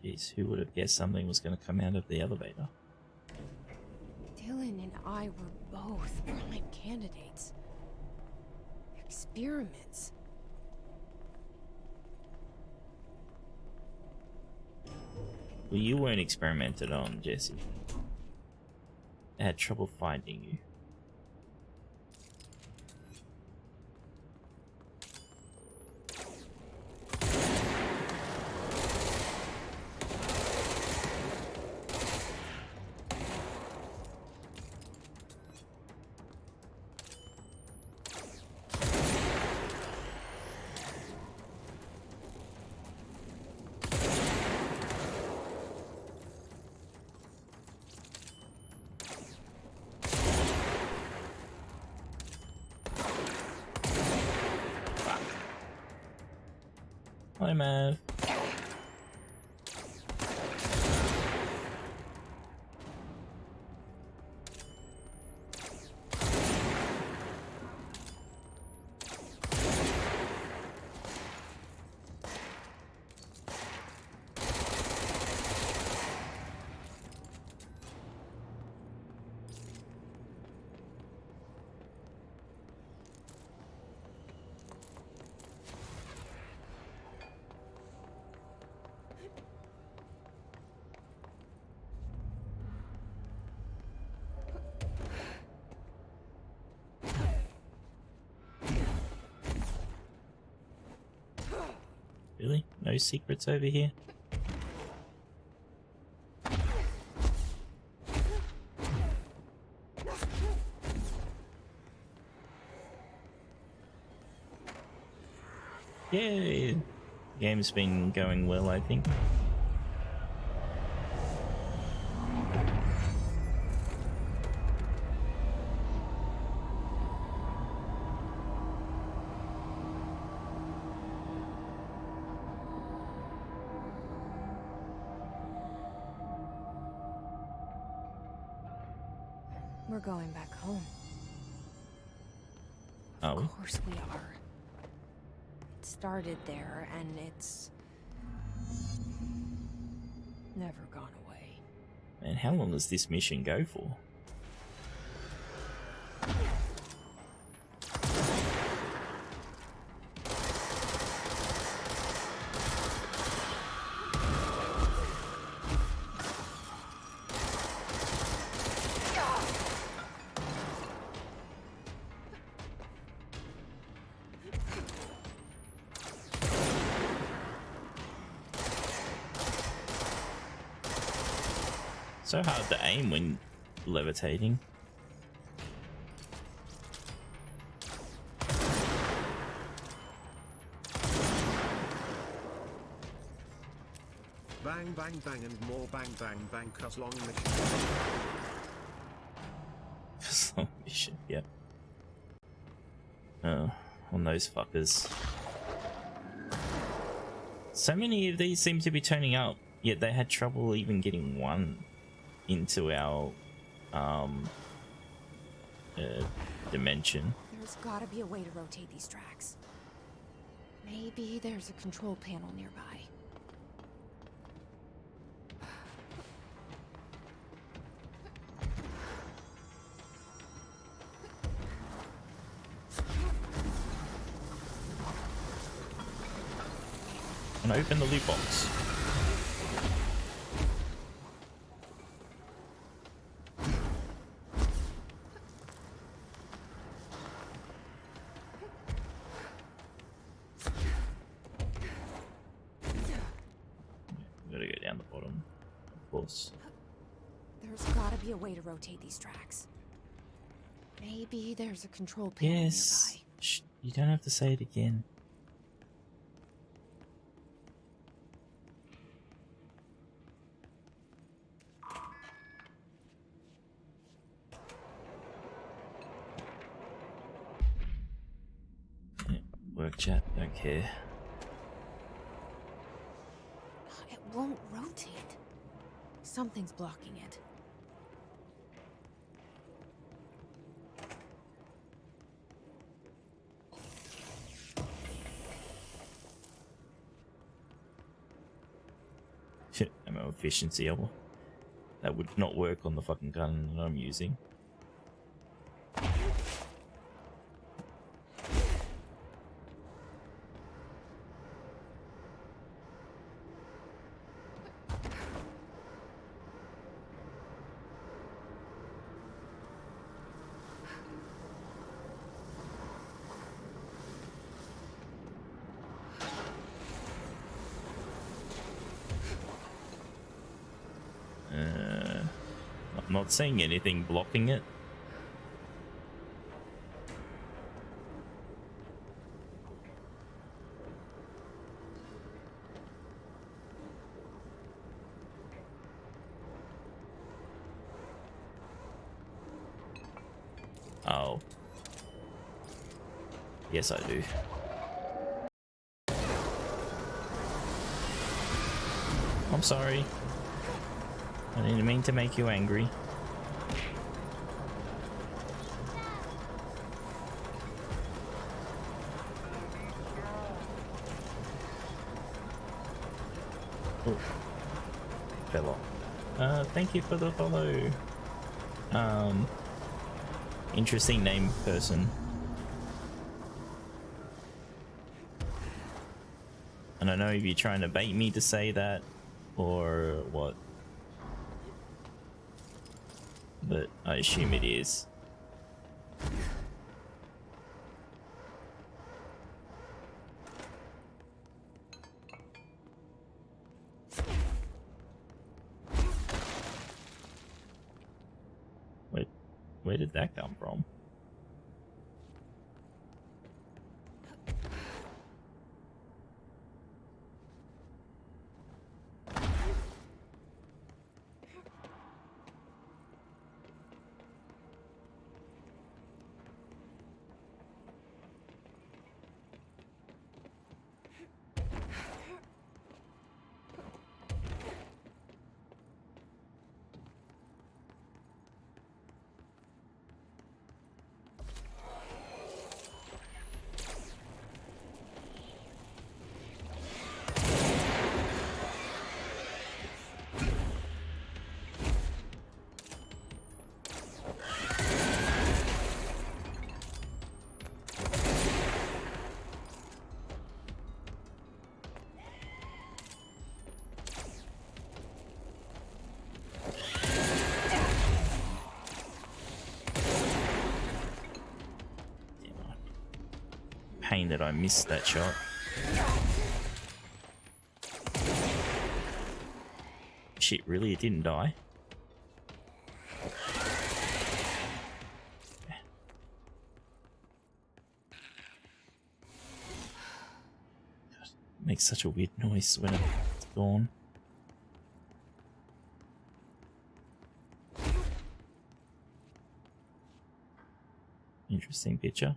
Jeez, who would have guessed something was going to come out of the elevator? Dylan and I were both prime candidates. Experiments. Well, you weren't experimented on, Jesse. I had trouble finding you. Hi, Mav. Really? No secrets over here? Yay! Game's been going well, I think. We're going back home. Are we? Of course we are. It started there, and it's never gone away. Man, how long does this mission go for? So hard to aim when levitating. Bang bang bang and more bang bang bang, cause long mission. Long mission, yep. Oh, on those fuckers. So many of these seem to be turning up, yet they had trouble even getting one into our dimension. There's gotta be a way to rotate these tracks. Maybe there's a control panel nearby. And open the loot box. Gotta go down the bottom, of course. There's gotta be a way to rotate these tracks. Maybe there's a control panel Yes. nearby. Shh, you don't have to say it again. Work chat, don't care. It won't rotate. Something's blocking it. Shit, ammo efficiency. That would not work on the fucking gun that I'm using. I'm not seeing anything blocking it. Oh. Yes, I do. I'm sorry. I didn't mean to make you angry. Oh. Fell off. Thank you for the follow. Interesting name, person. I don't know if you're trying to bait me to say that or what, but I assume it is. Wait, where did that come from? pain that I missed that shot. Shit, really? It didn't die? It makes such a weird noise when it's gone. Interesting picture.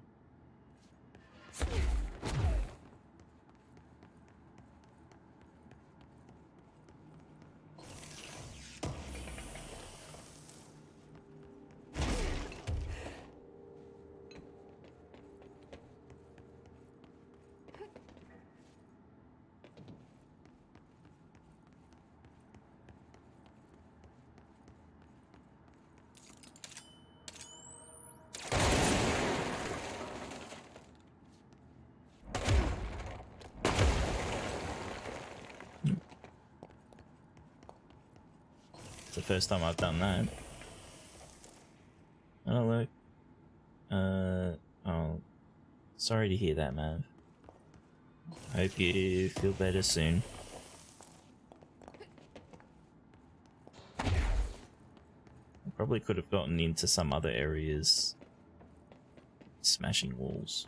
It's the first time I've done that. Oh look. Oh, sorry to hear that, man. Hope you feel better soon. I probably could have gotten into some other areas, smashing walls.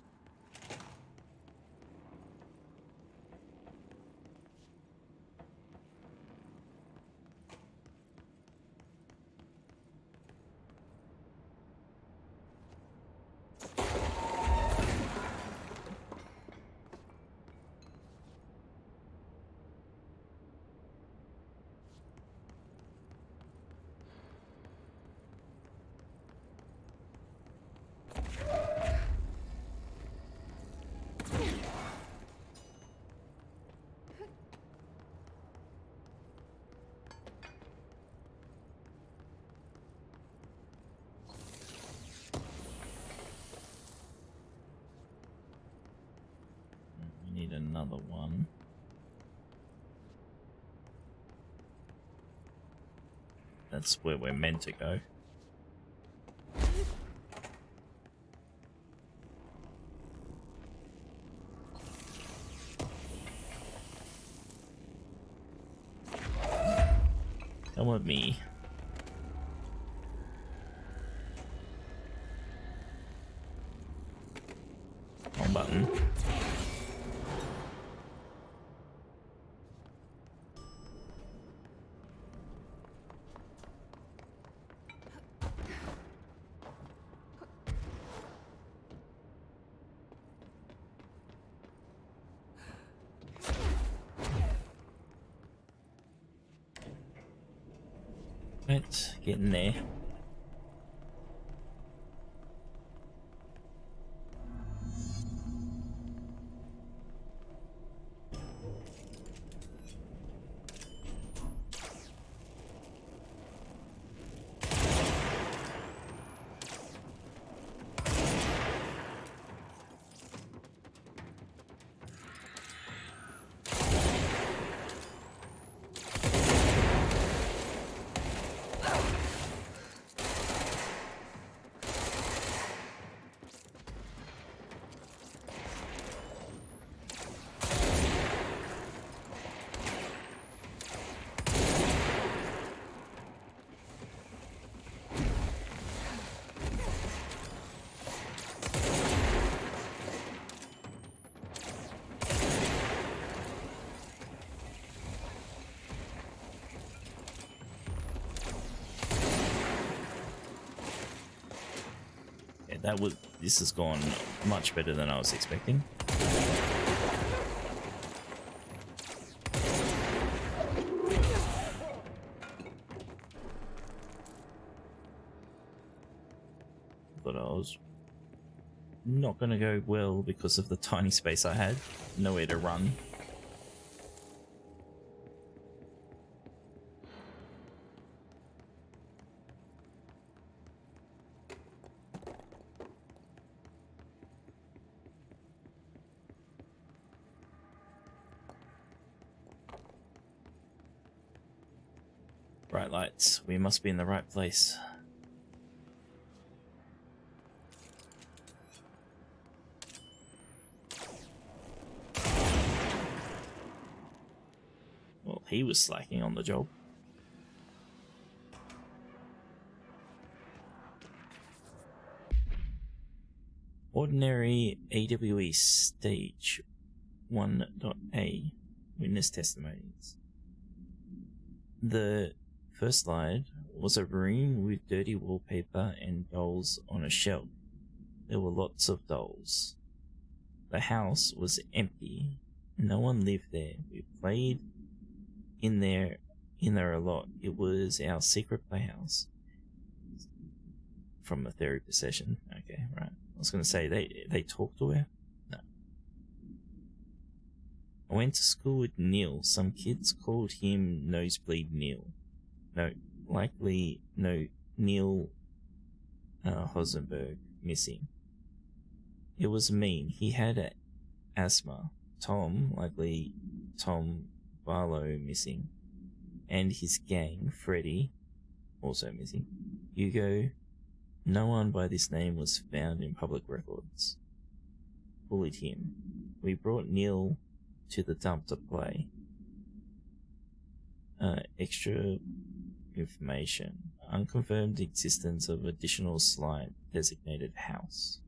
Need another one. That's where we're meant to go. Come with me. Wrong button. Right, getting there. This has gone much better than I was expecting. But I was not going to go well because of the tiny space I had, nowhere to run. Bright lights. We must be in the right place. he was slacking on the job. Ordinary AWE Stage 1.A Witness Testimonies. The first slide was a room with dirty wallpaper and dolls on a shelf. There were lots of dolls. The house was empty. No one lived there. We played in there a lot. It was our secret playhouse. From a therapy session. Okay, right. I was going to say, they talked to her? No. I went to school with Neil. Some kids called him Nosebleed Neil. No, likely no Neil Hosenberg missing. It was mean. He had asthma. Tom, likely Tom Barlow missing. And his gang, Freddy, also missing. Hugo, no one by this name was found in public records. Bullied him. We brought Neil to the dump to play. Extra information. Unconfirmed existence of additional slide designated house.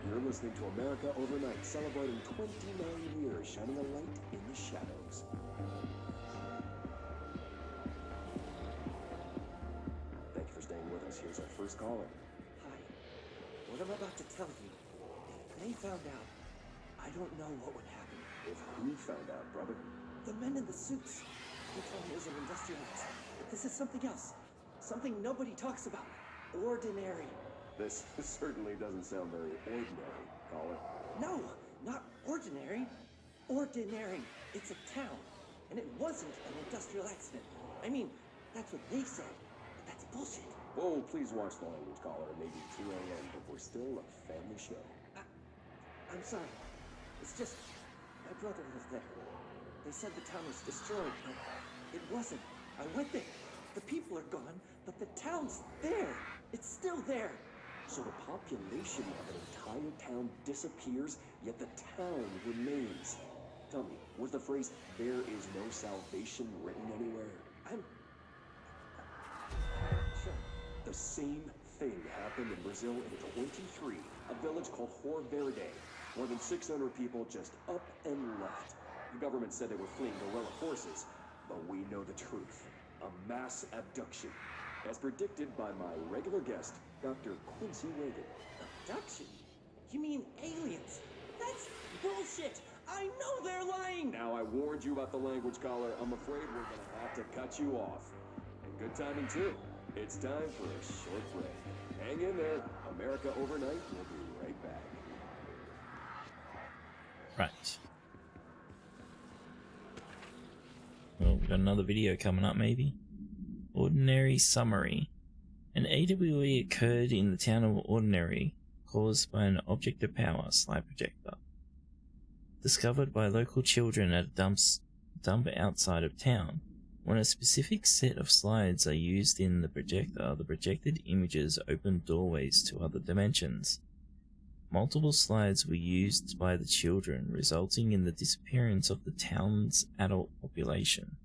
You're listening to America Overnight, celebrating 29 years, shining a light in the shadows. Thank you for staying with us. Here's our first caller. Hi. What I'm about to tell you, if they found out, I don't know what would happen. If who found out, brother? The men in the suits. They told me it was an industrial accident. But this is something else. Something nobody talks about. Ordinary. This certainly doesn't sound very ordinary, caller. No, not ordinary. Ordinary. It's a town. And it wasn't an industrial accident. I mean, that's what they said. But that's bullshit. Whoa, please watch the language, caller. It may be 2 a.m., but we're still a family show. I'm sorry. It's just, my brother lived there. They said the town was destroyed, but it wasn't. I went there. The people are gone, but the town's there. It's still there. So the population of an entire town disappears, yet the town remains. Tell me, was the phrase, "there is no salvation," written anywhere? I'm sure. The same thing happened in Brazil in 23, a village called Hor Verde. More than 600 people just up and left. The government said they were fleeing guerrilla forces, but we know the truth. A mass abduction. As predicted by my regular guest, Dr. Quincy Reagan. Abduction? You mean aliens? That's bullshit! I know they're lying! Now I warned you about the language, caller. I'm afraid we're gonna have to cut you off. And good timing, too. It's time for a short break. Hang in there. America Overnight will be right back. Right. Well, we've got another video coming up, maybe. Ordinary Summary. An AWE occurred in the town of Ordinary, caused by an object of power slide projector. Discovered by local children at a dump outside of town. When a specific set of slides are used in the projector, the projected images open doorways to other dimensions. Multiple slides were used by the children, resulting in the disappearance of the town's adult population.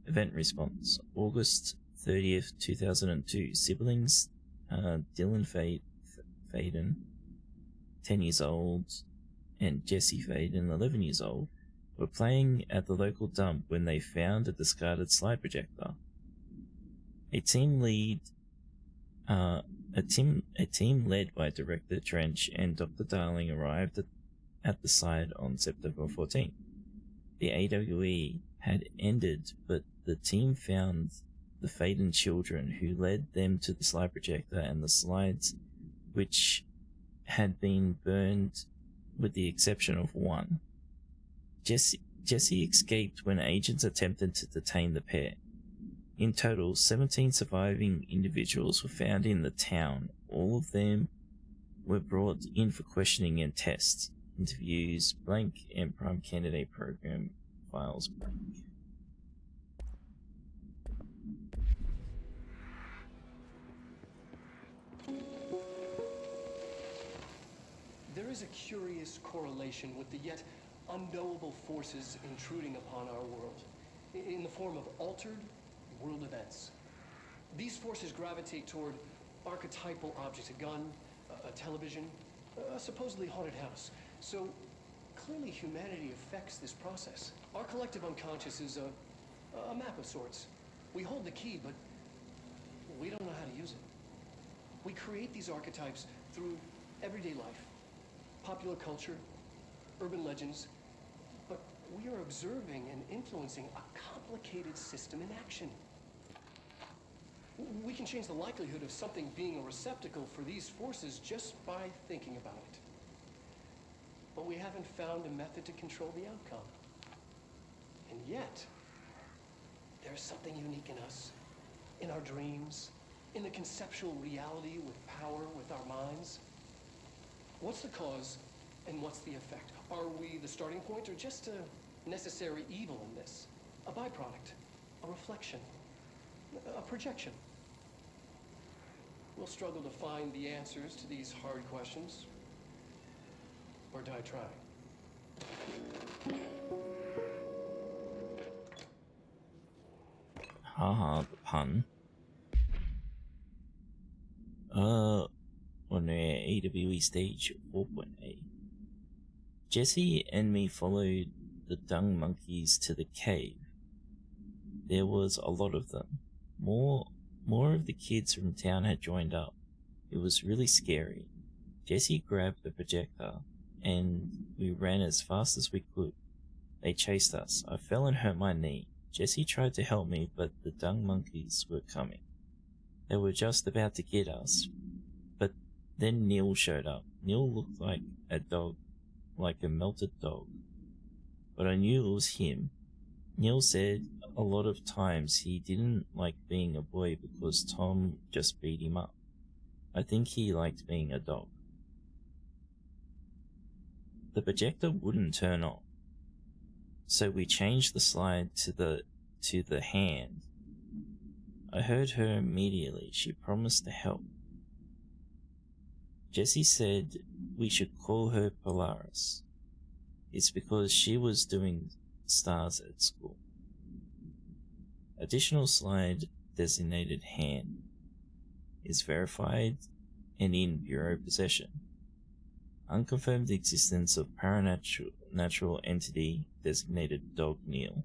Event response: August 30th, 2002. Siblings Dylan Faden, 10 years old, and Jesse Faden, 11 years old, were playing at the local dump when they found a discarded slide projector. A team led by Director Trench and Dr. Darling arrived at the site on September 14th. The AWE had ended, but the team found the Faden children, who led them to the slide projector and the slides, which had been burned with the exception of one. Jesse escaped when agents attempted to detain the pair. In total, 17 surviving individuals were found in the town. All of them were brought in for questioning and tests. interviews blank and prime candidate program files blank. There is a curious correlation with the yet unknowable forces intruding upon our world, in the form of altered world events. These forces gravitate toward archetypal objects, a gun, a television, a supposedly haunted house. So clearly humanity affects this process. Our collective unconscious is a map of sorts. We hold the key, but we don't know how to use it. We create these archetypes through everyday life, popular culture, urban legends, but we are observing and influencing a complicated system in action. We can change the likelihood of something being a receptacle for these forces just by thinking about it. But we haven't found a method to control the outcome. And yet, there's something unique in us, in our dreams, in the conceptual reality with power with our minds. What's the cause and what's the effect? Are we the starting point or just a necessary evil in this? A byproduct, a reflection, a projection? We'll struggle to find the answers to these hard questions, or die trying. Haha, the pun. On their AWE stage 4.8. Jesse and me followed the dung monkeys to the cave. There was a lot of them. More of the kids from town had joined up. It was really scary. Jesse grabbed the projector and we ran as fast as we could. They chased us. I fell and hurt my knee. Jesse tried to help me, but the dung monkeys were coming. They were just about to get us, but then Neil showed up. Neil looked like a dog, like a melted dog, but I knew it was him. Neil said a lot of times he didn't like being a boy because Tom just beat him up. I think he liked being a dog. The projector wouldn't turn on, so we changed the slide to the hand. I heard her immediately. She promised to help. Jesse said we should call her Polaris. It's because she was doing stars at school. Additional slide designated hand is verified and in bureau possession. Unconfirmed existence of natural entity designated Dog Neil.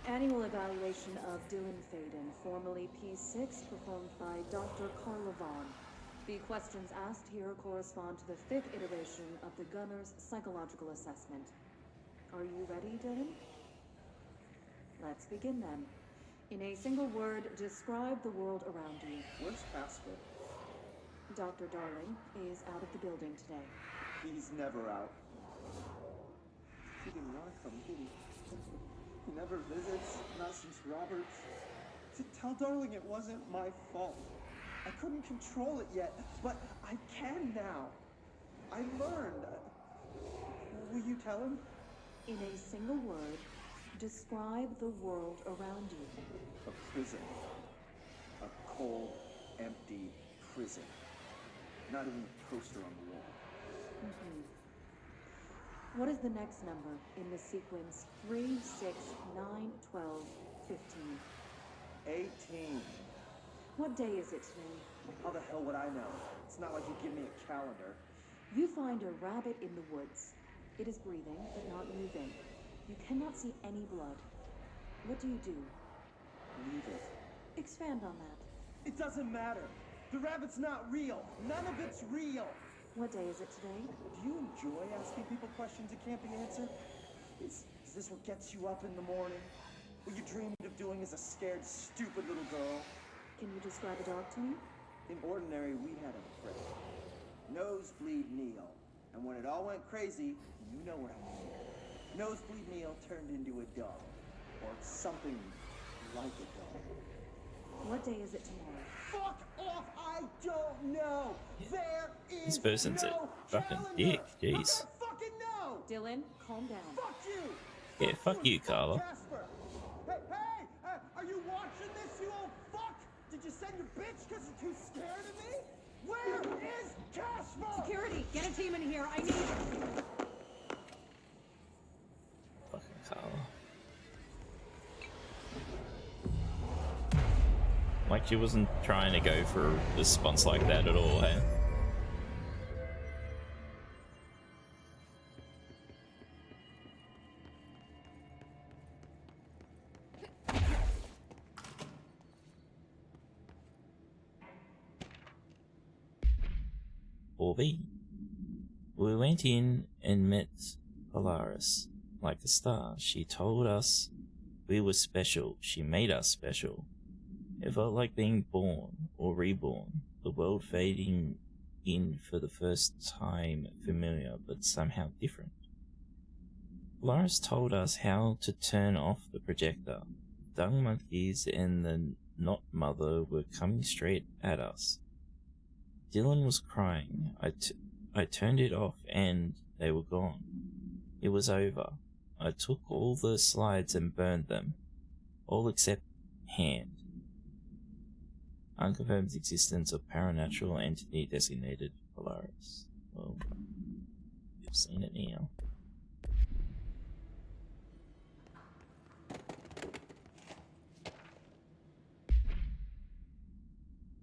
Annual evaluation of Dylan Faden, formerly P6, performed by Dr. Carla Vaughn. The questions asked here correspond to the 5th iteration of the Gunner's psychological assessment. Are you ready, Dylan? Let's begin then. In a single word, describe the world around you. Where's Casper? Dr. Darling is out of the building today. He's never out. He didn't want to come, did he? He never visits, not since Roberts. Tell Darling it wasn't my fault. I couldn't control it yet, but I can now. I learned. Will you tell him? In a single word, describe the world around you. A prison. A cold, empty prison. Not even a poster on the wall. Mm-hmm. What is the next number in the sequence 3, 6, 9, 12, 15? 18. What day is it today? How the hell would I know? It's not like you give me a calendar. You find a rabbit in the woods. It is breathing, but not moving. You cannot see any blood. What do you do? Leave it. Expand on that. It doesn't matter. The rabbit's not real. None of it's real. What day is it today? Do you enjoy asking people questions you can't be answered? Is this what gets you up in the morning? What you dreamed of doing as a scared, stupid little girl? Can you describe a dog to me? In Ordinary, we had a friend. Nosebleed Neil. And when it all went crazy, you know what I mean. Nosebleed Neil turned into a dog. Or something like a dog. What day is it tomorrow? Fuck off! I don't know! There is This person's no a fucking calendar. dick, jeez. Fucking no! Dylan, calm down. Fuck you! Yeah, fuck you, Carla. Casper! Hey! Are you watching this, you old fuck? Did you send your bitch because you're too scared of me? Where is Casper? Security, get a team in here. I need it. Fucking Carla. Like she wasn't trying to go for a response like that at all, hey? Orby. We went in and met Polaris. Like a star, she told us we were special. She made us special. It felt like being born or reborn, the world fading in for the first time, familiar but somehow different. Polaris told us how to turn off the projector. Dung monkeys and the Not Mother were coming straight at us. Dylan was crying. I turned it off and they were gone. It was over. I took all the slides and burned them. All except Hand. Unconfirmed existence of paranatural entity designated Polaris. Well, we've seen it now.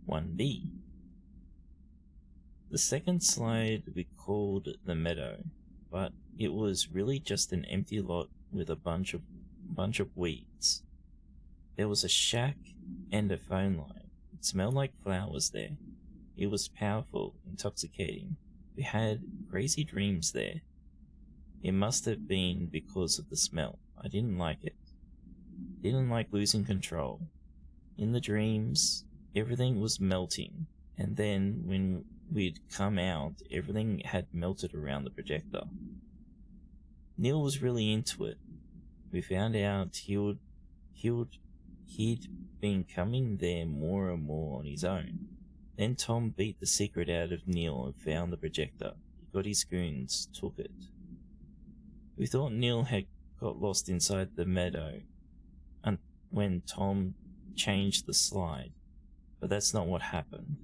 (1B). The second slide we called the meadow, but it was really just an empty lot with a bunch of weeds. There was a shack and a phone line. It smelled like flowers there. It was powerful, intoxicating. We had crazy dreams there. It must have been because of the smell. I didn't like it. Didn't like losing control. In the dreams, everything was melting, and then when we'd come out, everything had melted around the projector. Neil was really into it. We found out he'd been coming there more and more on his own. Then Tom beat the secret out of Neil and found the projector. He got his goons, took it. We thought Neil had got lost inside the meadow when Tom changed the slide, but that's not what happened.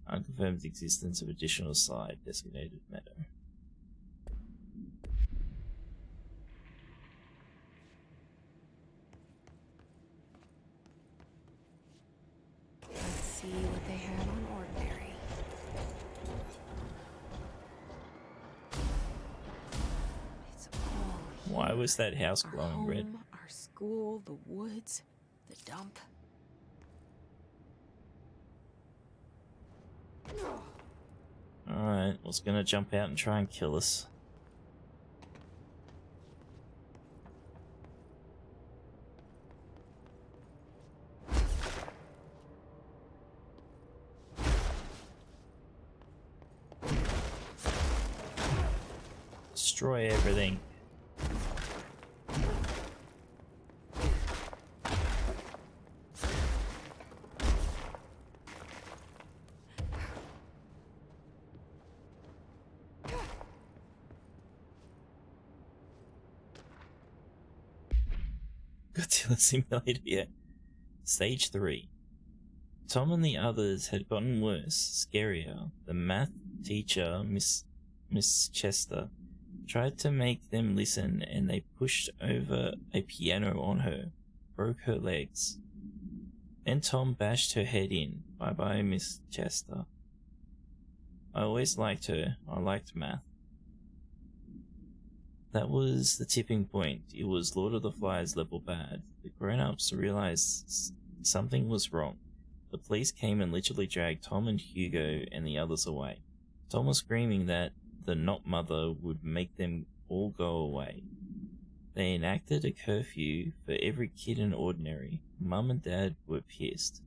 Unconfirmed existence of additional slide designated meadow. Let's see what they have on Ordinary. It's all here. Why was that house Our glowing home, red? our school, the woods, the dump. Alright, was gonna jump out and try and kill us. Destroy everything. Godzilla Simulator, yeah. Stage 3. Tom and the others had gotten worse, scarier. The math teacher, Miss Chester, tried to make them listen, and they pushed over a piano on her, broke her legs. Then Tom bashed her head in. Bye-bye, Miss Chester. I always liked her. I liked math. That was the tipping point. It was Lord of the Flies level bad. The grown-ups realized something was wrong. The police came and literally dragged Tom and Hugo and the others away. Tom was screaming that the not mother would make them all go away. They enacted a curfew for every kid in Ordinary. Mum and Dad were pissed.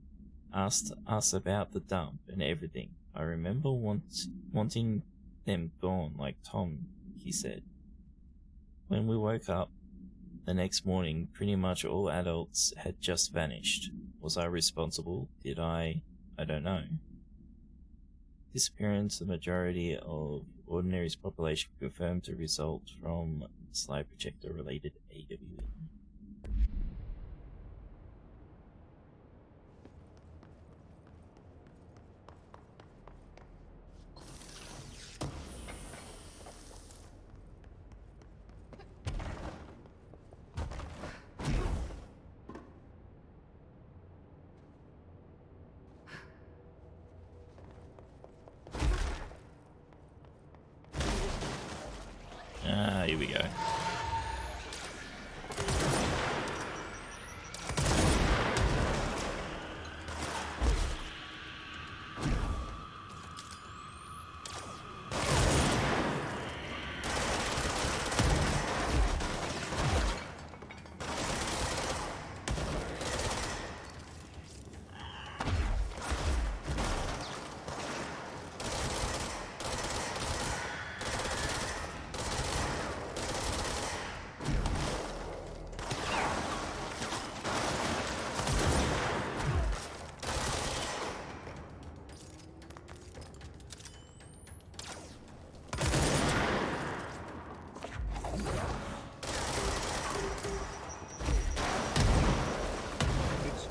Asked us about the dump and everything. I remember wanting them gone like Tom, he said. When we woke up the next morning, pretty much all adults had just vanished. Was I responsible? Did I? I don't know. Disappearance of the majority of Ordinary's population confirmed to result from slide projector related AWE. Here we go.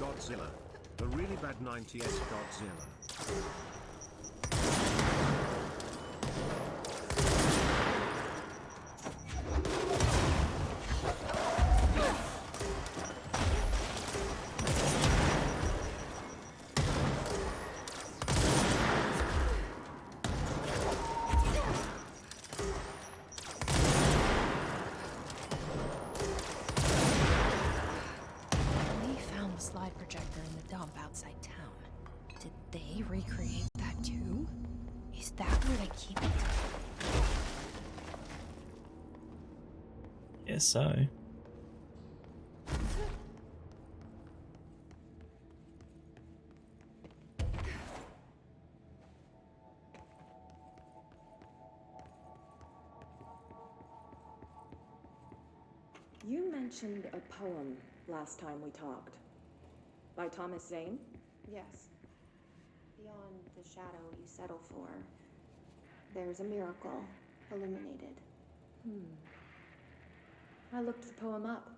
Godzilla. A really bad 90s Godzilla. Outside town. Did they recreate that too? Is that where they keep it? Guess so. You mentioned a poem last time we talked. By Thomas Zane? Yes. Beyond the shadow you settle for, there's a miracle illuminated. I looked the poem up.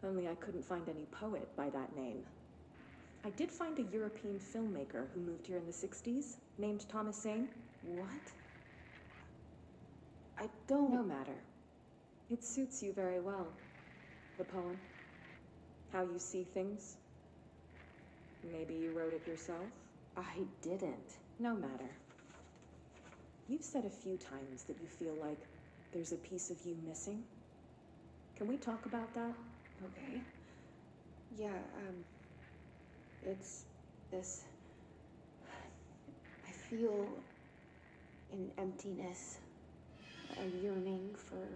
Only I couldn't find any poet by that name. I did find a European filmmaker who moved here in the 60s, named Thomas Zane. What? I don't... No matter. It suits you very well. The poem. How you see things. Maybe you wrote it yourself? I didn't. No matter. You've said a few times that you feel like there's a piece of you missing. Can we talk about that? Okay. Yeah, it's this... I feel an emptiness, a yearning for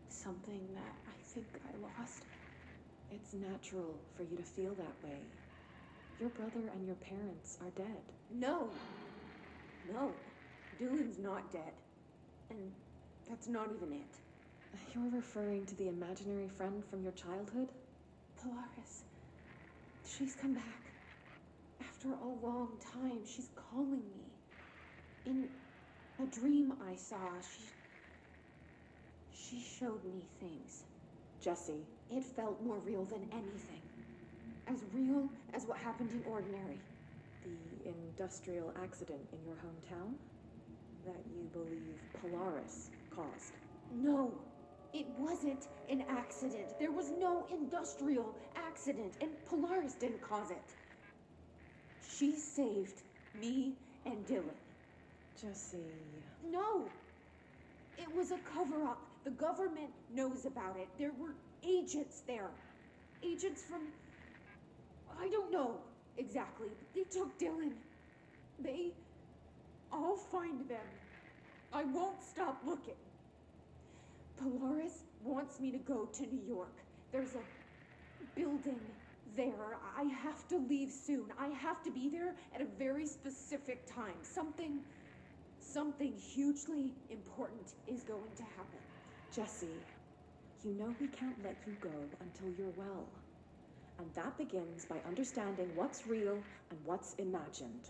something that I think I lost. It's natural for you to feel that way. Your brother and your parents are dead. No. No. Dylan's not dead. And that's not even it. You're referring to the imaginary friend from your childhood? Polaris. She's come back. After a long time, she's calling me. In a dream I saw, she showed me things. Jesse. It felt more real than anything. As real as what happened in Ordinary. The industrial accident in your hometown? That you believe Polaris caused? No, it wasn't an accident. There was no industrial accident, and Polaris didn't cause it. She saved me and Dylan. Jesse. No! It was a cover-up. The government knows about it. There were agents there. Agents from... I don't know exactly. They took Dylan. I'll find them. I won't stop looking. Polaris wants me to go to New York. There's a building there. I have to leave soon. I have to be there at a very specific time. Something hugely important is going to happen. Jesse, you know we can't let you go until you're well. And that begins by understanding what's real and what's imagined.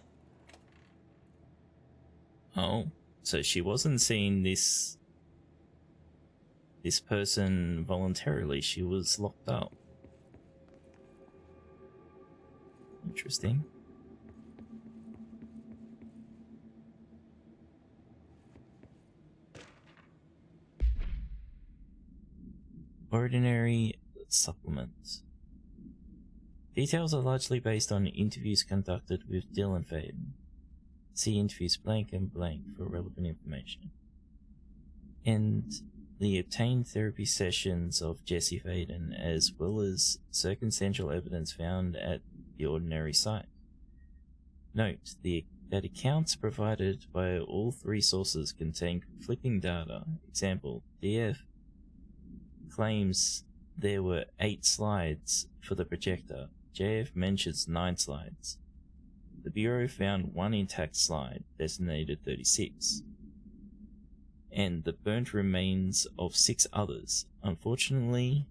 Oh, so she wasn't seeing this person voluntarily. She was locked up. Interesting. Ordinary supplement. Details are largely based on interviews conducted with Dylan Faden. See interviews blank and blank for relevant information. And the obtained therapy sessions of Jesse Faden, as well as circumstantial evidence found at the ordinary site. Note that accounts provided by all three sources contain conflicting data. Example, DF claims there were 8 slides for the projector. JF mentions 9 slides. The Bureau found 1 intact slide, designated 36, and the burnt remains of 6 others. Unfortunately,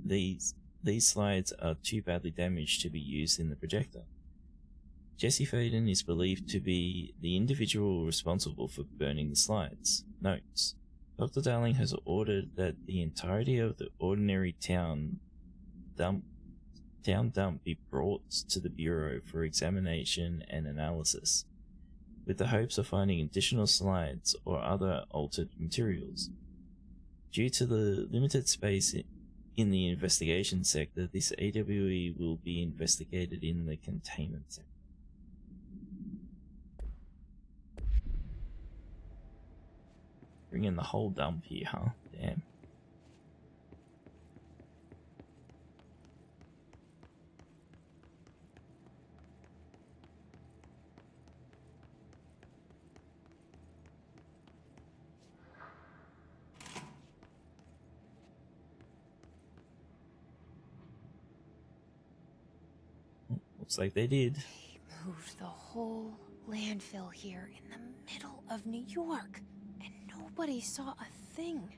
these slides are too badly damaged to be used in the projector. Jesse Faden is believed to be the individual responsible for burning the slides. Notes: Dr. Darling has ordered that the entirety of the ordinary town dump be brought to the Bureau for examination and analysis, with the hopes of finding additional slides or other altered materials. Due to the limited space in the investigation sector, this AWE will be investigated in the containment sector. Bring in the whole dump here, huh? Damn. Looks like they did. They moved the whole landfill here in the middle of New York, and nobody saw a thing.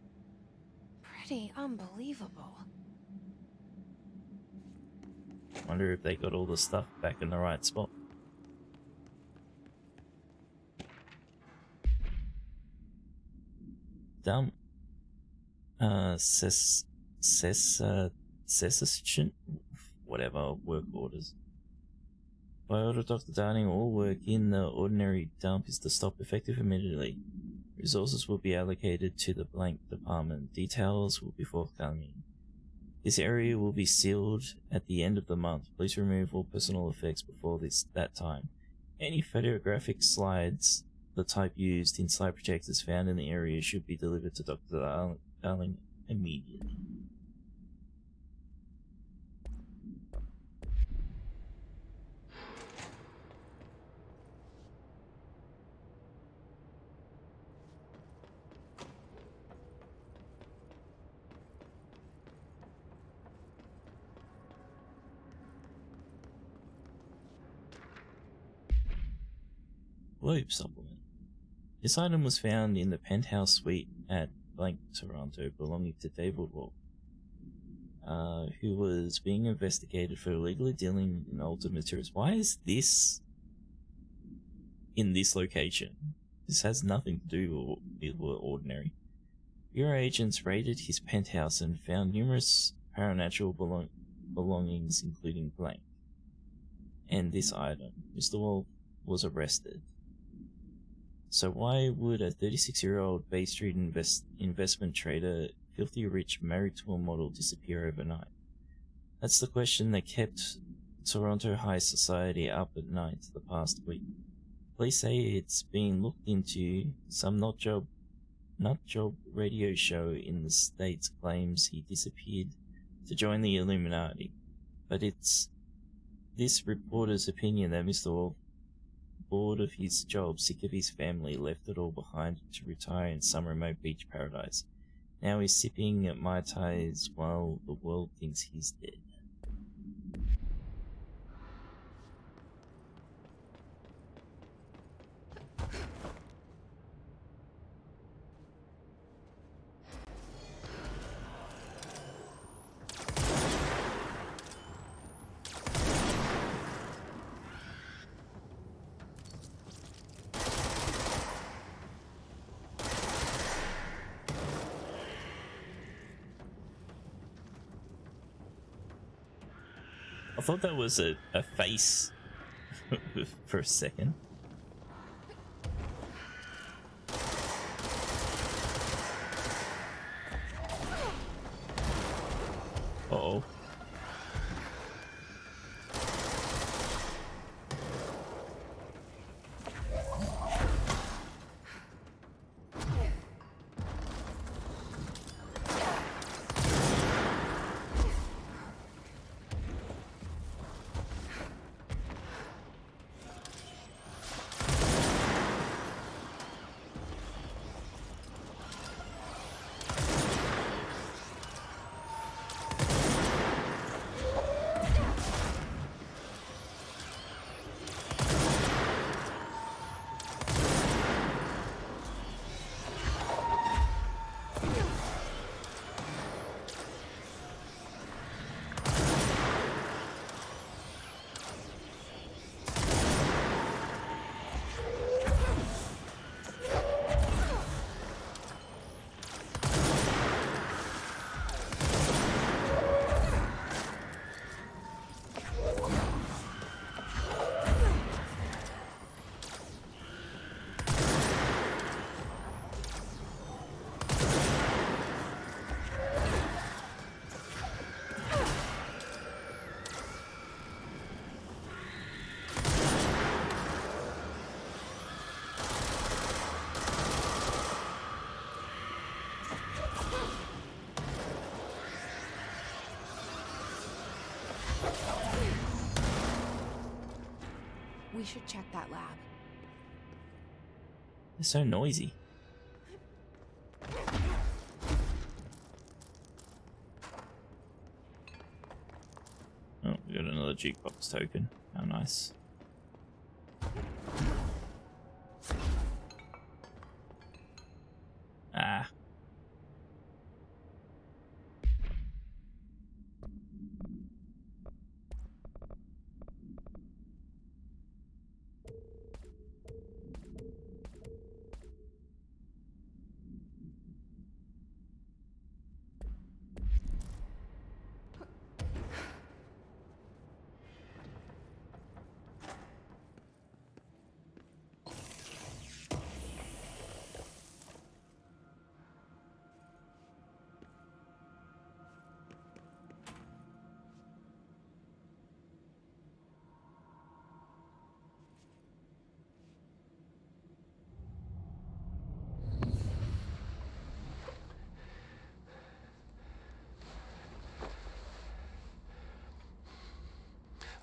Pretty unbelievable. Wonder if they got all the stuff back in the right spot. Dump. Cessation? Whatever, work orders. By order of Dr. Darling, all work in the ordinary dump is to stop effective immediately. Resources will be allocated to the blank department. Details will be forthcoming. This area will be sealed at the end of the month. Please remove all personal effects before that time. Any photographic slides, the type used in slide projectors found in the area, should be delivered to Dr. Darling immediately. Globe supplement. This item was found in the penthouse suite at blank Toronto, belonging to David Walk, who was being investigated for illegally dealing in altered materials. Why is this in this location? This has nothing to do with ordinary. Bureau agents raided his penthouse and found numerous paranatural belongings, including blank. And this item. Mr. Wolf was arrested. So why would a 36-year-old Bay Street investment trader, filthy rich, married to a model, disappear overnight? That's the question that kept Toronto high society up at night the past week. Police say it's been looked into. Some nut job radio show in the States claims he disappeared to join the Illuminati. But it's this reporter's opinion that Mr. Wolf, bored of his job, sick of his family, left it all behind to retire in some remote beach paradise. Now he's sipping at Mai Tais while the world thinks he's dead. I thought that was a face for a second. Uh-oh. We should check that lab. They're so noisy. Oh, we got another jukebox token. How nice. Ah.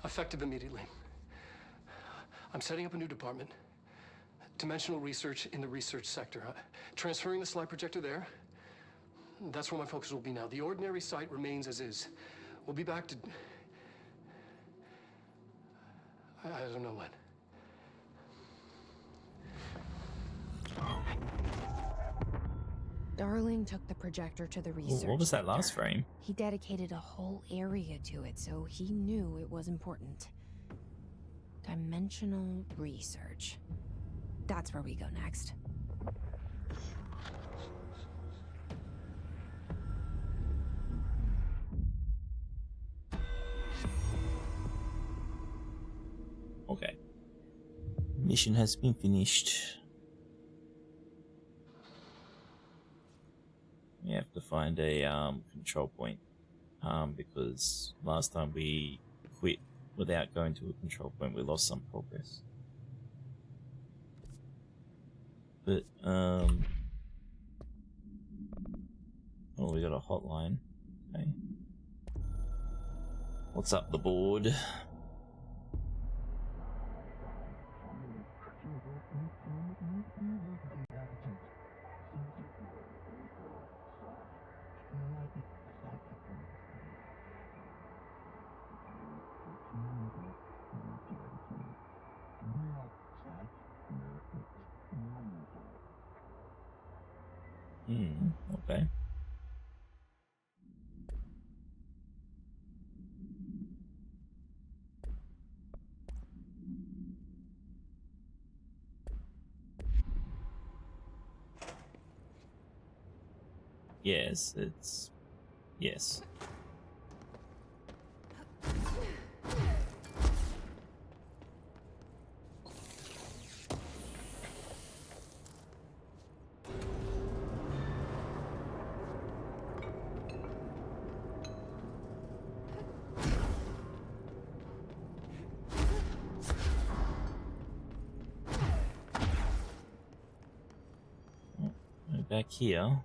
Effective immediately. I'm setting up a new department. Dimensional research in the research sector. Transferring the slide projector there. That's where my focus will be now. The ordinary site remains as is. We'll be back to... I don't know when. Darling took the projector to the research What was that last center. frame? He dedicated a whole area to it, so he knew it was important. Dimensional research. That's where we go next. Okay. Mission has been finished. We have to find a control point. Because last time we quit without going to a control point, we lost some progress. But, oh, we got a hotline. Okay. What's up, the board? Okay. Yes, it's... yes. Back here.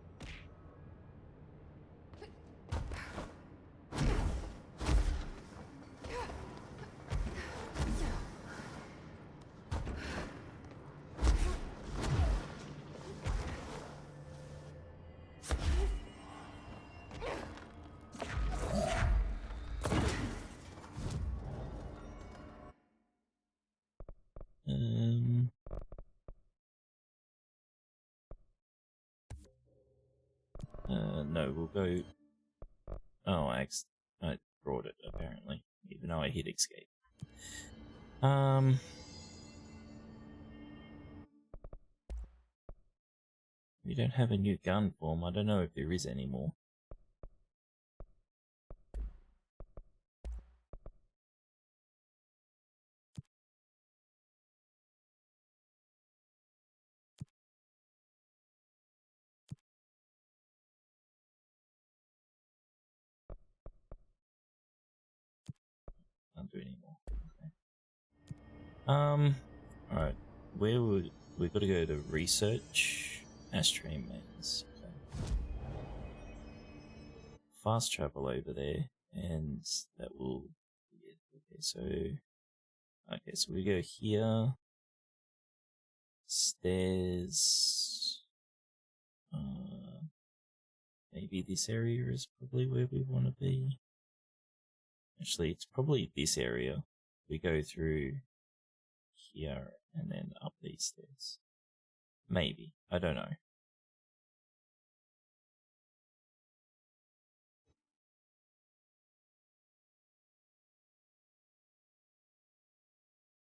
No, we'll go... Oh, I brought it, apparently, even though I hit escape. We don't have a new gun form. I don't know if there is any more. Can't do any more. Okay. Alright. Where would we gotta go to research? Ashtray mains. Okay. Fast travel over there, and that will be it. Okay, so we go here. Stairs. Maybe this area is probably where we want to be. Actually, it's probably this area. We go through here and then up these stairs. Maybe. I don't know.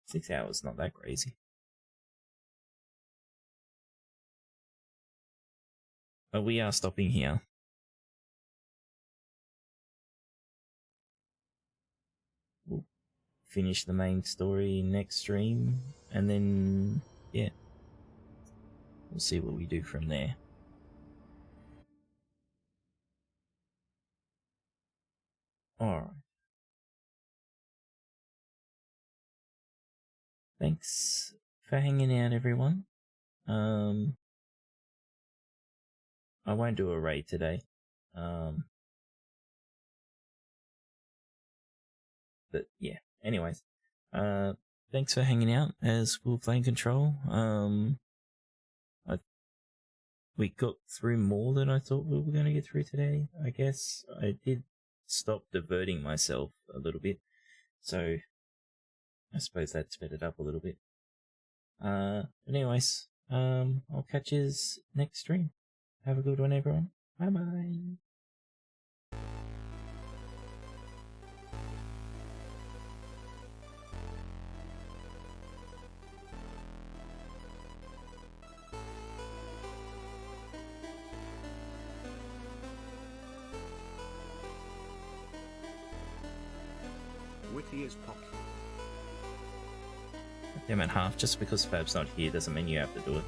Six hours, not that crazy. But we are stopping here. We'll finish the main story next stream, and then, yeah. We'll see what we do from there. Alright. Thanks for hanging out, everyone. I won't do a raid today. But yeah, anyways. Thanks for hanging out as we're playing Control. We got through more than I thought we were going to get through today, I guess. I did stop diverting myself a little bit, so I suppose that sped it up a little bit. But anyways, I'll catch you next stream. Have a good one, everyone. Bye-bye. Witty is popular. Damn it, half. Just because Fab's not here doesn't mean you have to do it.